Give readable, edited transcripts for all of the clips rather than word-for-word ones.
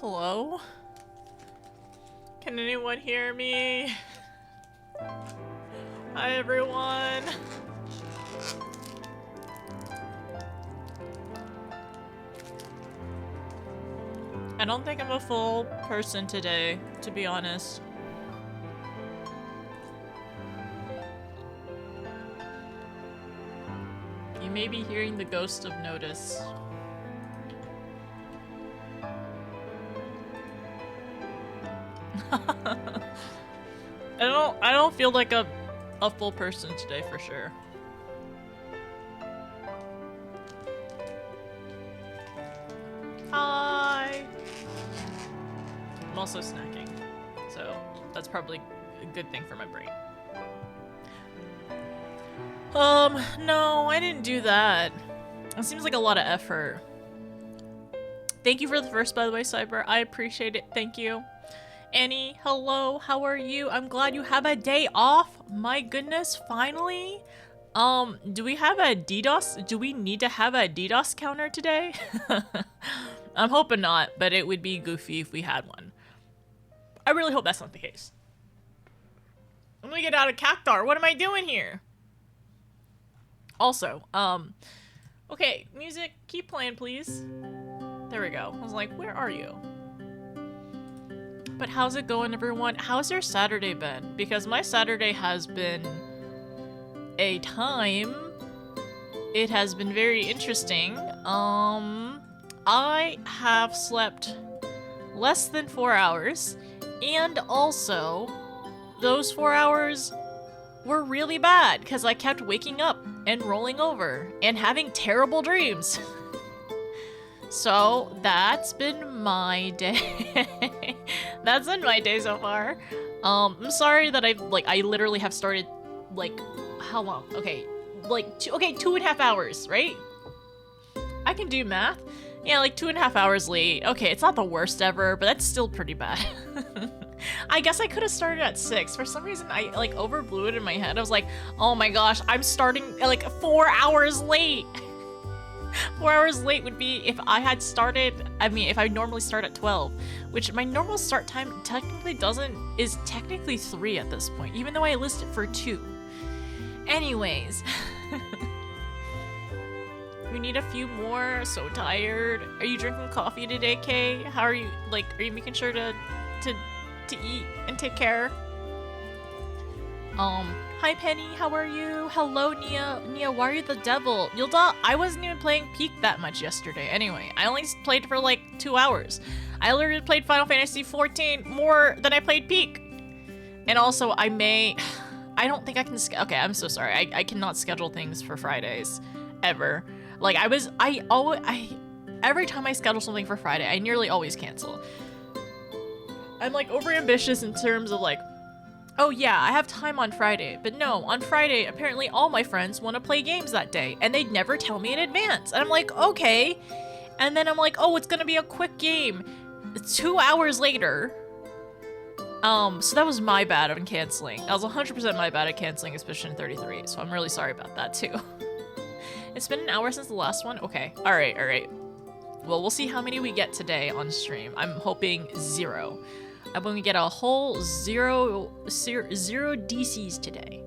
Hello? Can anyone hear me? Hi everyone! I don't think I'm a full person today, to be honest. You may be hearing the ghost of notice. I don't feel like a full person today for sure. Hi. I'm also snacking, so that's probably a good thing for my brain. No, I didn't do that. It seems like a lot of effort. Thank you for the first, by the way, Cyber. I appreciate it. Thank you. Annie, hello. How are you? I'm glad you have a day off. My goodness, finally. Do we have a DDoS? Do we need to have a DDoS counter today? I'm hoping not, but it would be goofy if we had one. I really hope that's not the case. I'm gonna get out of Cactar. What am I doing here? Also, okay, music, keep playing, please. There we go. I was like, where are you? But how's it going, everyone? How's your Saturday been? Because my Saturday has been a time. It has been very interesting. I have slept less than 4 hours, and also those 4 hours were really bad because I kept waking up and rolling over and having terrible dreams. So that's been my day. That's been my day so far. I'm sorry that I literally have started, like, how long? Okay, like, 2.5 hours, right? I can do math. Yeah, like 2.5 hours late. Okay, it's not the worst ever, but that's still pretty bad. I guess I could have started at 6. For some reason, I like overblew it in my head. I was like, oh my gosh, I'm starting like 4 hours late. 4 hours late would be if I had started, I mean, if I normally start at 12, which my normal start time technically is technically 3 at this point, even though I listed for 2. Anyways. We need a few more, so tired. Are you drinking coffee today, Kay? How are you, like, are you making sure to eat and take care? Hi Penny, how are you? Hello Nia. Nia, why are you the devil? Yilda, I wasn't even playing Peak that much yesterday. Anyway, I only played for like 2 hours. I literally played Final Fantasy XIV more than I played Peak. And also, I don't think I can, okay, I'm so sorry. I cannot schedule things for Fridays, ever. Like, every time I schedule something for Friday, I nearly always cancel. I'm like over ambitious in terms of like, oh yeah, I have time on Friday. But no, on Friday, apparently all my friends want to play games that day, and they'd never tell me in advance. And I'm like, okay. And then I'm like, oh, it's gonna be a quick game. 2 hours later. So that was my bad on canceling. That was 100% my bad at canceling Expedition 33, so I'm really sorry about that too. It's been an hour since the last one? Okay, alright. Well, we'll see how many we get today on stream. I'm hoping 0. I'm going to get a whole zero DCs today.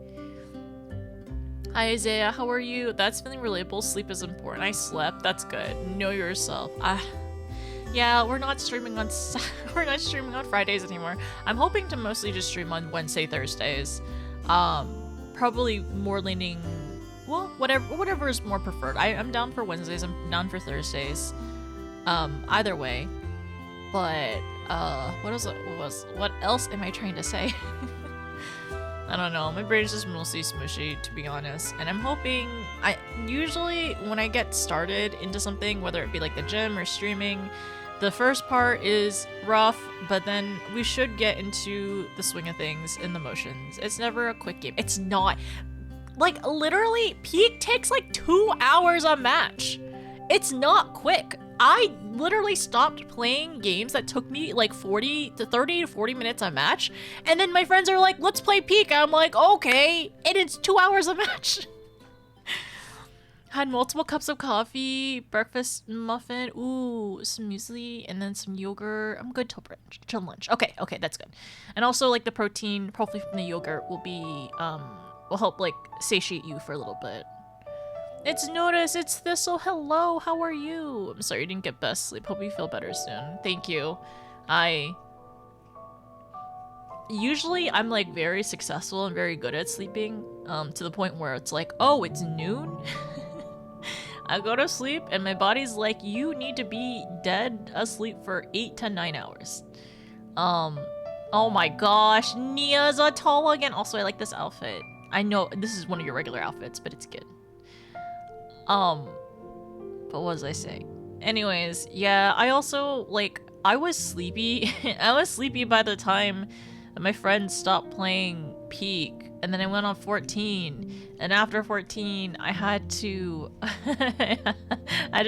Hi Isaiah, how are you? That's feeling relatable. Sleep is important. I slept. That's good. Know yourself. Yeah, we're not streaming on Fridays anymore. I'm hoping to mostly just stream on Wednesday, Thursdays. Probably more leaning, well, whatever is more preferred. I'm down for Wednesdays. I'm down for Thursdays. Either way. But what else am I trying to say? I don't know. My brain is just mostly smushy, to be honest. And I'm hoping, usually when I get started into something, whether it be like the gym or streaming, the first part is rough, but then we should get into the swing of things in the motions. It's never a quick game. It's not. Like, literally, Peak takes like 2 hours a match. It's not quick. I literally stopped playing games that took me like 30 to 40 minutes a match, and then my friends are like, let's play Peak. I'm like, okay, and it's 2 hours a match. Had multiple cups of coffee, breakfast muffin, ooh, some muesli, and then some yogurt. I'm good till lunch. Okay, that's good. And also like the protein, hopefully from the yogurt, will help like satiate you for a little bit. It's Notice, it's Thistle. Hello, how are you? I'm sorry you didn't get best sleep. Hope you feel better soon. Thank you. Usually I'm like very successful and very good at sleeping, to the point where it's like, oh, it's noon? I go to sleep and my body's like, you need to be dead asleep for 8 to 9 hours. Oh my gosh, Nia's a tall again. Also, I like this outfit. I know this is one of your regular outfits, but it's good. But what was I saying? Anyways, yeah, I also, like, I was sleepy. I was sleepy by the time that my friends stopped playing Peak. And then I went on 14, and after 14, I had to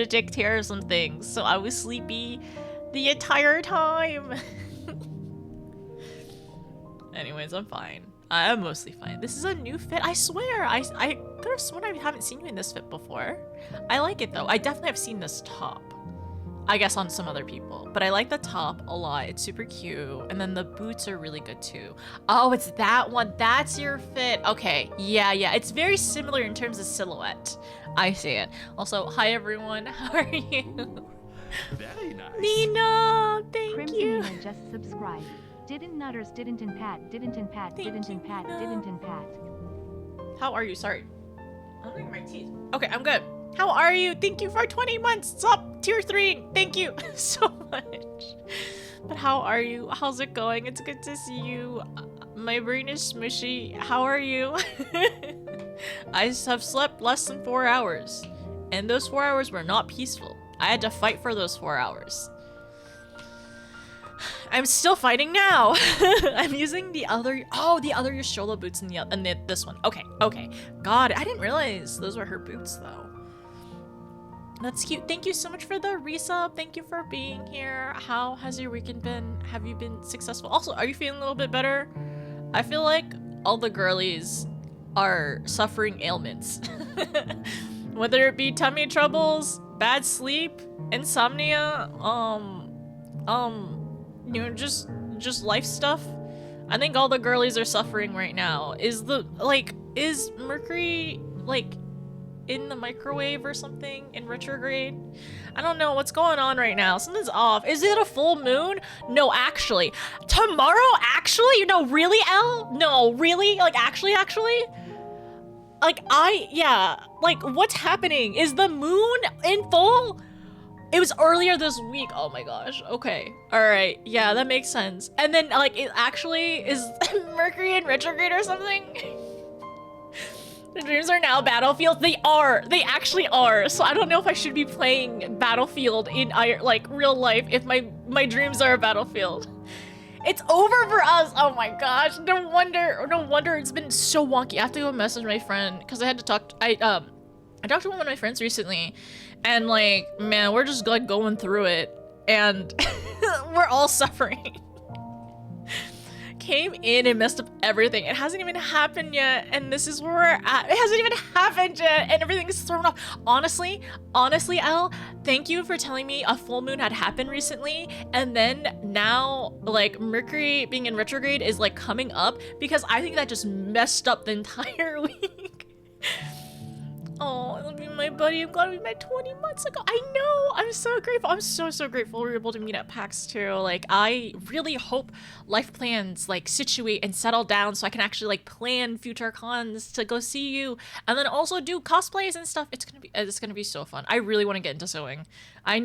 take care of some things, so I was sleepy the entire time. Anyways, I'm fine. I'm mostly fine. This is a new fit. I swear, I could have sworn I haven't seen you in this fit before. I like it though. I definitely have seen this top. I guess on some other people, but I like the top a lot. It's super cute, and then the boots are really good too. Oh, it's that one. That's your fit. Okay, yeah, it's very similar in terms of silhouette. I see it. Also, hi everyone. How are you? Very nice. Nina, thank Crimson you. Nina just subscribed. Didn't Nutters, didn't in Pat, didn't in Pat, didn't in Pat, didn't in Pat. How are you? Sorry. I'm looking at my teeth. Okay, I'm good. How are you? Thank you for 20 months. Stop tier 3. Thank you so much. But how are you? How's it going? It's good to see you. My brain is smushy. How are you? I have slept less than 4 hours. And those 4 hours were not peaceful. I had to fight for those 4 hours. I'm still fighting now. I'm using the other Yashola boots in this one. Okay. God, I didn't realize those were her boots though. That's cute. Thank you so much for the resub. Thank you for being here. How has your weekend been? Have you been successful? Also, are you feeling a little bit better? I feel like all the girlies are suffering ailments. Whether it be tummy troubles, bad sleep, insomnia, you know, just life stuff. I think all the girlies are suffering right now. Is Mercury like in the microwave or something in retrograde? I don't know what's going on right now. Something's off. Is it a full moon? No, actually. Tomorrow? Actually? You know, really, Elle? No, really? Like, actually? Like, like, what's happening? Is the moon in full? It was earlier this week. Oh my gosh. Okay. All right. Yeah, that makes sense. And then, like, it actually is Mercury in retrograde or something? The dreams are now Battlefield. They are. They actually are. So I don't know if I should be playing Battlefield in like real life if my dreams are a Battlefield. It's over for us. Oh my gosh. No wonder it's been so wonky. I have to go message my friend because I had to talk. I talked to one of my friends recently, and like, man, we're just like going through it, and we're all suffering. Came in and messed up everything. It hasn't even happened yet, and this is where we're at. It hasn't even happened yet, and everything's thrown off. Honestly, Elle, thank you for telling me a full moon had happened recently, and then now, like, Mercury being in retrograde is, like, coming up, because I think that just messed up the entire week. Oh, it'll be my buddy. I'm glad we met 20 months ago. I know. I'm so grateful. I'm so grateful we were able to meet at PAX too. Like, I really hope life plans like situate and settle down so I can actually like plan future cons to go see you, and then also do cosplays and stuff. It's gonna be so fun. I really want to get into sewing. I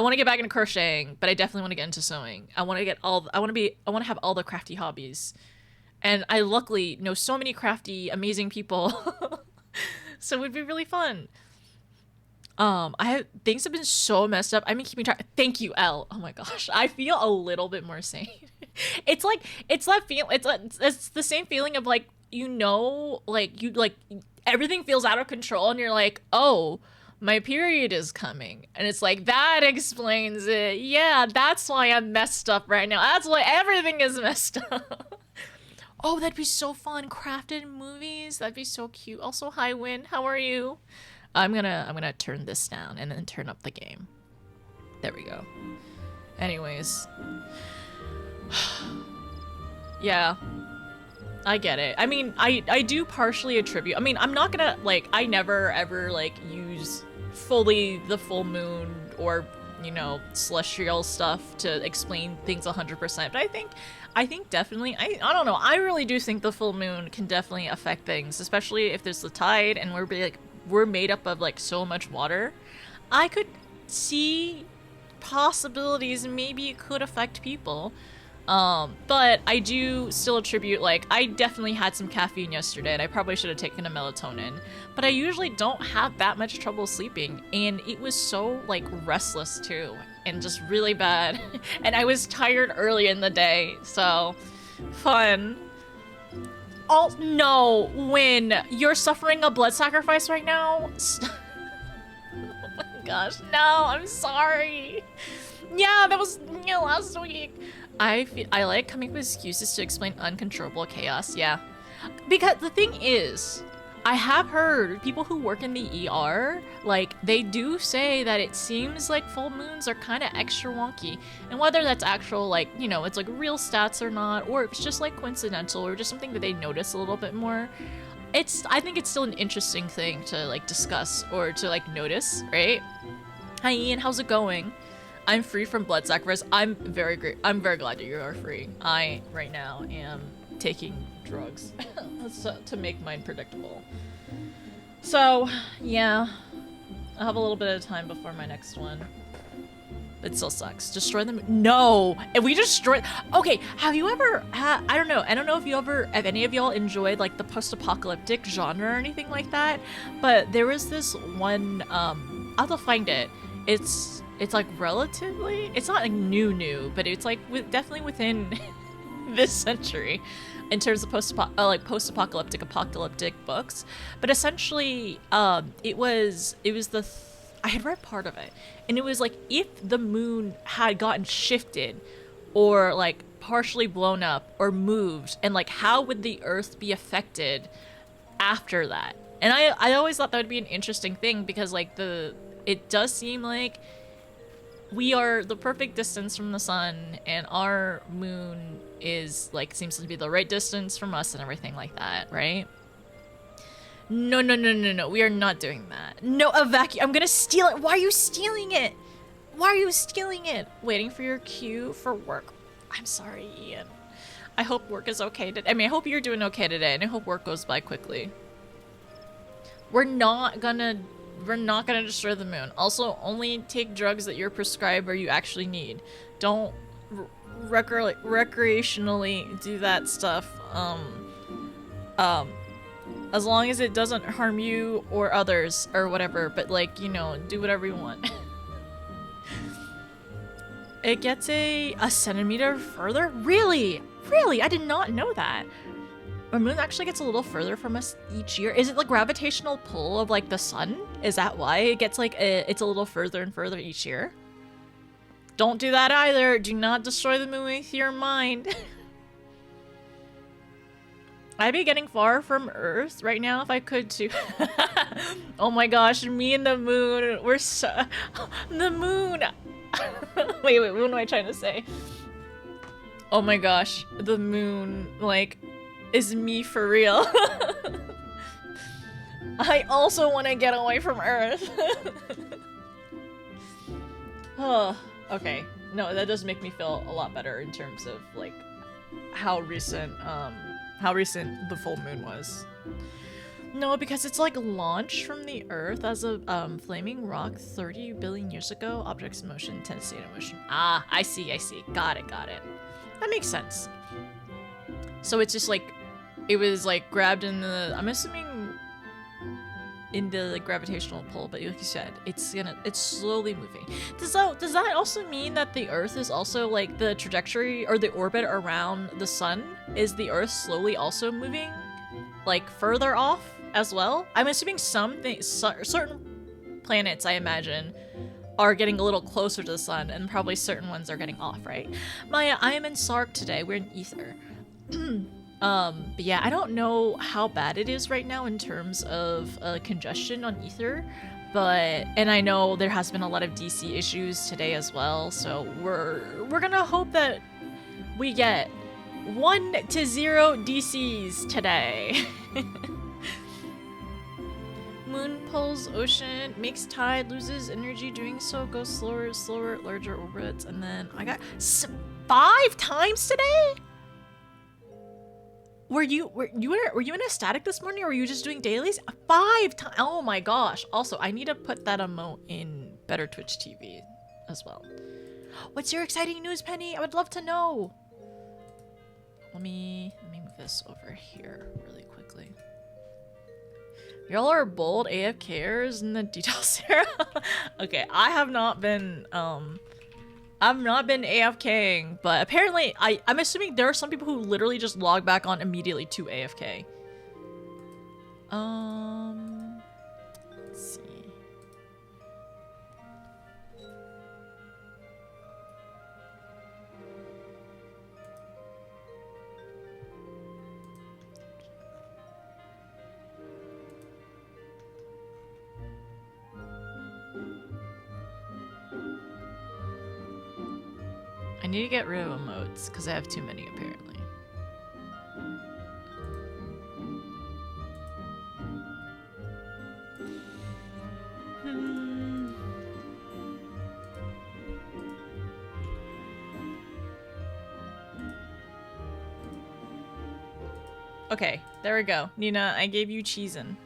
want to get back into crocheting, but I definitely want to get into sewing. I want to have all the crafty hobbies, and I luckily know so many crafty, amazing people. So it would be really fun. Things have been so messed up. I've been keeping track. Thank you, Elle. Oh my gosh, I feel a little bit more sane. It's the same feeling of like, you know, like everything feels out of control, and you're like, oh, my period is coming, and it's like, that explains it. Yeah, that's why I'm messed up right now. That's why everything is messed up. Oh, that'd be so fun. Crafted movies. That'd be so cute. Also, hi, Win. How are you? I'm gonna turn this down and then turn up the game. There we go. Anyways. Yeah. I get it. I mean, I do partially attribute. I mean, I'm not gonna, like, I never ever, like, use fully the full moon or, you know, celestial stuff to explain things 100%. But I think definitely, I don't know. I really do think the full moon can definitely affect things, especially if there's the tide and we're made up of, like, so much water. I could see possibilities maybe it could affect people. But I do still attribute, like, I definitely had some caffeine yesterday and I probably should have taken a melatonin, but I usually don't have that much trouble sleeping, and it was so, like, restless too, and just really bad. And I was tired early in the day, so fun. Oh no, Win, you're suffering a blood sacrifice right now? Oh my gosh, no, I'm sorry. Yeah, that was last week. I like coming up with excuses to explain uncontrollable chaos, yeah. Because the thing is, I have heard people who work in the ER, like, they do say that it seems like full moons are kind of extra wonky. And whether that's actual, like, you know, it's like real stats or not, or it's just like coincidental or just something that they notice a little bit more, I think it's still an interesting thing to, like, discuss or to, like, notice, right? Hi Ian, how's it going? I'm free from blood sacrifice. I'm very glad that you are free. I, right now, am taking drugs to make mine predictable. So, yeah. I'll have a little bit of time before my next one. It still sucks. Destroy them? No! If we destroy... Okay, have you ever... I don't know if any of y'all enjoyed, like, the post-apocalyptic genre or anything like that, but there was this one, I'll have to find it. It's like relatively, it's not like new, but it's like definitely within this century in terms of post-apocalyptic books. But essentially, it was I had read part of it, and it was like if the moon had gotten shifted or like partially blown up or moved, and like how would the Earth be affected after that? And I always thought that would be an interesting thing, because like it does seem like we are the perfect distance from the sun, and our moon is like seems to be the right distance from us and everything like that, right? No, we are not doing that. No, a vacuum. I'm gonna steal it. Why are you stealing it? Why are you stealing it? Waiting for your cue for work. I'm sorry, Ian. I hope work is okay today. I mean, I hope you're doing okay today, and I hope work goes by quickly. We're not gonna destroy the moon. Also, only take drugs that you're prescribed or you actually need. Don't recreationally do that stuff. As long as it doesn't harm you or others or whatever, but like, you know, do whatever you want. It gets a centimeter further? Really? Really? I did not know that. Our moon actually gets a little further from us each year. Is it the gravitational pull of like the sun? Is that why it gets like it's a little further and further each year? Don't do that either. Do not destroy the moon with your mind. I'd be getting far from Earth right now if I could too. Oh my gosh, me and the moon. We're so... The moon! Wait, what am I trying to say? Oh my gosh, the moon, like, is me for real. I also want to get away from Earth. Oh, okay. No, that does make me feel a lot better in terms of, like, how recent the full moon was. No, because it's like launched from the Earth as a flaming rock 30 billion years ago. Objects in motion tend to stay in motion. Ah, I see. Got it. That makes sense. So it's just like, it was like grabbed in the, I'm assuming in the like, gravitational pull, but like you said, it's slowly moving. Does that also mean that the Earth is also like the trajectory or the orbit around the sun? Is the Earth slowly also moving like further off as well? I'm assuming certain planets, I imagine, are getting a little closer to the sun, and probably certain ones are getting off, right? Maya, I am in Sark today. We're in Ether. But yeah, I don't know how bad it is right now in terms of congestion on Ether, and I know there has been a lot of DC issues today as well, so we're gonna hope that we get 1 to 0 DCs today. Moon pulls ocean, makes tide, loses energy doing so, goes slower, larger orbits, and then I got 5 times today? Were you in a static this morning, or were you just doing dailies? 5 times! Oh my gosh! Also, I need to put that emote in Better Twitch TV as well. What's your exciting news, Penny? I would love to know. Let me move this over here really quickly. Y'all are bold AFKers in the details era. Okay, I have not been I've not been AFKing, but apparently I'm assuming there are some people who literally just log back on immediately to AFK. Let's see. I need to get rid of emotes because I have too many apparently. Okay, there we go. Nina, I gave you cheesin'.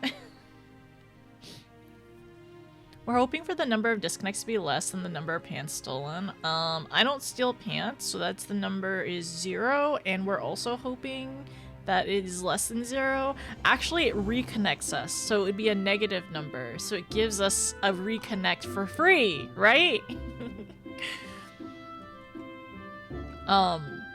We're hoping for the number of disconnects to be less than the number of pants stolen. I don't steal pants, so that's the number is 0, and we're also hoping that it is less than 0. Actually, it reconnects us, so it would be a negative number, so it gives us a reconnect for free, right?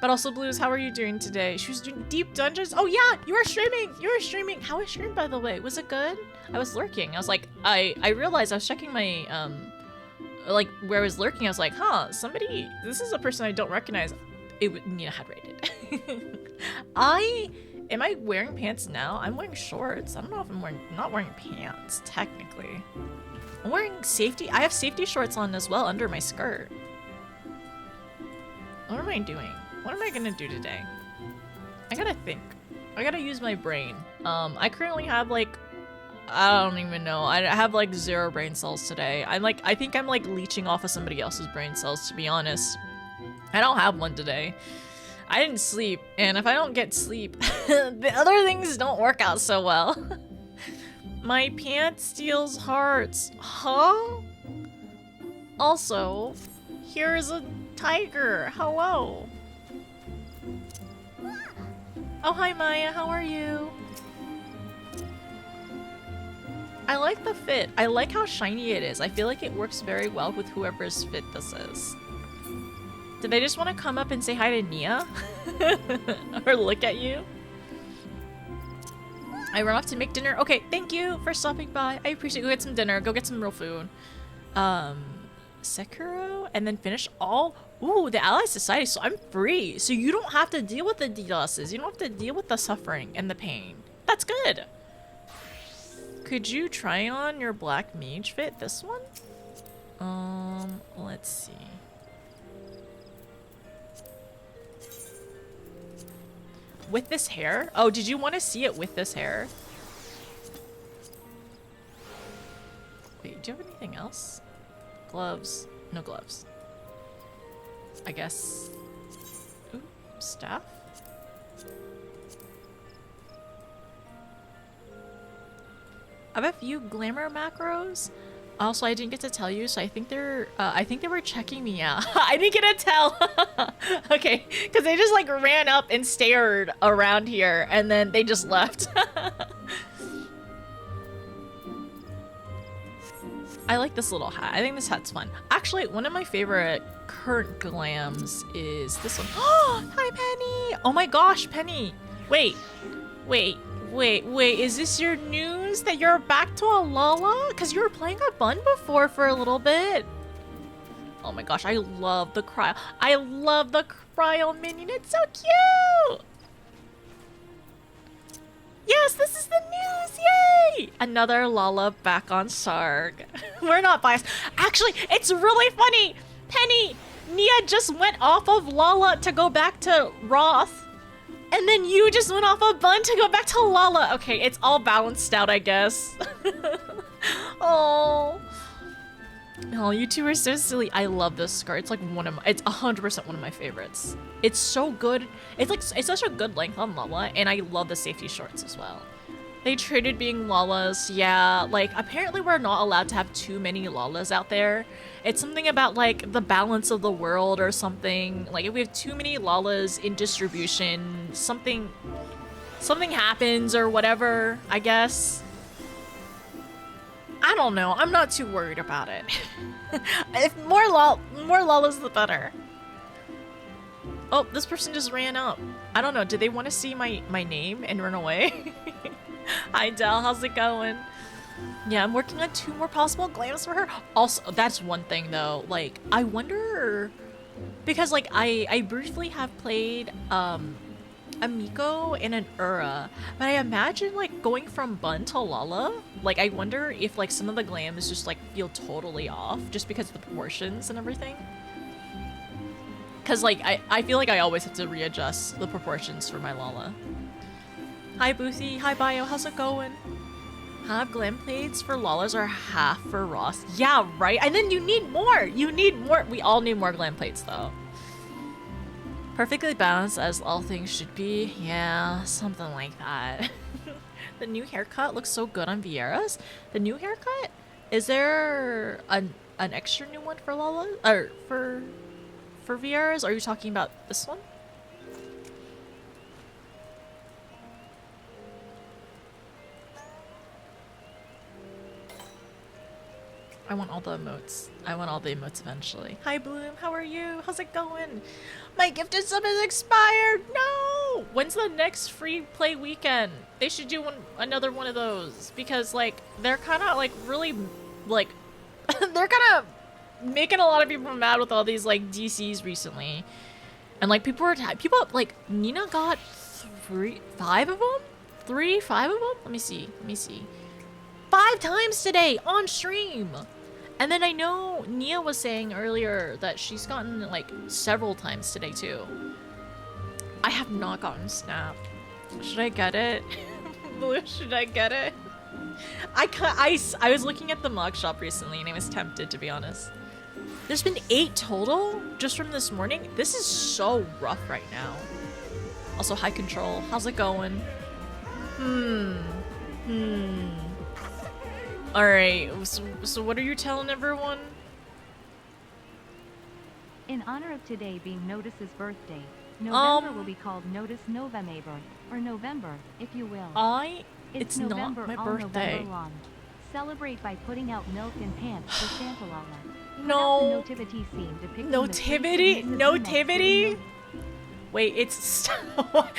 But also, Blues, how are you doing today? She was doing deep dungeons. Oh yeah, you were streaming. You were streaming. How was stream, by the way? Was it good? I was lurking. I was like, I realized I was checking my like where I was lurking. I was like, huh, somebody. This is a person I don't recognize. Nina had raided. Am I wearing pants now? I'm wearing shorts. I don't know if I'm not wearing pants technically. I'm wearing safety. I have safety shorts on as well under my skirt. What am I doing? What am I gonna do today? I gotta think. I gotta use my brain. I currently have like, I don't even know. I have like 0 brain cells today. I think I'm like leeching off of somebody else's brain cells, to be honest. I don't have one today. I didn't sleep, and if I don't get sleep, the other things don't work out so well. My pants steals hearts. Huh? Also, here's a tiger. Hello. Oh, hi Maya, how are you? I like the fit. I like how shiny it is. I feel like it works very well with whoever's fit this is. Did they just want to come up and say hi to Nia? Or look at you? I run off to make dinner. Okay, thank you for stopping by. I appreciate it. Go get some dinner. Go get some real food. Sekiro? And then finish all... Ooh, the Allied Society, so I'm free. So you don't have to deal with the DDoSes. You don't have to deal with the suffering and the pain. That's good. Could you try on your black mage fit? This one? Let's see. With this hair? Oh, did you want to see it with this hair? Wait, do you have anything else? Gloves. No gloves. I guess. Ooh, staff? I have a few glamour macros. Also, I didn't get to tell you, so I think they were checking me out. I didn't get to tell. Okay, because they just like ran up and stared around here, and then they just left. I like this little hat. I think this hat's fun. Actually, one of my favorite current glams is this one. Oh, hi, Penny. Oh my gosh, Penny. Wait. Is this your news that you're back to a Lala? Because you were playing a bun before for a little bit. Oh my gosh, I love the cryo. I love the cryo minion. It's so cute. Yes, this is the news! Yay! Another Lala back on Sarg. We're not biased. Actually, it's really funny. Penny, Nia just went off of Lala to go back to Roth. And then you just went off of Bun to go back to Lala. Okay, it's all balanced out, I guess. Oh. Oh, you two are so silly. I love this skirt. It's like it's 100% one of my favorites. It's so good. It's such a good length on Lala, and I love the safety shorts as well. They traded being Lalas. Yeah, like apparently we're not allowed to have too many Lalas out there. It's something about like the balance of the world or something. Like if we have too many Lalas in distribution, something happens or whatever, I guess. I don't know. I'm not too worried about it. If more Lalas, the better. Oh, this person just ran up. I don't know. Did they want to see my name and run away? Hi, Del. How's it going? Yeah, I'm working on 2 more possible glams for her. Also, that's one thing though. Like, I wonder because like I briefly have played a Miko and an Ura, but I imagine like going from Bun to Lala, like I wonder if like some of the glams just like feel totally off just because of the proportions and everything. Cause like I feel like I always have to readjust the proportions for my Lala. Hi Boothy, hi Bio, how's it going? Half glam plates for Lalas or half for Ross? Yeah, right? And then you need more! You need more! We all need more glam plates though. Perfectly balanced as all things should be. Yeah, something like that. The new haircut looks so good on Vieira's. The new haircut? Is there an extra new one for Lala? Or for Vieira's? Are you talking about this one? I want all the emotes. I want all the emotes eventually. Hi Bloom, how are you? How's it going? My gifted sub is expired! No! When's the next free play weekend? They should do another one of those. Because like, they're kinda like really, like, they're kinda making a lot of people mad with all these like DCs recently. And like people like, Nina got 5 of them? 5 of them? Let me see. 5 times today on stream. And then I know Nia was saying earlier that she's gotten like several times today too. I have not gotten Snap. Should I get it? Blue, should I get it? I was looking at the mug shop recently and I was tempted, to be honest. There's been 8 total just from this morning. This is so rough right now. Also, High Control. How's it going? Alright, so what are you telling everyone? In honor of today being Notice's birthday, November will be called Notice November, or November, if you will. It's November not my all birthday. November long. Celebrate by putting out milk and pants for Santa Lala. No. The nativity scene depicting Notivity? Wait, it's what?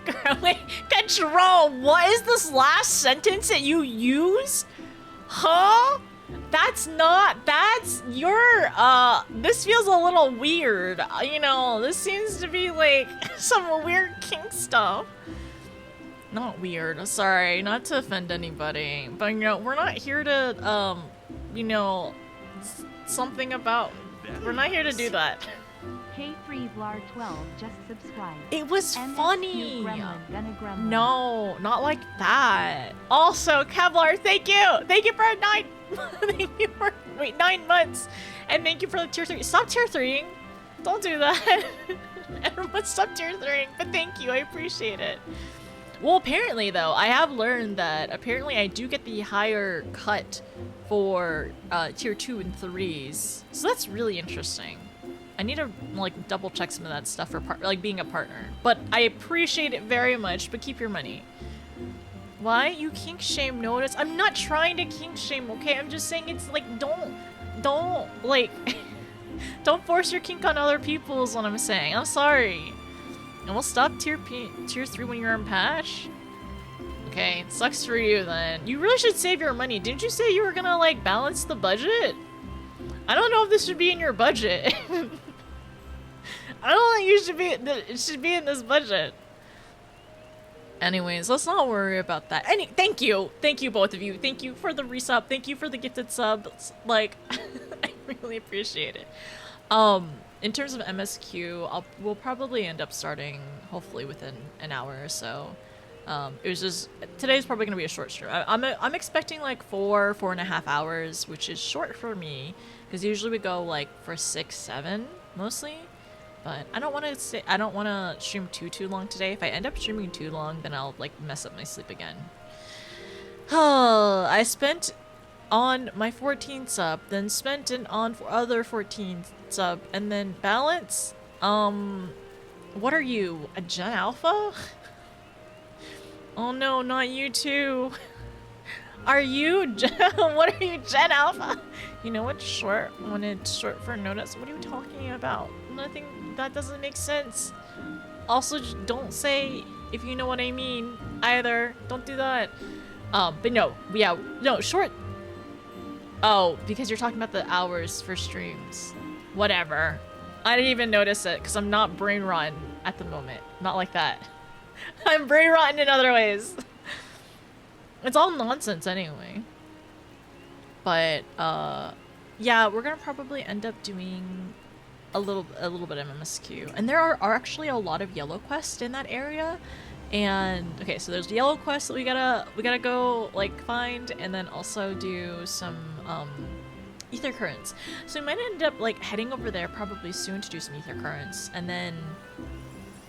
Girl, wait, Control. What is this last sentence that you used? Huh? That's your, this feels a little weird. You know, this seems to be like some weird kink stuff. Not weird, sorry, not to offend anybody, but you know, we're not here to, you know, we're not here to do that. K3Vlar12 just subscribed. It was MSQ funny. Gremlin. No, not like that. Also, Kevlar, thank you for 9. Thank you for 9 months, and thank you for the tier 3. Stop tier 3ing. Don't do that. Everyone, stop tier 3ing. But thank you, I appreciate it. Well, apparently though, I have learned that apparently I do get the higher cut for tier 2 and 3s, so that's really interesting. I need to like double check some of that stuff for like being a partner, but I appreciate it very much. But keep your money. Why you kink shame Notice? I'm not trying to kink shame, okay? I'm just saying it's like don't like don't force your kink on other people is what I'm saying. I'm sorry. And we'll stop tier 3 when you're in patch. Okay, it sucks for you then. You really should save your money. Didn't you say you were gonna like balance the budget? I don't know if this should be in your budget. I don't think it should be in this budget. Anyways, let's not worry about that. Thank you both of you. Thank you for the resub. Thank you for the gifted subs. Like, I really appreciate it. In terms of MSQ, we'll probably end up starting hopefully within an hour or so. It was just today's probably gonna be a short stream. I'm expecting like 4.5 hours, which is short for me because usually we go like for 6, 7 mostly. But I don't want to stream too long today. If I end up streaming too long, then I'll like mess up my sleep again. I spent on my 14 sub, then spent it on for other 14 sub, and then balance. What are you, a Gen Alpha? Oh no, not you too. Are you what are you, Gen Alpha? You know what's short when it's short for notice? What are you talking about? Nothing. That doesn't make sense. Also, just don't say if you know what I mean either. Don't do that. But no, yeah, no, short. Oh, because you're talking about the hours for streams. Whatever. I didn't even notice it because I'm not brain rotten at the moment. Not like that. I'm brain rotten in other ways. It's all nonsense anyway. But yeah, we're gonna probably end up doing a little bit of MSQ, and there are actually a lot of yellow quests in that area. And okay, so there's yellow quests that we gotta go like find, and then also do some ether currents. So we might end up like heading over there probably soon to do some ether currents, and then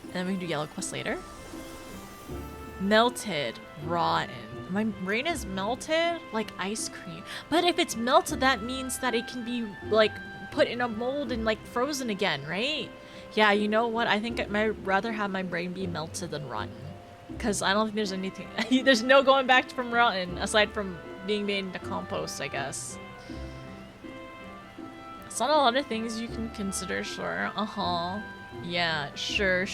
we can do yellow quests later. Melted, rotten. My brain is melted like ice cream. But if it's melted, that means that it can be like put in a mold and like frozen again, right? Yeah, you know what? I think I might rather have my brain be melted than rotten. Because I don't think there's anything... there's no going back from rotten aside from being made into compost, I guess. It's not a lot of things you can consider, sure. Uh-huh. Yeah, sure.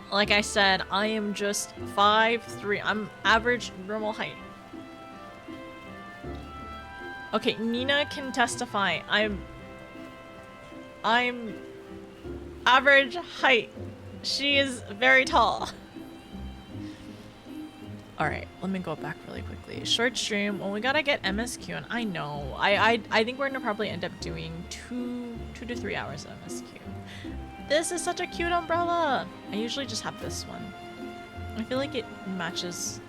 Like I said, I am just 5'3". I'm average normal height. Okay, Nina can testify. I'm average height. She is very tall. Alright, let me go back really quickly. Short stream. Well, we gotta get MSQ, and I know. I think we're gonna probably end up doing 2 to 3 hours of MSQ. This is such a cute umbrella! I usually just have this one. I feel like it matches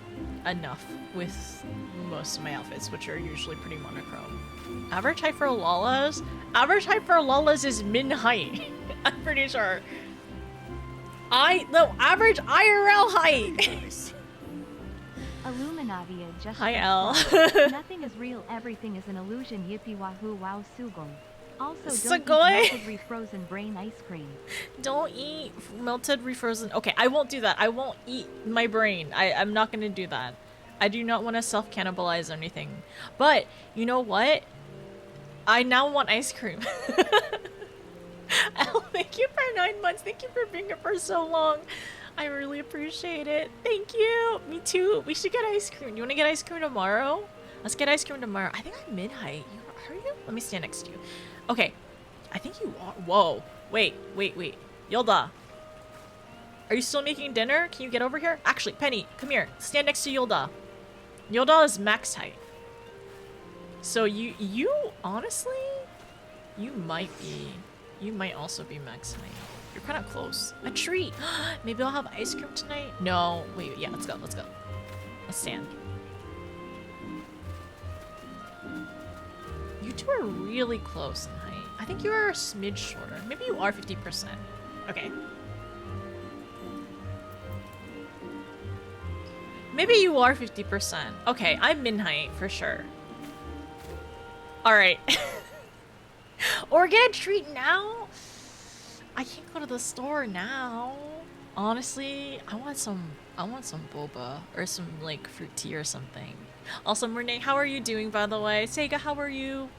enough with most of my outfits, which are usually pretty monochrome. Average height for Lalas? Average height for Lalas is min height. I'm pretty sure. No, average IRL height! Illuminavia just Hi, L. Nothing is real, everything is an illusion. Yippee wahoo wow sugoi. Also, don't Sugoi? eat melted refrozen brain ice cream. Don't eat melted refrozen. Okay, I won't do that. I won't eat my brain. I'm not gonna do that. I do not want to self-cannibalize or anything. But, you know what? I now want ice cream. Oh, thank you for 9 months. Thank you for being here for so long. I really appreciate it. Thank you. Me too. We should get ice cream. You want to get ice cream tomorrow? Let's get ice cream tomorrow. I think I'm mid-height. Are you? Let me stand next to you. Okay. I think you are. Whoa. Wait. Yolda. Are you still making dinner? Can you get over here? Actually, Penny, come here. Stand next to Yolda. Yolda is max height. So you honestly, you might also be max height. You're kind of close. A treat. Maybe I'll have ice cream tonight. No, wait, yeah, let's go. Let's stand. You two are really close in height. I think you are a smidge shorter. Maybe you are 50%. Okay. Maybe you are 50%. Okay, I'm min height for sure. Alright. Or get a treat now? I can't go to the store now. Honestly, I want some boba or some like fruit tea or something. Also, Renee, how are you doing, by the way? Sega, how are you?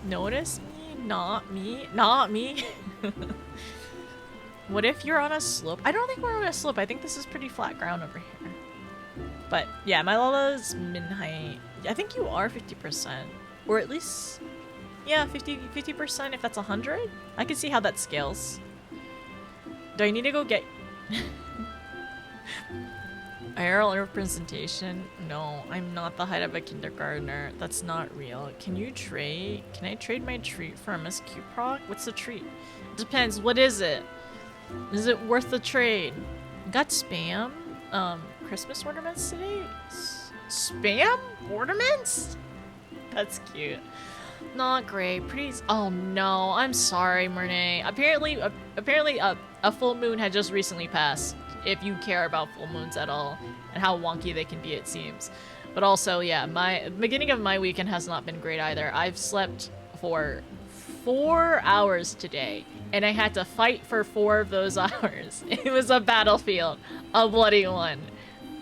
Notice me? Not me. Not me. What if you're on a slope? I don't think we're on a slope. I think this is pretty flat ground over here. But yeah, my Lala's min height. I think you are 50%. Or at least, yeah, 50% if that's 100. I can see how that scales. Do I need to go get... IRL representation? No, I'm not the height of a kindergartner. That's not real. Can you trade? Can I trade my treat for MSQ proc? What's the treat? Depends. What is it? Is it worth the trade? Got spam? Christmas ornaments today? Spam? Ornaments? That's cute. Not great. Pretty. Oh no, I'm sorry, Murnay. Apparently, a full moon had just recently passed. If you care about full moons at all and how wonky they can be, it seems. But also, yeah, my beginning of my weekend has not been great either. I've slept for 4 hours today, and I had to fight for 4 of those hours. It was a battlefield, a bloody one,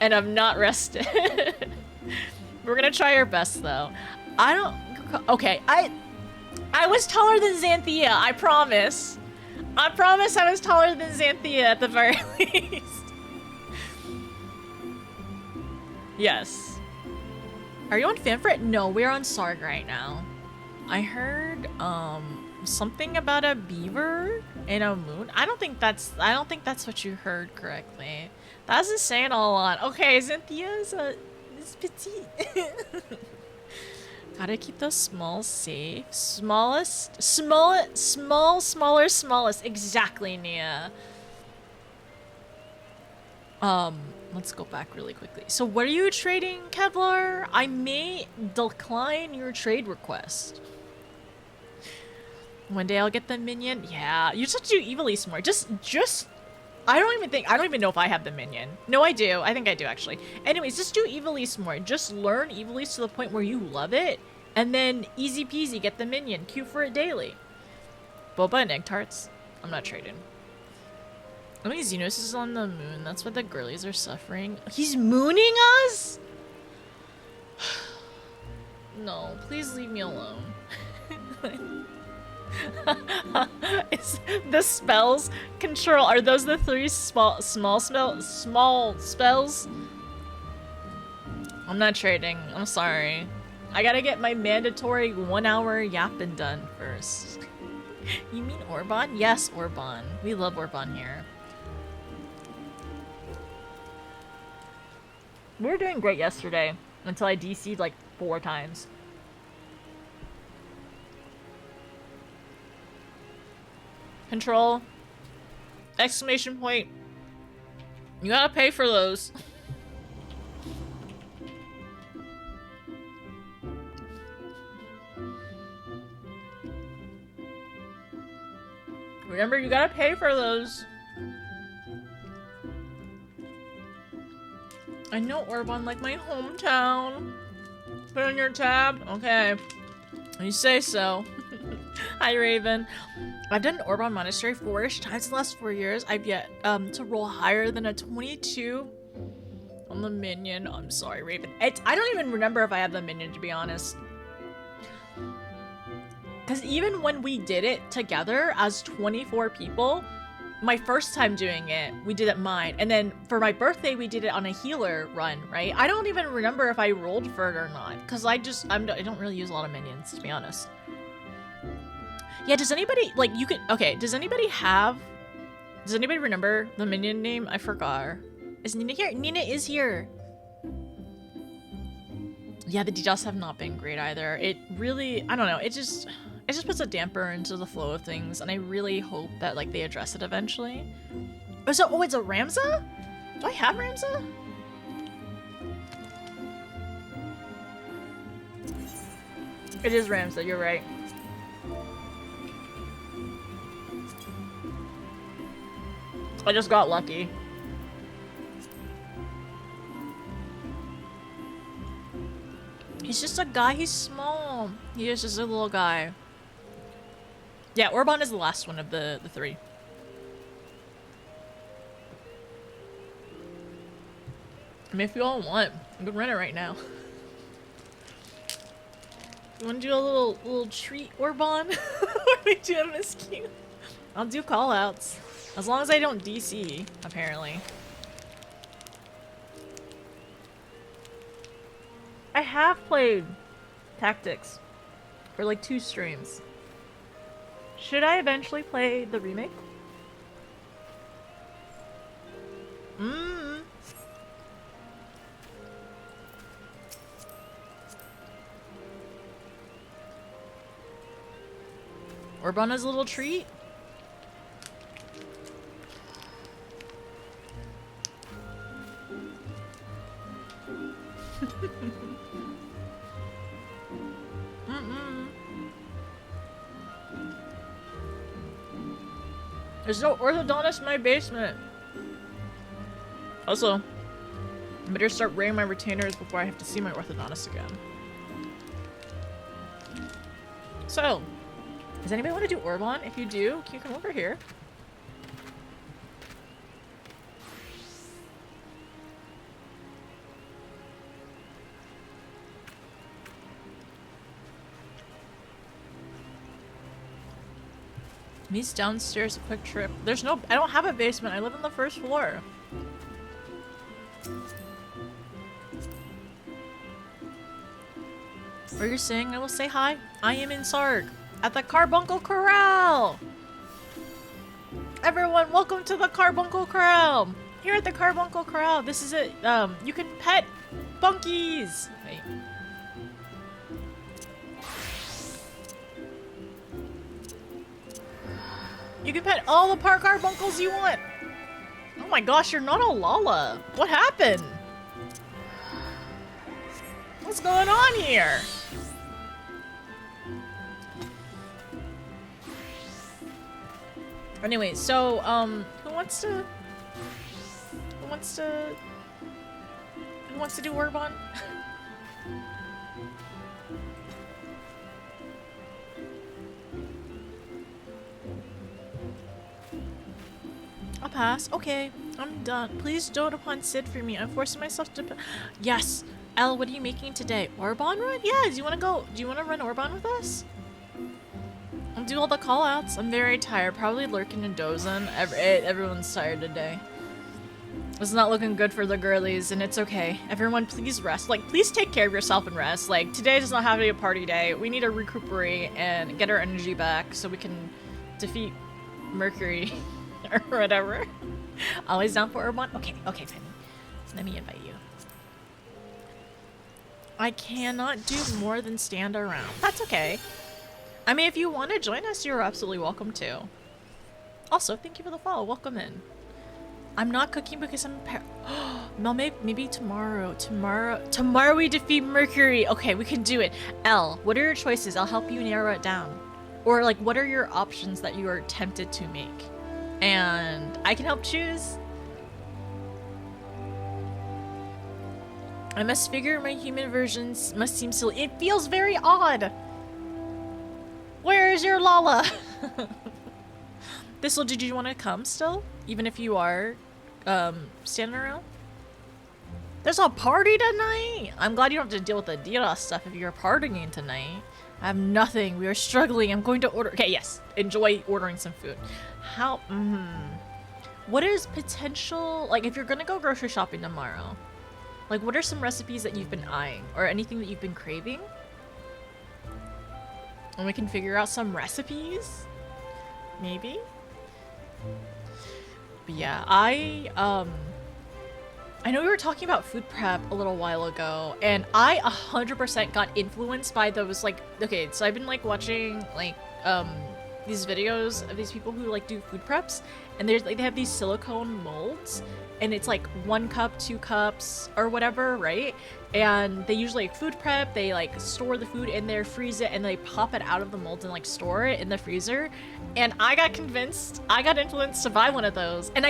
and I'm not rested. We're gonna try our best, though. Okay, I was taller than Xanthea, I promise. I promise I was taller than Xanthea at the very least. Yes. Are you on Fanfrit? No, we're on Sarg right now. I heard something about a beaver and a moon. I don't think that's what you heard correctly. That doesn't say it all on. Okay, Xanthea's is petite. Gotta keep those smalls safe. Smallest. Exactly, Nia. Let's go back really quickly. So what are you trading, Kevlar? I may decline your trade request. One day I'll get the minion. Yeah, you just do Evilise more. I don't even know if I have the minion. No, I do. I think I do, actually. Anyways, just do Evilise more. Just learn Evilise to the point where you love it, and then easy peasy, get the minion. Queue for it daily. Boba and egg tarts. I'm not trading. I mean, Xenos is on the moon. That's why the girlies are suffering. He's mooning us? No, please leave me alone. Is the spells control? Are those the 3 small spells? I'm not trading. I'm sorry. I gotta get my mandatory 1 hour yapping done first. You mean Orban? Yes, Orban. We love Orban here. We were doing great yesterday until I DC'd like 4 times. Control. Exclamation point. You gotta pay for those. Remember, you gotta pay for those. I know Orban like my hometown. Put on your tab? Okay. You say so. Hi, Raven. I've done Orban Monastery 4-ish times in the last 4 years. I've yet to roll higher than a 22 on the minion. I'm sorry, Raven. I don't even remember if I have the minion, to be honest. Because even when we did it together as 24 people, my first time doing it, we did it mine. And then for my birthday, we did it on a healer run, right? I don't even remember if I rolled for it or not. Because I don't really use a lot of minions, to be honest. Yeah, does anybody, like, does anybody remember the minion name? I forgot. Is Nina here? Nina is here. Yeah, the DDoS have not been great either. It really, I don't know, it just puts a damper into the flow of things, and I really hope that, like, they address it eventually. It's a Ramza? Do I have Ramza? It is Ramza, you're right. I just got lucky. He's just a guy, he's small. He is just a little guy. Yeah, Orban is the last one of the 3. I mean, if you all want, I can run it right now. You wanna do a little treat, Orban? Or we do MSQ? I'll do callouts. As long as I don't DC, apparently. I have played Tactics for like 2 streams. Should I eventually play the remake? Orban is a little treat. There's no orthodontist in my basement. Also, I better start wearing my retainers before I have to see my orthodontist again. So, does anybody want to do Orban? If you do, can you come over here? Me's downstairs, a quick trip. There's no- I don't have a basement. I live on the first floor. What you're saying? I will say hi. I am in Sarg at the Carbuncle Corral. Everyone, welcome to the Carbuncle Corral. Here at the Carbuncle Corral, this is it. You can pet bunkies. Wait. You can pet all the park carbuncles you want. Oh my gosh, you're not a Lala. What happened? What's going on here? Anyway, so, who wants to do Orban? I'll pass. Okay, I'm done. Please dote upon Sid for me. I'm forcing myself to. Yes, Elle. What are you making today? Orban run? Yeah. Do you want to go? Do you want to run Orban with us? I'll do all the callouts. I'm very tired. Probably lurking and dozing. Everyone's tired today. It's not looking good for the girlies, and it's okay. Everyone, please rest. Like, please take care of yourself and rest. Like, today does not have to be a party day. We need to recuperate and get our energy back so we can defeat Mercury or whatever. Always down for Urban? Okay, okay, Penny. Let me invite you. I cannot do more than stand around. That's okay. I mean, if you want to join us, you're absolutely welcome to. Also, thank you for the follow. Welcome in. I'm not cooking because I'm maybe tomorrow. Tomorrow we defeat Mercury. Okay, we can do it. Elle, what are your choices? I'll help you narrow it down. Or like, what are your options that you are tempted to make? And I can help choose. I must figure my human versions must seem silly. It feels very odd. Where is your Lala? Thistle, did you want to come still? Even if you are standing around? There's a party tonight? I'm glad you don't have to deal with the Dira stuff if you're partying tonight. I have nothing. We are struggling. I'm going to order. Okay, yes. Enjoy ordering some food. How? What is potential? Like, if you're gonna go grocery shopping tomorrow, like, what are some recipes that you've been eyeing or anything that you've been craving? And we can figure out some recipes, maybe. But yeah, I know we were talking about food prep a little while ago, and I 100% got influenced by those, like, okay, so I've been, like, watching, like, these videos of these people who, like, do food preps, and there's, like, they have these silicone molds, and it's, like, 1 cup, 2 cups, or whatever, right? And they usually, like, food prep, they, like, store the food in there, freeze it, and they pop it out of the molds and, like, store it in the freezer, and I got convinced, I got influenced to buy one of those, and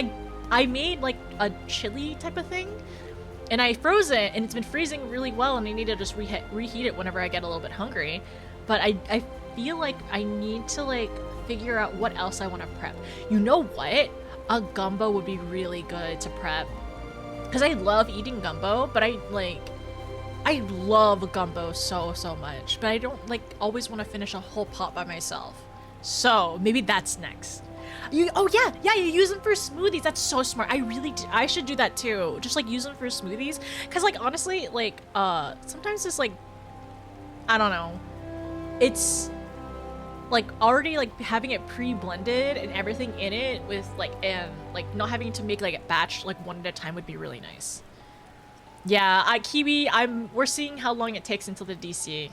I made, like, a chili type of thing, and I froze it, and it's been freezing really well, and I need to just reheat it whenever I get a little bit hungry. But I feel like I need to, like, figure out what else I want to prep. You know what? A gumbo would be really good to prep. Because I love eating gumbo, but I love gumbo so much. But I don't, like, always want to finish a whole pot by myself. So, maybe that's next. Oh yeah, you use them for smoothies. That's so smart. I should do that too. Just, like, use them for smoothies. Cause, like, honestly, like, sometimes it's, like, I don't know. It's, like, already, like, having it pre-blended and everything in it with, like, and, like, not having to make, like, a batch, like, one at a time would be really nice. Yeah, Kiwi, we're seeing how long it takes until the DC.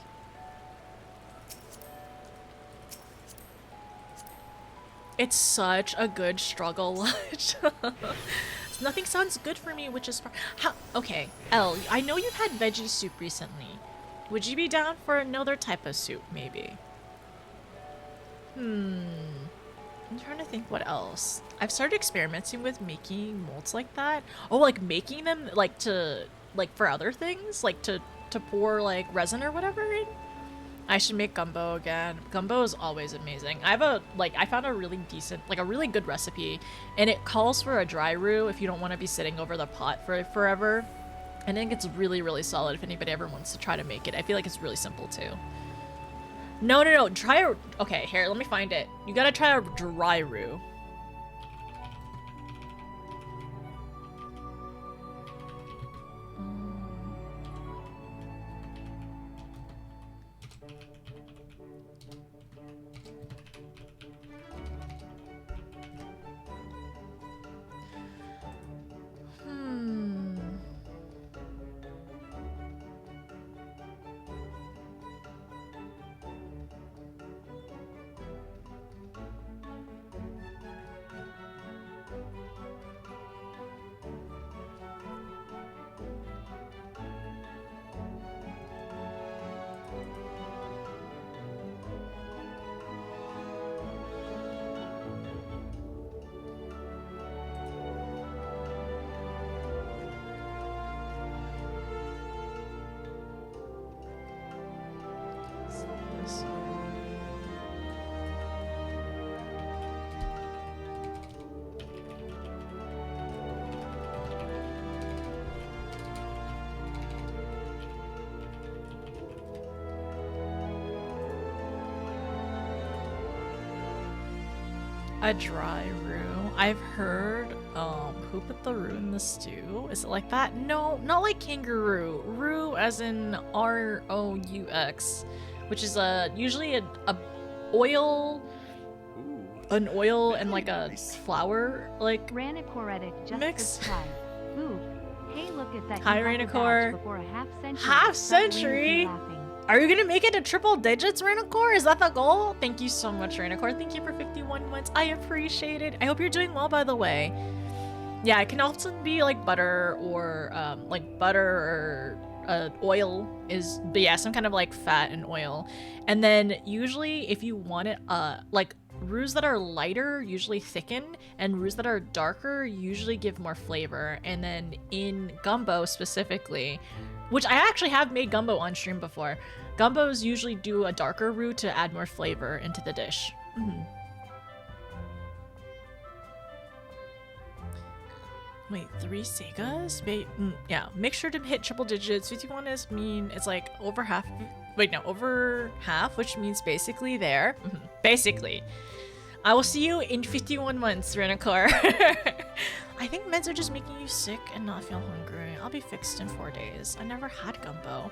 It's such a good struggle lunch. Nothing sounds good for me, which is how. Okay, Elle, I know you've had veggie soup recently. Would you be down for another type of soup, maybe? I'm trying to think what else. I've started experimenting with making molds like that. Oh, like making them like to like for other things, like to pour like resin or whatever in. I should make gumbo again. Gumbo is always amazing. I found a really decent, like a really good recipe, and it calls for a dry roux if you don't want to be sitting over the pot for forever. I think it's really, really solid if anybody ever wants to try to make it. I feel like it's really simple too. No, try a, okay, here, let me find it. You gotta try a dry roux. A dry roux. I've heard, who put the roux in the stew? Is it like that? No, not like kangaroo. Roux as in R-O-U-X, which is usually an oil and like a flour like mix. Ooh, hey, look at that. Hi, Rainicore. Before a half century. Half century? Are you gonna make it to triple digits, Rainicore? Is that the goal? Thank you so much, Rainicore. Thank you for 51 months. I appreciate it. I hope you're doing well, by the way. Yeah, it can often be like butter or oil is, but yeah, some kind of like fat and oil. And then usually if you want it, like roux that are lighter usually thicken, and roux that are darker usually give more flavor. And then in gumbo specifically, which I actually have made gumbo on stream before, gumbos usually do a darker roux to add more flavor into the dish. Wait, 3 Segas? Yeah, make sure to hit triple digits. 51 is mean it's like over half. Wait, no, over half, which means basically there. Basically. I will see you in 51 months, Renacore. I think meds are just making you sick and not feel hungry. I'll be fixed in 4 days. I never had gumbo.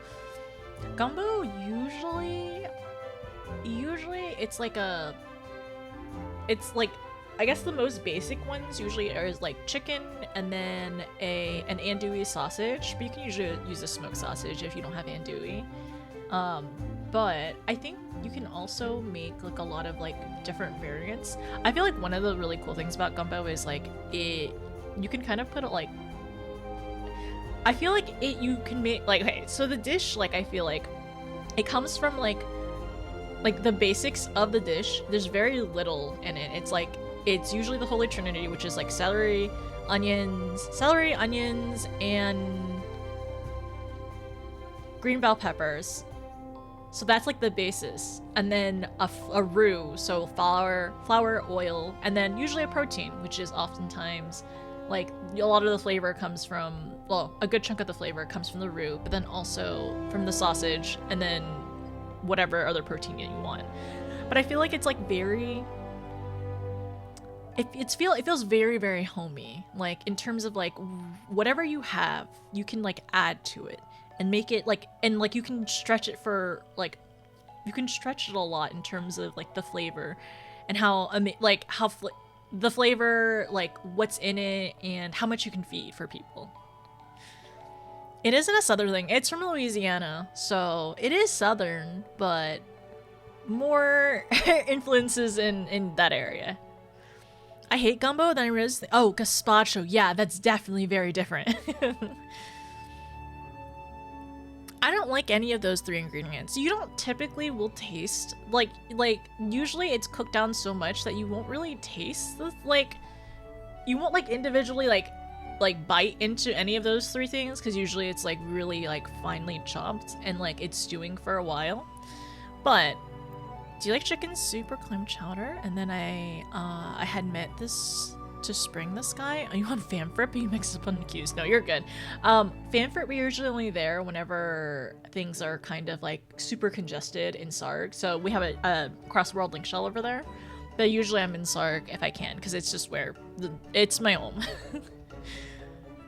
Gumbo usually it's like I guess the most basic ones usually are like chicken and then an andouille sausage, but you can usually use a smoked sausage if you don't have andouille. But I think you can also make like a lot of like different variants. I feel like one of the really cool things about gumbo is like you can kind of put it like, I feel like you can make like, okay, so the dish, like I feel like it comes from like the basics of the dish. There's very little in it. It's usually the Holy Trinity, which is like celery, onions, and green bell peppers. So that's like the basis. And then a roux, so flour, oil, and then usually a protein, which is oftentimes like a lot of the flavor comes from, well, a good chunk of the flavor comes from the roux, but then also from the sausage and then whatever other protein you want. But I feel like it's like very, it feels very, very homey. Like in terms of like whatever you have, you can like add to it and make it like, and like you can stretch it for like, you can stretch it a lot in terms of like the flavor and how the flavor, like what's in it and how much you can feed for people. It isn't a southern thing. It's from Louisiana, so it is southern, but more influences in that area. I hate gumbo, then I realized, oh, gazpacho, yeah, that's definitely very different. I don't like any of those 3 ingredients. You don't typically will taste, like, usually it's cooked down so much that you won't really taste the, like, you won't, like, individually, like bite into any of those 3 things, because usually it's, like, really, like, finely chopped, and, like, it's stewing for a while. But do you like chicken soup or clam chowder? And then I had met this to spring this guy. Are you on Fanfrit? But you mixed up on the cues. No, you're good. Fanfrit, we're usually only there whenever things are kind of like super congested in Sarg. So we have a cross-world link shell over there. But usually I'm in Sarg if I can, because it's just where it's my home.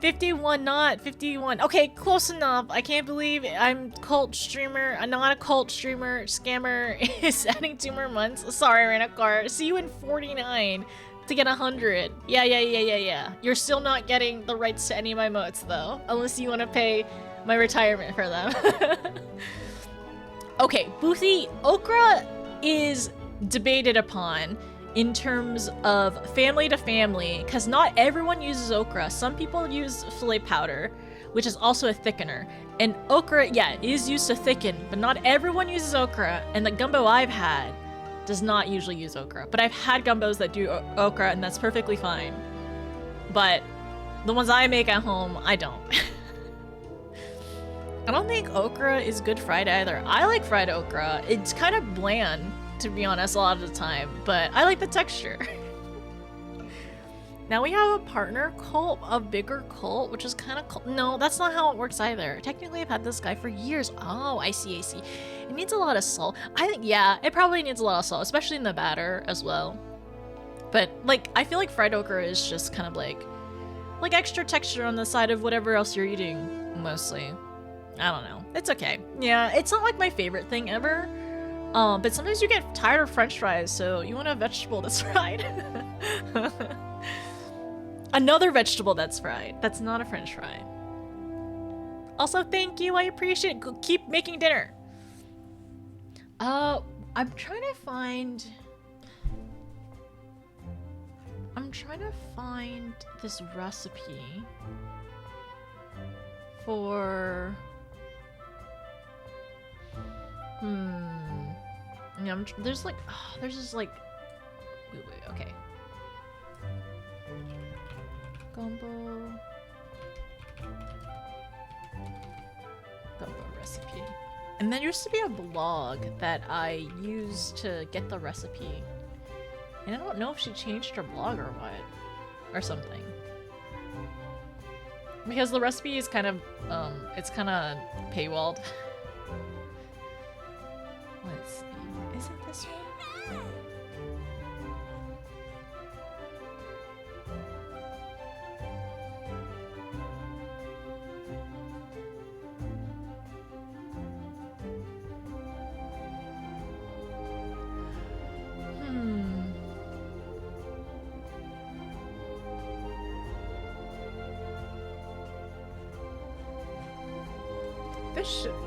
51, not 51. Okay, close enough. I can't believe I'm cult streamer. I'm not a cult streamer. Scammer is adding 2 more months. Sorry, Rent-A-Car. See you in 49 to get 100. Yeah. You're still not getting the rights to any of my motes, though. Unless you want to pay my retirement for them. Okay, Boothie, okra is debated upon in terms of family to family, because not everyone uses okra. Some people use filet powder, which is also a thickener. And okra, yeah, is used to thicken, but not everyone uses okra. And the gumbo I've had does not usually use okra. But I've had gumbos that do okra, and that's perfectly fine. But the ones I make at home, I don't. I don't think okra is good fried either. I like fried okra. It's kind of bland, to be honest, a lot of the time, but I like the texture. Now we have a partner cult, a bigger cult, which is kind of cool. No, that's not how it works either. Technically, I've had this guy for years. Oh, I see. It needs a lot of salt. I think, yeah, it probably needs a lot of salt, especially in the batter as well. But, like, I feel like fried okra is just kind of like extra texture on the side of whatever else you're eating, mostly. I don't know. It's okay. Yeah, it's not like my favorite thing ever. But sometimes you get tired of french fries, so you want a vegetable that's fried. Another vegetable that's fried. That's not a french fry. Also, thank you. I appreciate it. Keep making dinner. I'm trying to find this recipe for... Yeah, there's just like... Wait, okay. Gumbo recipe. And there used to be a blog that I used to get the recipe. And I don't know if she changed her blog or what. Or something. Because the recipe is kind of, it's kind of paywalled. Let's see. Is it this one?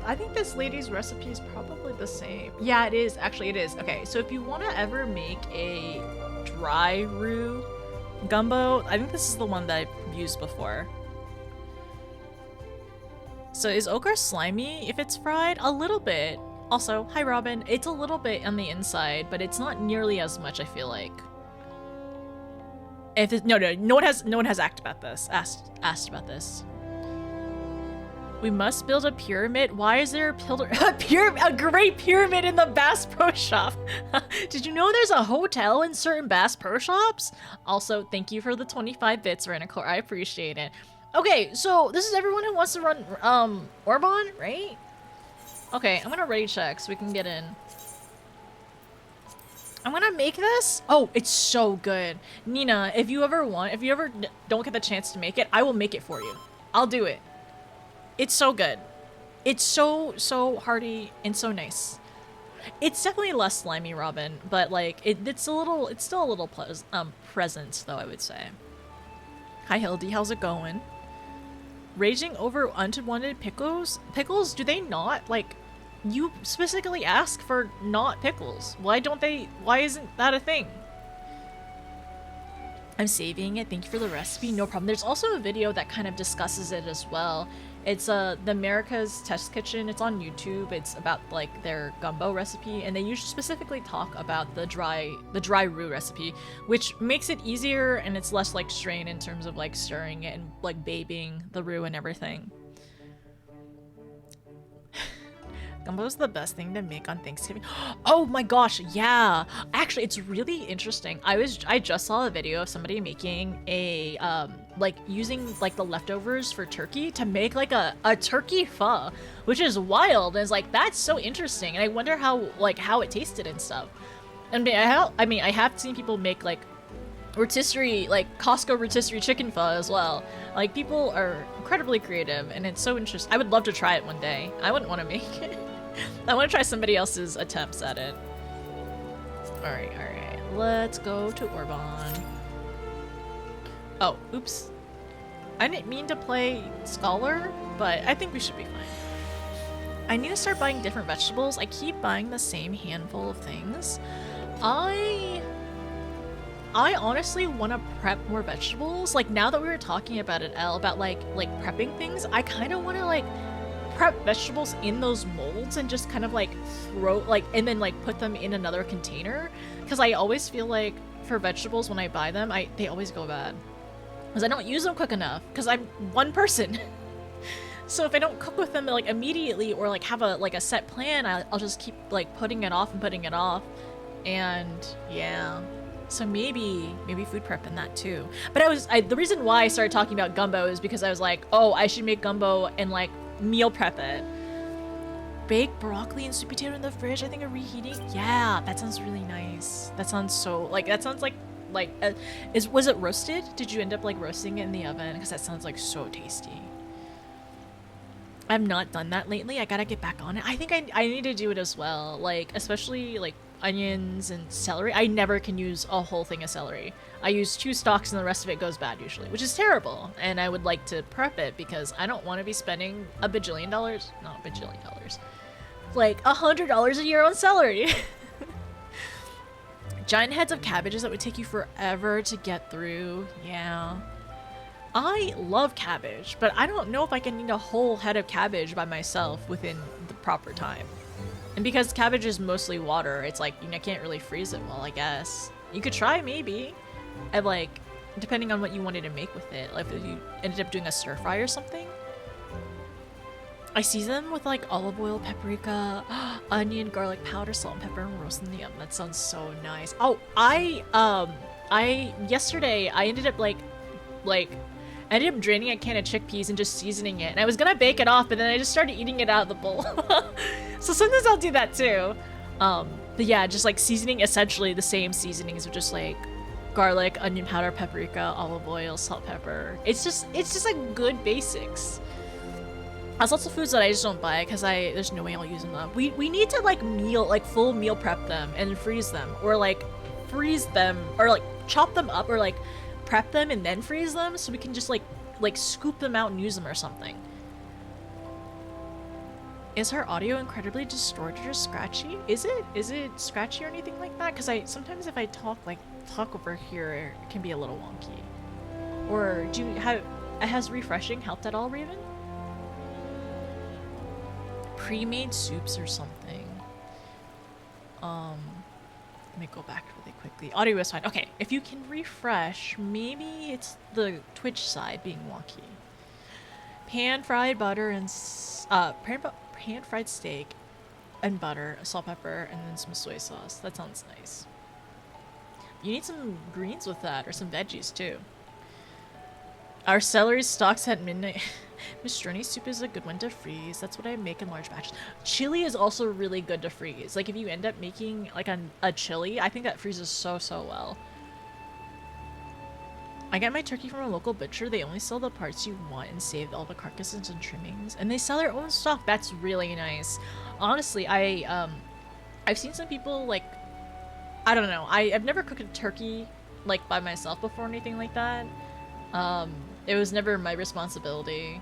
I think this lady's recipe is probably the same. Yeah, it is. Actually, it is. Okay, so if you want to ever make a dry roux gumbo, I think this is the one that I've used before. So is okra slimy if it's fried? A little bit. Also, hi Robin. It's a little bit on the inside, but it's not nearly as much, I feel like. If it, no one has asked about this. Asked about this. We must build a pyramid. Why is there a great pyramid in the Bass Pro Shop? Did you know there's a hotel in certain Bass Pro Shops? Also, thank you for the 25 bits, Rent-A-Car. I appreciate it. Okay, so this is everyone who wants to run Orbon, right? Okay, I'm gonna ready check so we can get in. I'm gonna make this. Oh, it's so good. Nina, if you ever don't get the chance to make it, I will make it for you. I'll do it. It's so good. It's so hearty and so nice. It's definitely less slimy, Robin, but like it's still a little present though, I would say. Hi Hildy, how's it going? Raging over unwanted pickles? Pickles, do they not like you specifically ask for not pickles? Why isn't that a thing? I'm saving it. Thank you for the recipe. No problem. There's also a video that kind of discusses it as well. It's the America's Test Kitchen. It's on YouTube. It's about like their gumbo recipe, and they usually specifically talk about the dry roux recipe, which makes it easier and it's less like strain in terms of like stirring it and like babying the roux and everything. Gumbo is the best thing to make on Thanksgiving. Oh my gosh, yeah. Actually, it's really interesting. I just saw a video of somebody making a like using like the leftovers for turkey to make like a turkey pho, which is wild. And it's like that's so interesting. And I wonder how it tasted and stuff. And I have seen people make like rotisserie, like Costco rotisserie chicken pho as well. Like people are incredibly creative, and it's so interesting. I would love to try it one day. I wouldn't want to make it. I want to try somebody else's attempts at it. Alright. Let's go to Orban. Oh, oops. I didn't mean to play Scholar, but I think we should be fine. I need to start buying different vegetables. I keep buying the same handful of things. I honestly want to prep more vegetables. Like, now that we were talking about it, Elle, about like prepping things, I kind of want to like prep vegetables in those molds and just kind of like throw like and then like put them in another container, because I always feel like for vegetables when I buy them they always go bad because I don't use them quick enough because I'm one person. So if I don't cook with them like immediately or like have a set plan, I'll just keep like putting it off, and yeah. So maybe food prep in that too. But the reason why I started talking about gumbo is because I was like, oh, I should make gumbo and like meal prep it. Bake broccoli and sweet potato in the fridge. I think I'm reheating. Yeah, that sounds really nice. That sounds so like was it roasted? Did you end up like roasting it in the oven? Because that sounds like so tasty. I've not done that lately. I gotta get back on it. I think I need to do it as well. Like especially like onions and celery. I never can use a whole thing of celery. I use 2 stalks and the rest of it goes bad usually, which is terrible. And I would like to prep it because I don't want to be spending $1 bajillion, not bajillion dollars, like $100 a year on celery. Giant heads of cabbages that would take you forever to get through. Yeah. I love cabbage, but I don't know if I can eat a whole head of cabbage by myself within the proper time. And because cabbage is mostly water, it's like, I can't really freeze it well, I guess. You could try, maybe. I've like, depending on what you wanted to make with it. Like if you ended up doing a stir fry or something. I season them with like olive oil, paprika, onion, garlic powder, salt and pepper, and roast in the oven. That sounds so nice. Oh, yesterday I ended up draining a can of chickpeas and just seasoning it. And I was gonna bake it off, but then I just started eating it out of the bowl. So sometimes I'll do that too. But yeah, just like seasoning essentially the same seasonings of just like garlic, onion powder, paprika, olive oil, salt, pepper. It's just like good basics. There's lots of foods that I just don't buy because there's no way I'll use them up. We need to like full meal prep them and freeze them, or like freeze them, or like chop them up, or like prep them and then freeze them so we can just like scoop them out and use them or something. Is her audio incredibly distorted or scratchy? Is it scratchy or anything like that? Because sometimes if I talk over here, it can be a little wonky. Or has refreshing helped at all, Raven? Pre-made soups or something. Let me go back really quickly. Audio is fine. Okay, if you can refresh, maybe it's the Twitch side being wonky. Pan-fried butter and pan-fried steak and butter, salt, pepper, and then some soy sauce. That sounds nice. You need some greens with that, or some veggies too. Our celery stalks at midnight. Minestrone soup is a good one to freeze. That's what I make in large batches. Chili is also really good to freeze. Like if you end up making like a chili, I think that freezes so well. I get my turkey from a local butcher. They only sell the parts you want and save all the carcasses and trimmings. And they sell their own stock. That's really nice. Honestly, I've seen some people like, I don't know. I've never cooked a turkey like by myself before or anything like that. It was never my responsibility.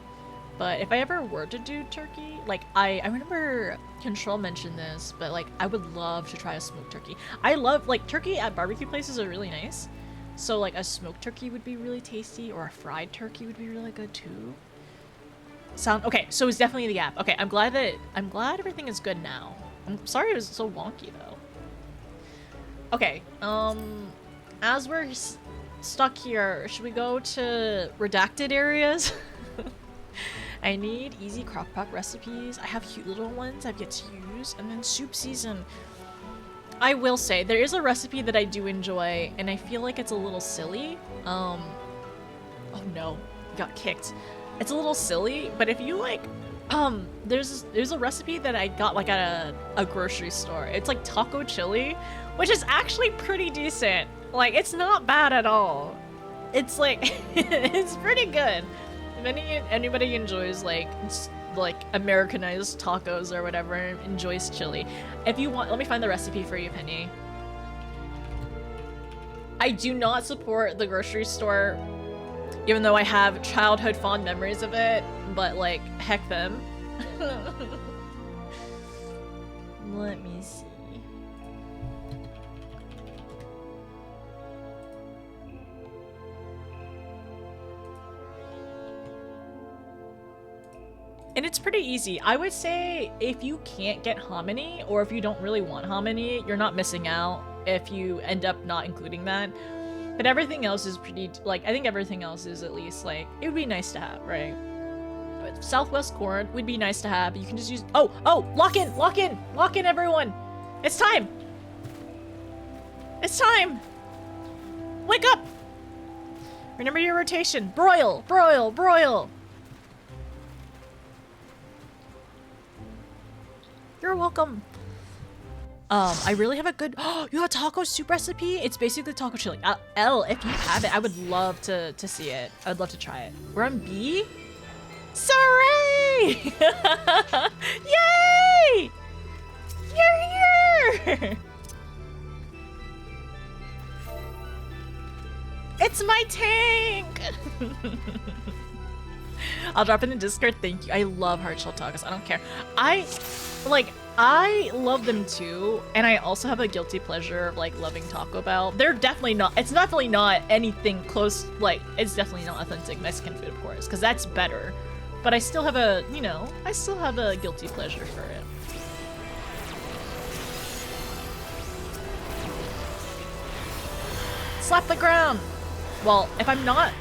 But if I ever were to do turkey, like I remember Control mentioned this, but like I would love to try a smoked turkey. I love like turkey at barbecue places are really nice. So like a smoked turkey would be really tasty, or a fried turkey would be really good too. Okay, so it's definitely the app. Okay, I'm glad everything is good now. I'm sorry it was so wonky though. Okay, as we're stuck here, should we go to redacted areas? I need easy crockpot recipes. I have cute little ones I've yet to use, and then soup season. I will say, there is a recipe that I do enjoy, and I feel like it's a little silly. Oh no, got kicked. It's a little silly, but if you like, there's a recipe that I got like at a grocery store. It's like taco chili, which is actually pretty decent. Like, it's not bad at all. It's like, it's pretty good. If anybody enjoys like Americanized tacos or whatever, enjoys chili. If you want, let me find the recipe for you, Penny. I do not support the grocery store, even though I have childhood fond memories of it, but like, heck them. Let me see. And it's pretty easy. I would say if you can't get hominy, or if you don't really want hominy, you're not missing out if you end up not including that. But everything else is pretty, like, I think everything else is at least, like, it would be nice to have, right? Southwest corn would be nice to have. You can just use, oh, lock in, everyone. It's time. It's time. Wake up. Remember your rotation. Broil, broil, broil. You're welcome. I really have a good, you have a taco soup recipe? It's basically taco chili. L, if you have it, I would love to see it. I would love to try it. We're on B? Sorry! Yay! You're here! It's my tank! I'll drop in the Discord, thank you. I love hard shell tacos, I don't care. I love them too, and I also have a guilty pleasure of like loving Taco Bell. They're definitely not, it's definitely not anything close, like, it's definitely not authentic Mexican food, of course, because that's better. But I still have a, you know, I still have a guilty pleasure for it. Slap the ground! Well, if I'm not...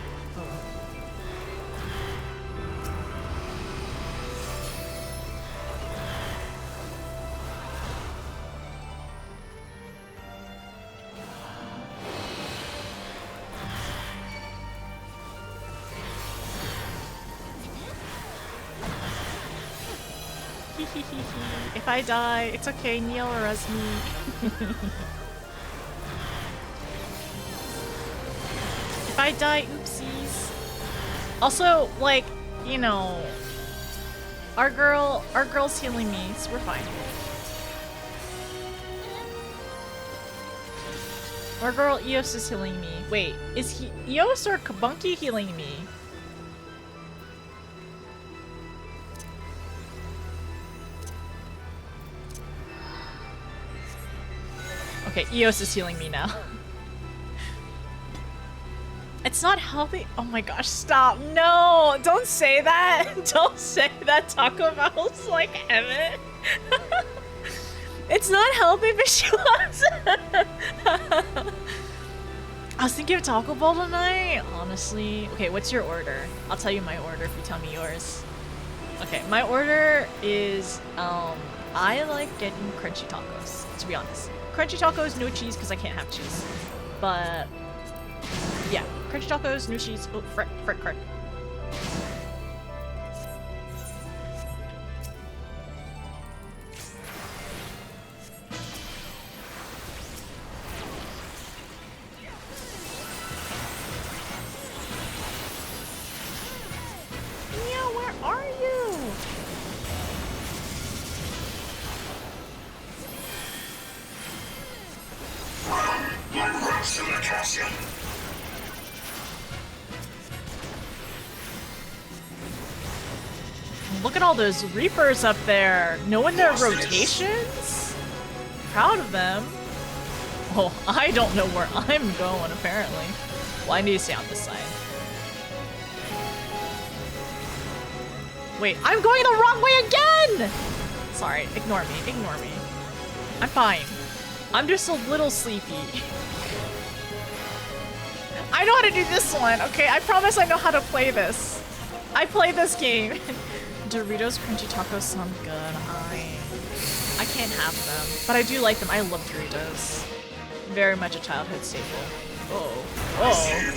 If I die, it's okay, Neil or Resmi. If I die, oopsies. Also, like, you know, our girl's healing me, so we're fine. Our girl Eos is healing me. Wait, is Eos or Kabunky healing me? Okay, Eos is healing me now. It's not healthy. Oh my gosh, stop. No, don't say that. Don't say that. Taco Bell's like Emmett. It's not healthy, but she wants I was thinking of Taco Bell tonight, honestly. Okay, what's your order? I'll tell you my order if you tell me yours. Okay, my order is, I like getting crunchy tacos, to be honest. Crunchy tacos, no cheese, because I can't have cheese. But, yeah. Crunchy tacos, no cheese. Oh, frick card. Meow, where are you? Look at all those Reapers up there. Knowing their rotations? Proud of them. Oh, I don't know where I'm going, apparently. Well, I need to stay on this side. Wait, I'm going the wrong way again! Sorry, ignore me, ignore me. I'm fine. I'm just a little sleepy. I know how to do this one, okay? I promise I know how to play this. I play this game. Doritos Crunchy Tacos sound good. I can't have them, but I do like them. I love Doritos. Very much a childhood staple. Oh. Oh.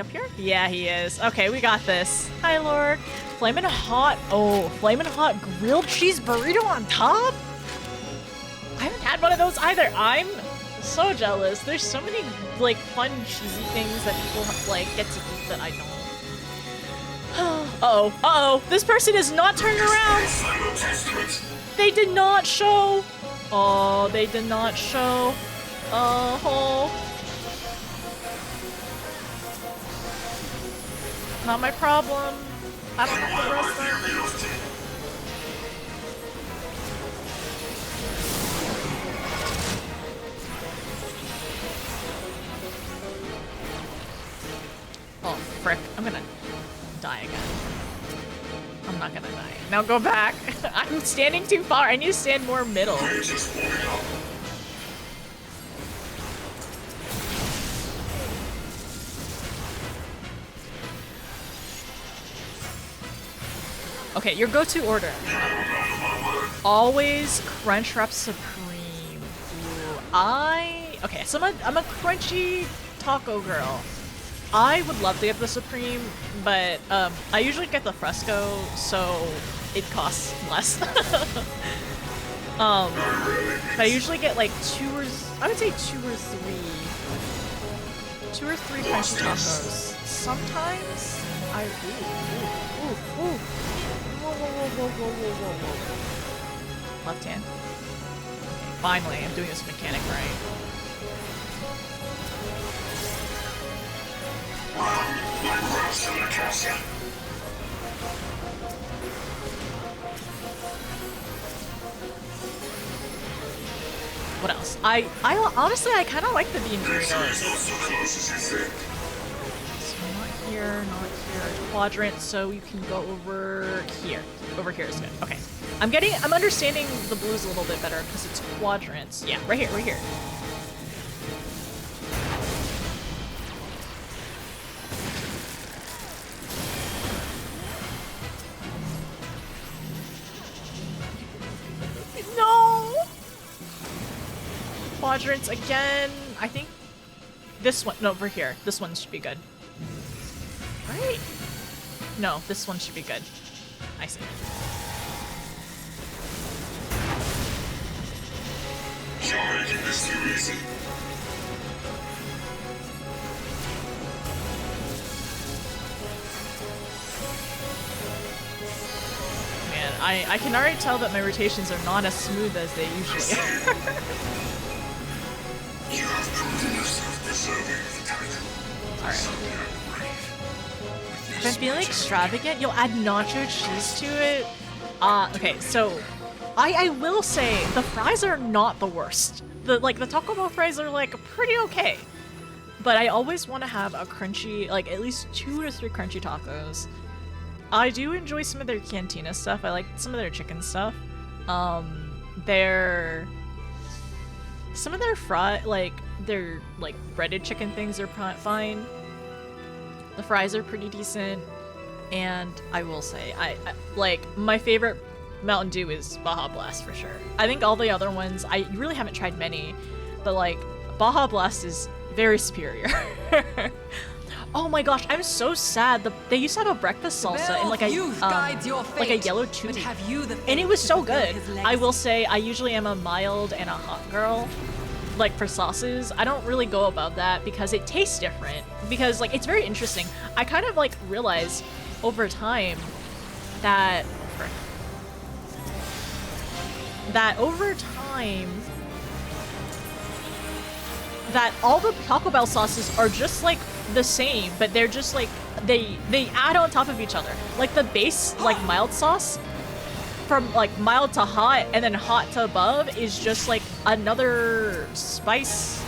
Up here? Yeah, he is. Okay, we got this. Hi, Lord. Flamin' hot. Oh, flamin' hot grilled cheese burrito on top? I haven't had one of those either. I'm so jealous. There's so many, like, fun, cheesy things that people, like, get to eat that I don't. Uh-oh. Uh-oh. This person is not turned around. They did not show. Oh, they did not show. Oh. Not my problem. I don't have to roast them. Oh, frick. I'm gonna die again. I'm not gonna die. Now go back. I'm standing too far. I need to stand more middle. Okay, your go-to order. Always Crunchwrap Supreme. Ooh, okay, so I'm a crunchy taco girl. I would love to get the Supreme, but I usually get the Fresco, so it costs less. But I usually get like I would say two or three crunchy tacos. Sometimes ooh. Whoa. Left hand. Okay, finally, I'm doing this mechanic right. What else? I honestly, I kind of like the bean burritos. So not here. Quadrant, so you can go over here. Over here is good. Okay. I'm understanding the blues a little bit better because it's quadrants. Yeah, right here. No! Quadrants again. I think this one, no, over here. This one should be good. Right? No, this one should be good. I see. You're making this too easy. Man, I can already tell that my rotations are not as smooth as they usually are. You have proven yourself deserving of the title. Alright. If I'm feeling extravagant, you'll add nacho cheese to it. Okay, so I will say the fries are not the worst. The Taco Bell fries are like pretty okay. But I always want to have a crunchy, like at least 2 to 3 crunchy tacos. I do enjoy some of their cantina stuff. I like some of their chicken stuff. Some of their breaded chicken things are fine. The fries are pretty decent, and I will say, I like my favorite Mountain Dew is Baja Blast for sure. I think all the other ones, I really haven't tried many, but like Baja Blast is very superior. Oh my gosh, I'm so sad. They used to have a breakfast salsa in like a yellow tube, and it was so good. I will say I usually am a mild and a hot girl, like for sauces. I don't really go above that because it tastes different. Because like it's very interesting. I kind of like realized over time that over time that all the Taco Bell sauces are just like the same, but they're just like they add on top of each other. Like the base, like mild sauce, from like mild to hot and then hot to above is just like another spice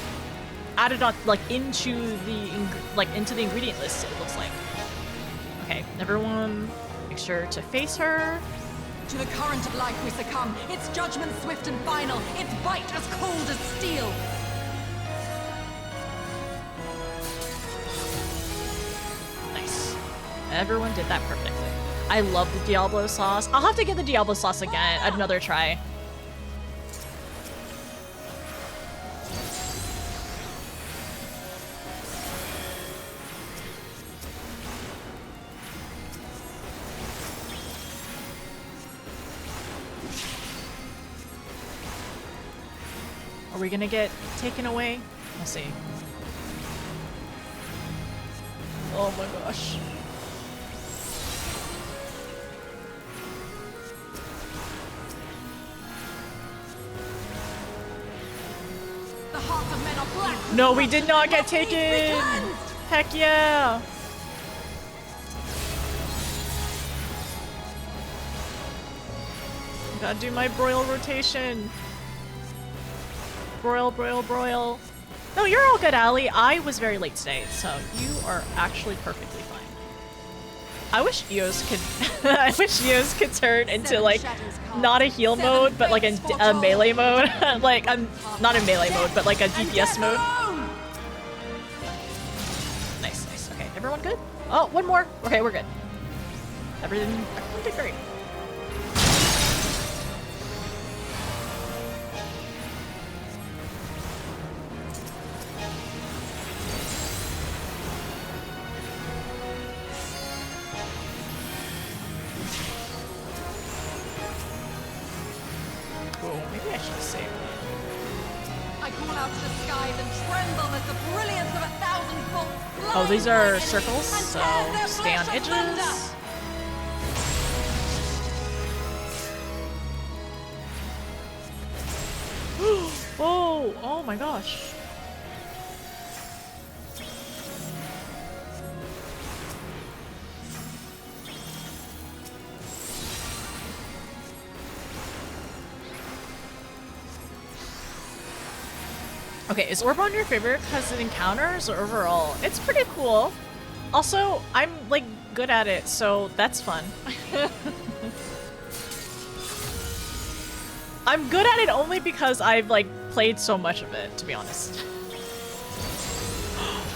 added on like into the ingredient list. It looks like. Okay, everyone, make sure to face her. To the current of life we succumb. Its judgment swift and final. Its bite as cold as steel. Everyone did that perfectly. I love the Diablo sauce. I'll have to get the Diablo sauce again at another try. Are we gonna get taken away? We'll see. Oh my gosh. No, we did not get taken! Heck yeah! Gotta do my broil rotation. Broil, broil, broil. No, you're all good, Allie. I was very late today, so you are actually perfectly fine. I wish Eos could I wish Eos could turn into like not a heal mode, but like a melee mode. Like not a melee mode, but like a DPS mode. Nice, nice. Okay, everyone good? Oh, one more. Okay, we're good. Everything did great. Oh, these are circles, so stay on edges. Oh, oh my gosh. Okay, is Orbon your favorite because it encounters or overall? It's pretty cool. Also, I'm like good at it, so that's fun. I'm good at it only because I've like played so much of it, to be honest.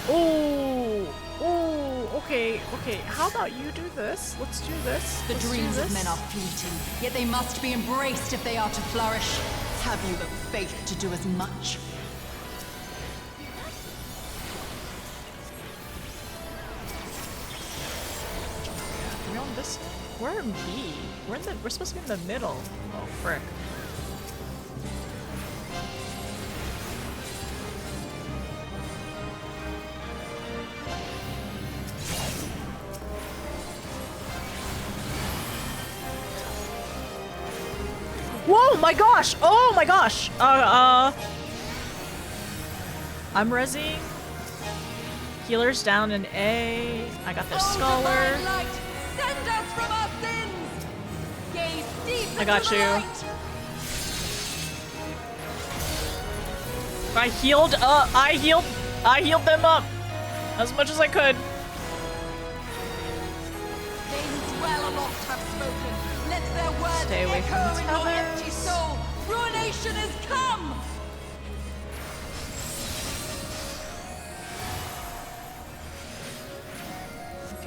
Oh, oh, okay, okay. How about you do this? Let's do this. The dreams of men are fleeting, yet they must be embraced if they are to flourish. Have you the faith to do as much? We're in B. We're supposed to be in the middle. Oh frick. Whoa, my gosh! Oh my gosh! I'm rezzing. Healer's down in A. I got their scholar. Send us from our sins. Gaze deep I got you. Light. I healed them up as much as I could. They who dwell aloft have spoken. Let their words Stay away from echo the in your tethers. empty soul. Ruination is come.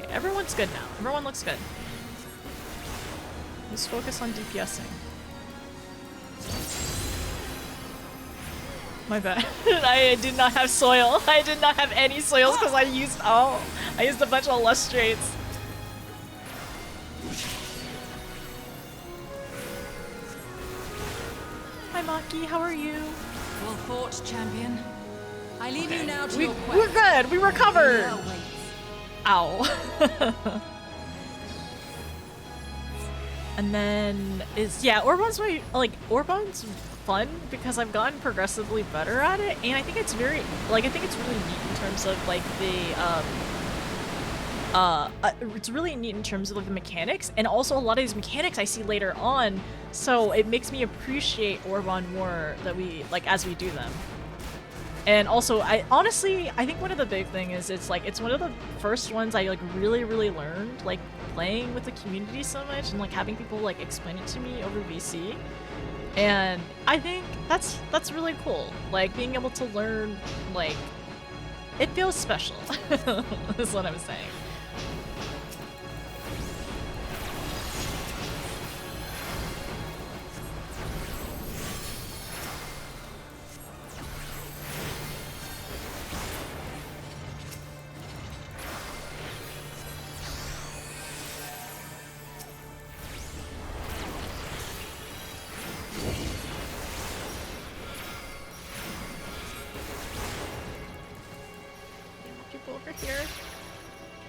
Everyone's good now. Everyone looks good. Let's focus on DPSing. My bad. I did not have soil. I did not have any soils because I used a bunch of lustrates. Hi Maki, how are you? Well fought, champion. I leave you now to your quest. We're good. We recovered. Here awaits. Ow. And then Orbon's fun because I've gotten progressively better at it, and I think it's really neat in terms of like it's really neat in terms of like the mechanics, and also a lot of these mechanics I see later on, so it makes me appreciate Orbon more as we do them. And also, I think one of the big thing is it's one of the first ones I like really learned like playing with the community so much and like having people like explain it to me over VC. And I think that's really cool. Like being able to learn, like it feels special. Is what I was saying.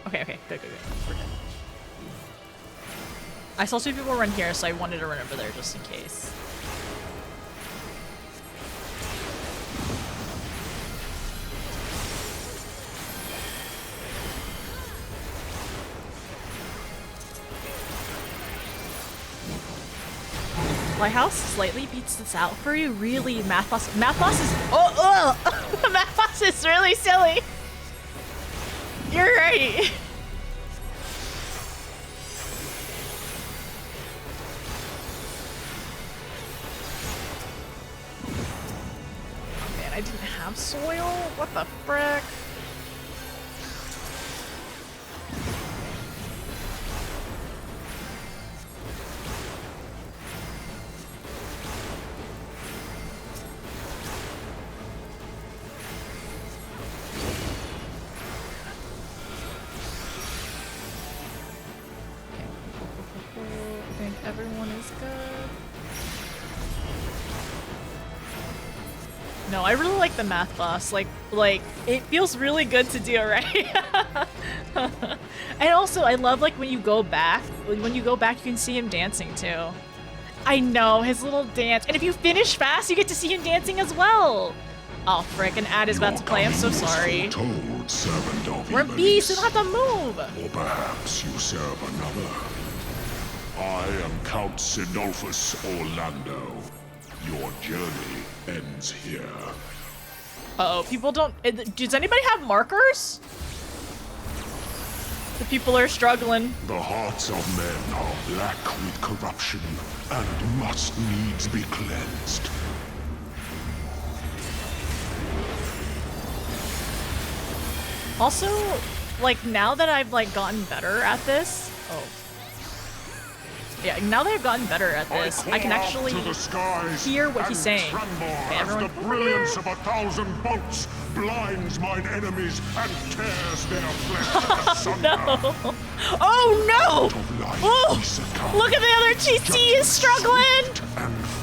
Okay, good. We're good. I saw 2 people run here, so I wanted to run over there just in case. Lighthouse slightly beats this out for you. Really, Math Boss is Math Boss is really silly. You're right. Man, I didn't have soil? What the frick? Everyone is good. No, I really like the Math Boss. Like it feels really good to do, right? And also, I love like when you go back. When you go back, you can see him dancing too. I know his little dance, and if you finish fast, you get to see him dancing as well. Oh frick! An ad is about to play. I'm so sorry. We're beasts. We don't have to move. Or perhaps you serve another. I am Count Sinolphus Orlando. Your journey ends here. Uh-oh, people don't... Does anybody have markers? The people are struggling. The hearts of men are black with corruption and must needs be cleansed. Also, like, now that I've, like, gotten better at this... Oh. Yeah, now that I've gotten better at this, I can actually hear what he's saying. Okay, everyone. The brilliance of 1,000 bolts blinds mine enemies and tears their flesh asunder. No! Oh no! Oh! Look at the other GC is struggling!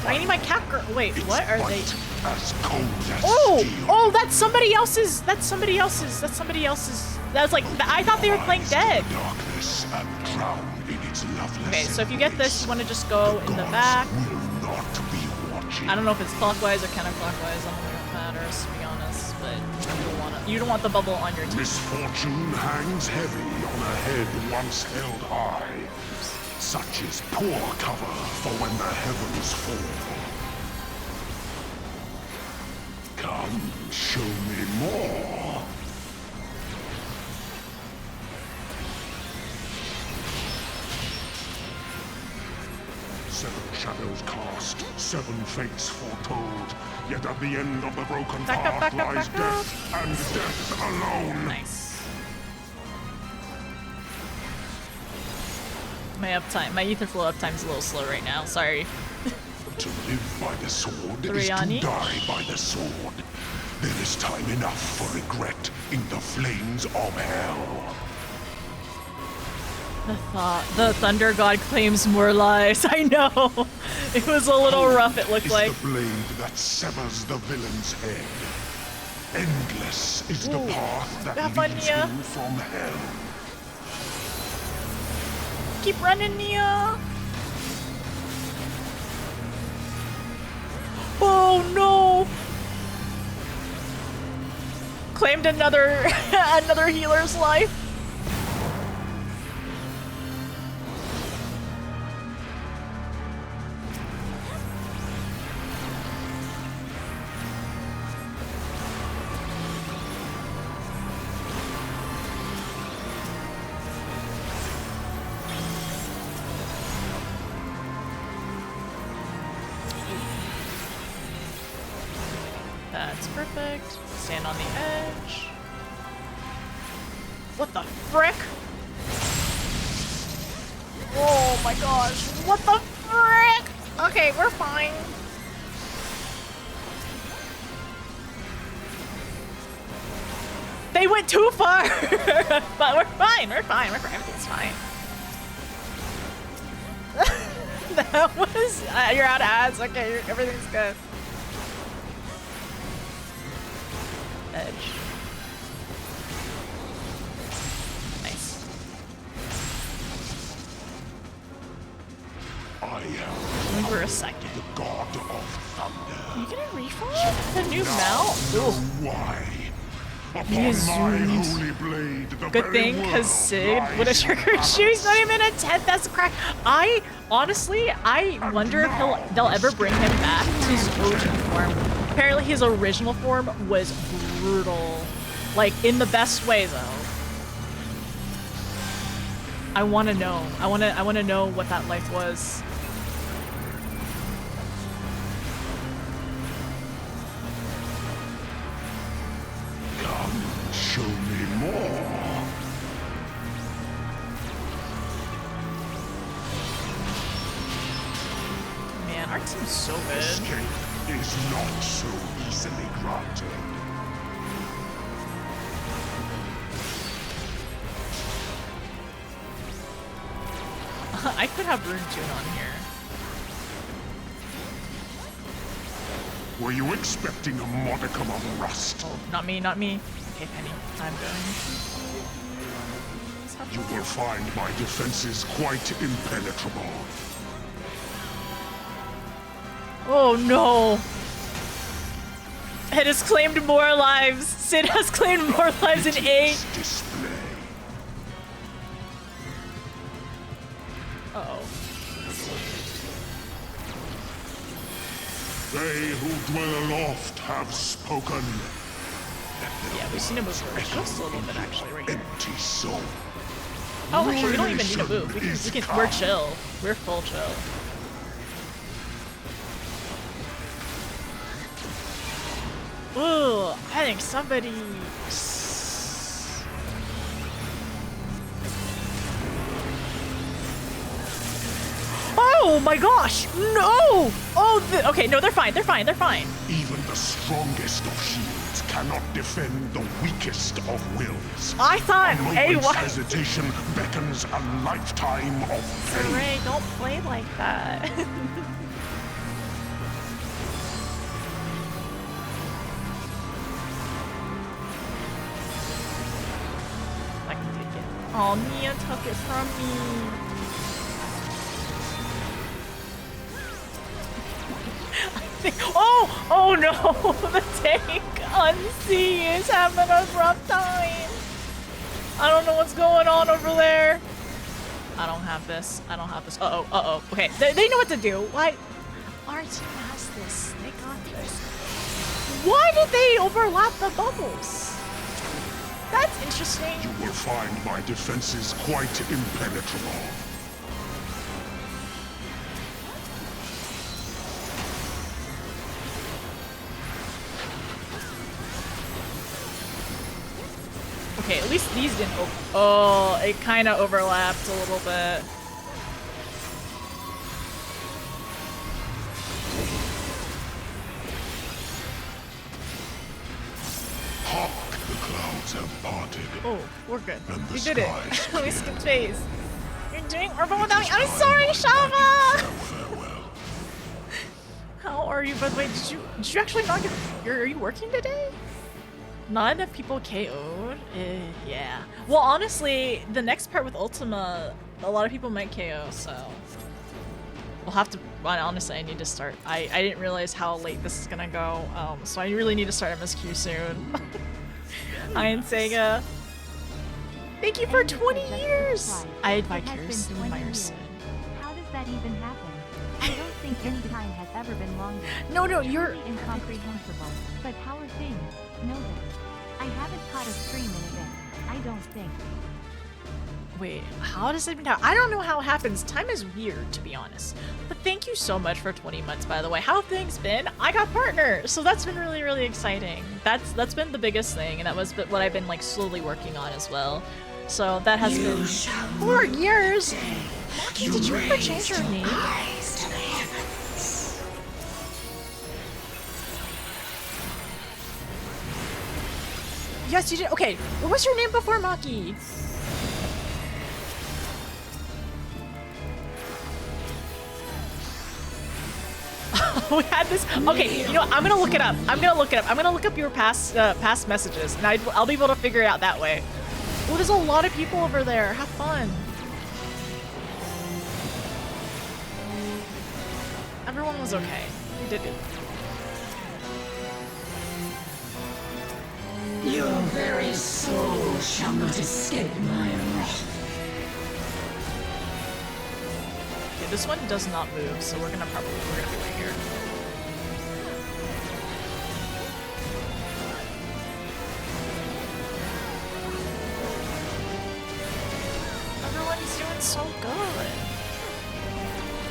I need my cat girl. Wait, what are they? Oh! Oh, that's somebody else's. That's somebody else's. That's somebody else's. That was like, I thought they were playing dead. Okay, so if you get this, you want to just go in the back. I don't know if it's clockwise or counterclockwise. I don't think it matters, to be honest, but you don't want the bubble on your team. Misfortune hangs heavy on a head once held high. Such is poor cover for when the heavens fall. Come, show me more. Seven shadows cast, 7 fates foretold. Yet at the end of the broken path lies death, and death alone. Nice. My uptime, my ether flow uptime's a little slow right now. Sorry. To live by the sword is to Biryani? die by the sword. There is time enough for regret in the flames of hell. The Thunder God claims more lives. I know. It was a little rough, it looked is like. the blade that severs the villain's head. Endless is the path that have fun, leads Nia. him from hell. Keep running, Nia. Oh no! Claimed another another healer's life. That's perfect. Stand on the edge. What the frick? Oh my gosh. What the frick? Okay, we're fine. They went too far. But we're fine. We're fine. Everything's fine. That was... you're out of ads. Okay, everything's good. Edge. Nice. I am For a second. the god of thunder. You gonna refund the new mount? Know Ooh. why? Upon He is my zoomed. holy blade, the Good very thing, world cause Sid would have lies in triggered balance. you. He's not even a 10th. That's a crack. I honestly, I wonder if they'll ever bring him back to his original form. Apparently, his original form was brutal, like in the best way, though. I want to know. I want to know what that life was. Come, show me more. Man, our team's so good. Escape is not so easily granted. I could have Rune Tune on here. Were you expecting a modicum of rust? Oh, not me, not me. Okay, Penny, I'm going. You will find my defenses quite impenetrable. Oh no! It has claimed more lives. Sid has claimed more lives in 8. Display. Uh-oh. They who dwell aloft have spoken. Yeah, we've seen a move first. Just a little bit, actually, right here. Empty soul. Oh, actually, we don't even need a move. We're chill. We're full chill. Ooh, I think somebody... Oh my gosh! No! Oh, okay, no, they're fine. They're fine. They're fine. Even the strongest of shields cannot defend the weakest of wills. I thought, A hey, moment's what? hesitation beckons a lifetime of pain. Ray, don't play like that. I can take it. Oh, Nia took it from me. Oh no! The tank on C is having a rough time. I don't know what's going on over there. I don't have this. I don't have this. Uh-oh. Okay, they know what to do. Why? Our team has this. They got this. Why did they overlap the bubbles? That's interesting. You will find my defenses quite impenetrable. Okay, at least these didn't oh, it kind of overlapped a little bit. clouds have parted. Oh, we're good. And the We did it. skies We skipped phase. You're doing Orbital without me. I'm sorry, Shava! farewell. How are you, by the way? Did you actually not get... Are you working today? Not enough people KO'd? Yeah. Well, honestly, the next part with Ultima, a lot of people might KO, so... We'll have to... Honestly, I need to start. I didn't realize how late this is gonna go, so I really need to start MSQ soon. Iron Sega. Thank you for 20 years! I advise Myers. How does that even happen? I don't think any time has ever been longer. No, you're... Truly incomprehensible. But how are things? Know this. I haven't caught a stream in a bit. I don't think. Wait, how does it even happen? I don't know how it happens. Time is weird, to be honest. But thank you so much for 20 months, by the way. How have things been? I got partner, so that's been really, really exciting. That's been the biggest thing, and that was what I've been like slowly working on as well. So that has been 4 years. Maki, did you ever change your name? Yes, you did. Okay, what was your name before Maki? We had this. Okay, you know what? I'm gonna look it up. I'm gonna look up your past messages, and I'll be able to figure it out that way. Oh, there's a lot of people over there. Have fun. Everyone was okay. We did it. Your very soul shall not escape my wrath. Okay, this one does not move, so we're gonna be right here. Everyone's doing so good.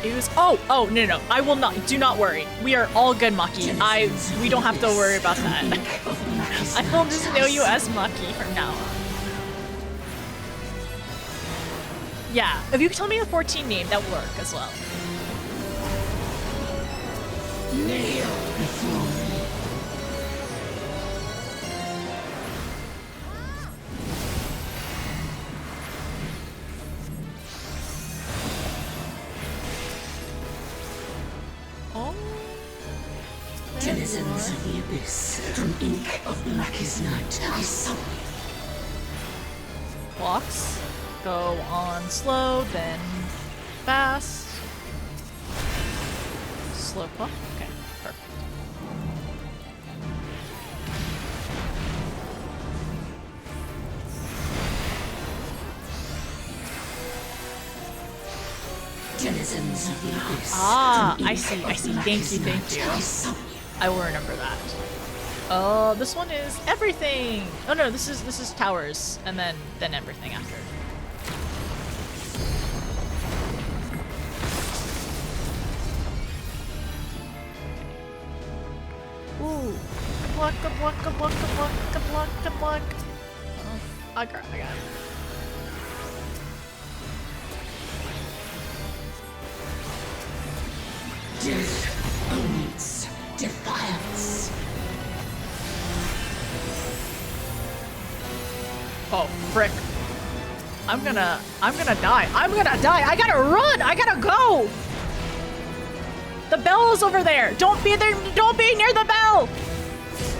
It was no. I will not. Do not worry. We are all good, Maki. We don't have to worry about that. I will just know you as Maki from now on. Yeah, if you could tell me the 14 name, that would work as well. Kneel before me. Oh. Denizens of the abyss, from ink of blackest night, I summon you. Blocks. Go on slow, then fast. Slow clock. Okay, perfect. Denizens of the abyss. Ah, from I ink see. of Thank blackest you. night, I summon you. I will remember that. Oh, this one is everything. Oh no, this is towers, and then everything after. Ooh, good luck. Oh, I got it. Death owns defiance. Oh, frick. I'm gonna die. I gotta run. I gotta go. The bell is over there. Don't be there. Don't be near the bell.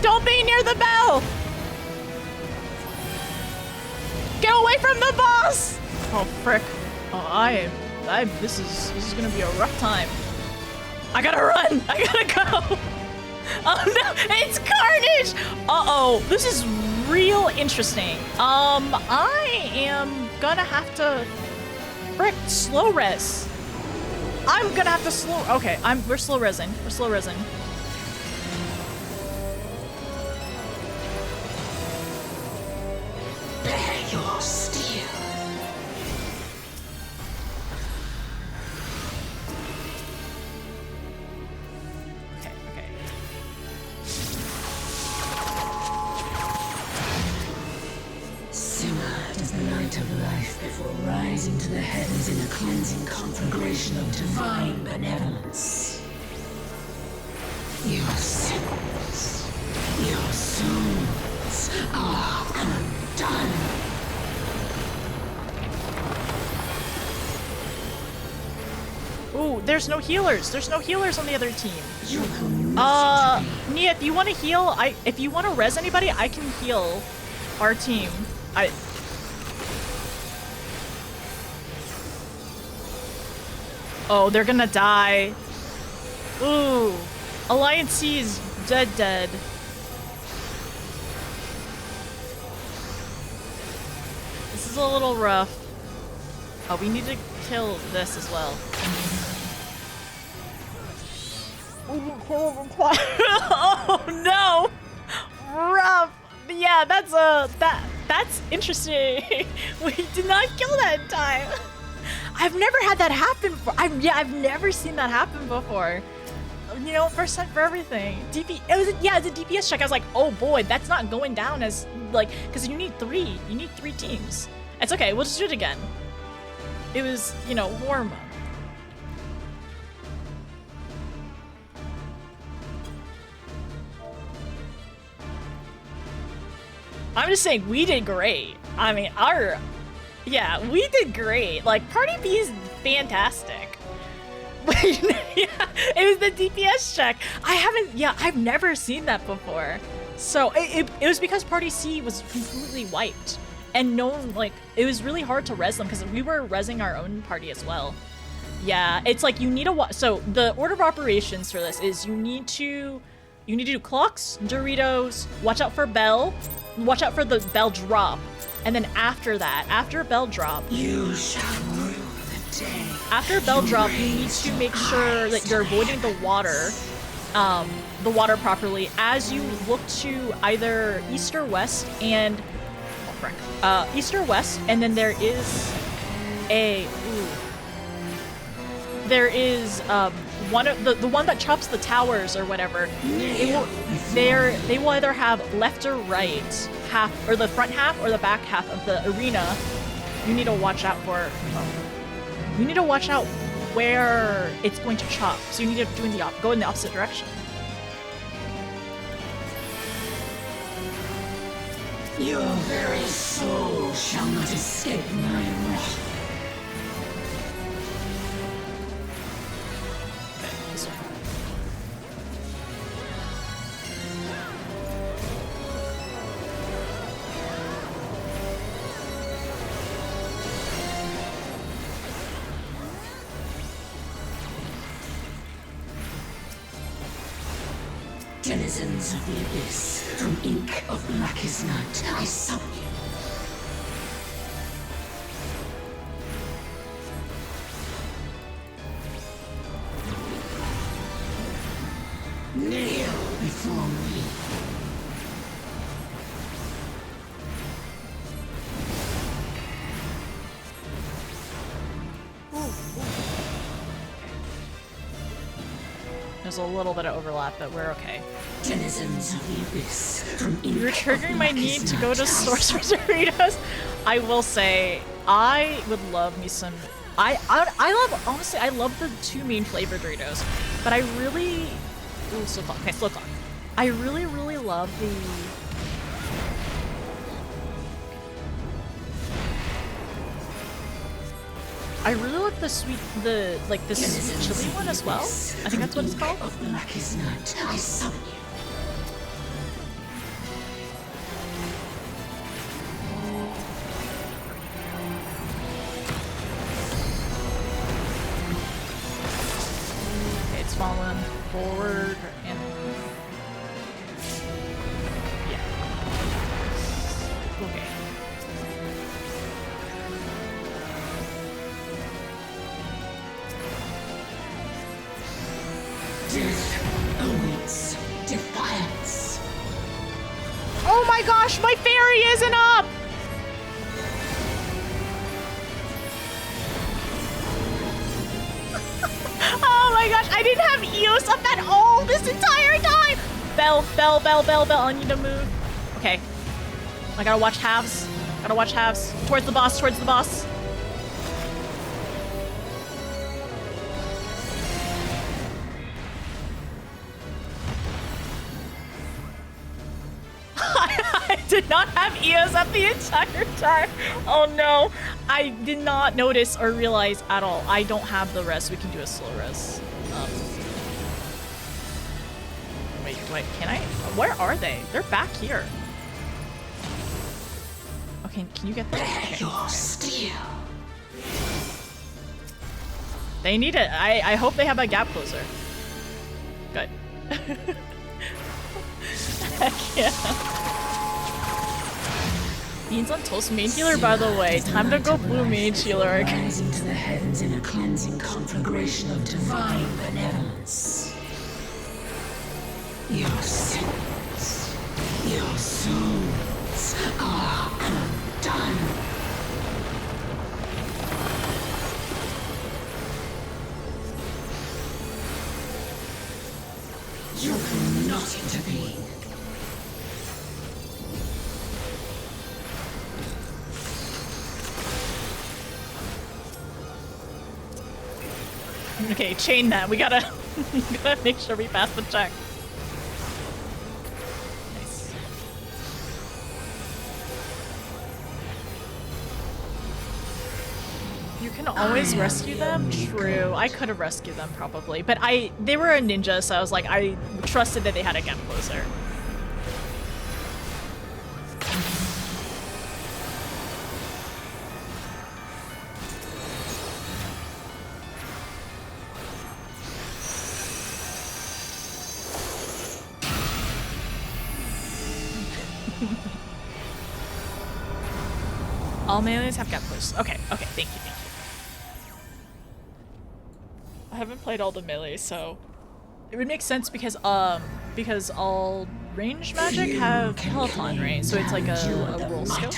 Don't be near the bell. Get away from the boss. Oh, frick. Oh, this is gonna be a rough time. I gotta run. I gotta go. Oh no, it's Carnage. Uh-oh, this is real interesting. I am gonna have to slow res. I'm gonna have to slow. Okay, we're slow resing. We're slow resing. Bear your steel. Okay. Simmer as the light of life before rising to the heavens in a cleansing conflagration of divine benevolence. Your sins, your souls are unbound. there's no healers. There's no healers on the other team. You will not Nia, if you want to heal, if you want to res anybody, I can heal our team. Oh, they're gonna die. Ooh. Alliance C is dead. This is a little rough. Oh, we need to kill this as well. Oh no! Rough. Yeah, that's interesting. We did not kill that in time. I've never had that happen before. I've never seen that happen before. You know, first time for everything. It's a DPS check. I was like, oh boy, that's not going down as like, because you need 3. You need 3 teams. It's okay. We'll just do it again. It was, you know, warm up. I'm just saying, we did great. I mean, we did great. Like, Party B is fantastic. Yeah, it was the DPS check. I've never seen that before. So, it was because Party C was completely wiped. And no one, like, it was really hard to res them because we were resing our own party as well. Yeah, it's like you need so the order of operations for this is you need to do clocks, Doritos, watch out for Bell, watch out for the Bell drop, and then after that, after Bell drop, You shall rule the day. after Bell drop, you need to make sure that you're avoiding the water properly as you look to either east or west, and east or west, and then there is one of the one that chops the towers or whatever. They will either have left or right half, or the front half or the back half of the arena. You need to watch out for. You need to watch out where it's going to chop. So you need to go in the opposite direction. Your very soul shall not escape my wrath. Denizens of the abyss, from ink of blackest night, I summon you. Kneel before me. There's a little bit of overlap, but we're okay. Denizens of the abyss, from ink You're triggering of my blackest need to go night, to I Sorcerer's Doritos. I will say, I would love me some. I love, honestly, I love the 2 main flavor Doritos, but I really. Ooh, slow clock. Okay, slow clock. I really love the. I really like the sweet, the sweet chili one as well. I think that's what it's called. Of blackest night, I summon you. Okay, it's fallen forward and yeah. Okay. Death awaits defiance. Oh my gosh, my fairy isn't up! Oh my gosh, I didn't have Eos up at all this entire time! Bell, I need to move. Okay. I gotta watch halves. Towards the boss. I did not have EOS up the entire time. Oh no. I did not notice or realize at all. I don't have the rest. We can do a slow rest. Wait, can I? Where are they? They're back here. Okay, can you get them? Okay. They need it. I hope they have a gap closer. Good. Heck yeah. Beans on toast main healer, by the way. Time to go blue mage healer. Rising to the heavens in a cleansing conflagration of divine benevolence. Your sins, your souls are undone. You will not intervene. Okay, chain that. We gotta, we gotta make sure we pass the check. Nice. You can always rescue them? True. I could have rescued them probably, but they were a ninja, so I was like, I trusted that they had a gap closer. All melees have gap close. Okay, okay, thank you, thank you. I haven't played all the melee, so it would make sense because all range magic have Peloton, right? So it's like a roll skill.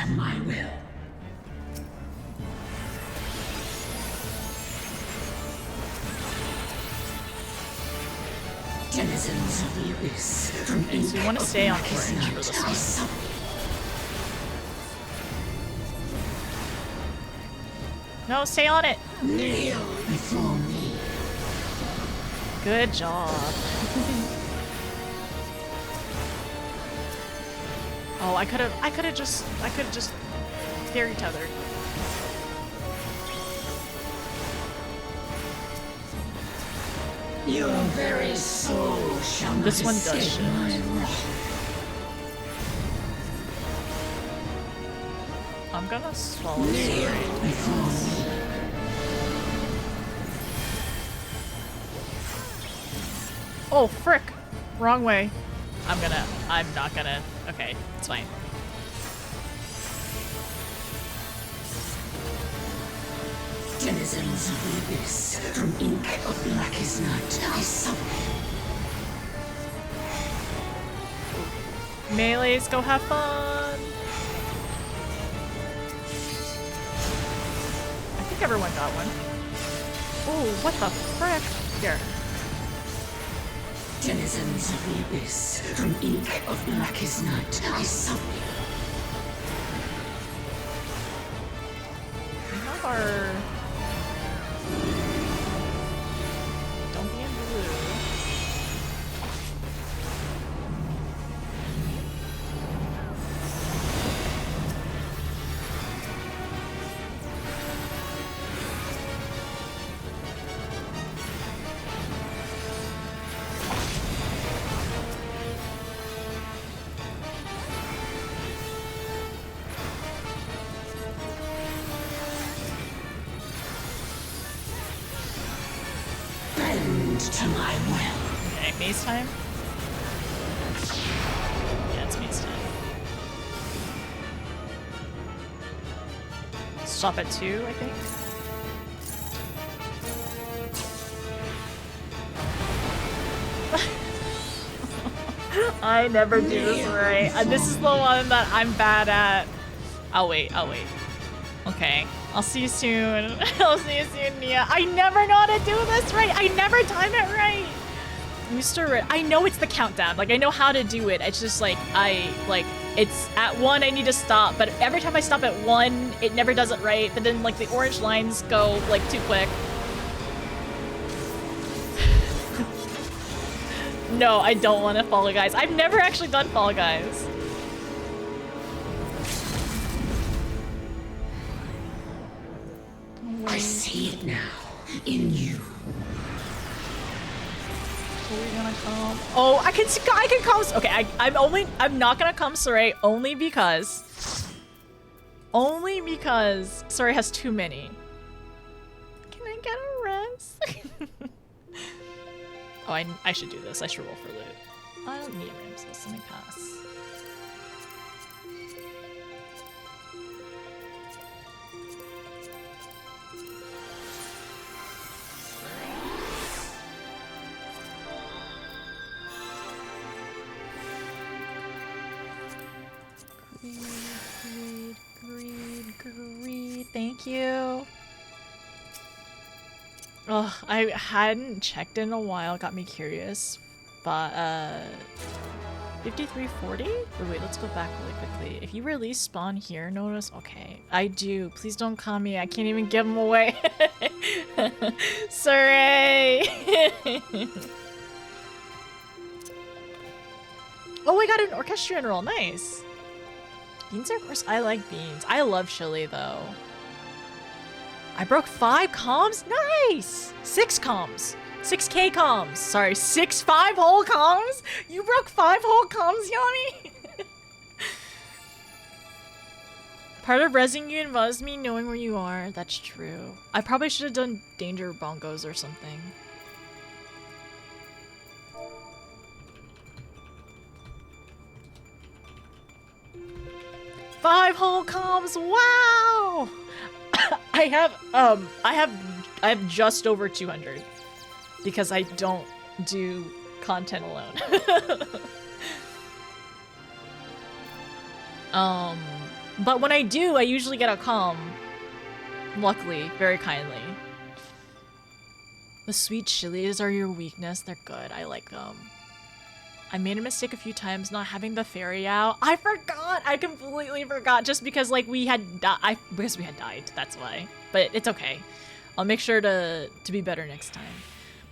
Denizens of the abyss from So you want to stay on orange for this one. No, stay on it. Kneel before me. Good job. Oh, I could have just fairy tethered. Your very soul shall not This one does escape shit. my wrath. I'm gonna swallow Kneel this. before me. Oh, frick! Wrong way. I'm not gonna. Okay, it's fine. Denizens of the abyss, from ink of blackest night, I summon. Melees, go have fun! I think everyone got one. Oh, what the frick? Here. Denizens of the abyss, from ink of blackest night, I summon. We have our... Don't be in blue. To my will. Okay, maze time? Yeah, it's maze time. Stop at 2, I think. I never do this right. This is the one that I'm bad at. I'll wait. Okay. I'll see you soon. I'll see you soon, Nia. I never know how to do this right. I never time it right. Mr. I know it's the countdown. Like, I know how to do it. It's just like, it's at 1, I need to stop. But every time I stop at 1, it never does it right. But then, like, the orange lines go, like, too quick. No, I don't want to Fall Guys. I've never actually done Fall Guys. in you. Are we gonna come? Oh, I can come. Okay, I'm not gonna come Saray only because Saray has too many. Can I get a rest? Oh, I should do this. I should roll for loot. I don't need Ramses. Let me pass. Greed. Thank you. Oh, I hadn't checked in a while. Got me curious. But 5340? Wait, let's go back really quickly. If you release spawn here, notice. Okay, I do. Please don't call me. I can't even give them away. Sorry. Oh, I got an orchestrion roll. Nice. Beans are, of course, I like beans. I love chili, though. I broke 5 comms? Nice! 6 comms. 6k comms. Sorry, 5 whole comms? You broke 5 whole comms, Yanni? Part of rezzing you involves me knowing where you are. That's true. I probably should have done danger bongos or something. Five whole comms. Wow. I have just over 200 because I don't do content alone. But when I do, I usually get a comm. Luckily, very kindly. The sweet chilies are your weakness. They're good. I like them. I made a mistake a few times not having the fairy out. I forgot. I completely forgot. Just because like we had died. That's why. But it's okay. I'll make sure to be better next time.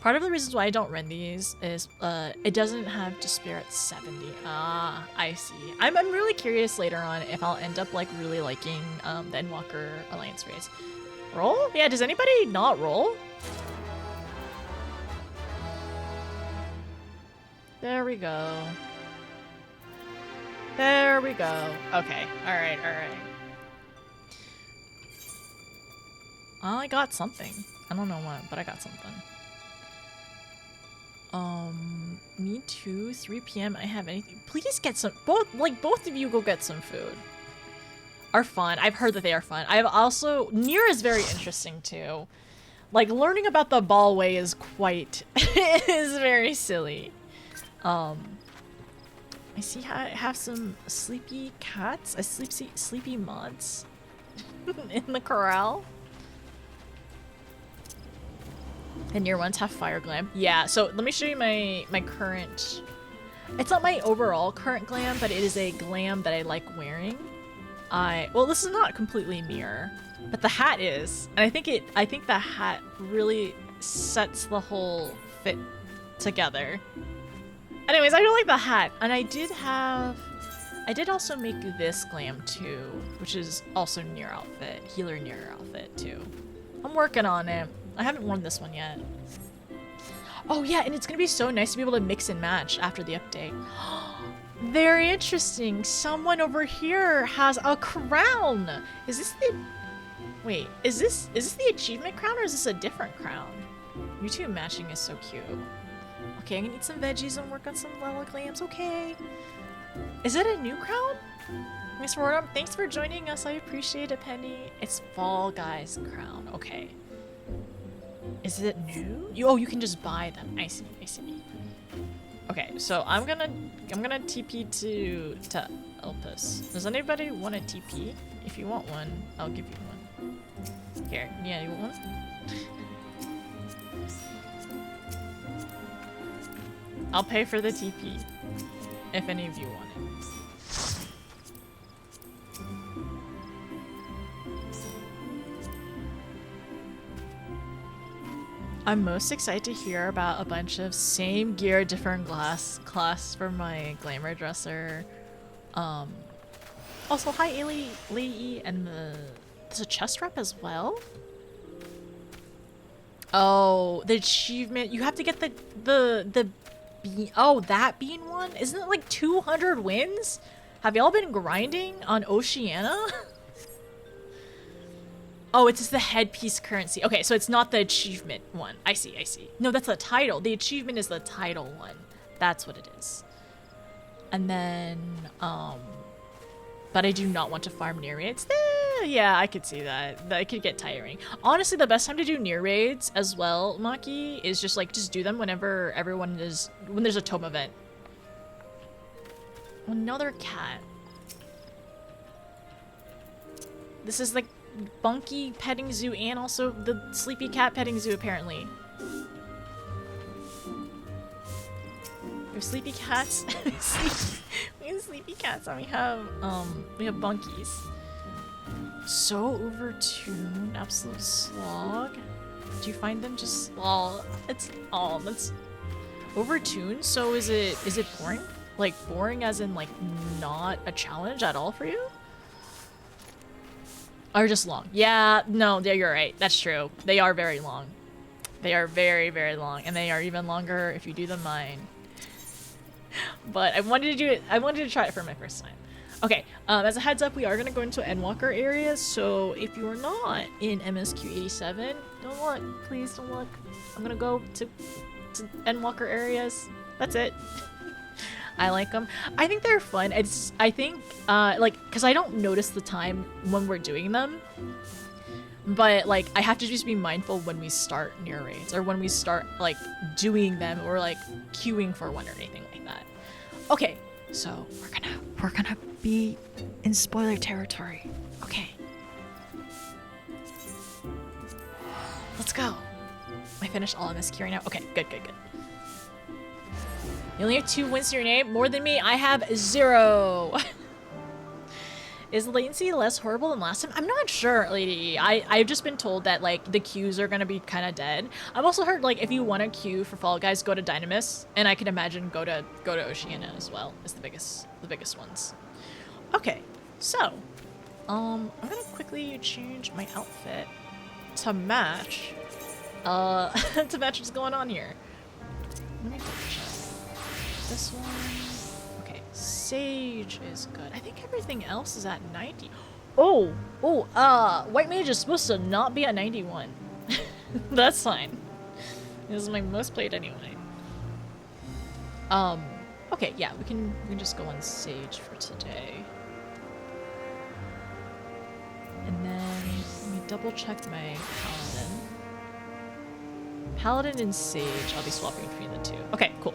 Part of the reasons why I don't run these is it doesn't have despair at 70. Ah, I see. I'm really curious later on if I'll end up like really liking the Endwalker Alliance race. Roll? Yeah. Does anybody not roll? There we go. There we go. Okay. Alright, alright. Well, I got something. I don't know what, but I got something. Me too. 3 p.m. I have anything. Please get some. Both of you go get some food. Are fun. I've heard that they are fun. I've also. Nier is very interesting too. Like, learning about the ball way is quite. is very silly. I see how I have some sleepy cats, sleepy mods in the corral. And your ones have fire glam. Yeah, so let me show you my current. It's not my overall current glam, but it is a glam that I like wearing. Well, this is not completely Nier, but the hat is, and I think the hat really sets the whole fit together. Anyways, I really like the hat, and I did also make this glam too, which is also Nier outfit, healer Nier outfit too. I'm working on it. I haven't worn this one yet. Oh yeah, and it's gonna be so nice to be able to mix and match after the update. Very interesting. Someone over here has a crown. Is this the? Wait, is this the achievement crown or is this a different crown? You two matching is so cute. Okay, I'm gonna eat some veggies and work on some level clams. Okay. Is it a new crown? Miss Roram, thanks for joining us. I appreciate it, Penny. It's Fall Guys crown. Okay. Is it new? You can just buy them. I see. Okay, so I'm gonna TP to Elpis. Does anybody want a TP? If you want one, I'll give you one. Here, yeah, you want one? I'll pay for the TP if any of you want it. I'm most excited to hear about a bunch of same gear, different class for my glamour dresser. Also, hi Lei, and there's a chest wrap as well. Oh, the achievement. You have to get the bean. Oh, that bean one? Isn't it like 200 wins? Have y'all been grinding on Oceania? Oh, it's just the headpiece currency. Okay, so it's not the achievement one. I see, I see. No, that's the title. The achievement is the title one. That's what it is. And then, but I do not want to farm near raids. Yeah, I could see that. That could get tiring. Honestly, the best time to do near raids as well, Maki, is just like, just do them whenever everyone is, when there's a tome event. Another cat. This is like Bunky petting zoo and also the sleepy cat petting zoo apparently. We have sleepy cats. We have sleepy cats and we have bunkies. So overtuned, absolute slog. Do you find them just that's overtuned? So is it boring? Like boring as in like not a challenge at all for you? Or just long? Yeah, no, yeah, you're right. That's true. They are very long. They are very, very long, and they are even longer if you do the mine. But I wanted to do it. I wanted to try it for my first time. Okay, as a heads up, we are going to go into Endwalker areas, so if you are not in MSQ87, don't look. Please don't look. I'm going to go to Endwalker areas. That's it. I like them. I think they're fun. I think, like, because I don't notice the time when we're doing them, but, like, I have to just be mindful when we start near raids, or when we start, like, doing them, or, like, queuing for one or anything like that. Okay, so we're gonna be in spoiler territory. Okay. Let's go. I finished all MSQ right now. Okay, good. You only have 2 wins to your name? More than me? I have 0. Is the latency less horrible than last time? I'm not sure, lady. I've just been told that, like, the queues are gonna be kind of dead. I've also heard, like, if you want to queue for Fall Guys, go to Dynamis, and I can imagine go to Oceania as well. Is the biggest ones. Okay, so I'm gonna quickly change my outfit to match to match what's going on here. Let me double check. This one. Okay, Sage is good. I think everything else is at 90. Oh, White Mage is supposed to not be at 91. That's fine. This is my most played anyway. Okay, yeah, we can just go on Sage for today. And then let me double check my Paladin. Paladin and Sage, I'll be swapping between the two. Okay, cool.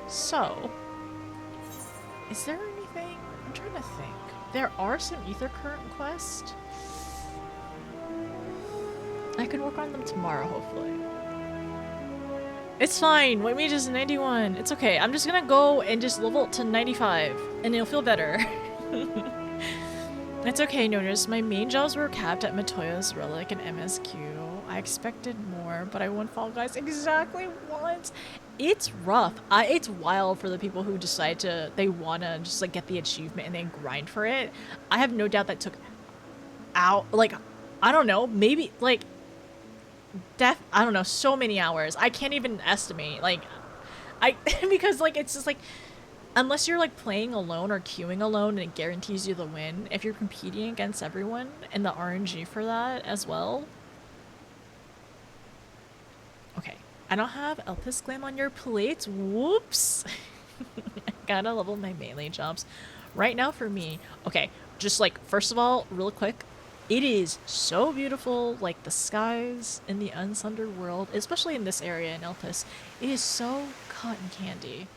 So, is there anything? I'm trying to think. There are some Ether Current quests. I can work on them tomorrow, hopefully. It's fine. White Mage is 91. It's okay. I'm just gonna go and just level up to 95, and it'll feel better. It's okay, notice. My main jobs were capped at Matoya's Relic and MSQ. I expected more, but I won Fall Guys exactly once. It's rough. It's wild for the people who decide they want to just, like, get the achievement and then grind for it. I have no doubt that took out, like, I don't know, maybe, like, I don't know, so many hours. I can't even estimate, like, because, like, it's just, like, unless you're, like, playing alone or queuing alone and it guarantees you the win, if you're competing against everyone and the RNG for that as well. Okay, I don't have Elpis Glam on your plates. Whoops. I gotta level my melee jobs. Right now for me, okay, just, like, first of all, real quick, it is so beautiful, like, the skies in the unsundered world, especially in this area in Elpis. It is so cotton candy.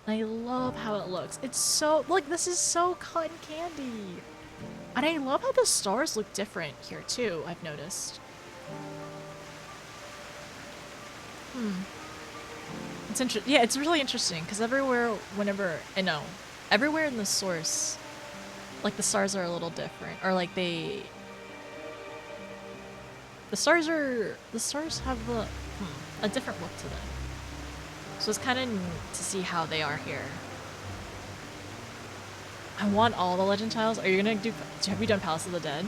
I love how it looks. It's so, like, this is so cotton candy. And I love how the stars look different here too, I've noticed. It's interesting. Yeah, it's really interesting because everywhere, everywhere in the source, like, the stars are a little different, or like the stars have a different look to them. So it's kind of neat to see how they are here. I want all the legend tiles. Are you gonna do? Have you done Palace of the Dead?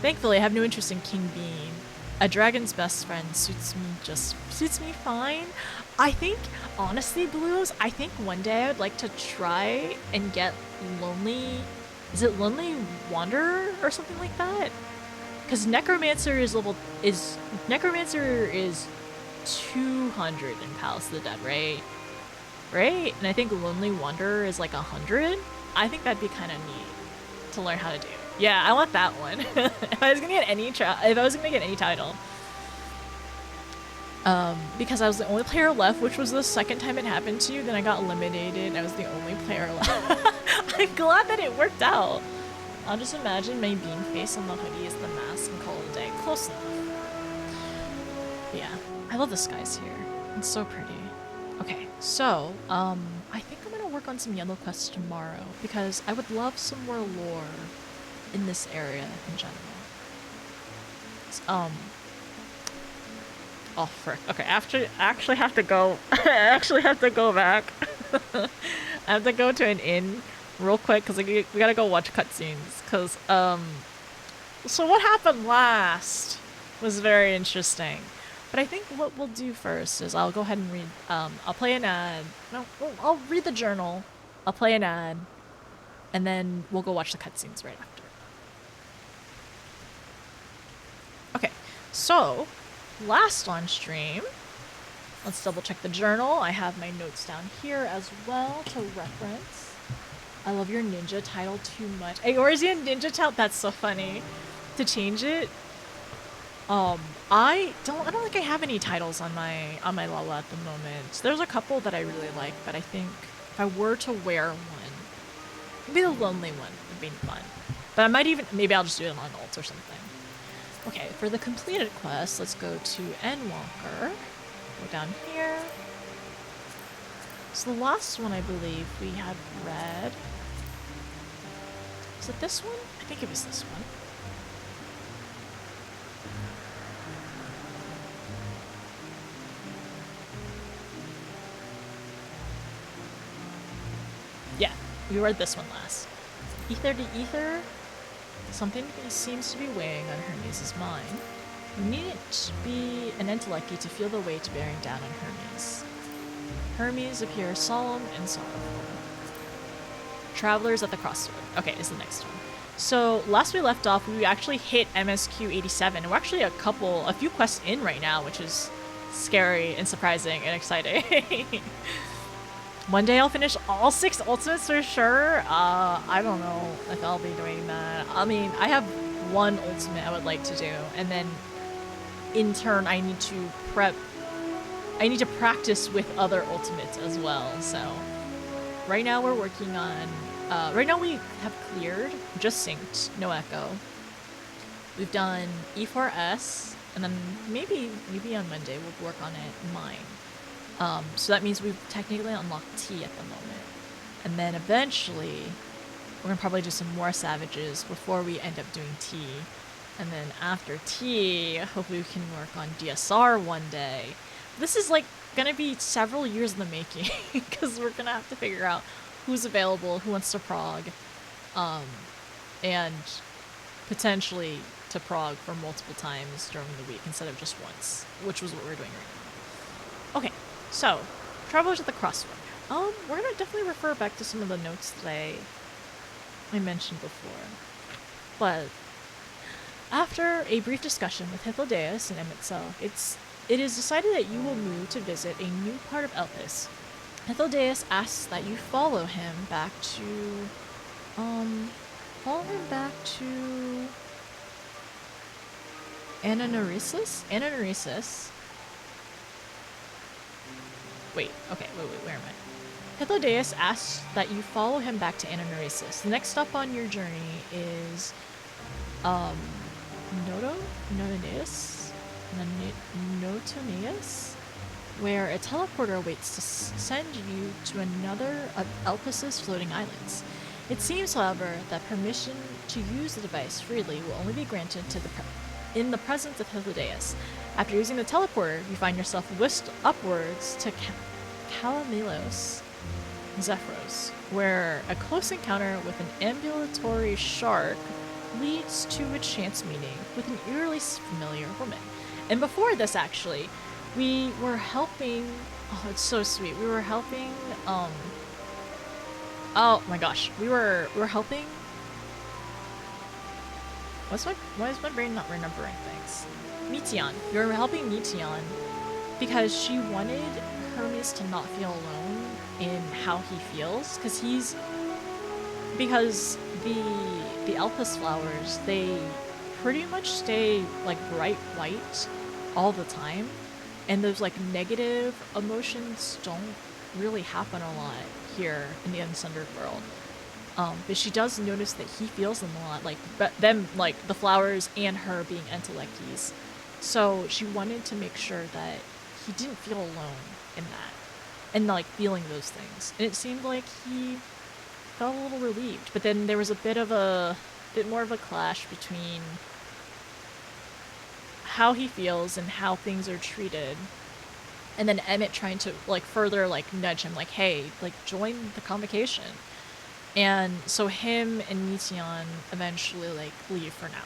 Thankfully, I have no interest in King Bean. A dragon's best friend suits me fine. I think, honestly, Blues, I think one day I would like to try and get Lonely. Is it Lonely Wanderer or something like that? Because Necromancer is 200 in Palace of the Dead, right? Right? And I think Lonely Wanderer is like 100. I think that'd be kind of neat to learn how to do. Yeah, I want that one. If I was gonna get any title. Because I was the only player left, which was the second time it happened to you, then I got eliminated and I was the only player left. I'm glad that it worked out. I'll just imagine my bean face on the hoodie is the mask and call it a day. Close enough. But yeah, I love the skies here. It's so pretty. Okay, so, I think I'm gonna work on some yellow quests tomorrow because I would love some more lore in this area in general. Oh frick. Okay, I actually have to go. I actually have to go back. I have to go to an inn real quick because we gotta go watch cutscenes. Cause so what happened last was very interesting. But I think what we'll do first is I'll go ahead and read. I'll play an ad. No, I'll read the journal. I'll play an ad, and then we'll go watch the cutscenes right after. Okay, so. Last on stream, let's double check the journal. I have my notes down here as well to reference. I love your ninja title too much. Hey, or is he a ninja title? That's so funny. To change it. I don't think I have any titles on my Lala at the moment. There's a couple that I really like, but I think if I were to wear one, maybe the lonely one would be fun. But I might even maybe I'll just do it on alt or something. Okay, for the completed quest, let's go to Endwalker. Go down here. So the last one, I believe, we had read. Was it this one? I think it was this one. Yeah, we read this one last. Ether to ether. Something seems to be weighing on Hermes' mind. You needn't to be an entelechy to feel the weight bearing down on Hermes. Hermes appears solemn and sorrowful. Travelers at the crossroad. Okay, is the next one. So last we left off, we actually hit MSQ87. We're actually a few quests in right now, which is scary and surprising and exciting. One day I'll finish all 6 ultimates for sure. I don't know if I'll be doing that. I mean, I have one ultimate I would like to do, and then in turn I need to practice with other ultimates as well. So right now we're working on, right now we have cleared, just synced, no echo. We've done E4S, and then maybe on Monday we'll work on it mine. So that means we've technically unlocked T at the moment. And then eventually, we're gonna probably do some more Savages before we end up doing T. And then after T, hopefully we can work on DSR one day. This is like gonna be several years in the making, because we're gonna have to figure out who's available, who wants to prog, and potentially to prog for multiple times during the week instead of just once, which was what we're doing right now. Okay. So, Travelers at the Crossroad. We're gonna definitely refer back to some of the notes that I mentioned before. But after a brief discussion with Hythlodaeus and Emitzel, it is decided that you will move to visit a new part of Elpis. Hythlodaeus asks that you follow him back to Ananorisis. Wait, where am I? Hythlodaeus asks that you follow him back to Ananorisis. The next stop on your journey is, Notoneus, where a teleporter awaits to send you to another of Elpis' floating islands. It seems, however, that permission to use the device freely will only be granted to in the presence of Hythlodaeus. After using the teleporter, you find yourself whisked upwards to Calamelos Zephyros, where a close encounter with an ambulatory shark leads to a chance meeting with an eerily familiar woman. And before this, actually, we were helping... Oh, it's so sweet. We were helping, oh my gosh. We were helping... Why is my brain not remembering things? Meteon. We were helping Meteon because she wanted Hermes to not feel alone in how he feels, because the Elpis flowers, they pretty much stay like bright white all the time, and those like negative emotions don't really happen a lot here in the Unsundered world. But she does notice that he feels them a lot, like them, like the flowers and her being intellecties. So she wanted to make sure that he didn't feel alone in that, and like feeling those things. And it seemed like he felt a little relieved. But then there was a bit more of a clash between how he feels and how things are treated. And then Emmett trying to like further like nudge him, like, hey, like join the convocation. And so him and Meteon eventually like leave for now.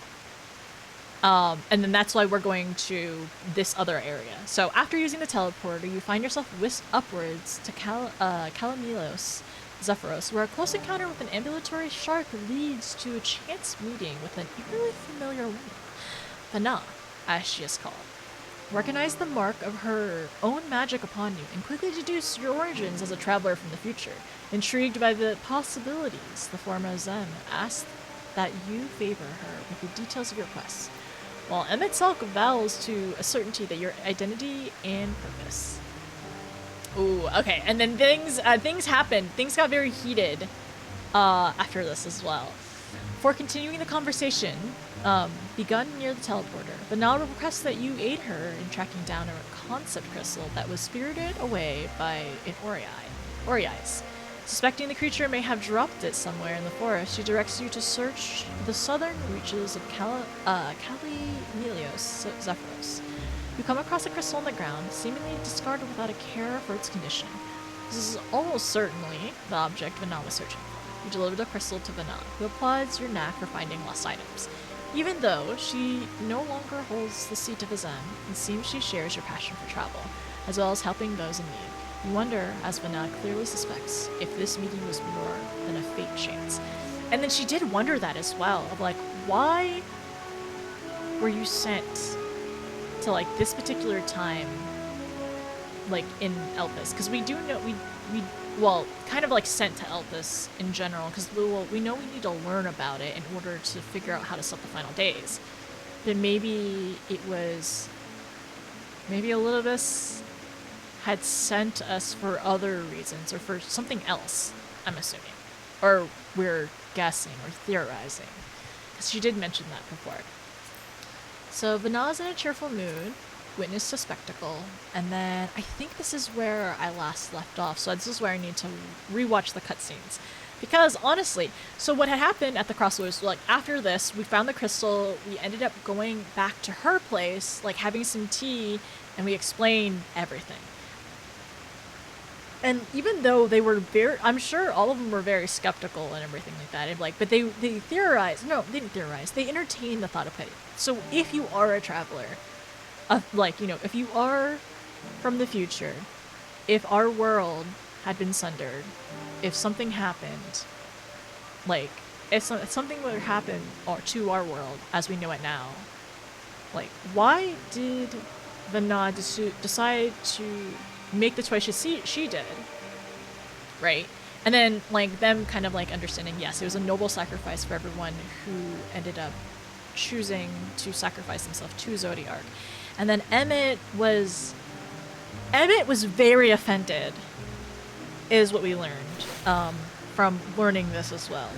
And then that's why we're going to this other area. So after using the teleporter, you find yourself whisked upwards to Kalamilos Zephyros, where a close encounter with an ambulatory shark leads to a chance meeting with an eerily familiar woman, Fana, as she is called. Recognize the mark of her own magic upon you, and quickly deduce your origins as a traveler from the future. Intrigued by the possibilities, the former Zem asks that you favor her with the details of your quest, while Emmett Selk vows to a certainty that your identity and purpose. Ooh, okay, and then things happened. Things got very heated after this as well. For continuing the conversation, begun near the teleporter, but now requests that you aid her in tracking down a concept crystal that was spirited away by an Oriais. Suspecting the creature may have dropped it somewhere in the forest, she directs you to search the southern reaches of Kalimelios Zephyros. You come across a crystal on the ground, seemingly discarded without a care for its condition. This is almost certainly the object Vana was searching for. You deliver the crystal to Vana, who applauds your knack for finding lost items. Even though she no longer holds the seat of Azem, it seems she shares your passion for travel, as well as helping those in need. You wonder, as Vana clearly suspects, if this meeting was more than a fate chance. And then she did wonder that as well, of like, why were you sent to like this particular time, like in Elpis? Because we do know, well, kind of like sent to Elpis in general, because we know we need to learn about it in order to figure out how to set the final days. Then maybe it was, maybe Elidibus had sent us for other reasons, or for something else, I'm assuming. Or we're guessing, or theorizing. Because she did mention that before. So Vana's in a cheerful mood, witnessed a spectacle, and then I think this is where I last left off, so this is where I need to rewatch the cutscenes. Because honestly, so what had happened at the crossroads, like after this, we found the crystal, we ended up going back to her place, like having some tea, and we explained everything. And even though they were very, I'm sure all of them were very skeptical and everything like that, and like, but they theorized, no, they didn't theorize, they entertained the thought of it. So if you are a traveler, like, you know, if you are from the future, if our world had been sundered, if something happened, like, if something would happen to our world as we know it now, like, why did Vana decide to make the choice she did, right? And then, like, them kind of, like, understanding, yes, it was a noble sacrifice for everyone who ended up choosing to sacrifice himself to Zodiark. And then Emmett was very offended, is what we learned from learning this as well.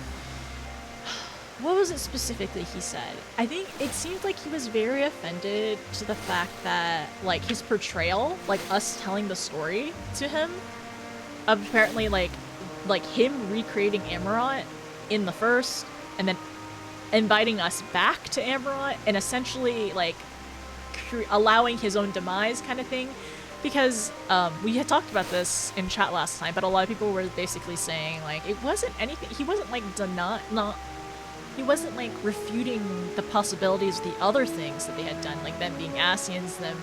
What was it specifically he said? I think it seemed like he was very offended to the fact that, like, his portrayal, like us telling the story to him, of apparently like him recreating Amarant in the first, and then inviting us back to Amarant, and essentially like allowing his own demise kind of thing, because we had talked about this in chat last time, but a lot of people were basically saying like it wasn't anything. He wasn't like he wasn't like refuting the possibilities of the other things that they had done, like them being Asians, them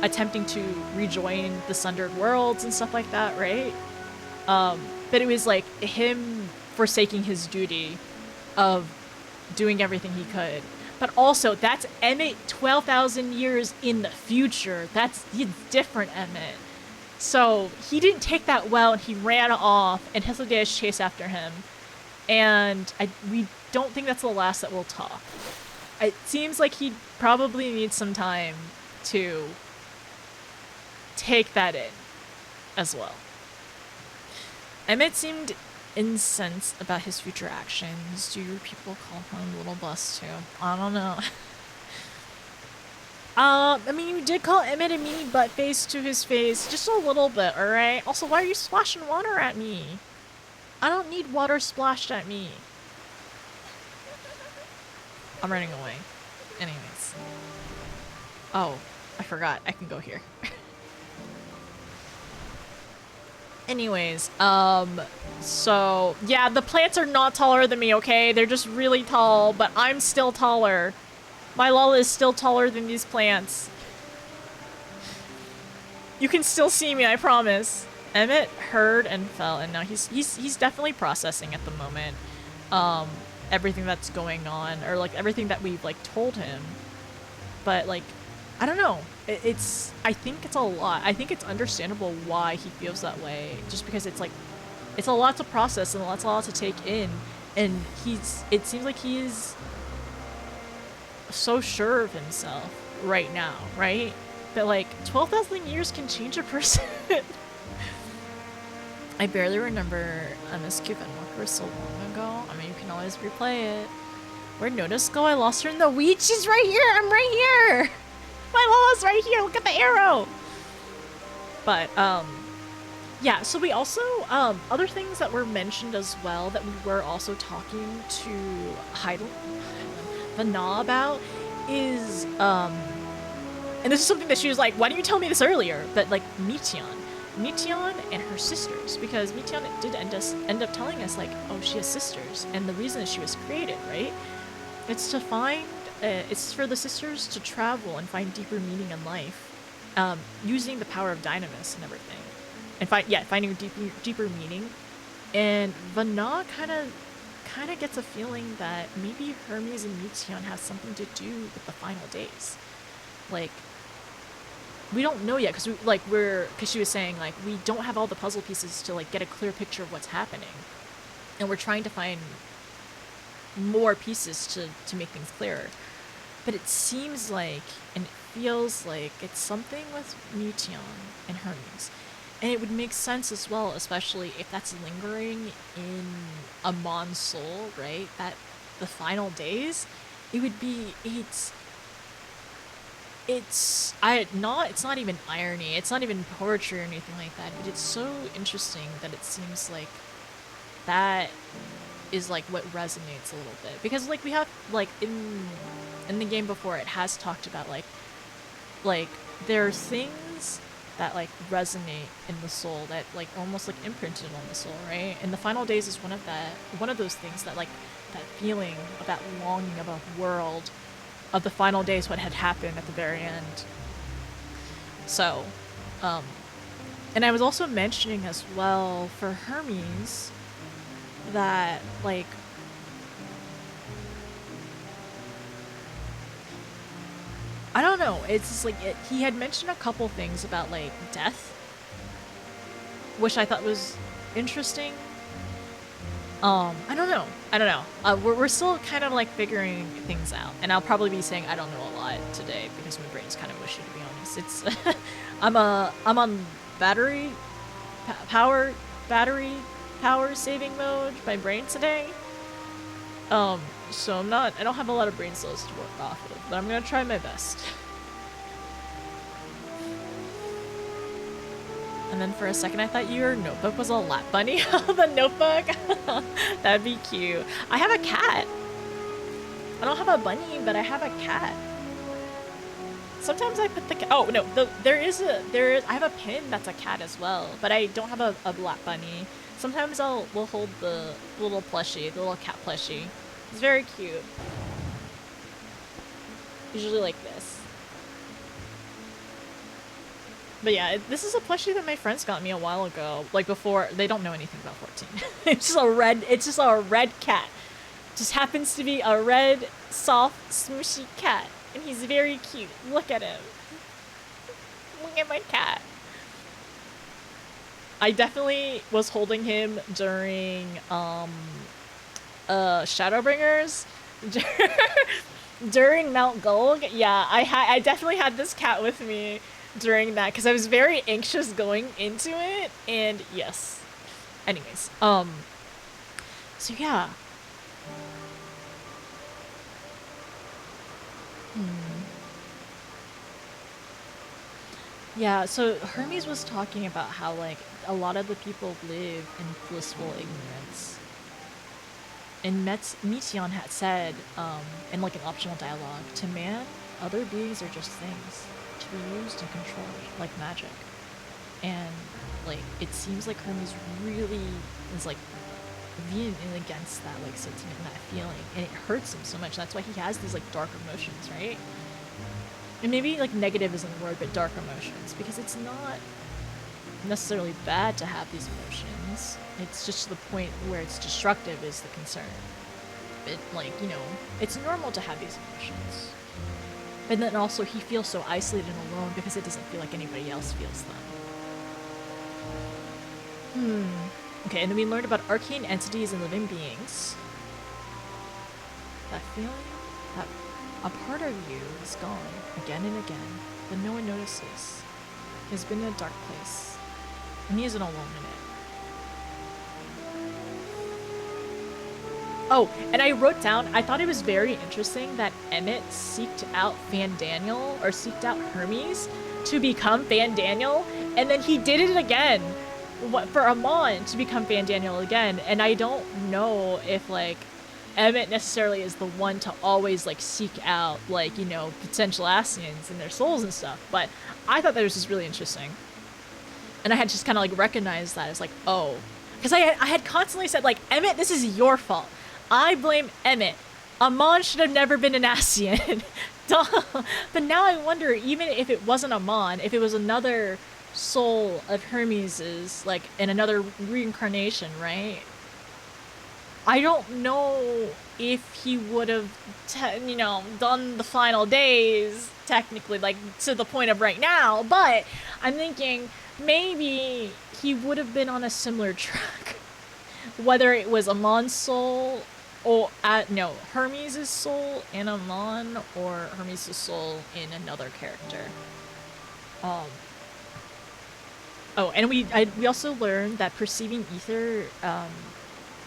attempting to rejoin the Sundered Worlds and stuff like that, right? But it was like him forsaking his duty of doing everything he could. But also, that's Emmett 12,000 years in the future. He's different Emmett. So he didn't take that well, and he ran off, and Hythlodaeus chased after him. And we don't think that's the last that we'll talk. It seems like he probably needs some time to take that in as well. Emmett seemed incensed about his future actions. Do your people call him Little Bus too? I don't know. I mean, you did call Emmett a meanie butt face to his face, just a little bit, alright? Also, why are you splashing water at me? I don't need water splashed at me. I'm running away. Anyways. Oh, I forgot. I can go here. Anyways, so, yeah, the plants are not taller than me, okay? They're just really tall, but I'm still taller. My Lala is still taller than these plants. You can still see me, I promise. Emmett heard and fell, and now he's definitely processing at the moment. Everything that's going on, or like everything that we've like told him. But like, I don't know. I think it's a lot. I think it's understandable why he feels that way, just because it's like, it's a lot to process and a lot to take in, and it seems like he is so sure of himself right now, right? But like 12,000 years can change a person. I barely remember MSQ Endwalker so long ago. I mean, you can always replay it. Where'd Notice go? I lost her in the weeds. She's right here. I'm right here. My Lala's right here. Look at the arrow. But yeah. So we also other things that were mentioned as well that we were also talking to Vana about is and this is something that she was like, why didn't you tell me this earlier? But like Meteon and her sisters, because Meteon did end up telling us like, oh, she has sisters, and the reason she was created, right? It's to find, it's for the sisters to travel and find deeper meaning in life, using the power of Dynamis and everything, and finding deeper meaning. And Vana kind of gets a feeling that maybe Hermes and Meteon have something to do with the final days, like. We don't know yet, because she was saying like we don't have all the puzzle pieces to like get a clear picture of what's happening, and we're trying to find more pieces to make things clearer. But it seems like, and it feels like, it's something with Meteon and Hermes, and it would make sense as well, especially if that's lingering in Amon's soul, right? That the final days, it would be it's not even irony, it's not even poetry or anything like that, but it's so interesting that it seems like that is like what resonates a little bit, because like we have like in the game before, it has talked about like there are things that like resonate in the soul, that like almost like imprinted on the soul, right? And the final days is one of those things, that like that feeling of that longing of a world of the final days, what had happened at the very end. So, and I was also mentioning as well for Hermes that like I don't know, it's just like he had mentioned a couple things about like death, which I thought was interesting. I don't know. We're still kind of like figuring things out, and I'll probably be saying I don't know a lot today because my brain's kind of mushy, to be honest. It's I'm on battery power saving mode, my brain today. So I don't have a lot of brain cells to work off of, but I'm gonna try my best. And then for a second I thought your notebook was a lap bunny. The notebook? That'd be cute. I have a cat. I don't have a bunny, but I have a cat. Sometimes I put the cat. Oh no, I have a pin that's a cat as well, but I don't have a black bunny. Sometimes we'll hold the little plushie, the little cat plushie. It's very cute. Usually like this. But yeah, this is a plushie that my friends got me a while ago. Like before, they don't know anything about 14. It's just a red cat. Just happens to be a red, soft, smooshy cat. And he's very cute. Look at him. Look at my cat. I definitely was holding him during Shadowbringers. During Mount Gold. Yeah, I definitely had this cat with me during that because I was very anxious going into it. And yes. Anyways, so yeah. Yeah, so Hermes was talking about how, like, a lot of the people live in blissful ignorance. And Meteion had said, in, like, an optional dialogue, to man, other beings are just things to be used and controlled, like magic. And, like, it seems like Hermes really is, like, vehemently against that, like, sentiment and that feeling. And it hurts him so much. That's why he has these, like, dark emotions, right? And maybe, like, negative isn't the word, but dark emotions. Because it's not necessarily bad to have these emotions. It's just to the point where it's destructive is the concern. But, like, you know, it's normal to have these emotions. And then also he feels so isolated and alone because it doesn't feel like anybody else feels them. Okay, and then we learned about arcane entities and living beings. That feeling that a part of you is gone again and again, but no one notices. He has been in a dark place, and he isn't alone in it. Oh, and I wrote down, I thought it was very interesting that Emmett seeked out Fandaniel, or seeked out Hermes to become Fandaniel, and then he did it again for Amon to become Fandaniel again. And I don't know if, like, Emmett necessarily is the one to always, like, seek out, like, you know, potential Ascians and their souls and stuff, but I thought that was just really interesting. And I had just kind of, like, recognized that as, like, oh. Because I had constantly said, like, Emmett, this is your fault. I blame Emmett. Amon should have never been an Ascian. Duh. But now I wonder, even if it wasn't Amon, if it was another soul of Hermes's, like, in another reincarnation, right? I don't know if he would have, you know, done the final days, technically, like, to the point of right now, but I'm thinking maybe he would have been on a similar track. Whether it was Amon's soul, or, no, Hermes' soul in Amon, or Hermes' soul in another character. Oh, and we also learned that perceiving ether,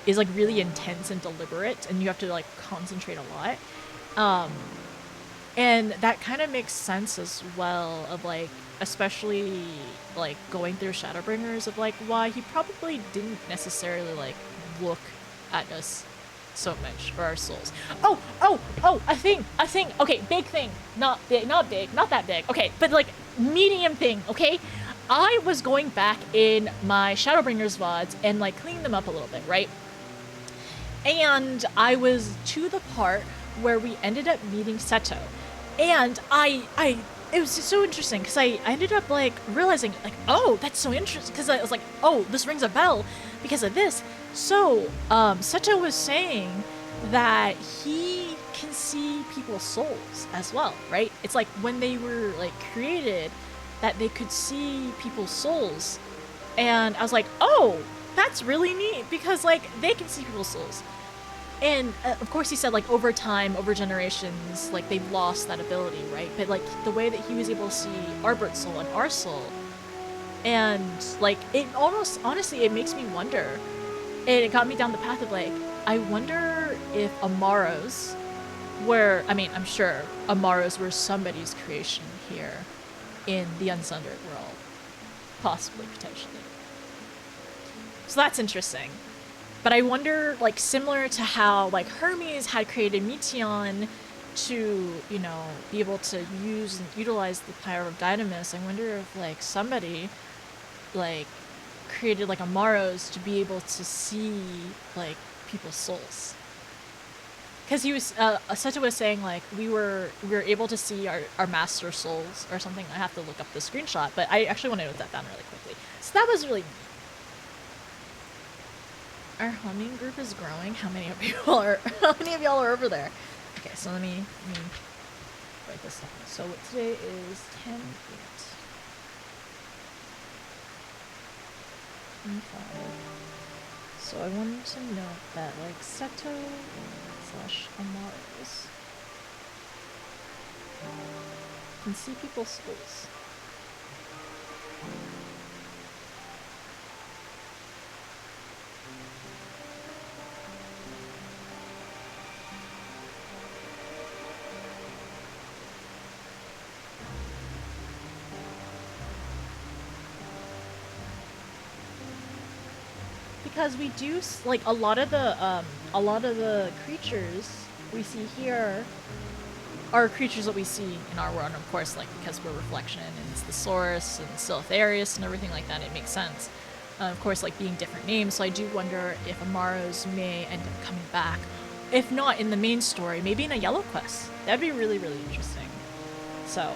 is, like, really intense and deliberate, and you have to, like, concentrate a lot. And that kind of makes sense as well of, like, especially, like, going through Shadowbringers of, like, why he probably didn't necessarily, like, look at us so much, or our souls. A thing! Okay, big thing. Not big, not that big. Okay, but, like, medium thing, okay? I was going back in my Shadowbringers VODs and, like, cleaning them up a little bit, right? And I was to the part where we ended up meeting Seto. And it was so interesting because I ended up, like, realizing, like, oh, that's so interesting, because I was like, oh, this rings a bell because of this. So, Seto was saying that he can see people's souls as well, right? It's like when they were, like, created, that they could see people's souls. And I was like, oh, that's really neat, because, like, they can see people's souls. And, of course, he said, like, over time, over generations, like, they've lost that ability, right? But, like, the way that he was able to see Arbert's soul and our soul, and, like, it almost, honestly, it makes me wonder, and it got me down the path of, like, I wonder if Amaros were, I mean, I'm sure Amaros were somebody's creation here in the Unsundered world. Possibly, potentially. So that's interesting. But But I wonder, like, similar to how, like, Hermes had created Meteon to, you know, be able to use and utilize the power of Dynamis, I wonder if, like, somebody, like, created, like, a Maros to be able to see, like, people's souls. Because he was, Seto was saying, like, we were able to see our master souls or something. I have to look up the screenshot, but I actually want to note that down really quickly. So that was really neat. Our homing group is growing. How many of y'all are over there? Okay, so let me write this down. So today is 10/8. 25. So I wanted to note that, like, Seto / Amaros can see people's souls. Because we do, like, a lot of the creatures we see here are creatures that we see in our world, and of course, like, because we're Reflection and it's the Source and Silitharius and everything like that, it makes sense. Of course, like, being different names, so I do wonder if Amaros may end up coming back. If not in the main story, maybe in a Yellow Quest. That'd be really, really interesting. So,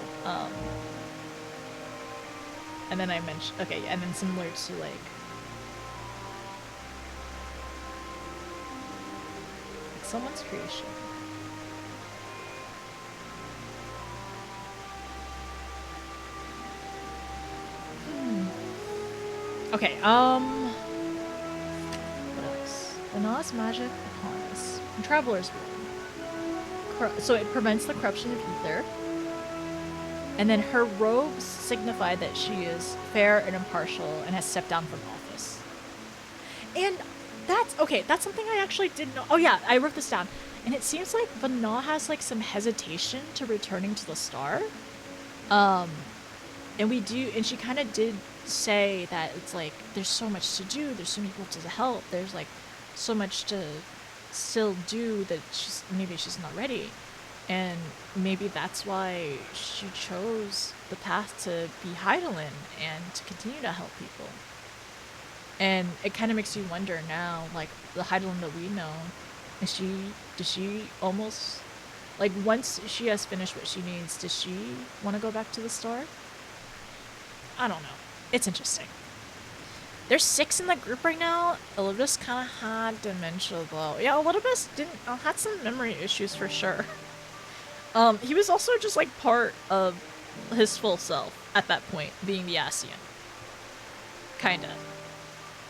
and then I mentioned, okay, and then similar to, like, someone's creation. Okay, what else? The Nas magic upon us. Traveler's Robe. So it prevents the corruption of ether. And then her robes signify that she is fair and impartial and has stepped down from office. And that's, okay, that's something I actually didn't know. Oh yeah, I wrote this down. And it seems like Vana has, like, some hesitation to returning to the star. And she kind of did say that it's like, there's so much to do, there's so many people to help, there's, like, so much to still do that maybe she's not ready. And maybe that's why she chose the path to be Heidelin and to continue to help people. And it kind of makes you wonder now, like, the Heidelin that we know, does she almost, like, once she has finished what she needs, does she want to go back to the star? I don't know. It's interesting. There's 6 in the group right now. Elidibus kind of had dementia, though. Yeah, Elidibus had some memory issues for sure. He was also just, like, part of his full self at that point, being the Asian. Kinda.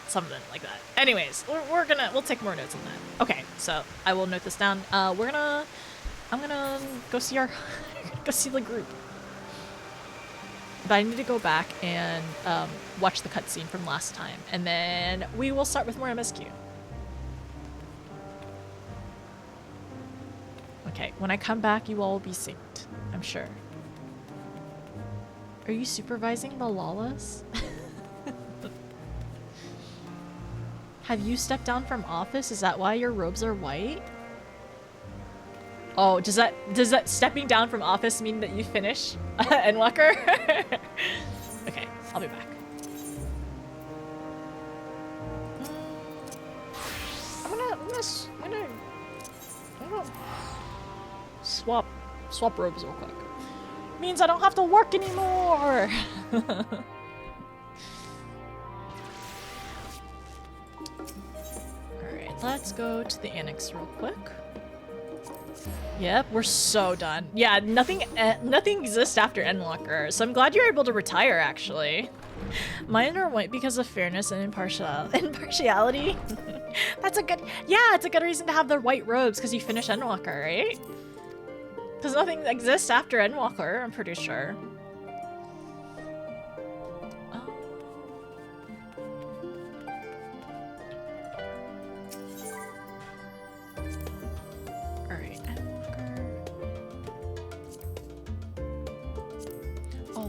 Something like that. Anyways, we'll take more notes on that. Okay, so I will note this down. I'm gonna go see go see the group. But I need to go back and watch the cutscene from last time, and then we will start with more MSQ. Okay, when I come back, you all will be synced, I'm sure. Are you supervising the Lalas? Have you stepped down from office? Is that why your robes are white? Oh, does that stepping down from office mean that you finish Endwalker? Okay, I'll be back. I'm gonna swap robes real quick. Means I don't have to work anymore. Alright, let's go to the annex real quick. Yep, we're so done. Yeah, nothing exists after Endwalker, so I'm glad you're able to retire, actually. Mine are white because of fairness and impartiality. That's a good, yeah, it's a good reason to have the white robes because you finish Endwalker, right? Because nothing exists after Endwalker, I'm pretty sure.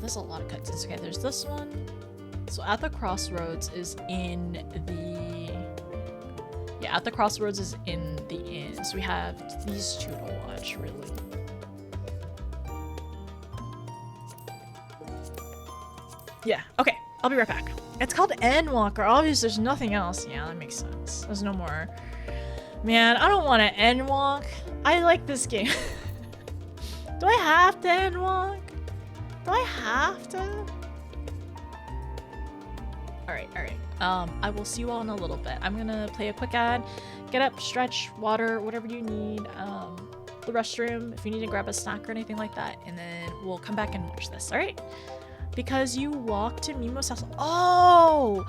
There's a lot of cutscenes. Okay, there's this one. So at the crossroads is in the... Yeah, at the crossroads is in the inn, so we have these two to watch, really. Yeah, okay, I'll be right back. It's called Endwalker. Obviously, there's nothing else. Yeah, that makes sense. There's no more. Man, I don't want to endwalk. I like this game. Do I have to endwalk? Do I have to? Alright, alright. I will see you all in a little bit. I'm gonna play a quick ad. Get up, stretch, water, whatever you need. The restroom, if you need to grab a snack or anything like that. And then we'll come back and watch this, alright? Because you walk to Mimo's house. Oh!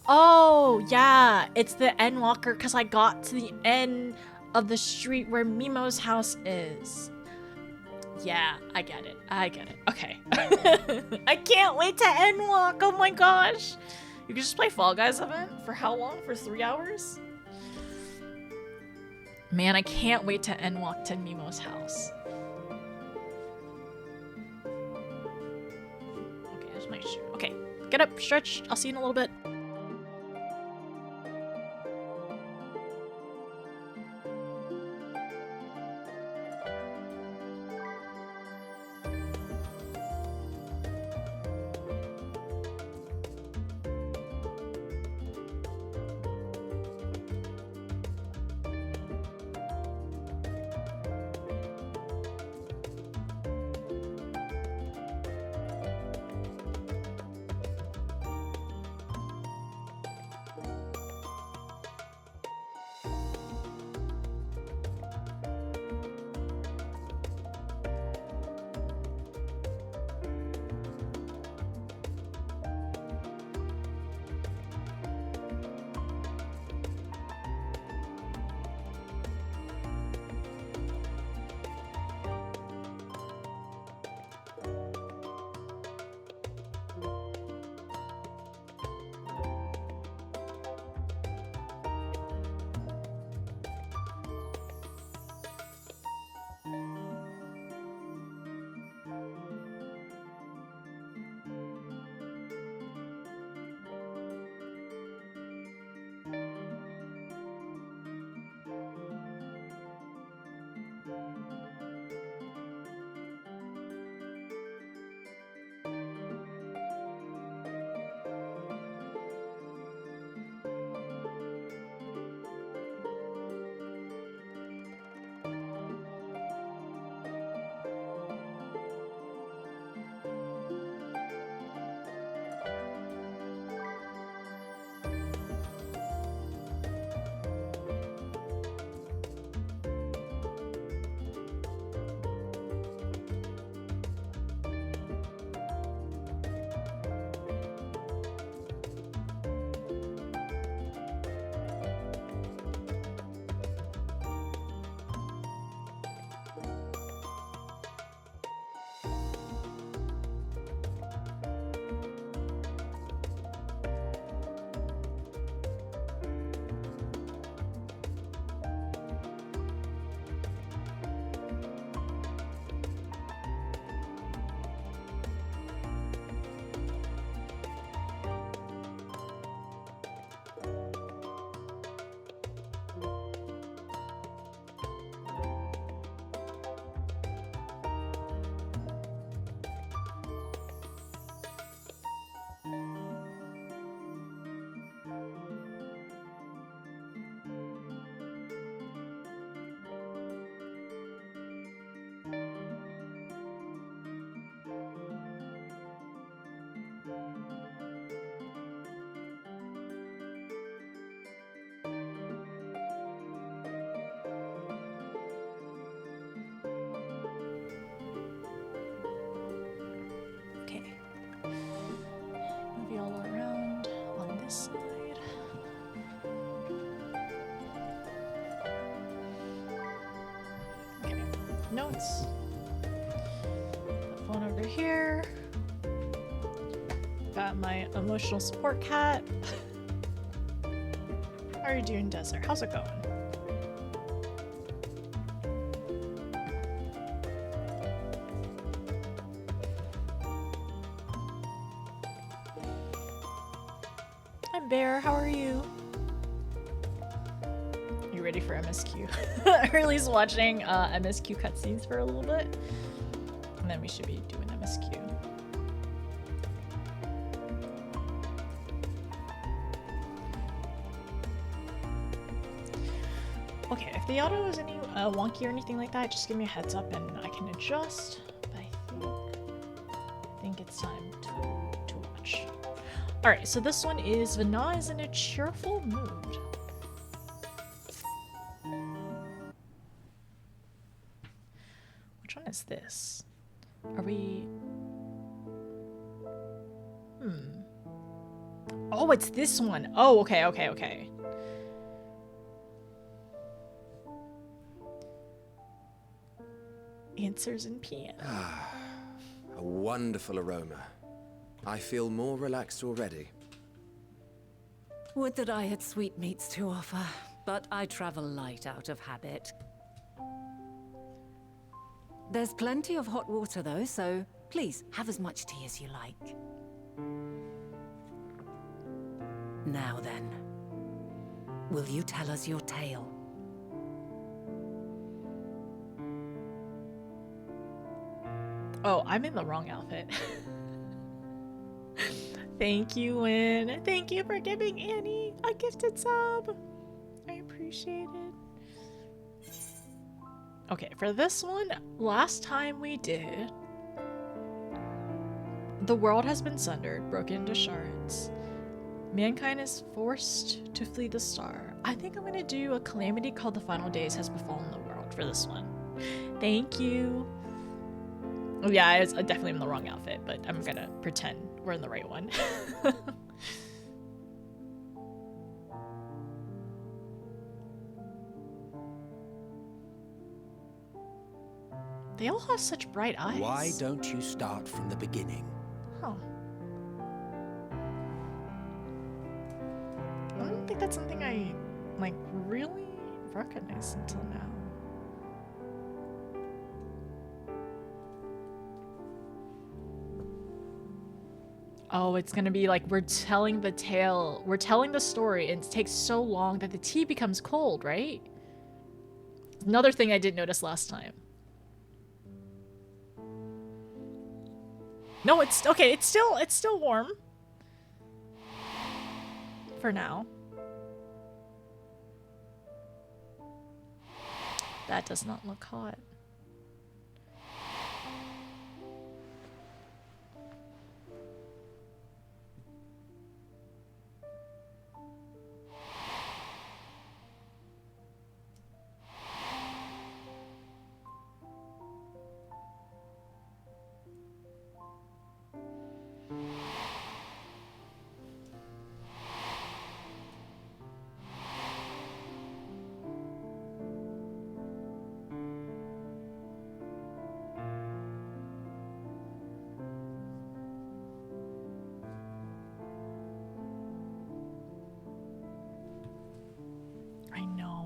Oh, yeah. It's the Endwalker because I got to the end of the street where Mimo's house is. Yeah, I get it. I get it. Okay. I can't wait to endwalk. Oh my gosh. You can just play Fall Guys event? For how long? For 3 hours? Man, I can't wait to endwalk to Mimo's house. Okay, just make sure. Okay, get up, stretch. I'll see you in a little bit. Side. Okay, notes. The phone over here. Got my emotional support cat. How are you doing, Desert? How's it going? Bear, how are you? ready for MSQ. Or at least watching MSQ cutscenes for a little bit. And then we should be doing MSQ. Okay, if the auto is any wonky or anything like that, just give me a heads up and I can adjust. But I think it's time to watch. Alright, so this one is Vana is in a cheerful mood. Which one is this? Are we... Oh, it's this one. Oh, okay, okay, okay. Answers in piano. A wonderful aroma. I feel more relaxed already. Would that I had sweetmeats to offer, but I travel light out of habit. There's plenty of hot water though, so please have as much tea as you like. Now then, will you tell us your tale? Oh, I'm in the wrong outfit. Thank you, Win. Thank you for giving Annie a gifted sub. I appreciate it. Okay, for this one, last time we did... The world has been sundered, broken into shards. Mankind is forced to flee the star. I think I'm gonna do a calamity called The Final Days Has Befallen the World for this one. Thank you. Oh, yeah, I was definitely in the wrong outfit, but I'm gonna pretend we're in the right one. They all have such bright eyes. Why don't you start from the beginning? Huh. I don't think that's something I, like, really recognize until now. Oh, it's gonna be like we're telling the tale, we're telling the story, and it takes so long that the tea becomes cold, right? Another thing I didn't notice last time. No, it's okay, it's still warm. For now. That does not look hot.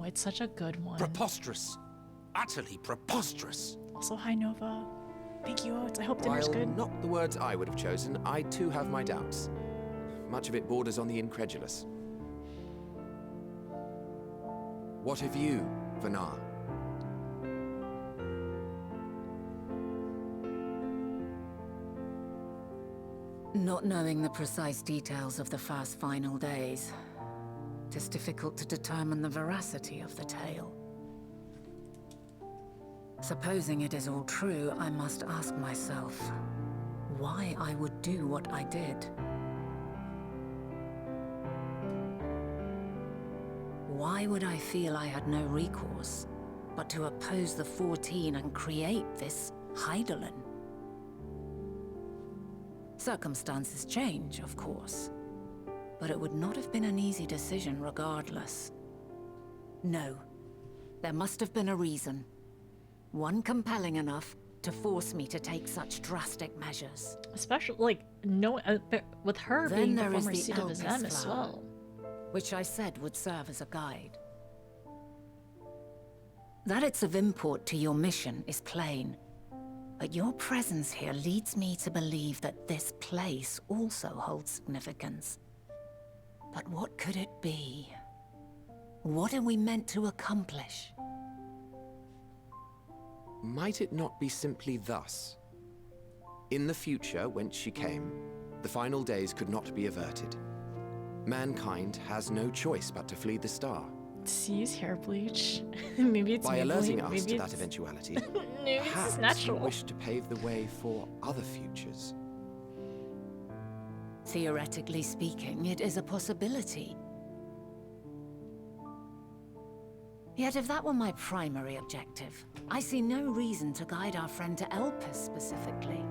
It's such a good one. Preposterous. Utterly preposterous. Also, hi Nova. Thank you, Oates. I hope dinner's While good. not the words I would have chosen, I too have my doubts. Much of it borders on the incredulous. What of you, Vana? Not knowing the precise details of the first final days, it is difficult to determine the veracity of the tale. Supposing it is all true, I must ask myself why I would do what I did. Why would I feel I had no recourse but to oppose the 14 and create this Heidelin? Circumstances change, of course, but it would not have been an easy decision regardless. No, there must have been a reason. One compelling enough to force me to take such drastic measures. Especially, like, no, with her Then being the there is former the seat of Elpis Azem as flower, well. which I said would serve as a guide. That it's of import to your mission is plain, but your presence here leads me to believe that this place also holds significance. But what could it be? What are we meant to accomplish? Might it not be simply thus? In the future, whence she came, the final days could not be averted. Mankind has no choice but to flee the star. Sees hair bleach. Maybe it's By alerting us maybe to it's... that eventuality, Maybe it's perhaps natural. you wish to pave the way for other futures. Theoretically speaking, it is a possibility. Yet if that were my primary objective, I see no reason to guide our friend to Elpis specifically.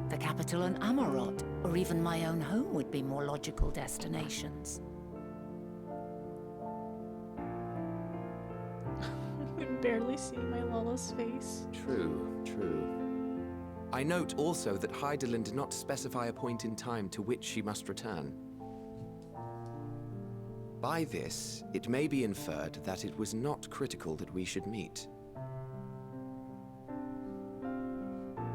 The capital and Amarot, or even my own home would be more logical destinations. I can barely see my Lala's face. True, true. I note also that Hydaelyn did not specify a point in time to which she must return. By this, it may be inferred that it was not critical that we should meet.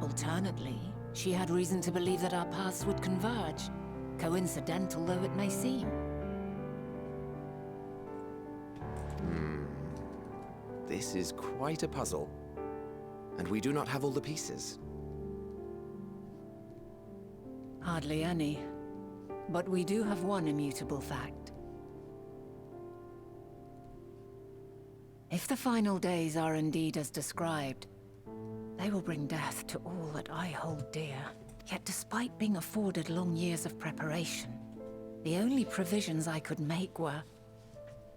Alternately, she had reason to believe that our paths would converge, coincidental though it may seem. This is quite a puzzle, and we do not have all the pieces. Hardly any. But we do have one immutable fact. If the final days are indeed as described, they will bring death to all that I hold dear. Yet despite being afforded long years of preparation, the only provisions I could make were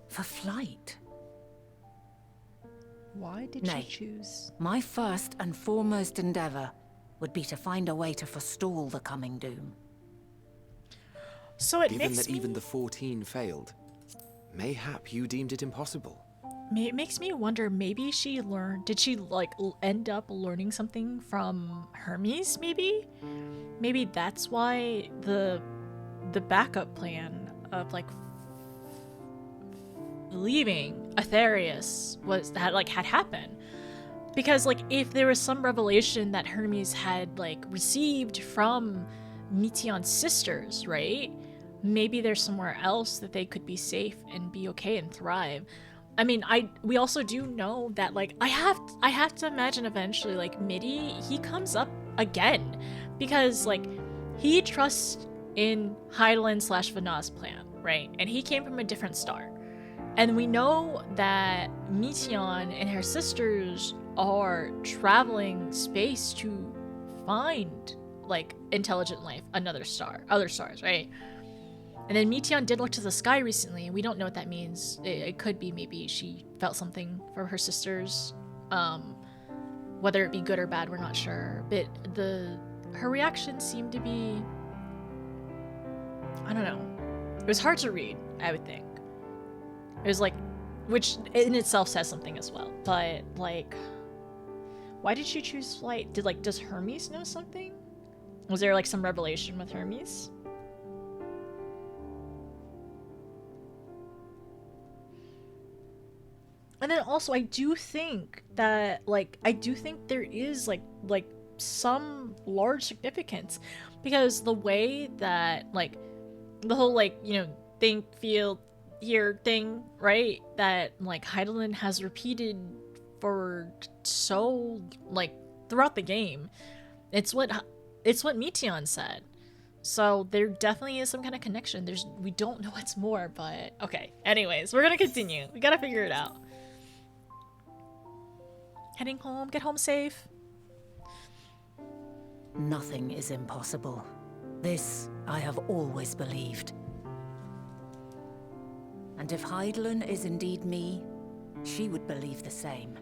for flight. Why did Nay. she choose? My first and foremost endeavor would be to find a way to forestall the coming doom. So it Given makes that even the 14 failed, mayhap you deemed it impossible. It makes me wonder, maybe she learned, did she like end up learning something from Hermes maybe? Maybe that's why the backup plan of like leaving Aetherius had happened. Because like if there was some revelation that Hermes had like received from Meteion's sisters, right? Maybe there's somewhere else that they could be safe and be okay and thrive. I mean, we also do know that like I have to imagine eventually like Midi, he comes up again because like he trusts in Hydaelyn/Vanna's plan, right? And he came from a different star. And we know that Meteion and her sisters are traveling space to find like intelligent life, other stars, right? And then Meteion did look to the sky recently, and we don't know what that means. It could be maybe she felt something from her sisters. Whether it be good or bad, we're not sure. But her reaction seemed to be, I don't know. It was hard to read, I would think. It was like, which in itself says something as well. But like, why did she choose flight? Does Hermes know something? Was there like some revelation with Hermes? And then also, I do think that, there is, like, some large significance. Because the way that, like, the whole, like, you know, think, feel, hear thing, right? That, like, Hydaelyn has repeated for so, like, throughout the game. It's what Meteion said. So there definitely is some kind of connection. We don't know what's more, but okay. Anyways, we're gonna continue. We gotta figure it out. Heading home, get home safe. Nothing is impossible. This I have always believed. And if Hydaelyn is indeed me, she would believe the same.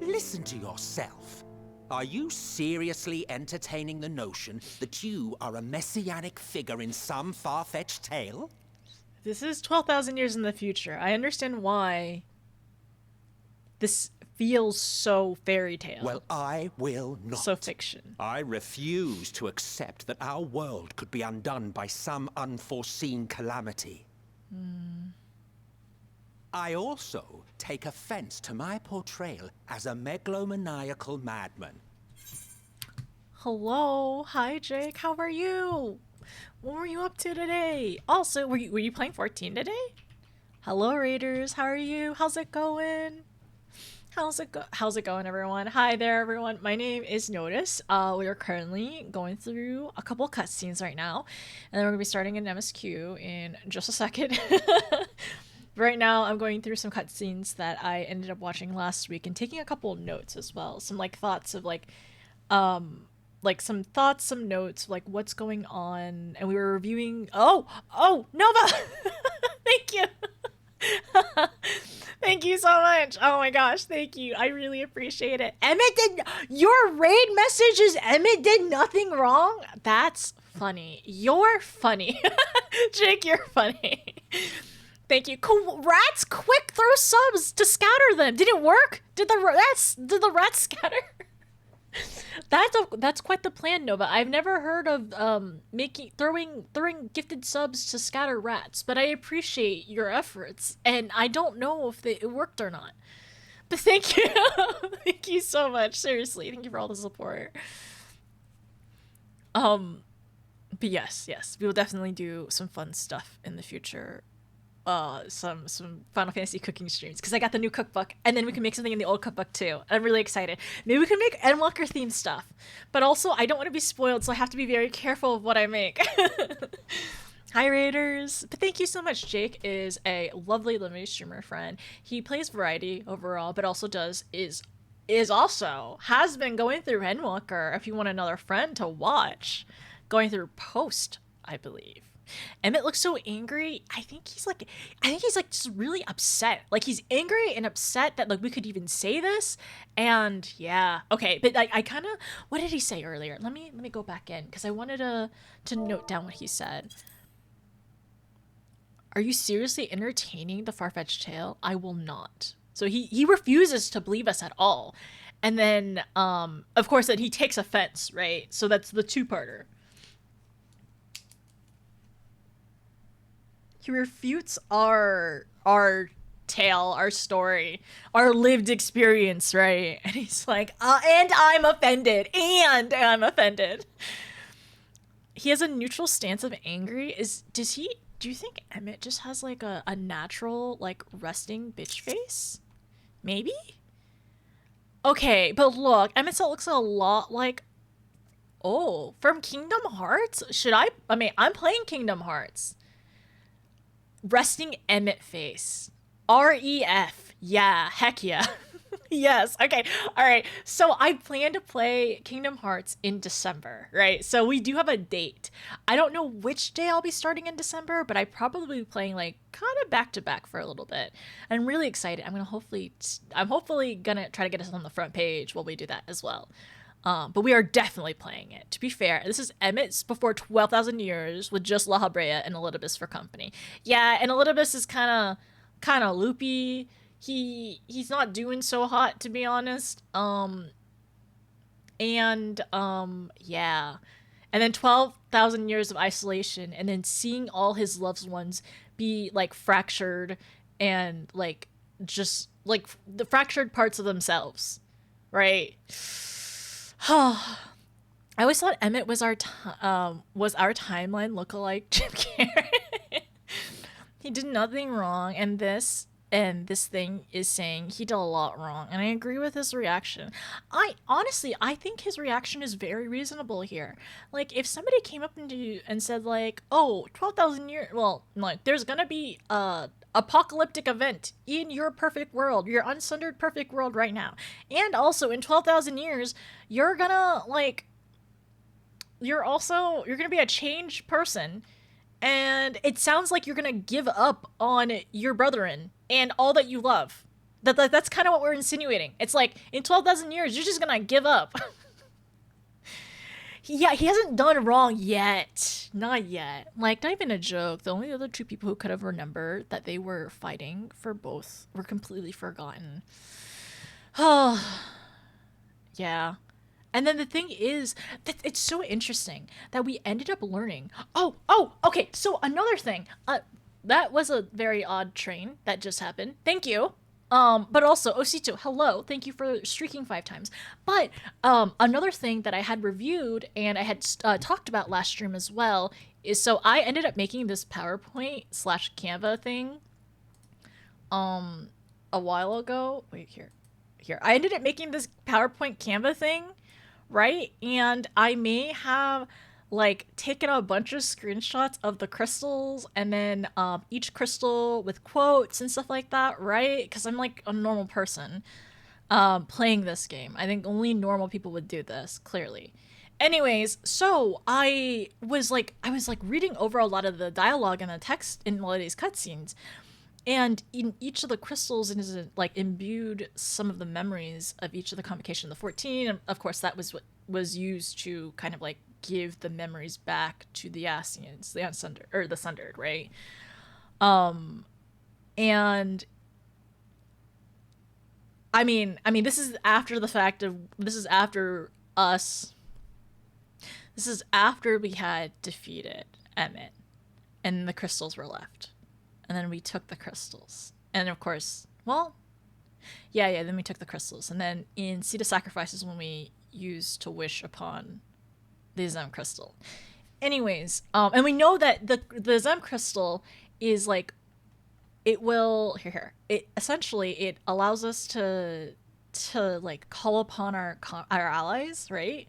Listen to yourself. Are you seriously entertaining the notion that you are a messianic figure in some far-fetched tale? This is 12,000 years in the future. I understand why this feels so fairy tale. Well, I will not. So fiction. I refuse to accept that our world could be undone by some unforeseen calamity. I also take offense to my portrayal as a megalomaniacal madman. Hello. Hi, Jake. How are you? What were you up to today? Also, were you playing 14 today? Hello, Raiders. How are you? How's it going? How's it going, everyone? Hi there, everyone. My name is Notice. We are currently going through a couple cutscenes right now, and then we're gonna be starting an MSQ in just a second. Right now, I'm going through some cutscenes that I ended up watching last week and taking a couple of notes as well. Some like thoughts of like some thoughts, some notes, like what's going on, and we were reviewing. Oh, Nova, thank you. Thank you so much. Oh my gosh, thank you. I really appreciate it. Your raid message is Emmett did nothing wrong? That's funny. You're funny. Jake, you're funny. Thank you. Rats, quick, throw subs to scatter them. Did it work? Did the rats scatter? That's quite the plan, Nova. I've never heard of throwing gifted subs to scatter rats, but I appreciate your efforts, and I don't know if it worked or not. But thank you, thank you so much. Seriously, thank you for all the support. But yes, we will definitely do some fun stuff in the future. Some Final Fantasy cooking streams, because I got the new cookbook, and then we can make something in the old cookbook too. I'm really excited. Maybe we can make Endwalker themed stuff, but also I don't want to be spoiled, so I have to be very careful of what I make. Hi Raiders, but thank you so much. Jake is a lovely streamer friend. He plays variety overall, but also has been going through Endwalker. If you want another friend to watch, going through Post, I believe. Emmett looks so angry. I think he's like just really upset. Like he's angry and upset that like we could even say this. And yeah, okay, but like I kind of, what did he say earlier? Let me go back in because I wanted to note down what he said. Are you seriously entertaining the far-fetched tale? I will not. So he refuses to believe us at all. And then of course that he takes offense, right? So that's the two-parter. He refutes our tale, our story, our lived experience, right? And he's like, and I'm offended. He has a neutral stance of angry. Do you think Emmett just has like a natural, like, resting bitch face? Maybe? Okay, but look, Emmett looks a lot like, from Kingdom Hearts? I'm playing Kingdom Hearts. Resting Emmett face. REF. Yeah, heck yeah. Yes, okay. All right. So I plan to play Kingdom Hearts in December, right? So we do have a date. I don't know which day I'll be starting in December, but I probably be playing like kind of back to back for a little bit. I'm really excited. I'm hopefully gonna try to get us on the front page while we do that as well. But we are definitely playing it. To be fair, this is Emmett's before 12,000 years with just La Habrea and Elidibus for company. Yeah, and Elidibus is kind of loopy. He's not doing so hot, to be honest. Yeah. And then 12,000 years of isolation, and then seeing all his loved ones be like fractured and like just like the fractured parts of themselves, right? I always thought Emmett was our timeline lookalike Jim Carrey. He did nothing wrong, and this thing is saying he did a lot wrong, and I agree with his reaction. I think his reaction is very reasonable here. Like, if somebody came up to you and said like, 12,000 years, well, like, there's gonna be a apocalyptic event in your perfect world, your unsundered perfect world right now, and also in 12,000 years you're gonna be a changed person, and it sounds like you're gonna give up on your brethren and all that you love. That's kind of what we're insinuating. It's like, in 12,000 years you're just gonna give up. Yeah, he hasn't done wrong yet. Not yet. Like, not even a joke. The only other two people who could have remembered that they were fighting for both were completely forgotten. Oh, yeah. And then the thing is that it's so interesting that we ended up learning. Okay. So another thing. That was a very odd train that just happened. Thank you. But also, Osito, hello. Thank you for streaking 5 times. But another thing that I had reviewed and I had talked about last stream as well is so I ended up making this PowerPoint / Canva thing a while ago. Wait, here. I ended up making this PowerPoint Canva thing, right? And I may have like taken a bunch of screenshots of the crystals and then each crystal with quotes and stuff like that, right? Because I'm like a normal person playing this game. I think only normal people would do this, clearly. Anyways, so I was like reading over a lot of the dialogue and the text in a lot of these cutscenes, and in each of the crystals is like imbued some of the memories of each of the convocation of the 14. And of course, that was what was used to kind of like give the memories back to the Ascians, the Unsundered, or the Sundered, right? And I mean, this is after the fact of this is after us. This is after we had defeated Emmett, and the crystals were left. And then we took the crystals. And of course, well, yeah, then we took the crystals. And then in Seed of Sacrifices when we used to wish upon the Zem crystal. Anyways, and we know that the Zem crystal is like, it will, it essentially, it allows us to like call upon our allies, right?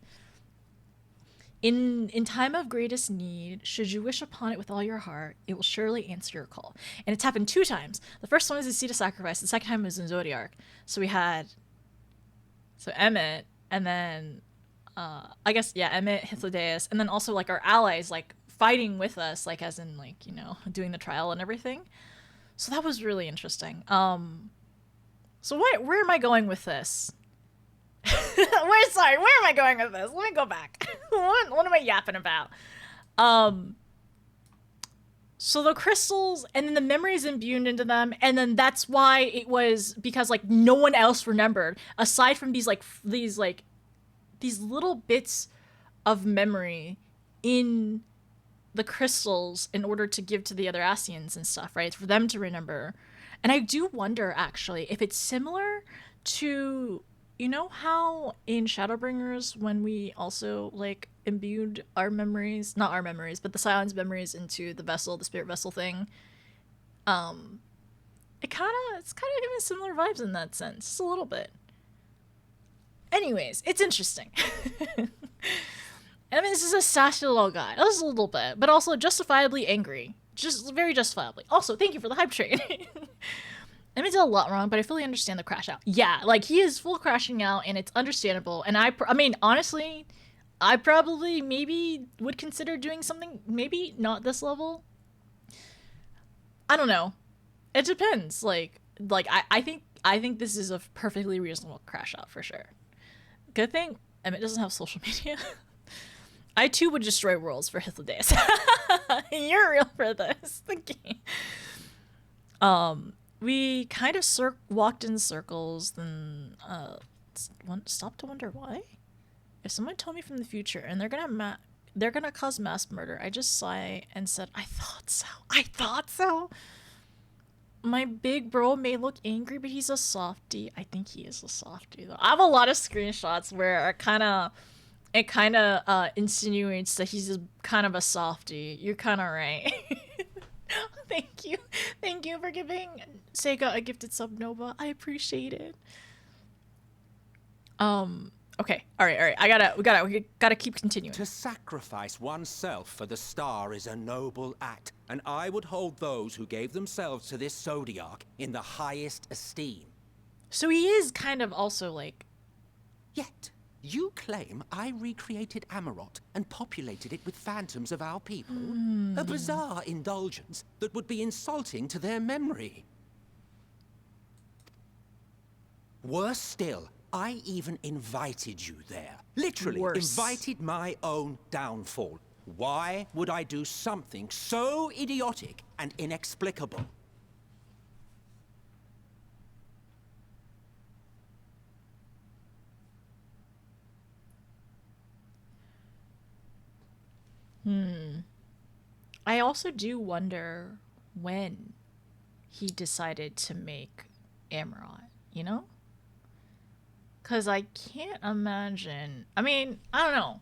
In time of greatest need, should you wish upon it with all your heart, it will surely answer your call. And it's happened 2 times. The first one was in Seed of Sacrifice. The second time was in Zodiac. So we had Emmett, and then I guess Emmett, Hythlodaeus, and then also like our allies like fighting with us, like as in like, you know, doing the trial and everything. So that was really interesting. So where am I going with this? Where am I going with this? Let me go back. What am I yapping about? So the crystals and then the memories imbued into them, and then that's why it was because like no one else remembered aside from these little bits of memory in the crystals in order to give to the other Ascians and stuff, right? For them to remember. And I do wonder actually if it's similar to, you know how in Shadowbringers when we also like imbued our memories, not our memories, but the Scion's memories into the vessel, the spirit vessel thing. It's kind of giving similar vibes in that sense, just a little bit. Anyways, it's interesting. I mean, this is a sassy little guy, just a little bit, but also justifiably angry, just very justifiably. Also, thank you for the hype train. I mean, did a lot wrong, but I fully understand the crash out. Yeah, like, he is full crashing out, and it's understandable. And I mean, honestly, I probably maybe would consider doing something, maybe not this level. I don't know. It depends. Like I think this is a perfectly reasonable crash out for sure. Good thing Emmett doesn't have social media. I too would destroy worlds for Hythlodaeus. You're real for this. Thank you. We kind of walked in circles, then stopped to wonder why. If someone told me from the future and they're gonna cause mass murder, I just sigh and said, I thought so. I thought so. My big bro may look angry, but he's a softie. I think he is a softie though. I have a lot of screenshots where it kind of insinuates that he's kind of a softie. You're kind of right. Thank you for giving Sega a gifted sub, Nova. I appreciate it. Okay, all right. We gotta keep continuing. To sacrifice oneself for the star is a noble act, and I would hold those who gave themselves to this zodiac in the highest esteem. So he is kind of also like. Yet, you claim I recreated Amarot and populated it with phantoms of our people? A bizarre indulgence that would be insulting to their memory. Worse still, I even invited you there. Literally invited my own downfall. Why would I do something so idiotic and inexplicable? I also do wonder when he decided to make Amarot, you know? Because I can't imagine. I mean, I don't know.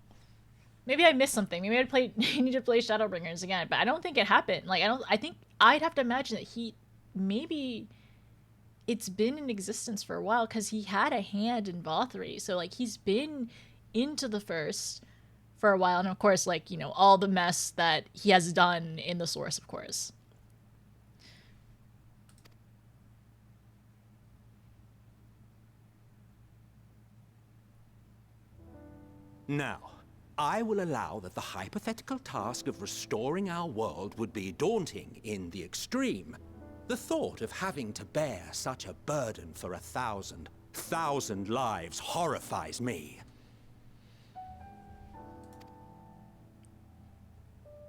Maybe I missed something. Maybe I need to play Shadowbringers again, but I don't think it happened. Like, I think I'd have to imagine that maybe it's been in existence for a while, because he had a hand in Vothri. So, like, he's been into the First for a while. And, of course, like, you know, all the mess that he has done in the Source, of course. Now, I will allow that the hypothetical task of restoring our world would be daunting in the extreme. The thought of having to bear such a burden for 1,000 lives horrifies me.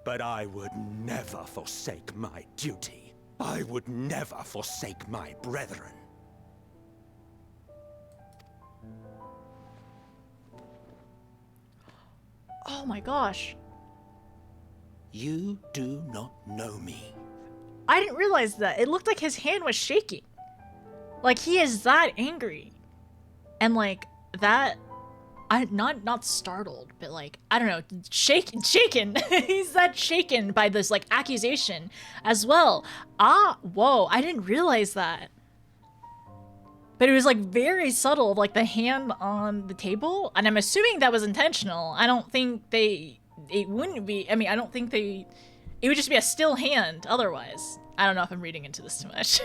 But I would never forsake my duty. I would never forsake my brethren. Oh my gosh. You do not know me. I didn't realize that. It looked like his hand was shaking. Like, he is that angry. And, like, that... I'm not startled, but, like, I don't know, shaken. He's that shaken by this, like, accusation as well. Whoa, I didn't realize that. But it was, like, very subtle, like, the hand on the table. And I'm assuming that was intentional. I don't think it wouldn't be, I mean, I don't think it would just be a still hand otherwise. I don't know if I'm reading into this too much.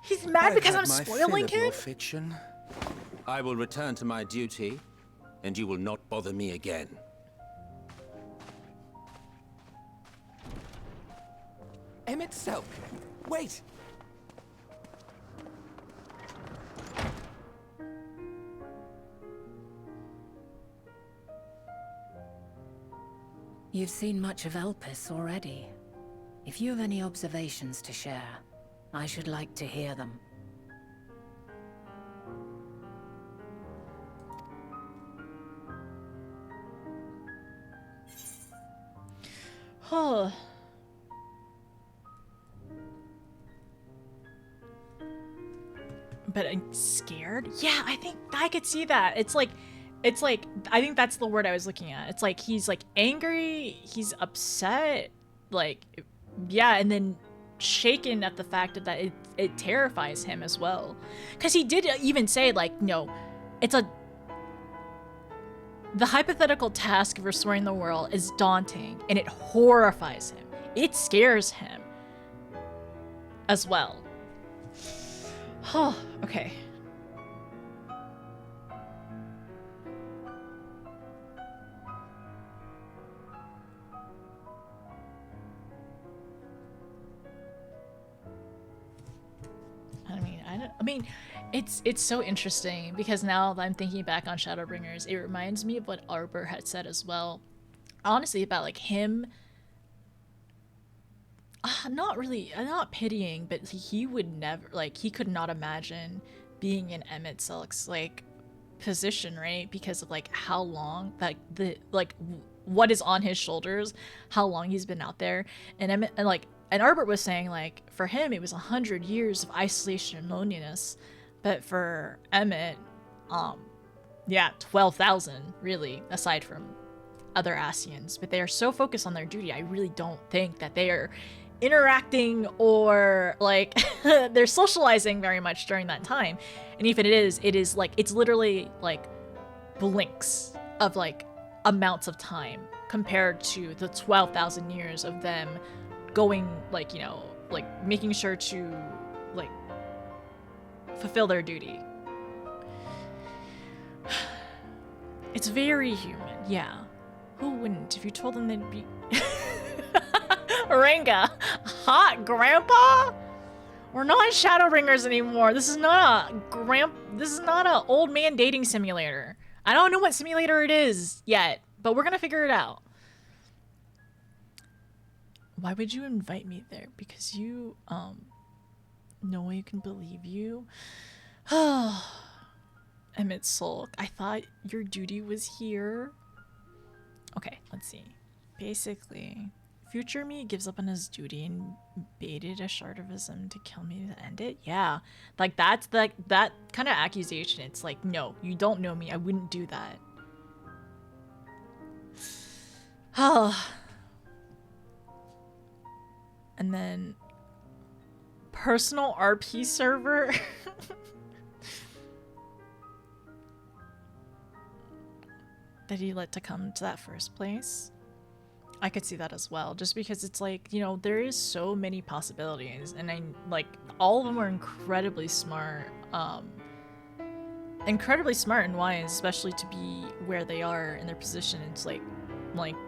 He's mad because I'm spoiling him? Fiction. I will return to my duty, and you will not bother me again. Emmett Selk, wait! You've seen much of Elpis already. If you have any observations to share, I should like to hear them. Oh. But I'm scared? Yeah, I think I could see that. It's like, I think that's the word I was looking at. It's like, he's like angry, he's upset, like, yeah, and then shaken at the fact that it terrifies him as well. Because he did even say, like, no, the hypothetical task of restoring the world is daunting, and it horrifies him. It scares him as well. Oh, okay. I mean, it's so interesting because now that I'm thinking back on Shadowbringers, it reminds me of what Arbor had said as well. Honestly, about like him, not pitying, but he would never, like, he could not imagine being in Emmett Selk's like position, right? Because of like how long that what is on his shoulders, how long he's been out there, and Emmett, and Arbor was saying, like, for him, it was 100 years of isolation and loneliness. But for Emmett, yeah, 12,000, really, aside from other Asians. But they are so focused on their duty, I really don't think that they are interacting or, like, they're socializing very much during that time. And even it is, like, it's literally, like, blinks of, like, amounts of time compared to the 12,000 years of them going, like, you know, like, making sure to, like, fulfill their duty. It's very human, yeah. Who wouldn't if you told them they'd be... Ranga! Hot grandpa? We're not Shadowbringers anymore. This is not a old man dating simulator. I don't know what simulator it is yet, but we're gonna figure it out. Why would you invite me there? Because you, no one can believe you? Emmett Sulk, I thought your duty was here. Okay, let's see. Basically, future me gives up on his duty and baited a shard of his own to kill me to end it? Yeah. Like, that's that kind of accusation. It's like, no, you don't know me. I wouldn't do that. Oh. And then personal RP server. That he let to come to that first place. I could see that as well, just because it's like, you know, there is so many possibilities, and I like all of them are incredibly smart and wise, especially to be where they are in their position. It's like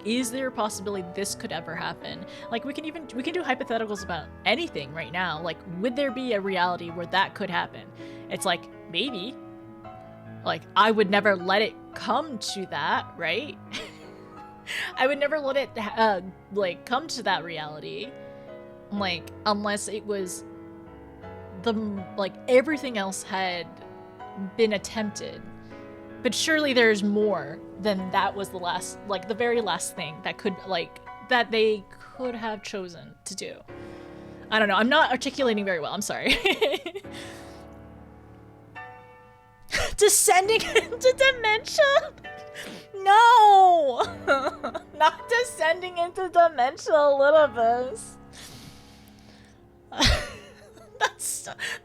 is there a possibility this could ever happen? Like we can do hypotheticals about anything right now. Like, would there be a reality where that could happen? It's like, maybe. Like, I would never let it come to that, right? I would never let it like come to that reality, like, unless it was like everything else had been attempted. But surely there's more than that was the last, like the very last thing that could, like, that they could have chosen to do. I don't know, I'm not articulating very well, I'm sorry. Descending into dementia? No! Not descending into dementia, Elizabeth.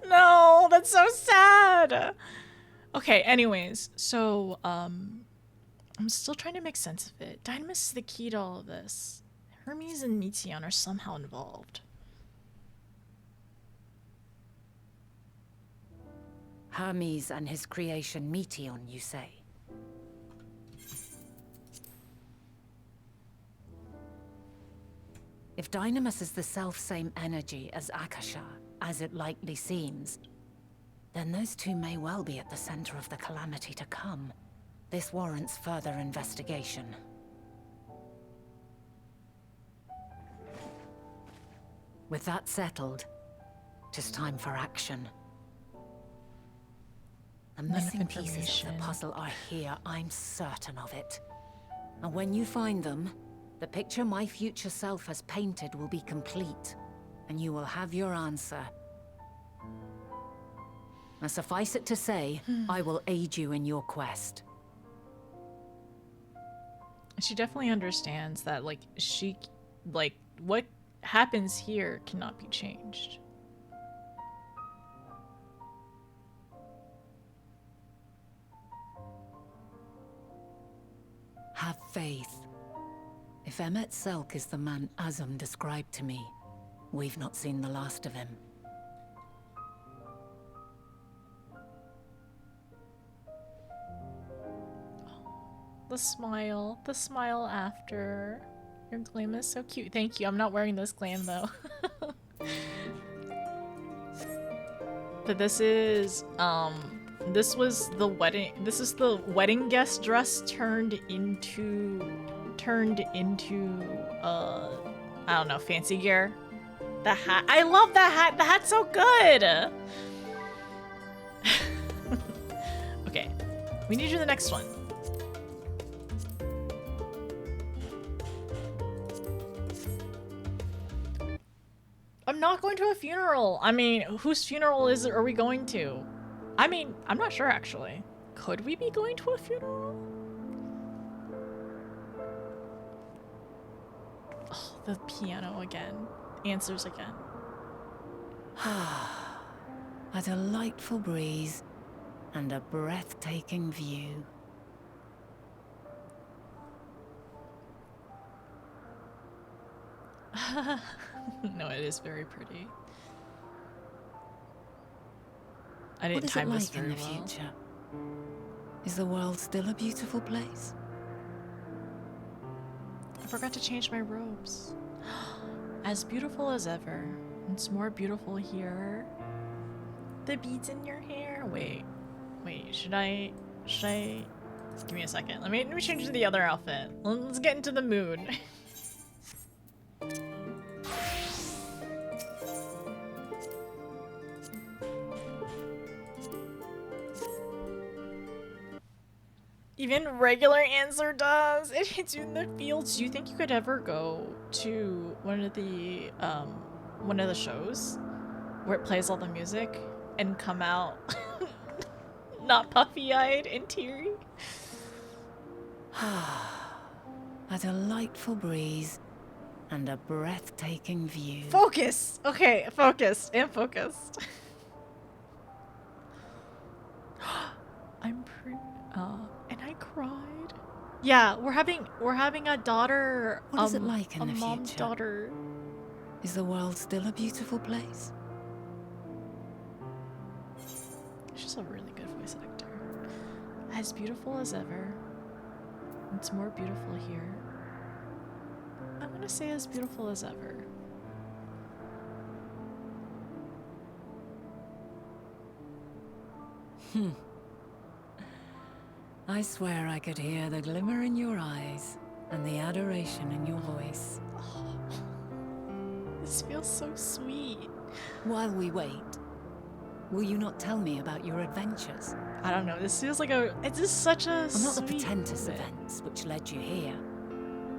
No, that's so sad. Okay, anyways, so, I'm still trying to make sense of it. Dynamis is the key to all of this. Hermes and Meteon are somehow involved. Hermes and his creation Meteon, you say? If Dynamis is the self-same energy as Akasha, as it likely seems, then those two may well be at the center of the calamity to come. This warrants further investigation. With that settled, tis time for action. The missing pieces of the puzzle are here, I'm certain of it. And when you find them, the picture my future self has painted will be complete, and you will have your answer. Now, suffice it to say, I will aid you in your quest. She definitely understands that, like, what happens here cannot be changed. Have faith. If Emmet Selk is the man Azum described to me, we've not seen the last of him. The smile after. Your glam is so cute. Thank you. I'm not wearing this glam though. But this is the wedding guest dress turned into I don't know, fancy gear. The hat. I love that hat. The hat's so good. Okay. We need to do the next one. I'm not going to a funeral. I mean, whose funeral are we going to? I mean, I'm not sure actually. Could we be going to a funeral? Oh, the piano again. Answers again. A delightful breeze and a breathtaking view. No, it is very pretty. I didn't time this very well. What is it like in the future? Is the world still a beautiful place? I forgot to change my robes. As beautiful as ever. It's more beautiful here. The beads in your hair. Wait, should I? Give me a second. Let me change to the other outfit. Let's get into the mood. Even regular answer does. It hits you in the feels. Do you think you could ever go to one of the shows where it plays all the music and come out not puffy-eyed and teary? A delightful breeze and a breathtaking view. Focus! Okay, focused and focused. I'm pretty and I cried. Yeah, we're having a daughter. What is it like in the mom's future? Daughter. Is the world still a beautiful place? She's a really good voice actor. As beautiful as ever. It's more beautiful here. I'm gonna say as beautiful as ever. I swear I could hear the glimmer in your eyes and the adoration in your voice. Oh, this feels so sweet. While we wait, will you not tell me about your adventures? I don't know, this feels like it's just such a Well, not the sweet portentous moment. events which led you here,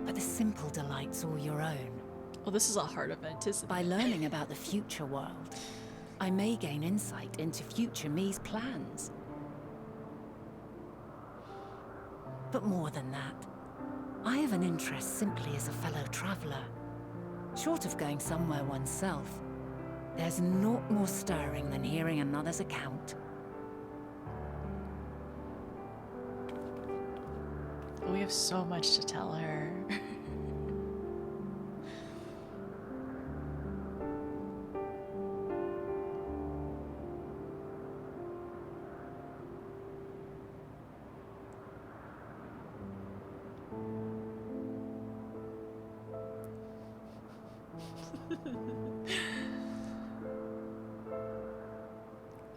but the simple delights all your own. Well, this is a hard event, isn't it? By learning about the future world, I may gain insight into future me's plans. But more than that, I have an interest simply as a fellow traveler. Short of going somewhere oneself, there's naught more stirring than hearing another's account. We have so much to tell her.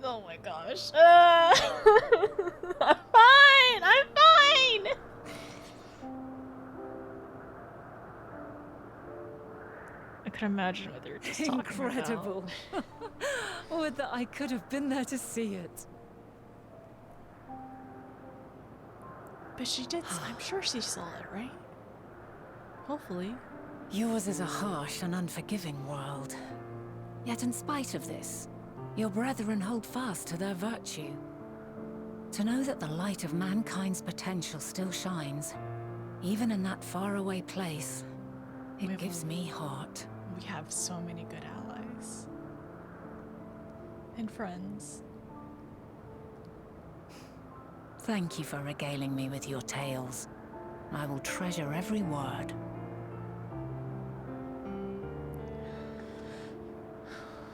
Oh my gosh. I'm fine! I'm fine! I can imagine what they were just talking Incredible. Would that I could have been there to see it. But she did, I'm sure she saw it, right? Hopefully. Yours is a harsh and unforgiving world. Yet in spite of this, your brethren hold fast to their virtue. To know that the light of mankind's potential still shines, even in that faraway place, it gives me heart. We have so many good allies. And friends. Thank you for regaling me with your tales. I will treasure every word.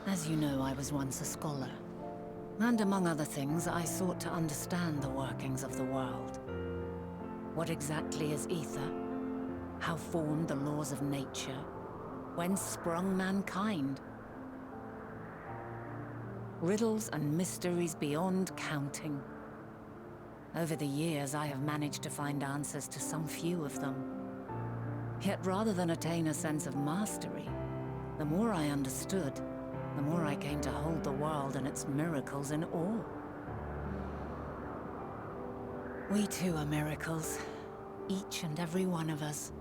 As you know, I was once a scholar. And among other things, I sought to understand the workings of the world. What exactly is ether? How formed the laws of nature? Whence sprung mankind? Riddles and mysteries beyond counting. Over the years, I have managed to find answers to some few of them. Yet rather than attain a sense of mastery, the more I understood, the more I came to hold the world and its miracles in awe. We too are miracles, each and every one of us,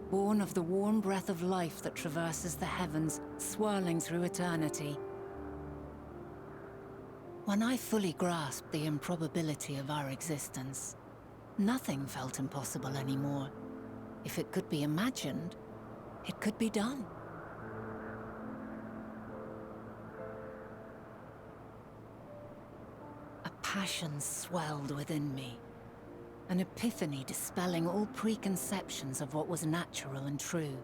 born of the warm breath of life that traverses the heavens, swirling through eternity. When I fully grasped the improbability of our existence, nothing felt impossible anymore. If it could be imagined, it could be done. A passion swelled within me, an epiphany dispelling all preconceptions of what was natural and true,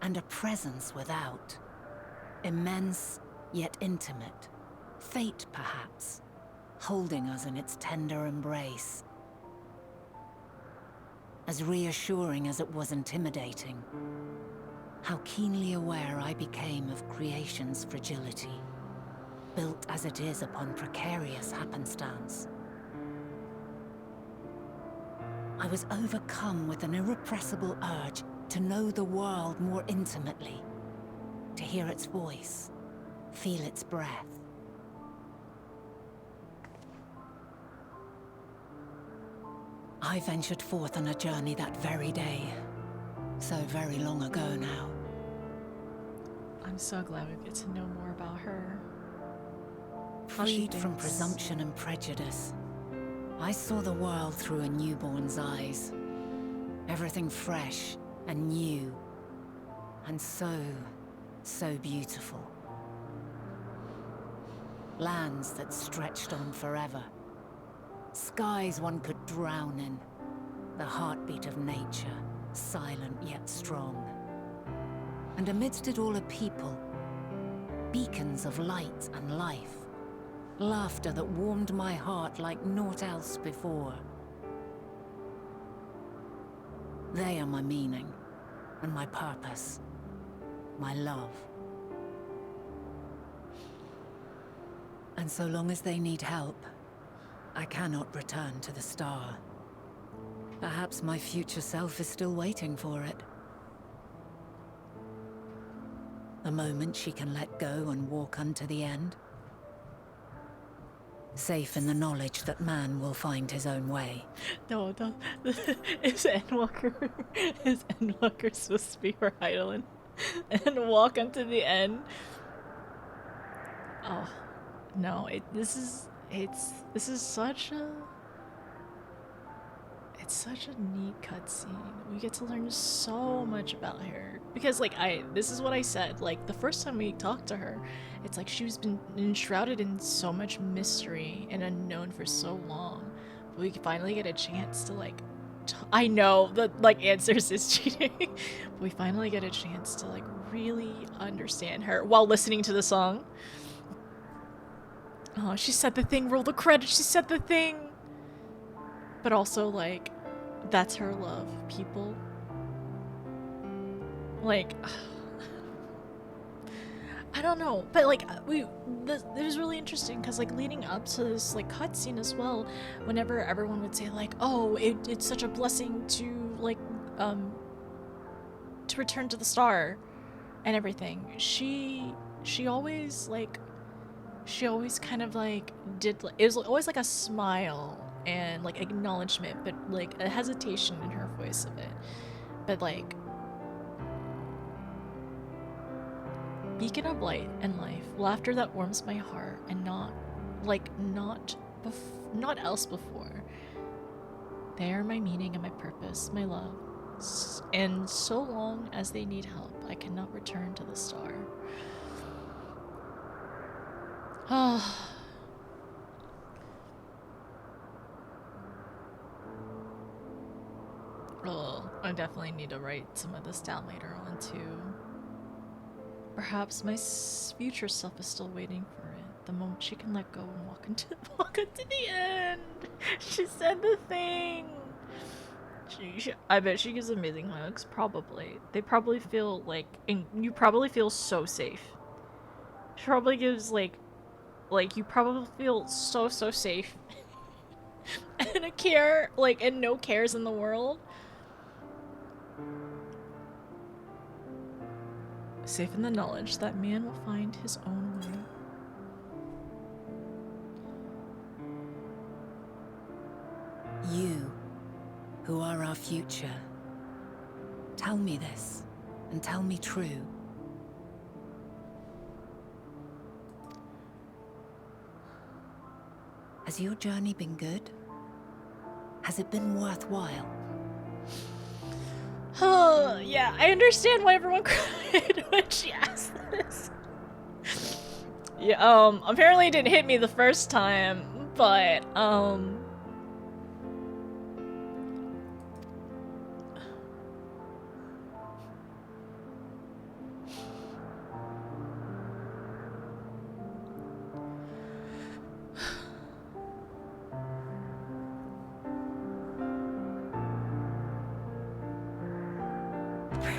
and a presence without, immense yet intimate. Fate, perhaps, holding us in its tender embrace. As reassuring as it was intimidating, how keenly aware I became of creation's fragility, built as it is upon precarious happenstance. I was overcome with an irrepressible urge to know the world more intimately, to hear its voice, feel its breath. I ventured forth on a journey that very day. So very long ago now. I'm so glad we get to know more about her. Freed from presumption and prejudice, I saw the world through a newborn's eyes. Everything fresh and new. And so beautiful. Lands that stretched on forever. Skies one could drown in. The heartbeat of nature, silent yet strong. And amidst it all a people. Beacons of light and life. Laughter that warmed my heart like naught else before. They are my meaning, and my purpose, my love. And so long as they need help, I cannot return to the star. Perhaps my future self is still waiting for it. The moment she can let go and walk unto the end. Safe in the knowledge that man will find his own way. No, is Endwalker supposed to be for Heidelin and walk unto the end? Oh no! This is such a neat cutscene. We get to learn so much about her because this is what I said. Like the first time we talked to her, it's like she's been enshrouded in so much mystery and unknown for so long. But we finally get a chance to I know that answers is cheating. But we finally get a chance to really understand her while listening to the song. Oh, she said the thing, roll the credits, she said the thing. But also that's her love, people. I don't know, but this was really interesting because leading up to this cutscene as well, whenever everyone would say oh, it's such a blessing to to return to the star and everything, she always kind of did it was always a smile and acknowledgement, but a hesitation in her voice of it. But beacon of light and life, laughter that warms my heart, and not else before. They are my meaning and my purpose, my love. And so long as they need help, I cannot return to the star. Ah. Oh, I definitely need to write some of this down later on too. Perhaps my future self is still waiting for it. The moment she can let go and walk into the end. She said the thing. I bet she gives amazing hugs. Probably. They probably feel and you probably feel so safe. She probably gives you probably feel so safe. And a care and no cares in the world. Safe in the knowledge that man will find his own way. You, who are our future, tell me this, and tell me true. Has your journey been good? Has it been worthwhile? Yeah, I understand why everyone cried when she asked this. Yeah, apparently it didn't hit me the first time, but,